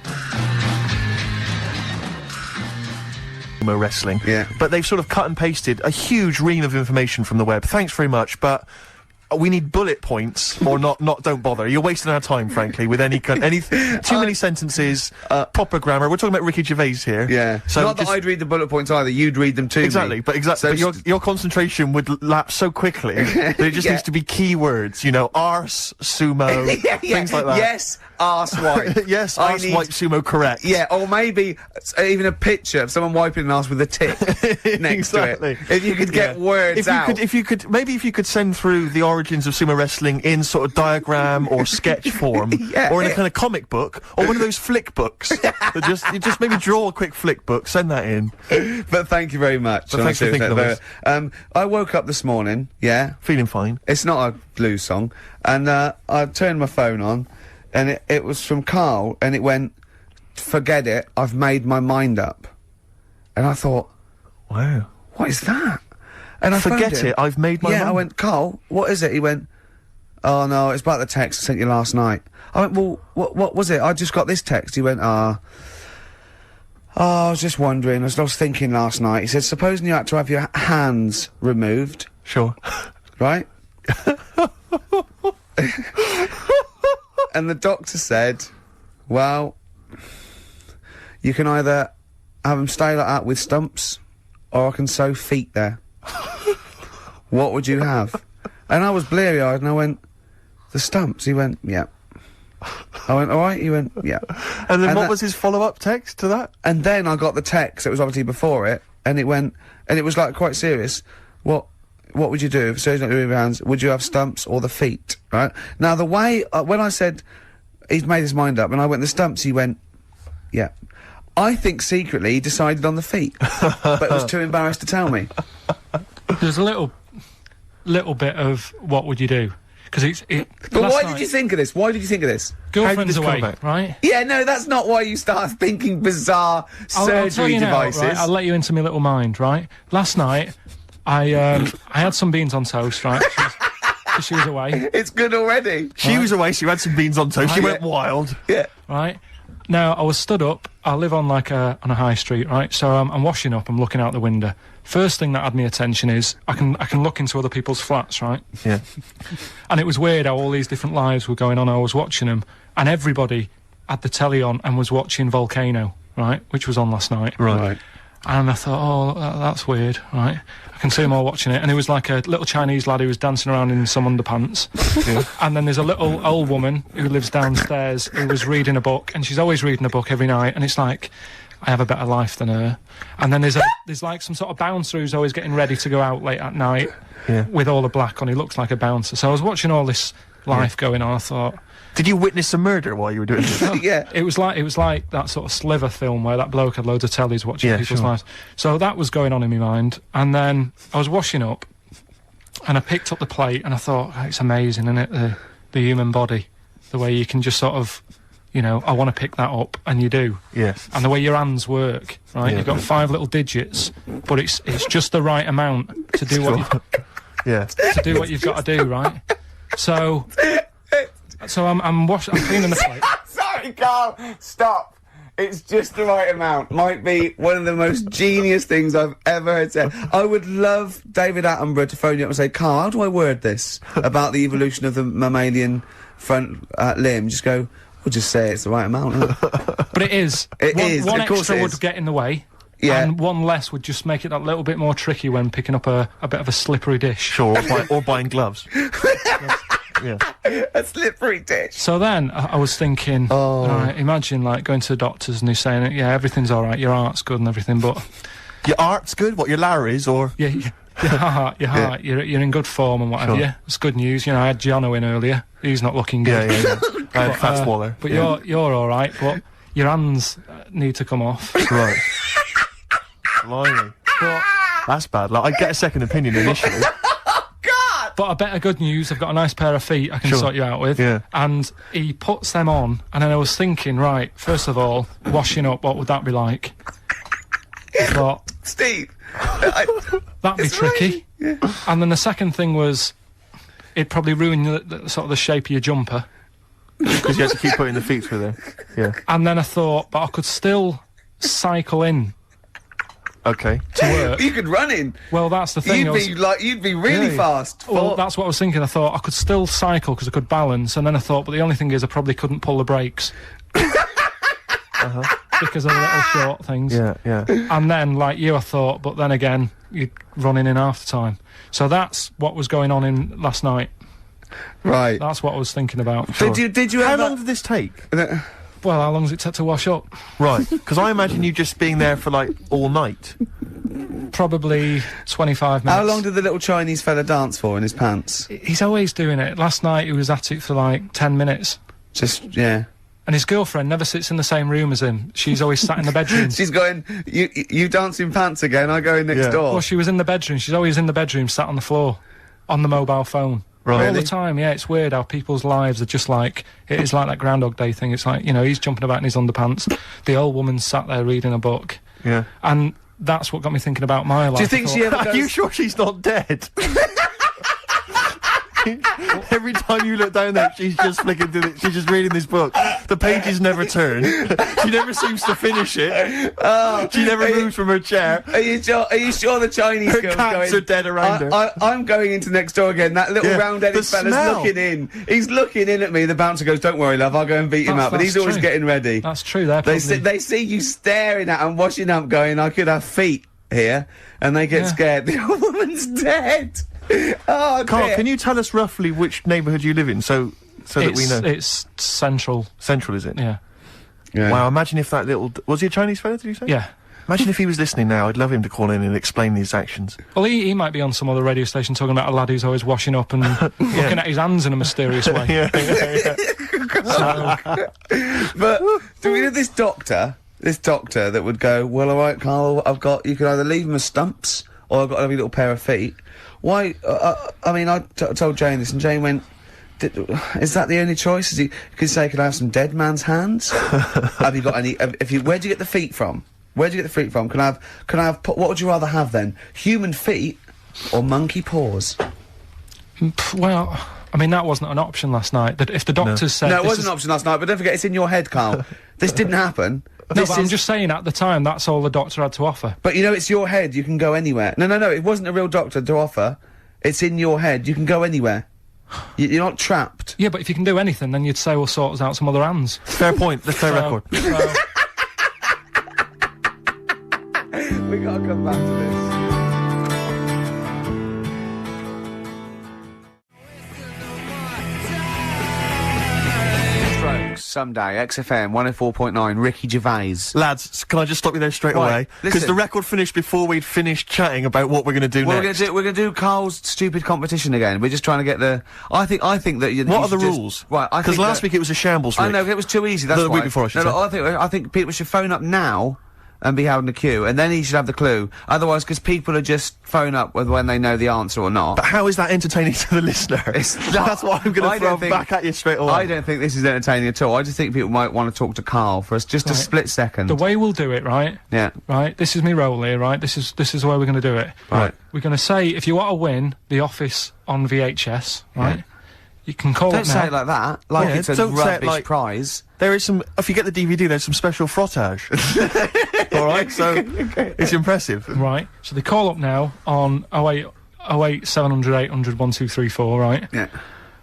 Sumo wrestling. Yeah. But they've sort of cut and pasted a huge ream of information from the web. Thanks very much, but we need bullet points, or not, don't bother. You're wasting our time, frankly, with any too many sentences, proper grammar. We're talking about Ricky Gervais here. Yeah. So not that I'd read the bullet points either, you'd read them too. Exactly, but your concentration would lapse so quickly that it just needs to be keywords, you know, arse, sumo, things like that. Yes, arse wipe. Yes, arse wipe sumo, correct. Yeah, or maybe even a picture of someone wiping an arse with a tick next to it. If you could get words out. If you could send through the origins of sumo wrestling in sort of diagram or sketch form, or in a kind of comic book, or one of those flick books. That you just maybe draw a quick flick book, send that in. But thank you very much. But thanks for thinking of us. I woke up this morning, feeling fine. It's not a blues song, and I turned my phone on, and it was from Karl, and it went, "Forget it, I've made my mind up." And I thought, wow, what is that? And I forget it, I've made my mind. I went, "Karl, what is it?" He went, "Oh no, it's about the text I sent you last night." I went, "Well, what was it? I just got this text." He went, I was just wondering, I was thinking last night." He said, "Supposing you had to have your hands removed." Sure. Right? And the doctor said, "Well, you can either have them stay like that with stumps, or I can sew feet there. What would you have?" And I was bleary-eyed, and I went, "The stumps." He went, "Yeah." I went, "All right?" He went, "Yeah." And then what was his follow-up text to that? And then I got the text, it was obviously before it, and it went, and it was like quite serious. What would you do if surgery not doing your hands? Would you have stumps or the feet? Right? Now the way, when I said he's made his mind up, and I went the stumps, he went, "Yeah." I think secretly he decided on the feet, but was too embarrassed to tell me. There's a little bit of what would you do? Because But why did you think of this? Why did you think of this? Girlfriend's away, right? Yeah, no, that's not why you start thinking bizarre surgery devices. Right? I'll let you into my little mind, right? Last night, I had some beans on toast, right? She was away. It's good already. She was away, she had some beans on toast, she went wild. Yeah. Right? Now, I was stood up, I live on like on a high street, right? So I'm washing up, I'm looking out the window. First thing that had my attention is, I can look into other people's flats, right? Yeah. And it was weird how all these different lives were going on, I was watching them, and everybody had the telly on and was watching Volcano, right? Which was on last night. Right. And I thought, oh, that's weird, right? I can see them all watching it. And it was like a little Chinese lad who was dancing around in some underpants. Yeah. And then there's a little old woman who lives downstairs who was reading a book, and she's always reading a book every night, and it's like, I have a better life than her. And then there's like some sort of bouncer who's always getting ready to go out late at night with all the black on. He looks like a bouncer. So I was watching all this life going on, I thought... Did you witness a murder while you were doing this? Yeah. It was like that sort of Sliver film where that bloke had loads of tellies watching people's lives. So that was going on in my mind. And then I was washing up, and I picked up the plate, and I thought, oh, it's amazing, isn't it? The human body. The way you can just sort of, you know, I want to pick that up, and you do. Yes. And the way your hands work, right? You've got 5 little digits, but it's just the right amount to do what to do what you've got to do, right? So I'm cleaning the plate. Sorry, Karl, stop. It's just the right amount. Might be one of the most genius things I've ever heard said. I would love David Attenborough to phone you up and say, "Karl, how do I word this about the evolution of the mammalian front limb?" Just go, we'll just say it's the right amount. Isn't it? But it is. One of course extra it would is. get in the way. Yeah. And one less would just make it that little bit more tricky when picking up a bit of a slippery dish. Sure, or buying gloves. Yeah. A slippery dish. So then I was thinking, right, imagine like going to the doctors and he's saying, yeah, everything's all right, your art's good and everything, but your art's good. What, your Larry's or? Yeah. Your heart, you're in good form and whatever. Sure. Yeah, it's good news. You know, I had Jono in earlier. He's not looking good. Yeah. I had Fat Swallow. But you're all right. But your hands need to come off. Right. Blimey. But That's bad. Like, I'd get a second opinion initially. But a bit of good news, I've got a nice pair of feet I can sort you out with. Yeah. And he puts them on, and then I was thinking, right, first of all, washing up, what would that be like? I thought, Steve, that'd be tricky. Right. Yeah. And then the second thing was, it'd probably ruin the sort of the shape of your jumper. Because you have to keep putting the feet through there. Yeah. And then I thought, but I could still cycle in Okay. to work. You could run in. Well, that's the thing. You'd be really fast. Well, that's what I was thinking. I thought I could still cycle because I could balance, and then I thought, but the only thing is I probably couldn't pull the brakes. Because of the little short things. Yeah. And then, like you, I thought, but then again, you'd run in half the time. So that's what was going on in last night. Right. That's what I was thinking about. Did you How ever... long did this take? Well, how long does it take to wash up? Right. Because I imagine you just being there for, like, all night. Probably 25 minutes. How long did the little Chinese fella dance for in his pants? He's always doing it. Last night he was at it for like 10 minutes. Just, yeah. And his girlfriend never sits in the same room as him. She's always sat in the bedroom. She's going, you dance in pants again, I go in next door. Well, she was in the bedroom. She's always in the bedroom, sat on the floor, on the mobile phone. Right. All Really? the time, yeah. It's weird how people's lives are just like, it is like that Groundhog Day thing. It's like, you know, he's jumping about in his underpants. The old woman's sat there reading a book. Yeah. And that's what got me thinking about my life. Do you think she ever Are goes... you sure she's not dead? Every time you look down there, she's just flicking through she's just reading this book. The pages never turn. She never seems to finish it. She never moves from her chair. Are you sure the Chinese Her girl's cats going... are dead around her. I'm going into next door again. That little Yeah, round-headed the fella's smell. looking in. He's looking in at me. The bouncer goes, "Don't worry, love, I'll go and beat him up." But That's he's always true. getting ready. That's true. They're They probably... see you staring at and washing up, going, "I could have feet here," and they get Yeah. scared. The old woman's dead. Oh, Carl, dear. can you tell us roughly which neighbourhood you live in, so that we know? It's central. Central, is it? Yeah. Yeah. Wow, imagine if that little... Was he a Chinese fella, did you say? Yeah. Imagine if he was listening now. I'd love him to call in and explain his actions. Well, he might be on some other radio station talking about a lad who's always washing up and looking at his hands in a mysterious way. Yeah. But do we know this doctor that would go, "Well, all right, Carl, you can either leave them as stumps or I've got a lovely little pair of feet." Why? I mean, I told Jane this, and Jane went, "Is that the only choice?" You could say, "Could I have some dead man's hands?" Have you got any? Where'd you get the feet from? Where'd you get the feet from? Can I have? What would you rather have then? Human feet or monkey paws? Well, I mean, that wasn't an option last night. That if the doctors said... No, it this wasn't is- an option last night. But don't forget, it's in your head, Carl. This didn't happen. No, This but I'm is- just saying at the time, that's all the doctor had to offer. But you know, it's your head. You can go anywhere. No. It wasn't a real doctor to offer. It's in your head. You can go anywhere. You're not trapped. Yeah, but if you can do anything, then you'd say, we'll sort us out some other hands. Fair point. Let's play record. We gotta come back to this. Strokes, someday, XFM 104.9, Ricky Gervais. Lads, can I just stop you there straight Right, away? Because listen. the record finished before we'd finished chatting about what we're going to do Well, next. we're gonna do Carl's stupid competition again. We're just trying to get the... I think that... What are the rules? Right, I Because think last that- week it was a shambles, Rick. I know, it was too easy, that's The why. week before, I should say. I think people should phone up now and be held in the queue, and then he should have the clue. Otherwise, because people are just phone up when they know the answer or not. But how is that entertaining to the listener? That's what I'm going I to throw don't think- back at you straight away. I don't think this is entertaining at all. I just think people might want to talk to Carl for us just a Right. split second. The way we'll do it, right? Yeah. Right, this is me roll here, right? This is the way we're going to do it. Right. We're going to say, if you want to win The Office on VHS, right, Yeah. you can call Don't it now. say it like that. Like Yeah, it's a don't say it rubbish like- prize. There is some... If you get the DVD, there's some special frottage. Alright, so... It's impressive. Right, so they call up now on 08 700 800 1234, right? Yeah.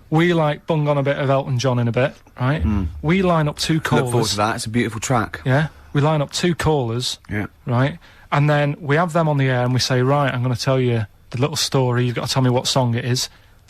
We, like, bung on a bit of Elton John in a bit, right? We line up two callers. Look forward to that. It's a beautiful track. Yeah? We line up two callers, Yeah. right? And then we have them on the air and we say, right, I'm going to tell you the little story. You've got to tell me what song it is.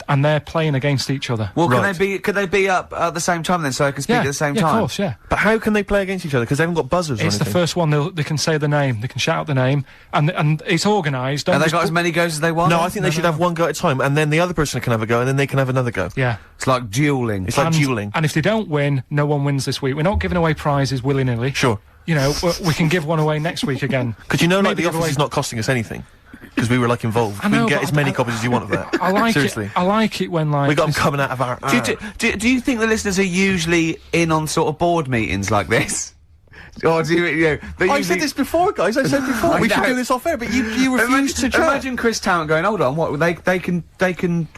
and they're playing against each other. Well, could they be up at the same time then, so they can speak at the same time? Yeah, of course, yeah. But how can they play against each other? Because they haven't got buzzers or anything. It's the first one, they can say the name, they can shout out the name, and it's organised. And they got as many goes as they want? No, I think they should have one go at a time, and then the other person can have a go, and then they can have another go. Yeah. It's like duelling. It's like duelling. And if they don't win, no one wins this week. We're not giving away prizes willy-nilly. Sure. You know, we can give one away next week again. Because you know, like, Maybe The Office is not costing us anything. Because we were, like, involved. I know, we can get as many copies as you want of that. I like Seriously. it. I like it when, like... We got them coming out of our... Do you think the listeners are usually in on sort of board meetings like this? Or do you know... I said this before, guys. I said before. We should do this off air, but you refused to chat. Imagine Chris Tarrant going, hold on, what, they can,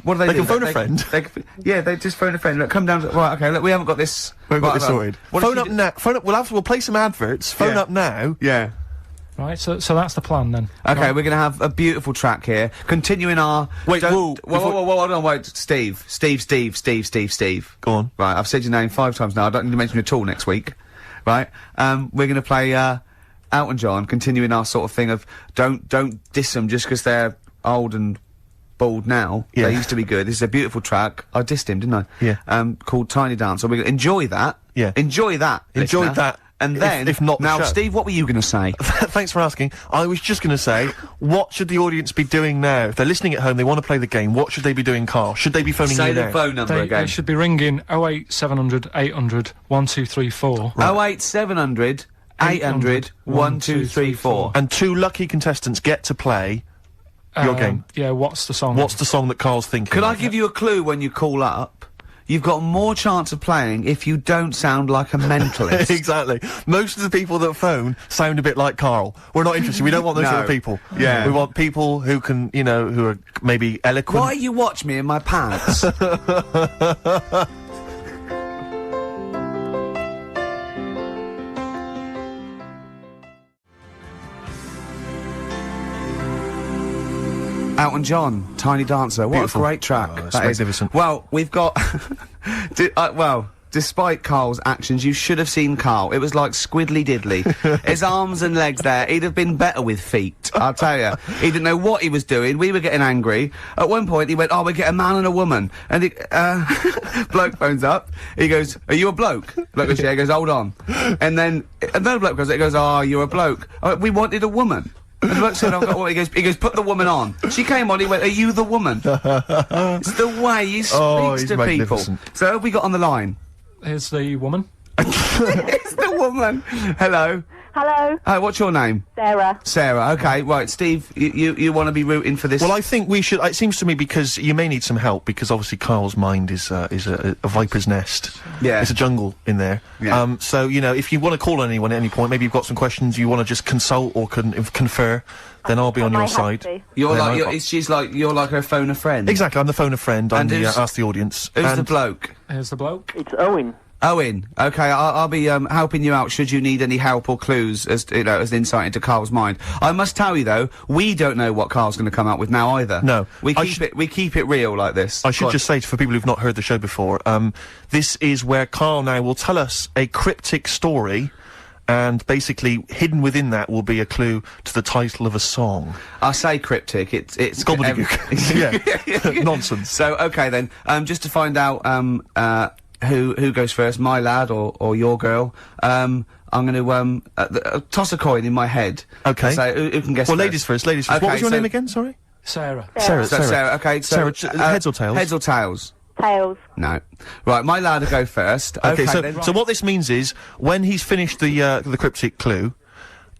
what do they do? They can phone a friend. They just phone a friend. Look, come down to... Right, okay, look, we haven't got this... We haven't got this sorted. Phone up now. We'll play some adverts. Phone up now. Yeah. Right, so that's the plan then. Okay, right. We're going to have a beautiful track here. Continuing our... Wait, whoa, hold on, wait. Steve. Go on. Right, I've said your name 5 times now. I don't need to mention you at all next week. Right? We're going to play, Elton John, continuing our sort of thing of don't diss them just because they're old and bald now. Yeah. They used to be good. This is a beautiful track. I dissed him, didn't I? Yeah. Called Tiny Dancer. We're going to enjoy that. Yeah. Enjoy that. Enjoy that. And then, if not the now, show. Steve, what were you going to say? Thanks for asking. I was just going to say, what should the audience be doing now? If they're listening at home, they want to play the game, what should they be doing, Carl? Should they be phoning Say you the now? phone number again. They should be ringing 08700 800 1234. Right. 08700 800 1234. And 2 lucky contestants get to play your game. Yeah, what's the song? What's the song that Carl's thinking? Could I give you a clue when you call up? You've got more chance of playing if you don't sound like a mentalist. Exactly. Most of the people that phone sound a bit like Carl. We're not interested. We don't want those No. sort of people. Yeah. We want people who can, you know, who are maybe eloquent. Why you watch me in my pants? Elton John, Tiny Dancer. What Beautiful. a great track. Oh, it's that is. magnificent. Well, we've got... despite Carl's actions, you should have seen Carl. It was like squiddly diddly. His arms and legs there. He'd have been better with feet, I'll tell you. He didn't know what he was doing. We were getting angry. At one point, he went, oh, we get a man and a woman. And the bloke phones up. He goes, are you a bloke? Bloke goes, yeah. He goes, hold on. And then another bloke goes, oh, you're a bloke. We wanted a woman. And the bloke said, I've got what? He goes, put the woman on. She came on, he went, are you the woman? It's the way he speaks he's to people. magnificent. So who have we got on the line? Here's the woman. It's the woman. Hello. Hello, Hi, what's your name? Sarah. Sarah. Okay, right. Steve, you want to be rooting for this? Well, I think we should. It seems to me because you may need some help because obviously Carl's mind is a viper's nest. Yeah. It's a jungle in there. Yeah. So you know, if you want to call on anyone at any point, maybe you've got some questions you want to just consult or confer, then I'll be on I your have side. to. You're Then like, I- she's like, you're like her phone a friend. Exactly. I'm the phone a friend. I'm And the who's- ask the audience. Who's and the bloke? Here's the bloke. It's Owen. Owen. Okay, I'll be helping you out should you need any help or clues as as an insight into Carl's mind. I must tell you though, we don't know what Carl's going to come up with now either. No. we I keep it real like this. I Go should on. just say for people who've not heard the show before, this is where Carl now will tell us a cryptic story. And basically, hidden within that will be a clue to the title of a song. I say cryptic. It's Gobbledygook. Yeah. Nonsense. So okay then, just to find out who goes first, my lad or your girl. I'm going to toss a coin in my head. Okay. So who can guess? Well, first? ladies first. Ladies first. Okay, What was your so- name again? Sorry. Sarah. Sarah. So Sarah. Okay. So Sarah, heads or tails? Heads or tails? Tails. No. Right, my lad will go first. Okay. So, then. so what this means is when he's finished the cryptic clue,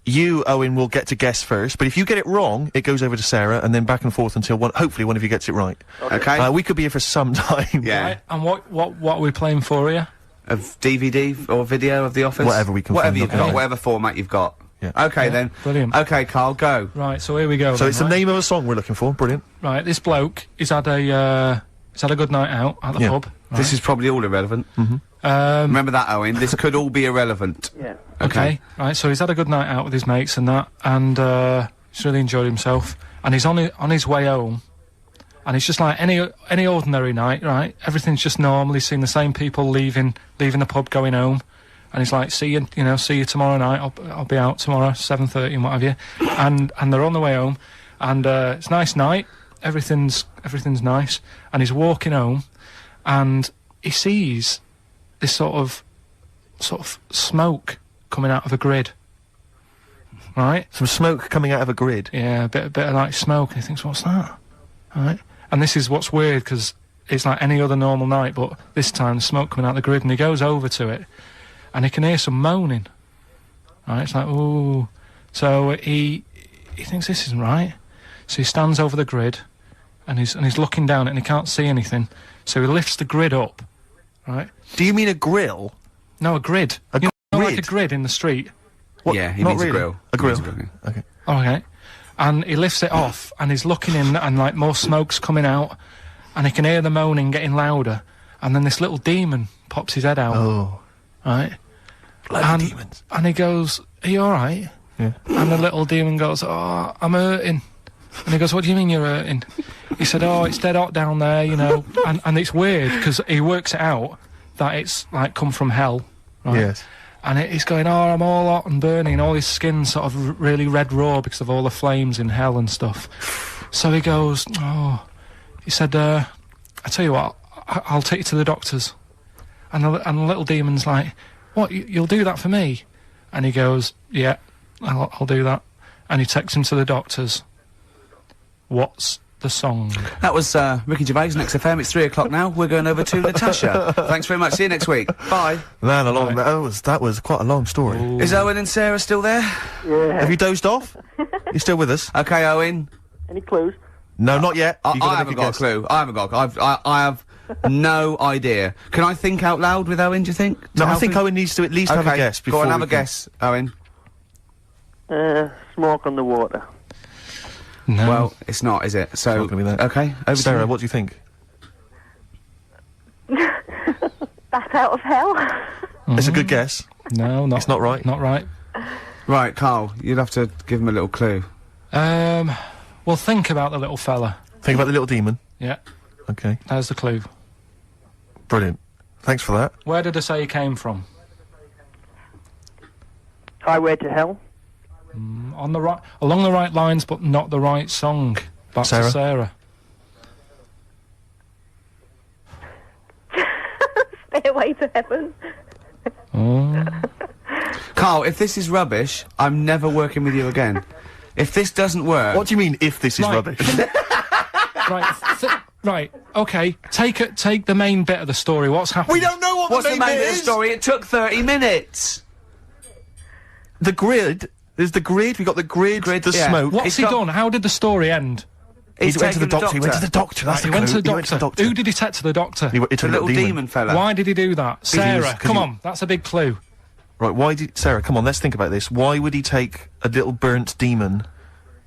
you, Owen, will get to guess first. But if you get it wrong, it goes over to Sarah, and then back and forth until hopefully one of you gets it right. Okay. We could be here for some time. Yeah. Right, and what are we playing for here? Of DVD or video of The Office? Whatever we can Whatever find you've on got, there. whatever format you've got. Yeah. Okay Yeah, then. brilliant. Okay, Carl, go. Right, so here we go. So then, it's the right? name of a song we're looking for. Brilliant. Right, this bloke, he's had a good night out at the Yeah. pub. Right. This is probably all irrelevant. Remember that, Owen. This could all be irrelevant. Yeah. Okay. Right, so he's had a good night out with his mates and that, and he's really enjoyed himself. And he's on his way home, and it's just like any ordinary night, right? Everything's just normal. He's seen the same people leaving the pub, going home, and he's like, see you tomorrow night. I'll be out tomorrow, 7:30 and what have you. And they're on the way home, and it's a nice night. everything's nice, and he's walking home, and he sees this sort of smoke coming out of a grid. Right? Some smoke coming out of a grid. Yeah, a bit of like smoke, and he thinks, what's that? Right? And this is what's weird, because it's like any other normal night, but this time the smoke coming out of the grid, and he goes over to it, and he can hear some moaning. Right? It's like, ooh. So he thinks this isn't right. So he stands over the grid, and he's looking down it, and he can't see anything. So he lifts the grid up. Right? Do you mean a grill? No, a grid. A you know, grid? like a grid in the street. What? Yeah, he Not means really. a grill. A grill. He means a grill, yeah. Okay. Okay. And he lifts it off, and he's looking in, and like more smoke's coming out, and he can hear the moaning getting louder, and then this little demon pops his head out. Oh. Right? Bloody demons. And he goes, are you alright? Yeah. And the little demon goes, oh, I'm hurting. And he goes, what do you mean you're hurting? He said, oh, it's dead hot down there, you know. and it's weird, because he works it out that it's, like, come from hell. Right? Yes. And he's going, oh, I'm all hot and burning, and all his skin's sort of really red raw because of all the flames in hell and stuff. So he goes, oh, he said, I tell you what, I'll take you to the doctors. And the little demon's like, what, you'll do that for me? And he goes, yeah, I'll do that. And he takes him to the doctors. What's the song? That was Ricky Gervais, Next FM. It's 3 o'clock now. We're going over to Natasha. Thanks very much. See you next week. Bye. Man, that was quite a long story. Ooh. Is Owen and Sarah still there? Yeah. Have you dozed off? You still with us? Okay, Owen. Any clues? No, not yet. I You gotta haven't make got a guess. clue. I haven't got a clue. I have no idea. Can I think out loud with Owen, do you think? No, To I help think him? Owen needs to at least have a guess before Go on, we have a can- guess, Owen. Smoke on the water. No. Well, it's not, is it? So, not gonna be that. okay, over Sarah, to you. what do you think? Bat out of hell. It's a good guess. No, not. It's not right. Not right. Right, Carl, you'll have to give him a little clue. Well, think about the little fella. Think about the little demon. Yeah, Okay. there's the clue. Brilliant. Thanks for that. Where did I say he came from? Highway to hell. On the right, along the right lines, but not the right song. Back Sarah? to Sarah. Stairway to heaven. Oh. Carl, if this is rubbish, I'm never working with you again. If this doesn't work... What do you mean, if this is Right. rubbish? Right, right. Okay, take the main bit of the story. What's happened? We don't know what What's the main bit of the is! story? It took 30 minutes! The grid. There's the grid. We got the grid, the yeah. smoke. What's It's he got- done? How did the story end? He He's went to the taken doctor. He went to the doctor. That's He the went to clue. the He went to the doctor. doctor. Who did he take to the doctor? He took The little demon fella. Why did he do that? he was- Sarah, 'cause come he- on, that's a big clue. Right, why did... Sarah, come on, let's think about this. Why would he take a little burnt demon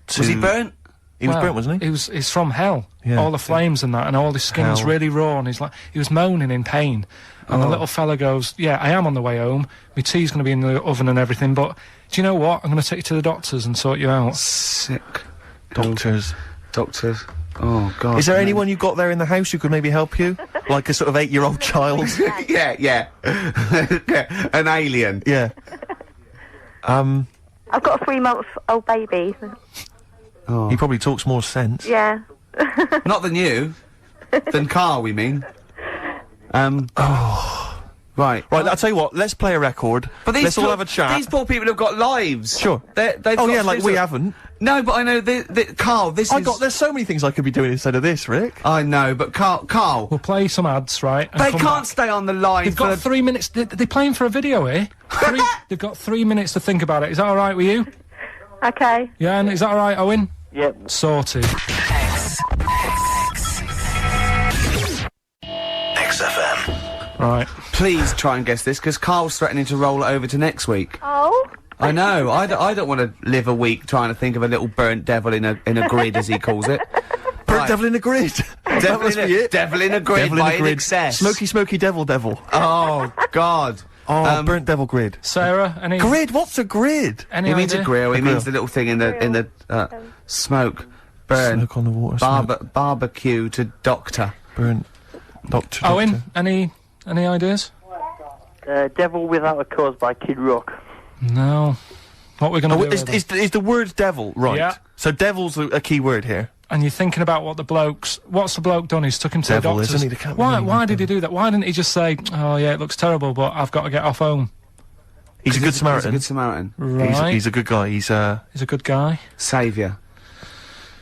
to... Was he burnt? He was Well, burnt, wasn't he? He's from hell. Yeah. All the flames and that, and all his skin's Hell. really raw, and he was moaning in pain. And the little fella goes, yeah, I am on the way home. My tea's going to be in the oven and everything, but do you know what? I'm going to take you to the doctors and sort you out. Sick. Doctors. Doctors. Oh, God. Is there no. anyone you got there in the house who could maybe help you? Like a sort of 8-year-old child? yeah. An alien. Yeah. I've got a 3-month-old baby. Oh. He probably talks more sense. Yeah. Not than you. Than Carl, we mean. Right. Right, I'll tell you what, let's play a record. But these let's all poor- have a chat. These poor people have got lives. Sure. They've Oh got yeah, like things we that- haven't. No, but I know Carl, this is... There's so many things I could be doing instead of this, Rick. I know, but Carl, We'll play some ads, right? and they come can't back. stay on the line They've for... got 3 minutes. They're playing for a video here. They've got 3 minutes to think about it. Is that all right with you? Okay. Yeah, and is that all right, Owen? Yep. Sorted. XFM. Right. Please try and guess this, because Carl's threatening to roll it over to next week. Oh. I know, I don't want to live a week trying to think of a little burnt devil in a grid, as he calls it. Burnt Right. devil in a grid. that Devil must in be a, it. devil in a grid Devil in by a in grid. excess. Smoky, smoky devil. Oh, God. Oh, burnt devil grid. Sarah, any Grid? What's a grid? any He means a idea? grill, he A grill. means the little thing in the smoke. Burn. Smoke on the water. smoke. Barbecue to doctor. Burnt. Doctor. Owen, any ideas? Devil Without a Cause by Kid Rock. No. What we're gonna Oh, do? is the word devil right? Yeah. So devil's a key word here. and you're thinking about what's the bloke done? He's took him to Devil, the doctors. isn't he? They can't Why really did he do that? Why didn't he just say, oh yeah, it looks terrible, but I've got to get off home? He's a good Samaritan. He's a good Samaritan. Right. He's a good guy. He's a good guy. Saviour.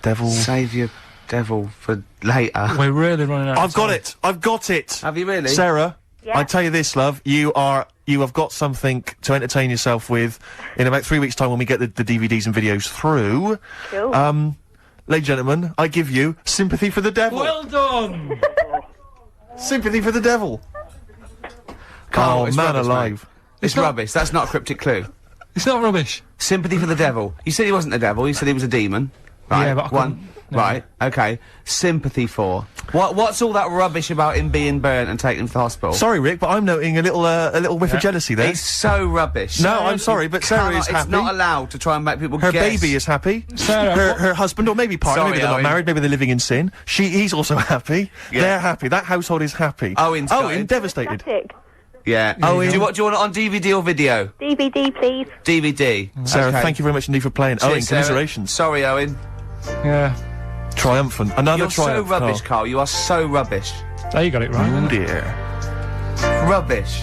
Devil. Saviour devil for later. We're really running out of time. I've got it! Have you really? Sarah, Yeah. I tell you this, love, you have got something to entertain yourself with in about 3 weeks' time when we get the DVDs and videos through. Cool. Ladies and gentlemen, I give you Sympathy for the Devil. Well done! Sympathy for the Devil. Carl, Oh, it's man rubbish, alive. It's rubbish. That's not a cryptic clue. It's not rubbish. Sympathy for the devil. You said he wasn't a devil. You said he was a demon. Right. Yeah, but I one. couldn't- no. Right. Okay. Sympathy for. What's all that rubbish about him being burnt and taken to the hospital? Sorry, Rick, but I'm noting a little whiff of jealousy there. It's so rubbish. No, I'm sorry, but Sarah is It's happy. not allowed to try and make people Her guess. baby is happy. Sarah, her husband, or maybe partner, Sorry, maybe they're not Owen. married, maybe they're living in sin. He's also happy. Yeah. They're happy. That household is happy. Owen's Owen, gutted. devastated. Static. Yeah. Oh, Do yeah. you want it on DVD or video? DVD, please. DVD. Sarah, Okay. thank you very much indeed for playing. Cheers, Owen, Sarah. commiserations. Sorry, Owen. yeah. Triumphant. Another You're so triumph. rubbish, Carl. You are so rubbish. There you got it right. Oh, then. dear. Rubbish.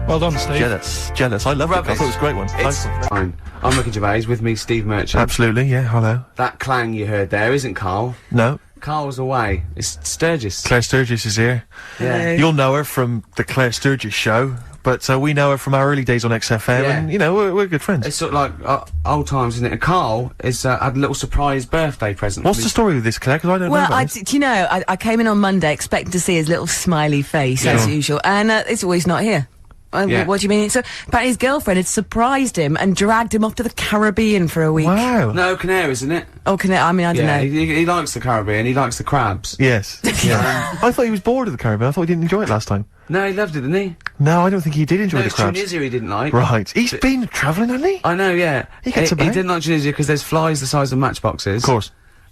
Well done, Steve. Jealous. I love it. I Rubbish. thought it was a great one. It's Nice one. fine. I'm Ricky Gervais, with me Steve Merchant. Absolutely, yeah, hello. That clang you heard there isn't Carl. No, Carl's away. It's Sturgis. Claire Sturgis is here. Yeah. You'll know her from the Claire Sturgis show, but we know her from our early days on XFM, Yeah. and, you know, we're good friends. It's sort of like old times, isn't it? And Carl is had a little surprise birthday present. What's for the me. story with this, Claire? Because I don't know about this. Do you know, I came in on Monday expecting to see his little smiley face, as usual, and it's always not here. Yeah. What do you mean? So, apparently his girlfriend had surprised him and dragged him off to the Caribbean for a week. Wow. No, Canaries, isn't it? Oh, I mean, I don't Yeah, know. he likes the Caribbean. He likes the crabs. Yes. Yeah. I thought he was bored of the Caribbean. I thought he didn't enjoy it last time. No, he loved it, didn't he? No, I don't think he did enjoy No, the it's crabs. Tunisia he didn't like. Right. He's been travelling, hasn't he? I know, yeah. He gets he about. didn't like Tunisia because there's flies the size of matchboxes. Of course.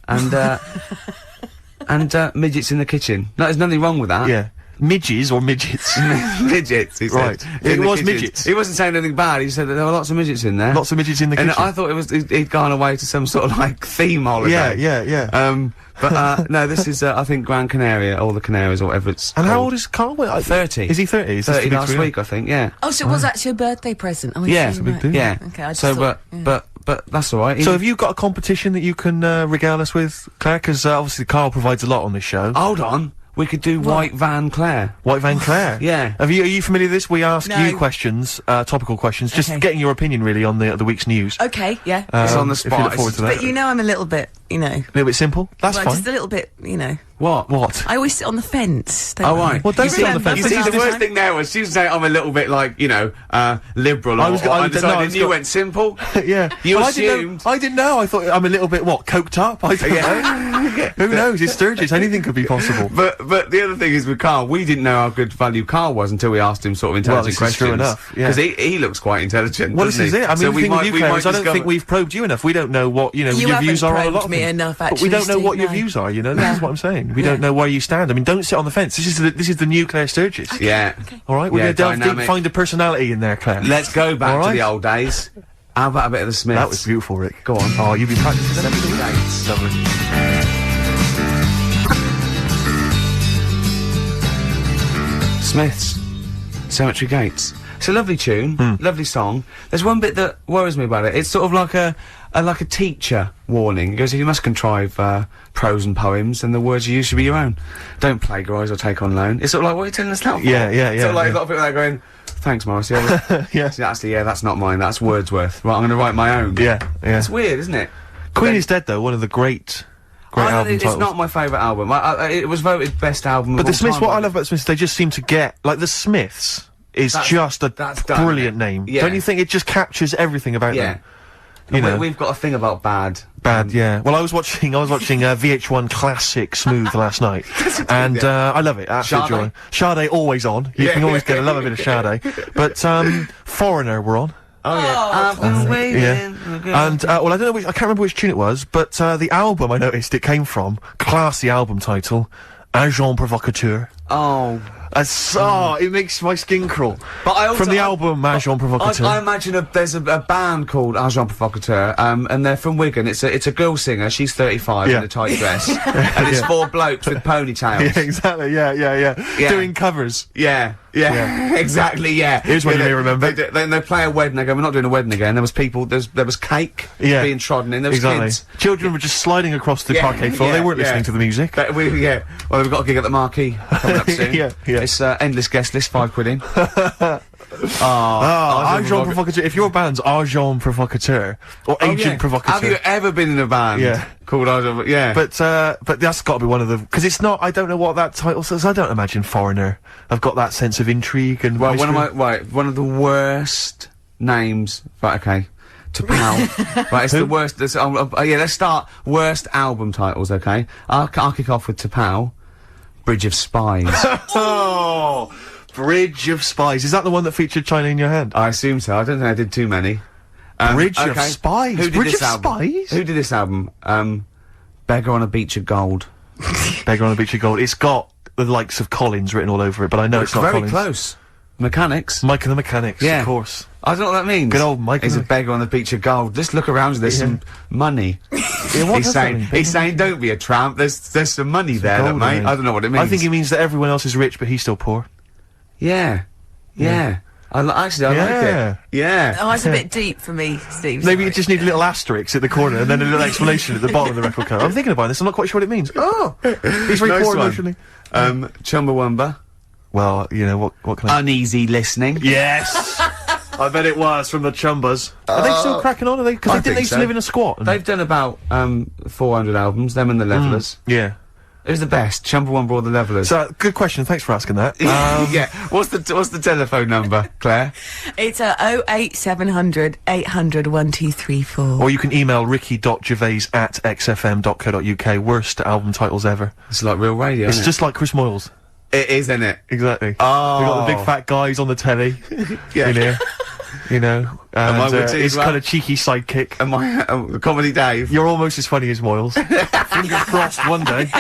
And, and, midgets in the kitchen. No, there's nothing wrong with that. Yeah. Midges or midgets? Midgets, he said. Right. In It the was kitchen. midgets. He wasn't saying anything bad, he said that there were lots of midgets in there. Lots of midgets in the And kitchen. I thought it was, he'd gone away to some sort of, like, theme holiday. Yeah. But, no, this is, I think, Gran Canaria, or the Canaries, or whatever it's And how called. old is Carl? 30. Is he 30? Is this 30 the big last reveal? week, I think, yeah. Oh, so it was actually a birthday present. Oh, I Yeah. see, It's a big right. deal. Yeah. Okay, I just So, thought, but that's alright. So have you got a competition that you can regale us with, Claire? Because obviously Carl provides a lot on this show. Hold on. We could do White Van Claire. White Van Claire. Yeah. Are you familiar with this? We ask No. you questions, topical questions, just Okay. getting your opinion really on the week's news. Okay, yeah. It's on the If you spot. look forward to that. But you know I'm a little bit, you know. A little bit simple. That's well, fine. just a little bit, you know. What? What? I always sit on the fence. Don't Oh, I? right. Well, don't you sit on the fence. You This see, is the this worst time. thing there was she was saying I'm a little bit like, you know, liberal. I was- or I- no, undecided, I and was you got- went simple. Yeah. You Well, assumed. I didn't know. I thought I'm a little bit, coked up? I don't know. Who knows? It's Sturgis. Anything could be possible. But the other thing is with Carl, we didn't know how good value Carl was until we asked him sort of intelligent this is questions. true enough, yeah. Because he looks quite intelligent. Well, this doesn't is he? it. I mean, So the thing with you, we Claire, might is I don't discover- think we've probed you enough. We don't know what, you You your haven't views are on a lot probed of me things. enough, But we actually, don't know what Steve, your no. views are, you know? This is what I'm saying. We don't know where you stand. I mean, don't sit on the fence. This is the new Claire Sturgis. Yeah. All right? We're Yeah, going to delve deep, dynamic. find a personality in there, Claire. Let's go back All to right. the old days. How about a bit of the Smiths? That was beautiful, Rick. Go on. Oh, you've been practicing that? Dates. Lovely. Smiths. Cemetery Gates. It's a lovely tune, lovely song. There's one bit that worries me about it. It's sort of like a teacher warning. It goes, if you must contrive prose and poems, then the words you use should be your own. Don't plagiarise or take on loan. It's sort of like, what are you telling us that for? Yeah, yeah, yeah, Sort of like yeah. a lot of people there going, thanks, Morris. Yeah, Yeah. actually, yeah, that's not mine. That's Wordsworth. Right, I'm going to write my own. Yeah, yeah. It's weird, isn't it? Queen is Dead, though, one of the great album it's titles. not my favourite album. it was voted best album But of the all Smiths, time what by- I love about the Smiths, they just seem to get, like, the Smiths is That's- just a that's done, brilliant isn't it? name. Yeah. Don't you think it just captures everything about Yeah. them? You know, We've got a thing about bad. bad, yeah. Well, I was watching VH1 Classic Smooth last night, and I love it. Absolute Sade? joy. Sade always on. You Yeah. can always get a love a bit of Sade. But Foreigner were on. Oh, yeah. I've been waiting. Yeah. And well, I don't know I can't remember which tune it was, but the album I noticed it came from, classy album title, Agent Provocateur. Oh, It makes my skin crawl. But I also, from the album Agent Provocateur. I imagine there's a band called Agent Provocateur, and they're from Wigan. It's a girl singer. She's 35 in a tight dress, and it's 4 blokes with ponytails. Yeah, exactly. Yeah. Doing covers. Yeah, exactly. Yeah. Here's what you may remember. Then they play a wedding. They go, "We're not doing a wedding again." There was people. There was cake being trodden in. There was kids. Children were just sliding across the parquet floor. They weren't listening to the music. Well, we've got a gig at the Marquee coming up soon. Yeah. It's endless guest list, £5 in. Agent Provocateur. If your band's Agent Provocateur or Agent Provocateur, have you ever been in a band called Agent? Yeah, but that's got to be one of the, because it's not. I don't know what that title says. I don't imagine Foreigner. I've got that sense of intrigue and. Well, one of the worst names. Right, okay. To Pal. Right, it's the worst. Let's start worst album titles. Okay, I'll kick off with To Pal. Bridge of Spies. Oh, Bridge of Spies. Is that the one that featured China in Your Hand? I assume so. I don't think I did too many. Bridge of Spies. Who did Bridge this of album? Spies. Who did this album? Beggar on a Beach of Gold. Beggar on a Beach of Gold. It's got the likes of Collins written all over it, but I know it's not very Collins. Close. Mechanics. Mike and the Mechanics. Yeah. Of course. I don't know what that means. Good old Mike. He's a beggar on the beach of gold. Just look around you, there's some money. He's saying, don't be a tramp, there's some money there, gold, mate. I don't know what it means. I think it means that everyone else is rich, but he's still poor. Yeah. I like it. Yeah. Oh, it's a bit deep for me, Steve. Maybe you just need a little asterisk at the corner and then a little explanation at the bottom of the record cover. I'm thinking about this, I'm not quite sure what it means. Oh! He's very poor emotionally. Chumbawamba. Well, you know, what can I... Uneasy listening. Yes! I bet it was, from the Chumbas. Are they still cracking on? Are they? Because they used to live in a squat. They've done about 400 albums, them and the Levellers. Yeah. Who's the best? Chumbawamba or the Levellers? So, good question, thanks for asking that. Yeah. What's the telephone number, Claire? It's 08700 800 1234. Or you can email ricky.gervais@xfm.co.uk. Worst album titles ever. It's like real radio, It's just like Chris Moyles. It is, isn't it? Exactly. Oh. We got the big fat guys on the telly. Yeah. In here. You know, and his kind of cheeky sidekick. And my Comedy Dave. You're almost as funny as Moyles. Fingers crossed one day.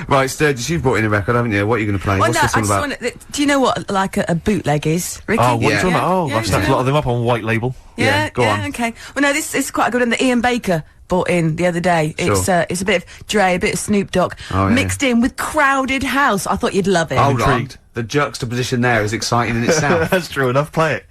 Right, Sturgis, you've brought in a record, haven't you? What are you going to play? Well, What's this all about? Do you know what, like, a bootleg is, Ricky? Oh, what are you talking about? Oh, Yeah, I've snapped a lot of them up on white label. Yeah, go on. Okay. Well, no, this is quite a good one that Ian Baker bought in the other day. Sure. It's a bit of Dre, a bit of Snoop Dogg, Oh, yeah. mixed in with Crowded House. I thought you'd love it. Hold on. intrigued. The juxtaposition there is exciting in itself. That's true enough, play it.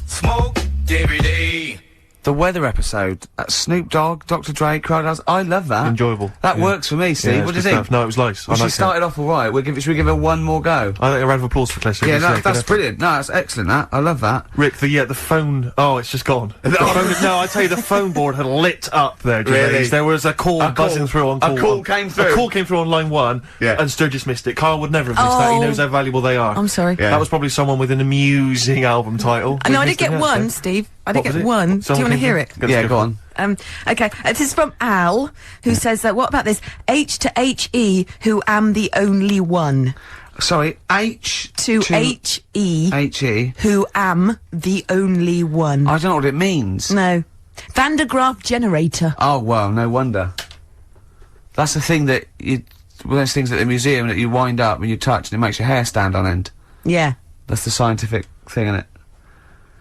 Smoke every day. The weather episode, Snoop Dogg, Dr. Dre, Crowded House, I love that. Enjoyable. That works for me, Steve. Yeah, What it's do you good think? stuff. No, it was nice. Well, she started off alright. Should we give her one more go? I think a round of applause for Claire. Yeah, that's brilliant. No, that's excellent, that. I love that. Rick, the phone... Oh, it's just gone. The phone, no, I tell you, the phone board had lit up there, Gervais. Really? There was a call buzzing through on call A call one. came through? A call came through on line 1, Yeah. and Sturgis missed it. Carl would never have missed that. He knows how valuable they are. I'm sorry. Yeah. That was probably someone with an amusing album title. No, I We did get missed it, one, yeah. Steve. I What did was get it? one. Do you Someone want to came hear through? it? Yeah, go on. Okay. This is from Al, who says that, what about this? H to H-E, who am the only one. Sorry, H To H-E, H-E. who am the only one. I don't know what it means. No. Van de Graaff generator. Oh, well, no wonder. That's the thing that one of those things at the museum that you wind up and you touch and it makes your hair stand on end. Yeah. That's the scientific thing, isn't it?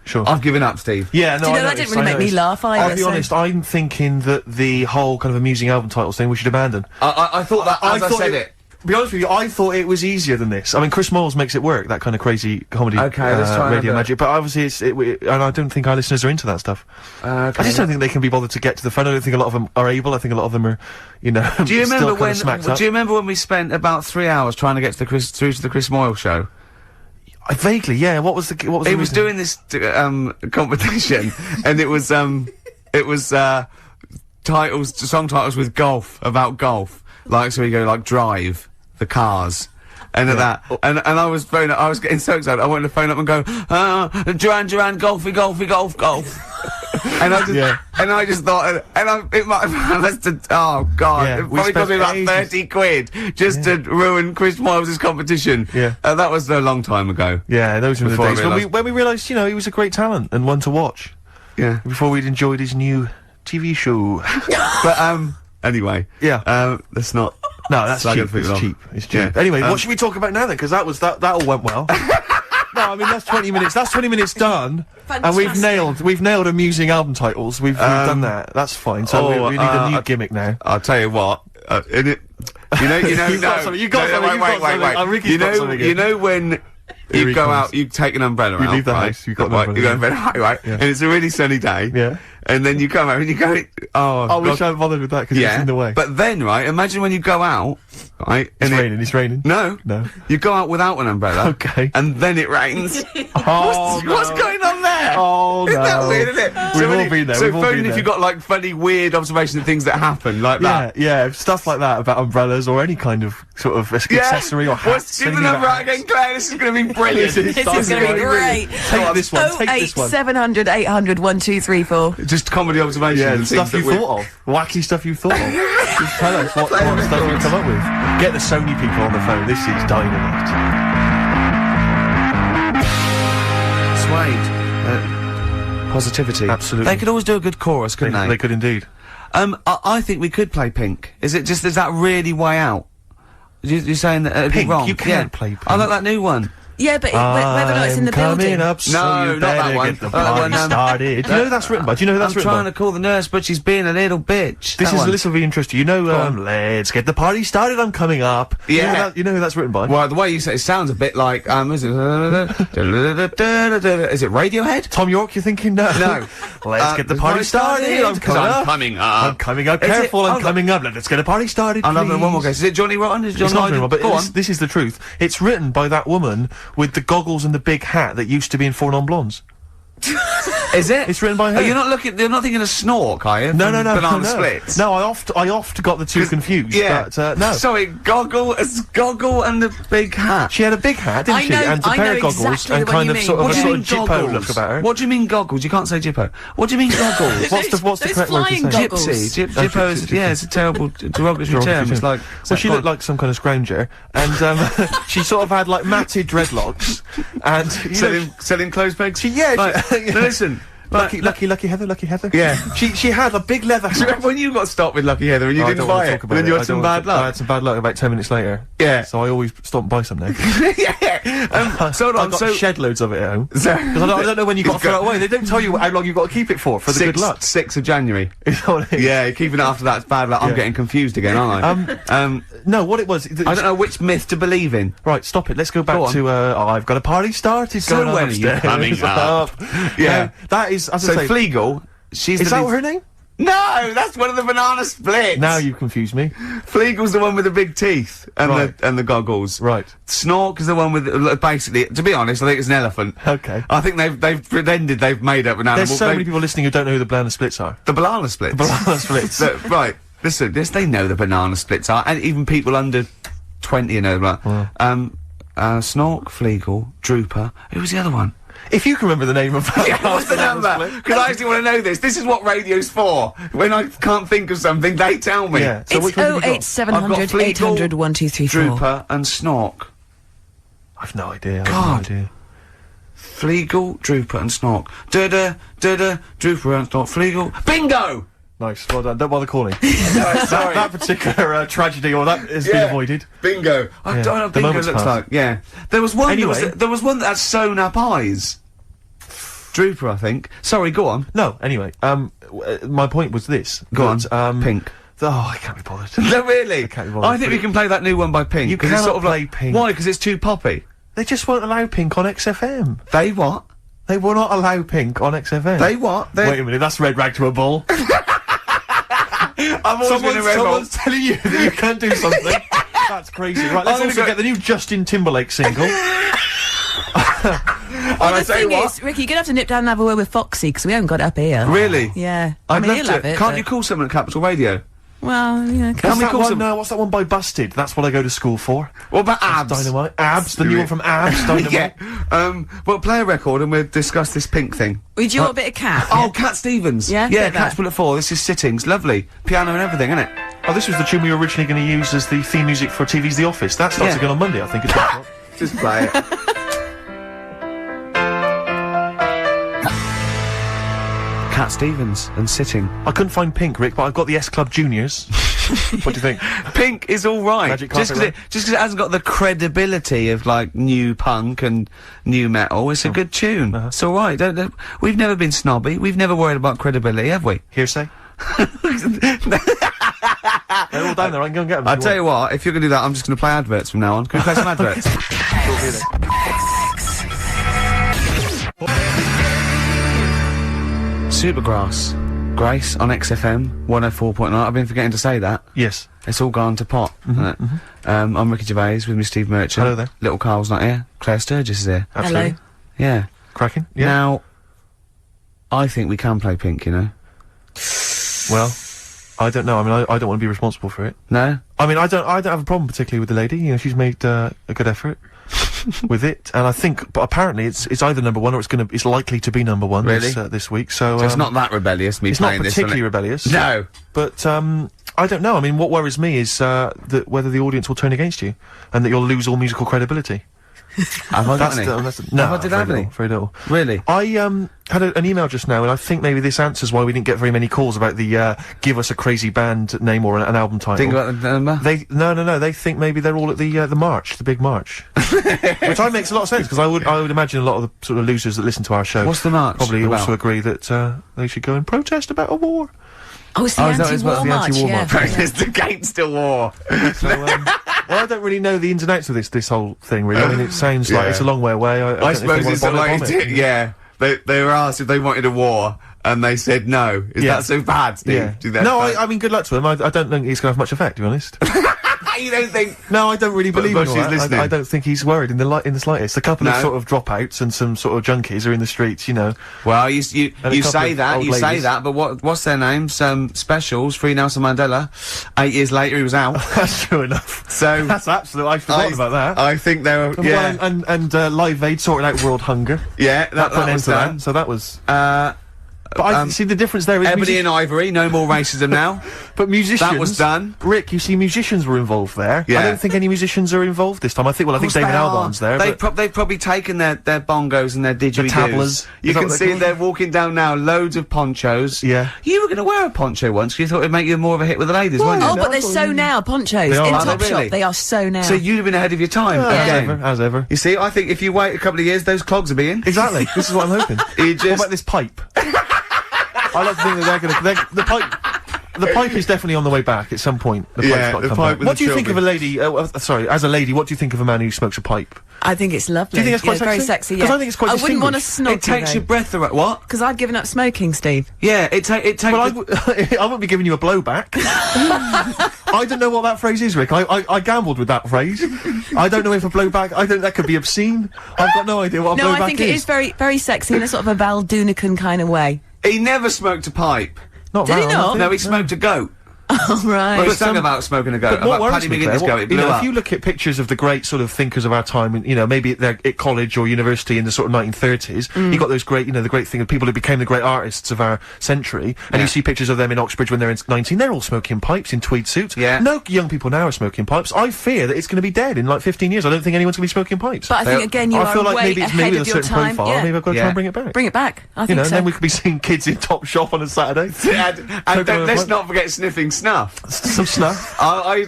Sure. I've given up, Steve. Yeah, no, Do you know, I that noticed, didn't really I make me noticed. laugh either. I'll be honest, I'm thinking that the whole kind of amusing album titles thing we should abandon. I thought that as I said it. To be honest with you, I thought it was easier than this. I mean, Chris Moyles makes it work, that kind of crazy comedy, Okay, let's try radio another. magic, but obviously and I don't think our listeners are into that stuff. Okay. I just don't think they can be bothered to get to the phone. I don't think a lot of them are able. I think a lot of them are, you know, Do you remember still kind of smacked up. Do you remember when we spent about 3 hours trying to get to through to the Chris Moyle show? Vaguely, yeah. What was the He was reason? doing this competition, and it was song titles with golf, about golf. Like, so we go like Drive, the cars. And at that, and I was getting so excited, I wanted to phone up and go, Duran, golfy, golf. And I just thought, it might have, oh god, Yeah, it we probably cost me about spent 30 quid just to ruin Chris Moyles' competition. Yeah. That was a long time ago. Yeah, those were the Before I days realised- when we realised, you know, he was a great talent and one to watch. Yeah. Before we'd enjoyed his new TV show. But, anyway. Yeah. Let's not No, that's Slagging cheap. It's people cheap. off. It's cheap. Yeah. Anyway, what should we talk about now then? Because that all went well. No, I mean that's 20 minutes. That's 20 minutes done, and we've nailed amusing album titles. We've done that. That's fine. So we need a new gimmick now. I'll tell you what. In it, you know, You've got something, you've got something, wait. You know when you go out, you take an umbrella out. You leave the right? house. You've got an You go to bed, right? Yeah. And it's a really sunny day. Yeah. And then you come out and you go, I wish I hadn't bothered with that because it's in the way. But then, right, imagine when you go out, right? It's raining. It's raining. No. You go out without an umbrella. Okay. And then it rains. Oh, What's going on there? Oh, no. Isn't that weird, isn't it? We've all been there. So We've all been if there. you've got like funny, weird observations of things that happen like that. Yeah, stuff like that about umbrellas or any kind of sort of accessory or hats. Give the number out again, Claire. This is going to be brilliant. This is going to be great. Take this one. Take this one. 700 800 1234. Just comedy observations. Yeah, and stuff things you that thought of. Wacky stuff you thought of. Just tell us what stuff you come up with. Get the Sony people on the phone. This is dynamite. Suede. Positivity. Absolutely. They could always do a good chorus, couldn't they? They could indeed. I think we could play Pink. Is that really way out? You're saying that it'd Pink? be wrong? You can't play Pink. I like that new one. Yeah, but whether or not it's in the building. Up, so No, you not that better one. Get the Not that party one, started. Do you know who that's written by? Do you know who that's I'm written trying by? to call the nurse, but she's being a little bitch. This is a little bit interesting. You know, on. let's get the party started. I'm coming up. Yeah. You know who that's written by? Well, the way you say it sounds a bit like is it Radiohead? Tom York, you're thinking? No. No. Let's get the party started. I'm coming up. I'm coming up. Is it- Careful, I'm hold coming up. Let's get a party started. I'll have one more please. guess. Is it Johnny Rotten? Is it John It's not Lydon? written, but Go on. this is the truth. It's written by that woman with the goggles and the big hat that used to be in Four Non-Blondes. Is it? It's written by her. You're not thinking of Snork, are you? No, From no. Banana Splits. No, I oft got the two confused. Yeah. But, no. Sorry, Goggle and the big hat. She had a big hat, didn't I she? know- And a I pair know of goggles exactly and the one kind you of mean. sort of What a do you sort mean of Jippo goggles? look about her. What do you mean goggles? You can't say Jippo. What do you mean goggles? What's the Those correct word to flying say? goggles. Gypsy. Oh, Jippo is, gypsy. yeah, it's a terrible derogatory term. It's like... Well, she looked like some kind of scrounger, and she sort of had like matted dreadlocks, and selling clothes pegs? yeah. Right. Now listen. Lucky Heather. Yeah. She had a big leather Do you hat. remember when you got stopped with Lucky Heather and you I didn't don't wanna buy talk it? about And then you I had some don't bad wanna talk- I luck? had some bad luck about 10 minutes later. Yeah. So I always stop and buy some now. yeah. So hold I've on, got so... shed loads of it at home. So- Because I don't know when you've got to throw it away. They don't tell you how long you've got to keep it for the good luck. 6th of January. Is that what it is? Yeah, keeping it after that's bad luck. I'm Yeah. getting confused again, aren't I? No, what it was... I don't know which myth to believe in. Right, stop it. Let's go back Go on. to, I've got a party started So going on when are you upstairs. coming up? Yeah. That is, as I So say... Fleagle, she's Is the that lead- her name? No, that's one of the Banana Splits. Now you've confused me. Fleagle's the one with the big teeth and Right. the goggles. Right. Snork is the one with basically. To be honest, I think it's an elephant. Okay. I think they've pretended they've made up an animal. There's so many people listening who don't know who the Banana Splits are. The Banana Splits. Banana Splits. Right. Listen, yes, they know the Banana Splits are, and even people under 20 know that. Snork, Fleagle, Drooper. Who was the other one? If you can remember the name of that. Yeah, what's the number? Because I actually want to know this. This is what radio's for. When I can't think of something, they tell me. Yeah. So It's which one have you got? 08700 Fleagle, 800 1234. Drooper and Snork. I've no idea. God. I've no idea. Fleagle, Drooper and Snork. Da-da, Drooper and Snork. Fleagle. Bingo! Nice. Well done. Don't bother calling. Sorry. That particular tragedy or that has been avoided. Bingo. I Yeah. don't know what The bingo moment's looks passed. like. Yeah. There was one. Anyway. There was one that had sewn up eyes. Drooper, I think. Sorry, go on. No. Anyway. My point was this. Go that, on. Pink. Oh, I can't be bothered. No, really? can't be bothered. I think we can play that new one by Pink. You 'cause it's cannot sort of play like, Pink. Why? Because it's too poppy. They just won't allow Pink on XFM. They what? They will not allow Pink on XFM. They what? Wait a minute. That's red rag to a bull. I've always been a rebel. Someone's telling you that you can't do something. That's crazy. Right, let's I'm also gonna get the new Justin Timberlake single. Well, I the tell you thing what. is, Ricky, you're gonna have to nip down and have a word with Foxy because we haven't got it up here. Really? Yeah. I'd I mean, love he'll have to. it. Can't but- you call someone at Capital Radio? Well, yeah. Can we What's that call one? some? What's that one by Busted? That's what I go to school for. What about Abs? Dynamite. Abs. The new one from Abs. Dynamite. Yeah. Well, play a record and we'll discuss this Pink thing. Would you want a bit of cat? Oh, Cat Stevens. Yeah, Yeah, bit of Cat's that. Bullet 4. This is Sittings. Lovely. Piano and everything, isn't it? Oh, this was the tune we were originally going to use as the theme music for TV's The Office. That starts Yeah. again on Monday, I think. It's Just play it. Cat Stevens and Sitting. I couldn't find Pink, Rick, but I've got the S Club Juniors. What do you think? Pink is all right. Magic Just Carpet because it hasn't got the credibility of like new punk and new metal. It's a good tune. It's all right. We've never been snobby. We've never worried about credibility, have we? Hearsay? They're all down there. I can go and get them. I'll tell you what. If you're going to do that, I'm just going to play adverts from now on. Can we play some adverts? Supergrass. Grace on XFM 104.9. I've been forgetting to say that. Yes. It's all gone to pot, hasn't it? I'm Ricky Gervais with me, Steve Merchant. Hello there. Little Carl's not here. Claire Sturgis is here. Absolutely. Hello. Yeah. Cracking. Yeah. Now, I think we can play Pink, you know. Well, I don't know. I mean, I don't want to be responsible for it. No? I mean, I don't have a problem particularly with the lady. You know, she's made a good effort with it, and I think, but apparently it's either number one or it's likely to be number one Really? this week. So it's not that rebellious, me it's not playing this. particularly rebellious. No. But I don't know. I mean, what worries me is that whether the audience will turn against you, and that you'll lose all musical credibility. Have I got any? No, did I have any? Very little. Really? I had an email just now, and I think maybe this answers why we didn't get very many calls about the give us a crazy band name or an album title. Think about the number? No. They think maybe they're all at the march, the big march, which makes a lot of sense because I would imagine a lot of the sort of losers that listen to our show. What's the march Probably about? also agree that they should go and protest about a war. Oh, it's the anti-war march, yeah. It's the gangster war. So, well, I don't really know the ins and outs of this whole thing, really. I mean, it sounds like it's a long way away. I suppose it's like, yeah. They were asked if they wanted a war, and they said no. Is that so bad, Steve? Yeah. Do that No, bad? I mean, good luck to them. I don't think it's going to have much effect, to be honest. You don't think? No, I don't really believe in all she's that. listening. I don't think he's worried in the slightest. A couple of sort of dropouts and some sort of junkies are in the streets, you know. Well, you say ladies. that, but what's their names? Specials, Free Nelson Mandela. 8 years later, he was out. That's true enough. So that's absolute. I forgot about that. I think they were. Yeah, and Live Aid sorted out world hunger. Yeah, that put an end was to done. that. So that was. But I see the difference there is Ebony and Ivory, no more racism now. But musicians... That was done. Rick, you see musicians were involved there. Yeah. I don't think any musicians are involved this time. I think David Albarn's there. They've probably taken their bongos and their didgeridoos. tablas. You can see they're walking down now, loads of ponchos. Yeah. You were going to wear a poncho once, because you thought it'd make you more of a hit with the ladies, weren't you? Oh, but they're so now, ponchos. They are, In aren't Topshop, they really? they are so now. So you'd have been ahead of your time. As ever. You see, I think if you wait a couple of years, those clogs will be in. Exactly. This is what I'm hoping. What about this pipe? I like to think that the pipe is definitely on the way back at some point. The pipe's got to come back. What do you think of a lady, sorry, as a lady, what do you think of a man who smokes a pipe? I think it's lovely. Do you think it's quite very sexy, yeah. Because I think it's quite I wouldn't want to distinguished. snog It takes your breath away. What? because I've given up smoking, Steve. Yeah, it takes... Well, I won't be giving you a blowback. I don't know what that phrase is, Rick. I gambled with that phrase. I don't know if a blowback... I think that could be obscene. I've got no idea what a blowback is. No, I think it is very, very sexy in a sort of a Val Dunican kind of way. He never smoked a pipe. Not Did he Val, not? nothing. No, he smoked a goat. Oh, right. Well, he sang about smoking a goat. But what About worries Paddy me, McGuinness Claire, goat, it blew you know, up. if you look at pictures of the great sort of thinkers of our time, and, you know, maybe they're at college or university in the sort of 1930s, you got those great, you know, the great thing of people who became the great artists of our century, and you see pictures of them in Oxbridge when they're 19, they're all smoking pipes in tweed suits. Yeah. No young people now are smoking pipes. I fear that it's going to be dead in like 15 years. I don't think anyone's going to be smoking pipes. But I think, again, you I are feel like way maybe it's me ahead with a of your certain time. profile. Yeah. Maybe I've got to try and bring it back. Bring it back. I You think know, so. and then we could be seeing kids in Top Shop on a Saturday. Let's not forget sniffing snuff. Some snuff.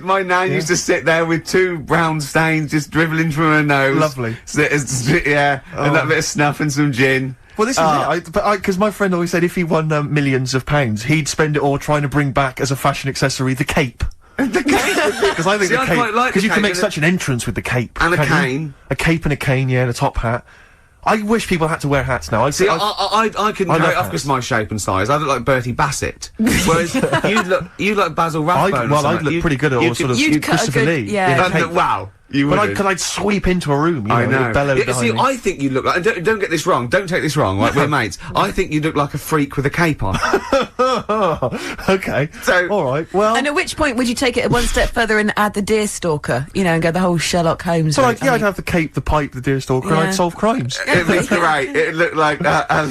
My nan used to sit there with 2 brown stains just dribbling from her nose. Lovely. And that bit of snuff and some gin. Well, this is it. Because my friend always said if he won millions of pounds, he'd spend it all trying to bring back as a fashion accessory the cape. The cape? Because I think See, the I cape, quite like the you can cape, make and such an entrance with the cape. And a can't you? cane. A cape and a cane, yeah, and a top hat. I wish people had to wear hats now. See, I couldn't I carry love it off hats. because my shape and size. I look like Bertie Bassett. Whereas you'd like Basil Rathbone. I'd look pretty good at all sort of You'd cut a Christopher good- Lee. yeah. in a cape. Wow. You But would. because I'd sweep into a room, you know, I know. with bellow Yeah, behind see, me. I think you look like, and don't get this wrong, don't take this wrong, right, we're mates. I think you look like a freak with a cape on. Okay. So- alright, well... And at which point would you take it one step further and add the deerstalker, you know, and go the whole Sherlock Holmes So, route? like, yeah, I'd have the cape, the pipe, the deerstalker, and Yeah. I'd solve crimes. It looked great. It looked like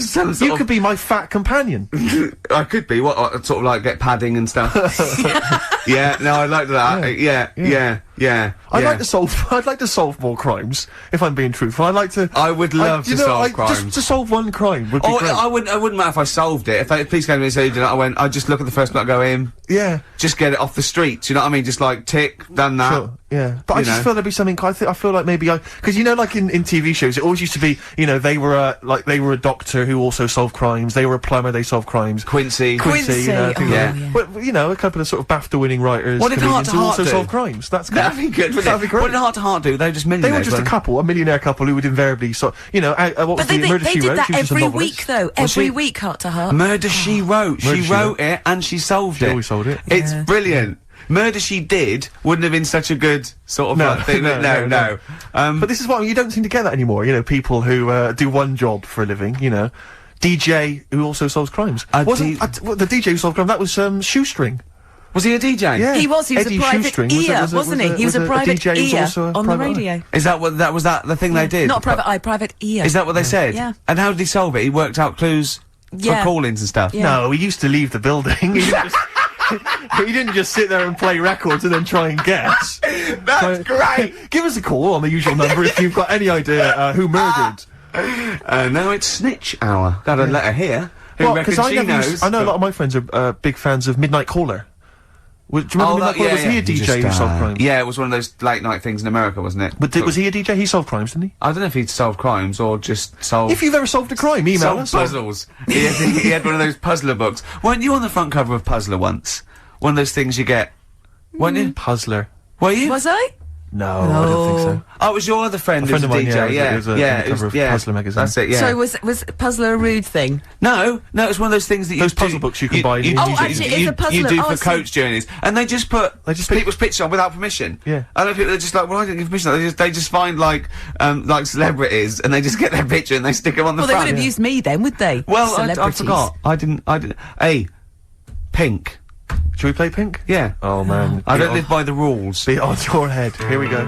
some sort You could be my fat companion. I could be. What? Sort of like get padding and stuff. Yeah, no, I like that. Yeah. I'd like to solve more crimes, if I'm being truthful. I would love to solve crimes. Just to solve one crime would be great. I wouldn't matter if I solved it. If the police came to me and said, I'd just look at the first bloke, go in. Yeah. Just get it off the streets, you know what I mean? Just like, tick, done that. Sure, yeah. But I just feel there'd be something, I feel like maybe because like in TV shows, it always used to be, they were a doctor who also solved crimes, they were a plumber, they solved crimes. Quincy. Yeah. But, a couple of sort of BAFTA-winning writers, what did Heart comedians to who Heart also do? solve crimes. That'd be good. That'd be great. What did Heart to Heart do? They were just millionaires. They were just a couple, a millionaire couple who would invariably what was the Murder they She did Wrote? that She was just a every novelist. week, though. Every week, Heart to Heart. Murder She Wrote. She wrote it and she solved it. She always solved it. It's brilliant. Murder She Did wouldn't have been such a good sort of thing. No. But this is what you don't seem to get that anymore. People who do one job for a living. DJ who also solves crimes. The DJ who solved crime? That was Shoestring. Was he a DJ? Yeah. He was Eddie a private Shoestring. ear, wasn't he? He was a private DJ who's ear also a on the private radio. eye. Is that what was the thing they did? Not private eye, private ear. Is that what they said? Yeah. And how did he solve it? He worked out clues for call-ins and stuff. Yeah. No, he used to leave the building. He didn't just sit there and play records and then try and guess. That's great! Give us a call on the usual number if you've got any idea who murdered. Now it's Snitch Hour. Got a letter here. Who reckons she knows? I know a lot of my friends are big fans of Midnight Caller. Do you remember Midnight Caller? Was he a DJ who solved crimes? Yeah, it was one of those late night things in America, wasn't it? But was he a DJ? He solved crimes, didn't he? I don't know if he'd solved crimes or just solved... If you've ever solved a crime, email us. Puzzles. he had one of those puzzler books. Weren't you on the front cover of Puzzler once? One of those things you get. Weren't you? Puzzler. Were you? Was I? No, I don't think so. Oh, it was your other friend who's a mine, DJ, it was Puzzler magazine. That's it, yeah. So was Puzzler a rude thing? No, it's one of those things that you Those puzzle books you can buy. Actually, it's a puzzler. You do for coach journeys, and they just put people's pictures on without permission. Yeah. I know people are just like, well, I didn't give permission. They just find like celebrities, and they just get their picture and they stick them on the front. Well, they would have used me then, would they? Well, I forgot. I didn't. Hey, Pink. Should we play Pink? Yeah. Oh man, I don't live by the rules. Be on your head. Here we go.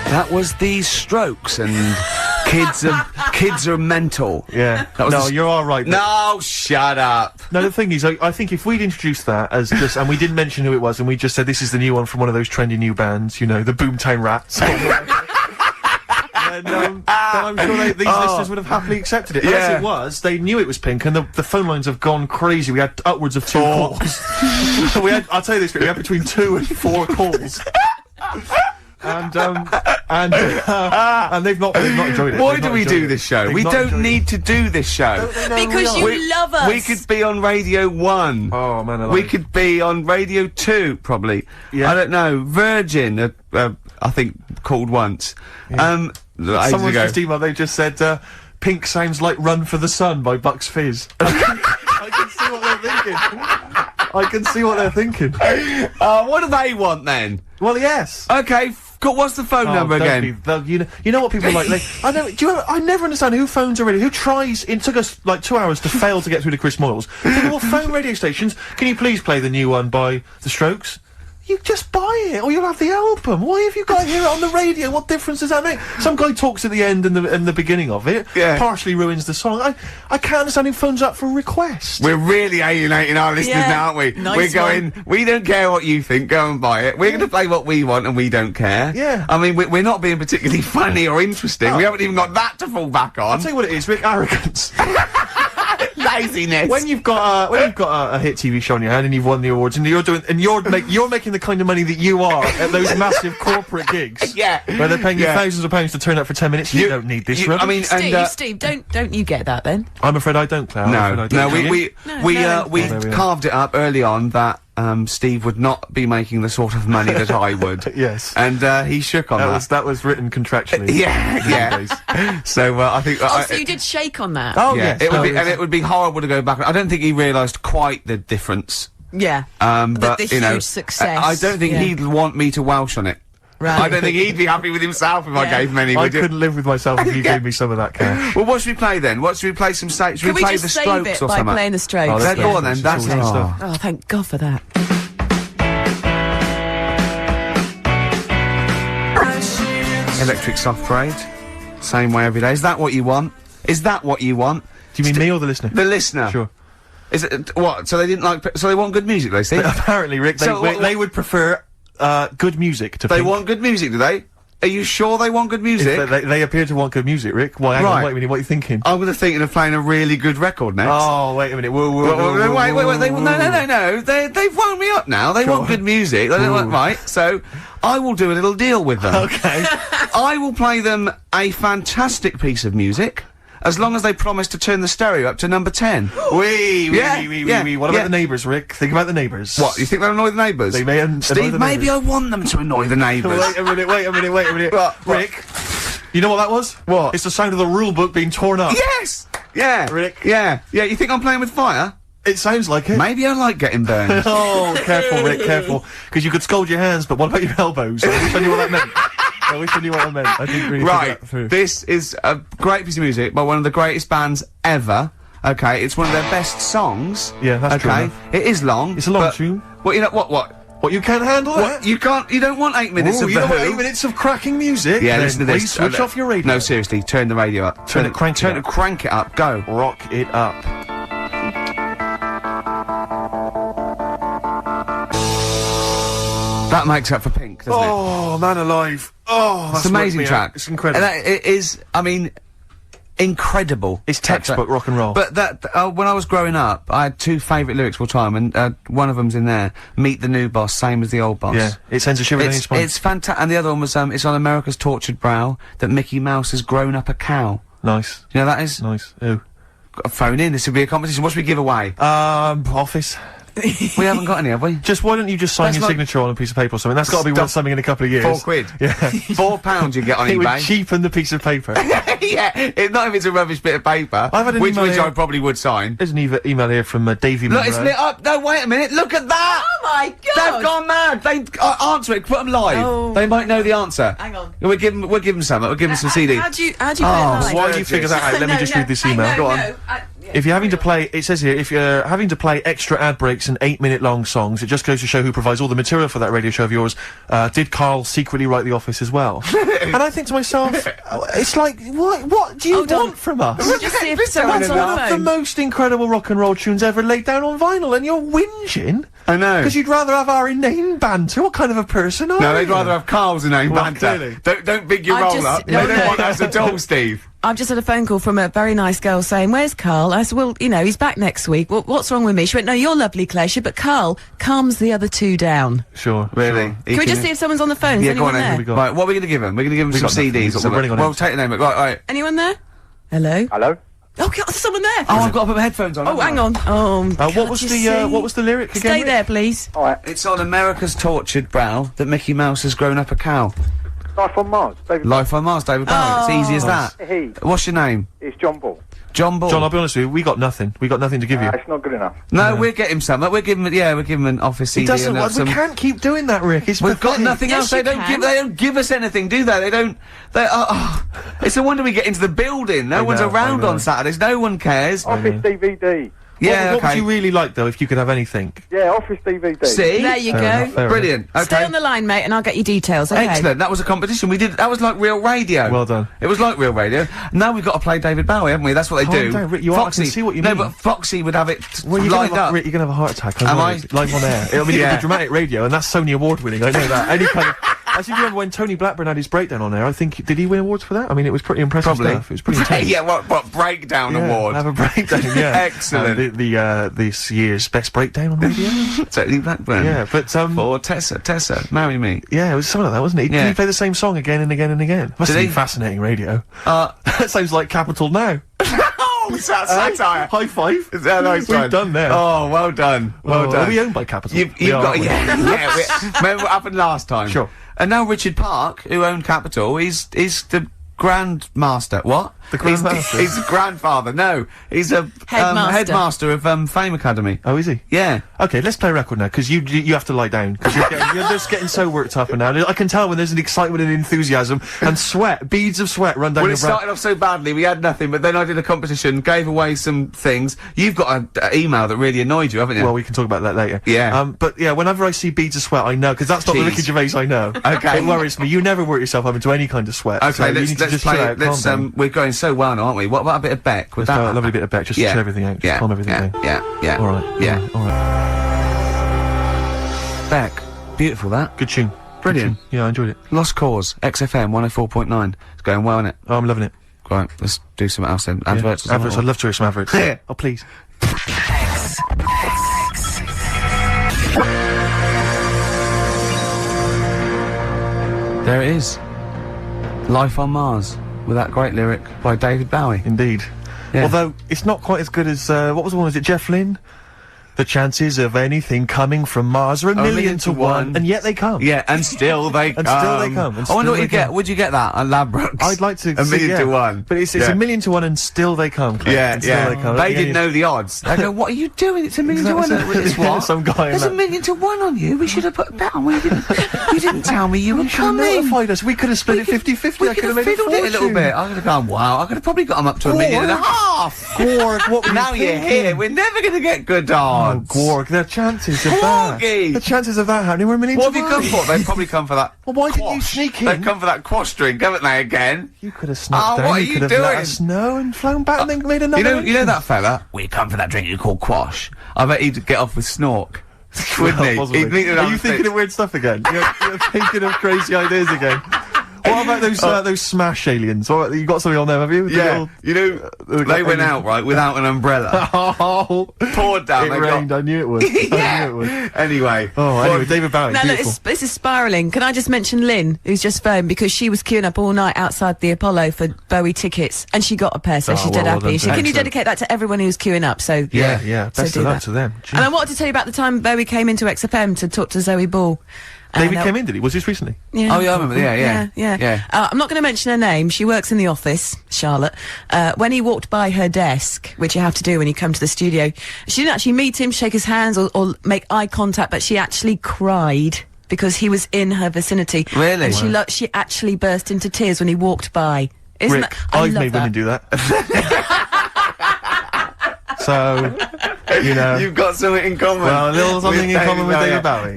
That was the Strokes and kids are mental. Yeah. You're all right. No, shut up. No, the thing is, I think if we'd introduced that as just, and we didn't mention who it was, and we just said this is the new one from one of those trendy new bands, the Boomtown Rats. then I'm sure these listeners would have happily accepted it. As it was, they knew it was Pink, and the phone lines have gone crazy. We had upwards of 2 calls. I'll tell you this, we had between 2 and 4 calls. And they've not enjoyed it. Why do we do this show? We don't need to do this show. Because you love us. We could be on Radio 1. Oh man, we could be on Radio 2, probably. Yeah. I don't know. Virgin, I think, called once. Yeah. Someone just emailed, they just said, Pink sounds like Run for the Sun by Bucks Fizz. I can see what they're thinking. What do they want then? Well, yes. Okay, what's the phone number again? You know what people like? I never understand who phones a radio. Who tries? It took us like 2 hours to fail to get through to Chris Moyles. People will phone radio stations. Can you please play the new one by The Strokes? You just buy it, or you'll have the album. Why have you got to hear it on the radio? What difference does that make? Some guy talks at the end and the beginning of it. Yeah. Partially ruins the song. I can't understand who phones up for a request. We're really alienating our listeners now, aren't we? Nice We're going, we don't care what you think, go and buy it. We're going to play what we want and we don't care. Yeah. I mean, we're not being particularly funny or interesting. We haven't even got that to fall back on. I'll tell you what it is, Rick, arrogance. Laziness. When you've got a hit TV show on your hand and you've won the awards and you're making the kind of money that you are at those massive corporate gigs. Yeah. Where they're paying you thousands of pounds to turn up for 10 minutes. You don't need this rubbish. I mean, Steve, don't you get that then? I'm afraid I don't, Claire. We carved it up early on that Steve would not be making the sort of money that I would. Yes. And he shook on that. That was written contractually. Yeah. So I think. So you did shake on that. Oh yeah. Yes. It would be horrible to go back. I don't think he realised quite the difference. Yeah. But the huge success. I don't think he'd want me to Welsh on it. Right. I don't think he'd be happy with himself if I gave him any. I couldn't live with myself if you gave me some of that cash. Well, what should we play then? Should we play some? Should we play the Strokes or something? By playing the Strokes. Go on then. That's stuff. Oh, thank God for that. Electric Soft Parade. Same way every day. Is that what you want? Is that what you want? Do you mean me or the listener? The listener. Sure. Is it, what? So they didn't like, so they want good music, they see? Apparently, Rick, they would prefer, good music to They Pink. want good music, do they? Are you sure they want good music? They appear to want good music, Rick. Why, hang on, wait a minute, what are you thinking? I was thinking of playing a really good record next. Oh, wait a minute, whoa, wait, they've wound me up now. They want good music. They don't want, right, so I will do a little deal with them. Okay. I will play them a fantastic piece of music, as long as they promise to turn the stereo up to number 10. Wee. What about the neighbours, Rick? Think about the neighbours. What, you think they'll annoy the neighbours? They may annoy the Steve, maybe neighbours. I want them to annoy the neighbours. Wait a minute. What? Rick, you know what that was? What? It's the sound of the rule book being torn up. Yes! Yeah. Rick. Yeah, you think I'm playing with fire? It sounds like it. Maybe I like getting burned. Oh, careful, Rick, careful. Because you could scold your hands, but what about your elbows? I wish I knew what that meant. I wish I knew what that meant. I didn't really think that through. This is a great piece of music by one of the greatest bands ever. Okay, it's one of their best songs. Yeah, that's true okay. enough. It is long. It's a long tune. Well, you know what? What, you can't handle that? You can't. You don't want 8 minutes Ooh, of you the don't want Who. 8 minutes of cracking music? Yeah, Then listen to this. Please switch off your radio. No, seriously, turn the radio up. Crank it up. Go. Rock it up. That makes up for Pink, doesn't it? Oh, man alive. Oh, It's an amazing track. It's incredible. And it is, I mean, incredible. It's textbook rock and roll. But when I was growing up, I had two favourite lyrics of all time, and one of them's in there. Meet the new boss, same as the old boss. Yeah, it sends a shiver down your spine. It's fantastic. And the other one was, it's on America's tortured brow that Mickey Mouse has grown up a cow. Nice. You know that is? Nice. Ooh. Got to phone in. This would be a competition. What should we give away? Office. We haven't got any, have we? Just why don't you just sign That's your like signature on a piece of paper or something? That's got to be worth something in a couple of years. £4. Yeah. £4 you get on It would eBay. cheapen the piece of paper. Yeah, not if it's a rubbish bit of paper. I've had an which email here- I probably would sign. There's an email here from Davey Look, Monroe. it's lit up. No, wait a minute. Look at that. Oh my god! They've gone mad. They answer it. Put them live. Oh. They might know the answer. Hang on. We'll give them some. We'll give them some CDs. How do you put it Oh, live? While you figure that out, let me just read this email. Go on. If you're having to play, it says here, if you're having to play extra ad breaks and 8-minute long songs, it just goes to show who provides all the material for that radio show of yours. Did Karl secretly write The Office as well? And I think to myself, it's like, what do you want from us? We'll just see if someone's on One the of the phone. most incredible rock and roll tunes ever laid down on vinyl, and you're whinging? I know. Because you'd rather have our inane banter. What kind of a person are No, you? they'd rather have Carl's inane Well, banter. clearly. Don't big your I roll just- up. no, They don't no. want us at all, Steve. I've just had a phone call from a very nice girl saying, "Where's Karl?" I said, "Well, you know, he's back next week. What's wrong with me?" She went, "No, you're lovely, Claire." She said, "But Karl calms the other two down." Sure. Really? Sure. Can we just see if someone's on the phone? Is Yeah, go anyone on then. there? Right, what are we going to give them? We're going to give them some got nothing. CDs. We're running on Well, empty. take the name. Right. Anyone there? Hello? Hello? Oh, God, there's someone there. Oh, I've got to put my headphones on. Oh, hang on. Oh, what can't was you the see? what was the lyric again? Stay Rick? there, please. Alright. It's on America's tortured brow that Mickey Mouse has grown up a cow. Life on Mars. David. Life on Mars, David Bowie. It's easy as that. He. What's your name? It's John Ball. John Ball. John, I'll be honest with you, we got nothing. We got nothing to give you. It's not good enough. No, we'll get him some. We'll give him an office CD. He doesn't. and some. We can't keep doing that, Rick. It's We've got pathetic. nothing Yes, else. They you don't can. They don't give us anything, do they? It's a wonder we get into the building. No one's know, I around know. on Saturdays. No one cares. Office DVD. Yeah, What okay. would you really like, though, if you could have anything? Yeah, Office DVD. See? There you Fair go. enough, fair Brilliant. Okay. Stay on the line, mate, and I'll get you details, okay? Excellent. That was a competition. We did. That was like real radio. Well done. It was like real radio. Now we've got to play David Bowie, haven't we? That's what they Calm do. down, Rick, you are- I can see what you no, mean. but Foxy would have it Well, you're lined gonna have, up. Rick, you're gonna have a heart attack. Am I? Live on air. I mean, Yeah. it'll be dramatic radio, and that's Sony Award winning. I know that. Any kind of. I seem to remember when Tony Blackburn had his breakdown on there. I think did he win awards for that? I mean, it was pretty impressive Probably. stuff. It was pretty intense. Yeah. What breakdown award? Have a breakdown. Yeah. Excellent. This year's best breakdown on radio. Totally Blackburn. Yeah, but Or Tessa, marry me. yeah, it was something like that, wasn't it? Yeah. Did he play the same song again and again and again? Must Did be he? fascinating radio. Uh, That sounds like Capital Now. oh, it's that satire. High five. Is that nice We've one? done there. Oh, well done. Well Oh, done. Are we owned by Capital? You've We are, got, aren't we? yeah. Remember what happened last time? Sure. And now Richard Park, who owned Capital, is the Grandmaster. What? The Grandmaster? He's the grandfather. No, he's a Headmaster. headmaster of Fame Academy. Oh, is he? Yeah. Okay, let's play a record now, because you have to lie down, because you're just getting so worked up and now. I can tell when there's an excitement and enthusiasm, and sweat, beads of sweat run down Well, your it brow. started off so badly, we had nothing, but then I did a competition, gave away some things. You've got an email that really annoyed you, haven't you? Well, we can talk about that later. Yeah. But yeah, whenever I see beads of sweat, I know, because that's not the Jeez. Ricky Gervais I know. Okay. It worries me. You never work yourself up into any kind of sweat. Okay, so you let's need to just chill out, calm down. we're going so well now, aren't we? What about a bit of Beck? With Let's that? have a lovely bit of Beck, just to chill everything out, just calm everything down. Yeah. Alright. Yeah. Alright. Beck. Beautiful, that. Good tune. Brilliant. Good tune. Yeah, I enjoyed it. Lost Cause, XFM 104.9. It's going well, isn't it? Oh, I'm loving it. Right, let's do something else then. Adverts. Yeah. Adverts, I'd love to hear some adverts. Yeah. Oh, please. There it is. Life on Mars, with that great lyric by David Bowie. Indeed. Yeah. Although, it's not quite as good as, what was the one, was it Jeff Lynne? The chances of anything coming from Mars are a million to one, and yet they come. Yeah, and still they come. And still they come. I wonder what you get. Would you get that at Ladbrokes? I'd like to a million to one. But it's a million to one, and still they come. Claire. Yeah, and still they come. They didn't know the odds. They go, what are you doing? It's a million to one. It's what? Some guy. There's a million to one on you. We should have put a bet on. You didn't tell me you were coming. Notified us. We could have split it 50-50. I could have fiddled it a little bit. I could have gone, wow. I could have probably got them up to $1.5 million. Gorg, what were now you're here. We're never going to get good odds. Oh, Gorg, the chances of that. The chances of that happening were a million to one. What have you come for? They've probably come for that. Well, why didn't you sneak in? They've come for that quash drink, haven't they, again? You could have snuck down. What are you you could have let us know and flown back and then made another. You know that fella? We come for that drink you call quash. I bet he'd get off with Snork. Wouldn't he? Are you thinking of weird stuff again? You're thinking of crazy ideas again? What about those smash aliens? What, you got something on them, have you? Yeah, you know, they went out, right, without an umbrella. Oh, poured down. It rained, I knew it would. Yeah. I knew it would. Anyway. Oh, anyway, David Bowie, No, beautiful. look, this is spiralling. Can I just mention Lynn, who's just phoned, because she was queuing up all night outside the Apollo for Bowie tickets, and she got a pair, so she's dead happy. Can you dedicate that to everyone who's queuing up? So Yeah, best of luck to them. Jeez. And I wanted to tell you about the time Bowie came into XFM to talk to Zoe Ball. David came in, did he? Was this recently? Yeah. Oh, yeah, I remember. Yeah. I'm not going to mention her name. She works in the office, Charlotte. When he walked by her desk, which you have to do when you come to the studio, she didn't actually meet him, shake his hands, or make eye contact, but she actually cried because he was in her vicinity. Really? And she actually burst into tears when he walked by. Isn't Rick, that? I've made women do that. So, you know. You've got something in common. Well, a little something in common with David Bowie.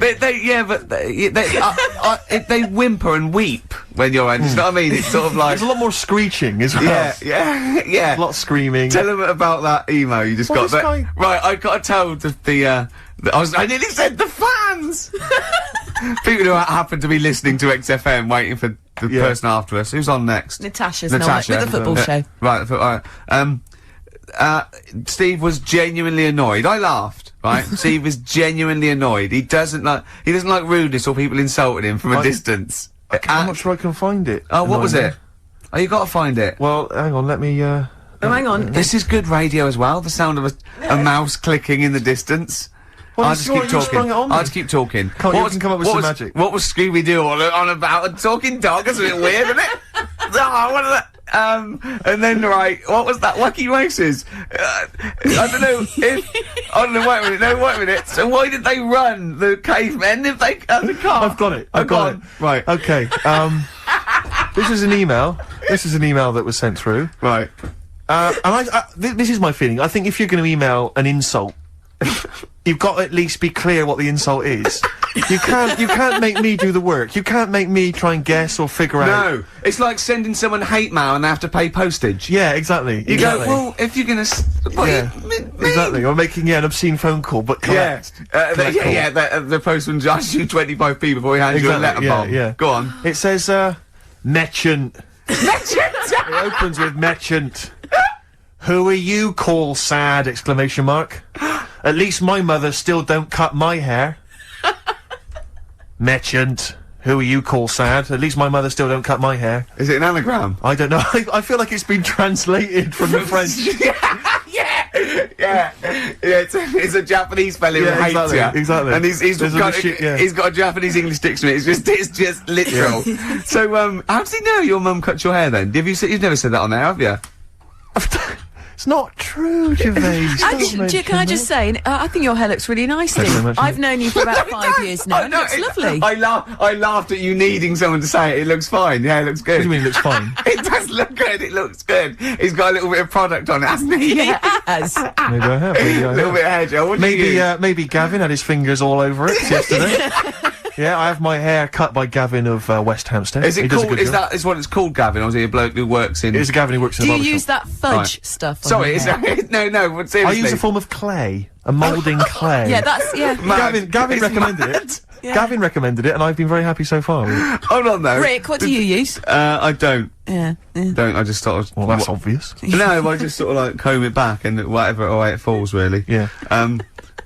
They whimper and weep when you're on. You know what I mean? It's sort of like... There's a lot more screeching as well. Yeah. A lot of screaming. Tell them about that email you just got. Right, I got to tell I nearly said the fans! People who happen to be listening to XFM waiting for the person after us. Who's on next? Natasha. With the football show. Right, Steve was genuinely annoyed. I laughed, right? Steve is genuinely annoyed. He doesn't like rudeness or people insulting him from a distance. I'm not sure I can find it. Oh, what was it? Oh, you gotta find it. Well, hang on, let me, Oh, hang on. This is good radio as well, the sound of a mouse clicking in the distance. Well, I'll just keep talking. I'll just keep talking. You can come up with some magic. What was Scooby-Doo on about? A talking dog? That's a bit weird, isn't it? What is that? And then, right, what was that? Wacky Races? I don't know if... wait a minute. So why did they run, the cavemen, if they... the car? I've got it. I've got it. Right. Okay, this is an email. This is an email that was sent through. Right. And this is my feeling. I think if you're going to email an insult, you've got to at least be clear what the insult is. You can't make me do the work. You can't make me try and guess or figure out. No, it's like sending someone hate mail and they have to pay postage. Yeah, exactly. You go, well, if you're gonna... Exactly. Or making an obscene phone call, but collect. The postman asks you 25p before he hands you a letter bomb. Yeah. Go on. It says, merchant. Merchant! It opens with merchant. Who are you, call sad, exclamation mark. At least my mother still don't cut my hair. Merchant. Who are you, call sad? At least my mother still don't cut my hair. Is it an anagram? I don't know. I feel like it's been translated from the French. Yeah. It's a Japanese fella who hates you. Exactly. And he's got a Japanese English dictionary. It's just literal. So, how does he know your mum cut your hair then? You've never said that on there, have you? It's not true, Gervais. Can I just say, I think your hair looks really nice, Steve. I've known you for about 5 years now. It looks lovely. I laughed at you needing someone to say it looks fine. Yeah, it looks good. What do you mean it looks fine? It does look good. It looks good. He's got a little bit of product on it, hasn't he? Yes. Maybe I have. A little bit of hair gel. Maybe Gavin had his fingers all over it yesterday. Yeah, I have my hair cut by Gavin of West Hampstead. Is it called? Is what it's called, Gavin, or is he a bloke who works in? It's Gavin who works in. Do a you barber use shop. that fudge stuff? On Sorry, your hair? no, but seriously. I use a form of clay, a moulding clay. Yeah, that's Gavin recommended it. Yeah. Gavin recommended it, and I've been very happy so far. Hold on, though. Rick, what do you use? I don't. Yeah. Don't. I just sort of. Well, that's obvious. No, I just sort of like comb it back and whatever way it falls, really. Yeah.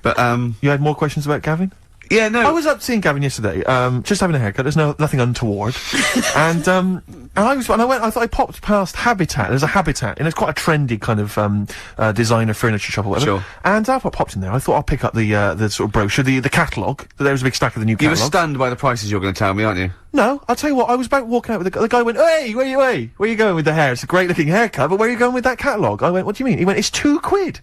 But You had more questions about Gavin? yeah, no. I was up seeing Gavin yesterday, just having a haircut. There's nothing untoward, and I thought I popped past Habitat. There's a Habitat, and it's quite a trendy kind of designer furniture shop or whatever. Sure. And I popped in there. I thought I'll pick up the sort of brochure, the catalogue. There was a big stack of the new You were catalogue. stunned by the prices you're going to tell me, aren't you? No, I'll tell you what. I was about walking out with the guy. Went, "Hey, where you going with the hair? It's a great looking haircut, but where are you going with that catalogue?" I went, "What do you mean?" He went, "It's £2.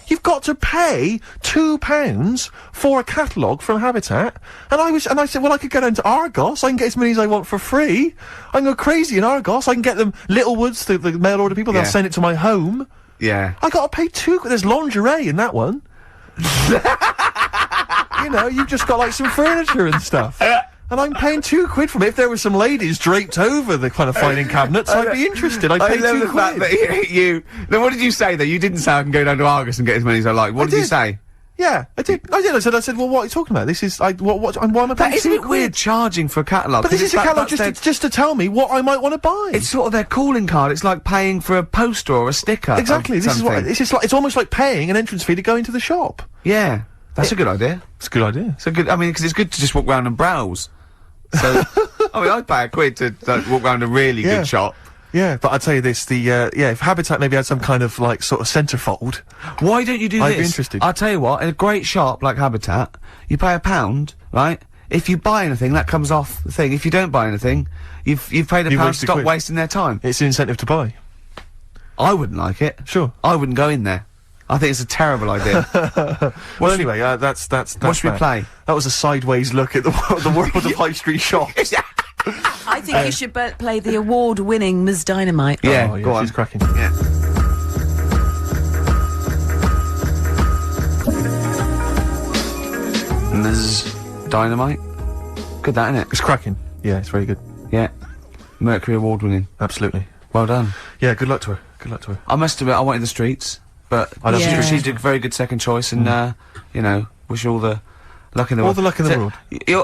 You've got to pay £2 for a catalogue from Habitat." And I said, well, I could go down to Argos. I can get as many as I want for free. I can go crazy in Argos. I can get them Littlewoods, the mail order people. They'll Yeah. send it to my home. Yeah. I got to pay There's lingerie in that one. You know, you've just got like some furniture and stuff. And I'm paying £2 from it. If there were some ladies draped over the kind of filing cabinets, I'd be interested. I'd pay I love £2. the fact that you. Then what did you say though? You didn't say I can go down to Argos and get as many as I like. What did you say? Yeah, I did. I said, well, what are you talking about? This is, and why am I paying That isn't it £2? weird charging for a catalogue? But this is a catalogue that's just to tell me what I might want to buy. It's sort of their calling card. It's like paying for a poster or a sticker. Exactly. of This is what. something. It's almost like paying an entrance fee to go into the shop. Yeah, that's a good idea. It's a good idea. It's a good. I mean, because it's good to just walk around and browse. So, I mean, I'd pay £1 to like, walk around a really Yeah. good shop. Yeah, but I'll tell you this, if Habitat maybe had some kind of, like, sort of centrefold. Why don't you do I'd this? be interested. I'll tell you what, in a great shop like Habitat, you pay £1, right? If you buy anything, that comes off the thing. If you don't buy anything, you've paid You've £1 to wasted stop quid. wasting their time. It's an incentive to buy. I wouldn't like it. Sure. I wouldn't go in there. I think it's a terrible idea. Well, anyway, that's what should we that. play? That was a sideways look at the world of high street shops. I think you should play the award-winning Ms. Dynamite. Yeah, Oh, go on. she's cracking. Yeah. Ms. Dynamite. Good, that, innit? It's cracking. Yeah, it's very good. Yeah. Mercury Award winning. Absolutely. Well done. Yeah, good luck to her. Good luck to her. I must admit, I wanted the Streets, but I love the Streets. she did a very good second choice, and you know, wish you all the luck in the All world. the luck in the world.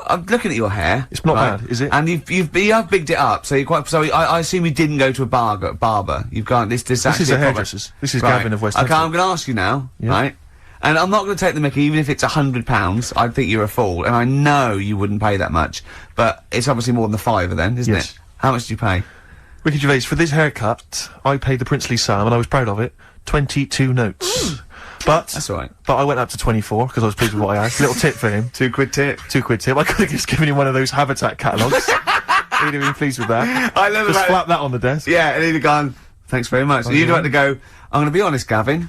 I'm looking at your hair. It's not right? bad, is it? And you have bigged it up, so you're quite. So I assume you didn't go to a barber. You've gone. This This actually is a proper- hairdresser's. This is Right. Gavin of West Okay, Hampstead. I'm going to ask you now, Yeah. right? And I'm not going to take the mickey, even if it's £100. I think you're a fool, and I know you wouldn't pay that much. But it's obviously more than the £5 then, isn't Yes. it? How much do you pay? Ricky Gervais, for this haircut, I paid the princely sum, and I was proud of it, 22 notes. But That's all right. But I went up to 24 because I was pleased with what I had. Little tip for him. £2 tip. £2 tip. I could have just given him one of those Habitat catalogues. He'd have been pleased with that. I love Just about flap that on the desk. Yeah, and he'd have gone, thanks very much. And you'd yeah. like to go, I'm going to be honest, Gavin,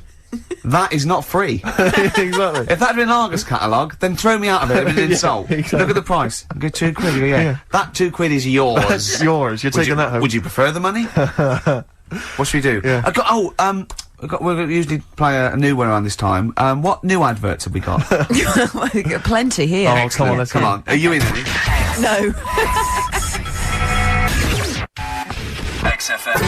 that is not free. Exactly. If that had been an Argos catalogue, then throw me out of it. It'd been an Yeah, insult. exactly. Look at the price. Go £2. You go, yeah. Yeah. That £2 is yours. That's yours. You're Would taking you, that home. Would you prefer the money? What should we do? Yeah. We'll usually play a new one around this time. What new adverts have we got? We've got plenty here. Oh, come on, let's Come hear it. on. Are you in any? No. XFM.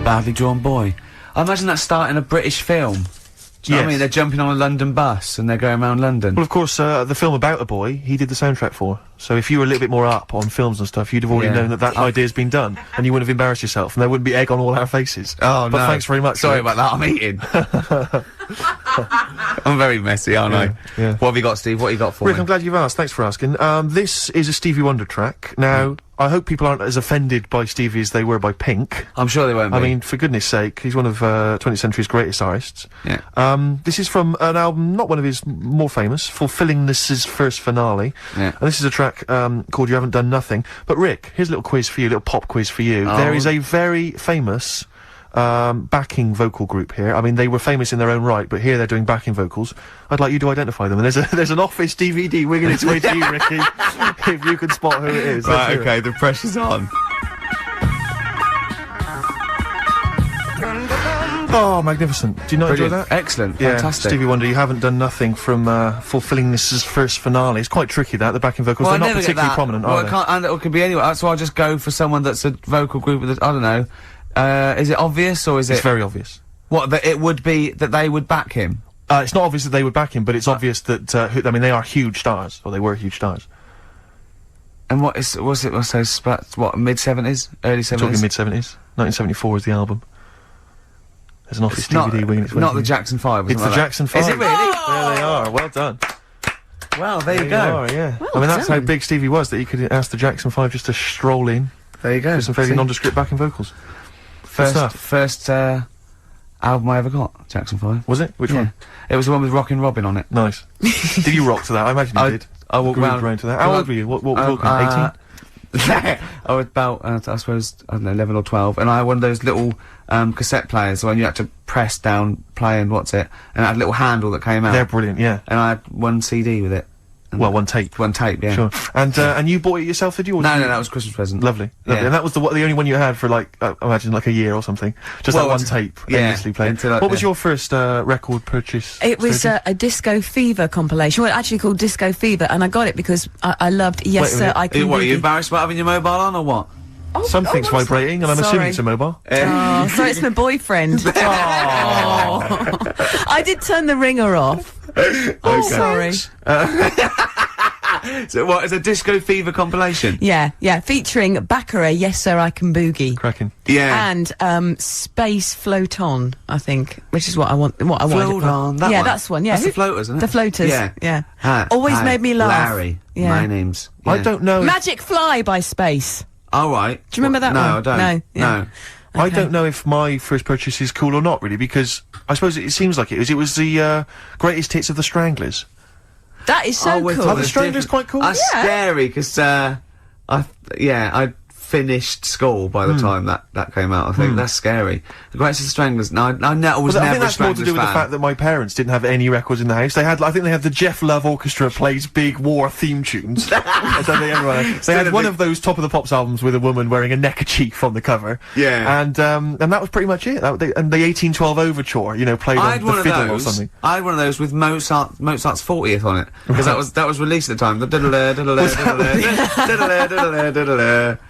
Badly Drawn Boy. I imagine that starting a British film. Do you know what I Yes. mean? They're jumping on a London bus and they're going around London. Well, of course, the film about a boy, he did the soundtrack for. So if you were a little bit more up on films and stuff, you'd have already Yeah. known that idea's been done, and you wouldn't have embarrassed yourself, and there wouldn't be egg on all our faces. Oh, but no. thanks very much. Sorry Rick. about that, I'm eating. I'm very messy, aren't I? yeah. What have you got, Steve? What have you got for Rick, me? I'm glad you've asked. Thanks for asking. This is a Stevie Wonder track. Now, I hope people aren't as offended by Stevie as they were by Pink. I'm sure they won't be. I mean, for goodness sake, he's one of 20th century's greatest artists. Yeah. This is from an album, not one of his more famous, Fulfillingness's first finale. Yeah. And this is a track called You Haven't Done Nothing. But Rick, here's a little quiz for you, a little pop quiz for you. Oh. There is a very famous backing vocal group here. I mean, they were famous in their own right, but here they're doing backing vocals. I'd like you to identify them. And there's an Office DVD winging its way to you, Ricky, if you can spot who it is. Let's Right, hear it. okay, the pressure's on. Oh, magnificent. Do you not enjoy Brilliant. that? Excellent. Yeah, Fantastic. Stevie Wonder, you haven't done nothing from fulfilling this as first finale. It's quite tricky, that, the backing vocals. Well, They're I not never get particularly that. prominent, well, are they? And it could be anywhere, so I'll just go for someone that's a vocal group with I don't know. Is it obvious, or is It's it... very obvious. What, that it would be, that they would back him? It's not obvious that they would back him, but it's obvious that, I mean, they are huge stars, or they were huge stars. And what's those, what, mid-70s? Early 70s? Talking mid-70s. 1974 is the album. There's an office It's not, DVD winging its way not the through. Jackson 5, It's the Jackson 5. Is it really? There they are, well done. Well, there you They go. are, yeah. Well I mean, that's how done. big Stevie was, that he could ask the Jackson 5 just to stroll in There you go. with some fairly See? nondescript backing vocals. stuff. First album I ever got, Jackson 5. Was it? Which Yeah. one? It was the one with Rockin' Robin on it. Nice. Did you rock to that? I imagine you did. I walked Grooved around to that. How old were you? What were you talking? 18? I was about, I suppose, I don't know, 11 or 12, and I had one of those little cassette players when you had to press down play and what's it, and it had a little handle that came out. They're brilliant, yeah. And I had one CD with it. Well, one tape. One tape, yeah. Sure. And you bought it yourself, did you? Or No, did no, you- that was a Christmas present. Lovely. Yeah. And that was the only one you had for, like, I imagine, like a year or something. Just Well, that one it's- tape, yeah, endlessly played. until I- What was yeah. your first record purchase? It was Sophie? a Disco Fever compilation. Well, actually called Disco Fever, and I got it because I loved Yes Wait a Sir, minute. I Can What, are you Boogie. embarrassed about having your mobile on, or what? Something's what's vibrating, and I'm Sorry. assuming it's a mobile. Oh, so it's my boyfriend. Oh. I did turn the ringer off. Oh, sorry. So what, is a Disco Fever compilation? Yeah, featuring Baccarat, Yes Sir, I Can Boogie. Cracking. Yeah. And Space Float On, I think, which is what I wanted. Float On, that yeah, one? that's one. Yeah, That's the Floaters, isn't it? The Floaters. Yeah. Yeah. Always Hi, made me laugh. Larry. Yeah. My name's... I yeah. don't know. if- Magic Fly by Space. All right. Do you remember that no, one? I don't. No, yeah. No. I don't know if my first purchase is cool or not, really, because I suppose it seems like it was. It was the greatest hits of the Stranglers. That is so we're cool. Are the talking Stranglers different- quite cool? That's scary, because, I finished school by the time that came out, I think. That's scary. The Greatest of the Stranglers, no, I was Well, I never think a that's more to do Stranglers with the fan. fact that my parents didn't have any records in the house. They had, I think they had the Jeff Love Orchestra plays big war theme tunes. That's how they had one of those Top of the Pops albums with a woman wearing a neckerchief on the cover. Yeah. And that was pretty much it. And the 1812 Overture, you know, played I on had the one of fiddle or those. something. I had one of those with Mozart's 40th on it, because that was released at the time.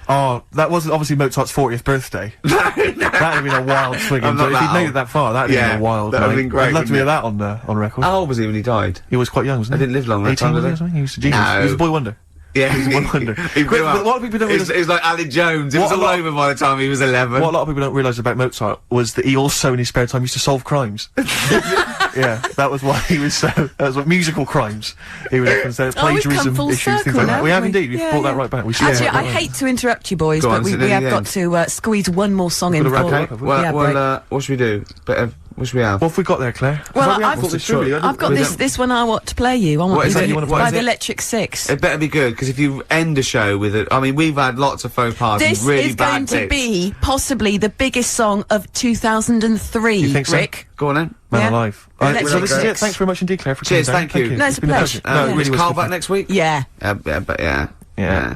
Oh, that wasn't obviously Mozart's 40th birthday. That'd have been a wild swing. I'm not If he'd that made old. it that far, that'd have Yeah, been a wild. that'd have night. been great, I'd love to hear wouldn't that on record. How old was he when he died? He was quite young, wasn't I he? didn't live long that 18 time, was did he, he? or something? He was a genius. No. He was a boy wonder. Yeah, He was a wonder. He blew But up. a lot of people don't It was realise- like Alec Jones. It was What a all lot- over by the time he was 11. What a lot of people don't realise about Mozart was that he also, in his spare time, used to solve crimes. Yeah, that was why he was so. That was what musical crimes. He would often say we've plagiarism come full issues, things circle like that. now, We have haven't we? indeed. We've Yeah, brought that yeah. right back. We should. Actually, yeah, I hate to interrupt you, boys, Go but on, we so near have the got end. to squeeze one more song in Got to wrap for. it up, have we? Yeah, break. What should we do? What should we have? What have we got there, Claire? Well, I thought we I've- thought this through, really. I I've didn't- got we this don't- this one I want to play you. I want What is you it to- you wanna by play? the Electric Six. It better be good, because if you end a show with it, I mean, we've had lots of faux pas This and really is bad going to bits. be possibly the biggest song of 2003. You think so? Rick? Go on then. Man Yeah. alive. Electric so this is it. Six. Thanks very much indeed, Claire, for Cheers, coming down. thank you. No, it's a been pleasure. No, it Yeah. really Is was Carl good back fun. next week? Yeah. But yeah. Yeah.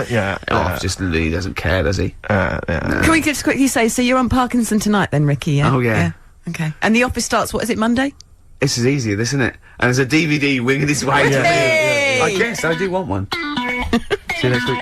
Yeah. Oh, just he doesn't care, does he? Yeah. Can we just quickly say, so you're on Parkinson tonight then, Ricky, yeah? Oh, yeah. Okay. And the office starts, what is it, Monday? This is easier, this, isn't it? And there's a DVD winging its way. Yeah. Hey! I guess I do want one. See you next week.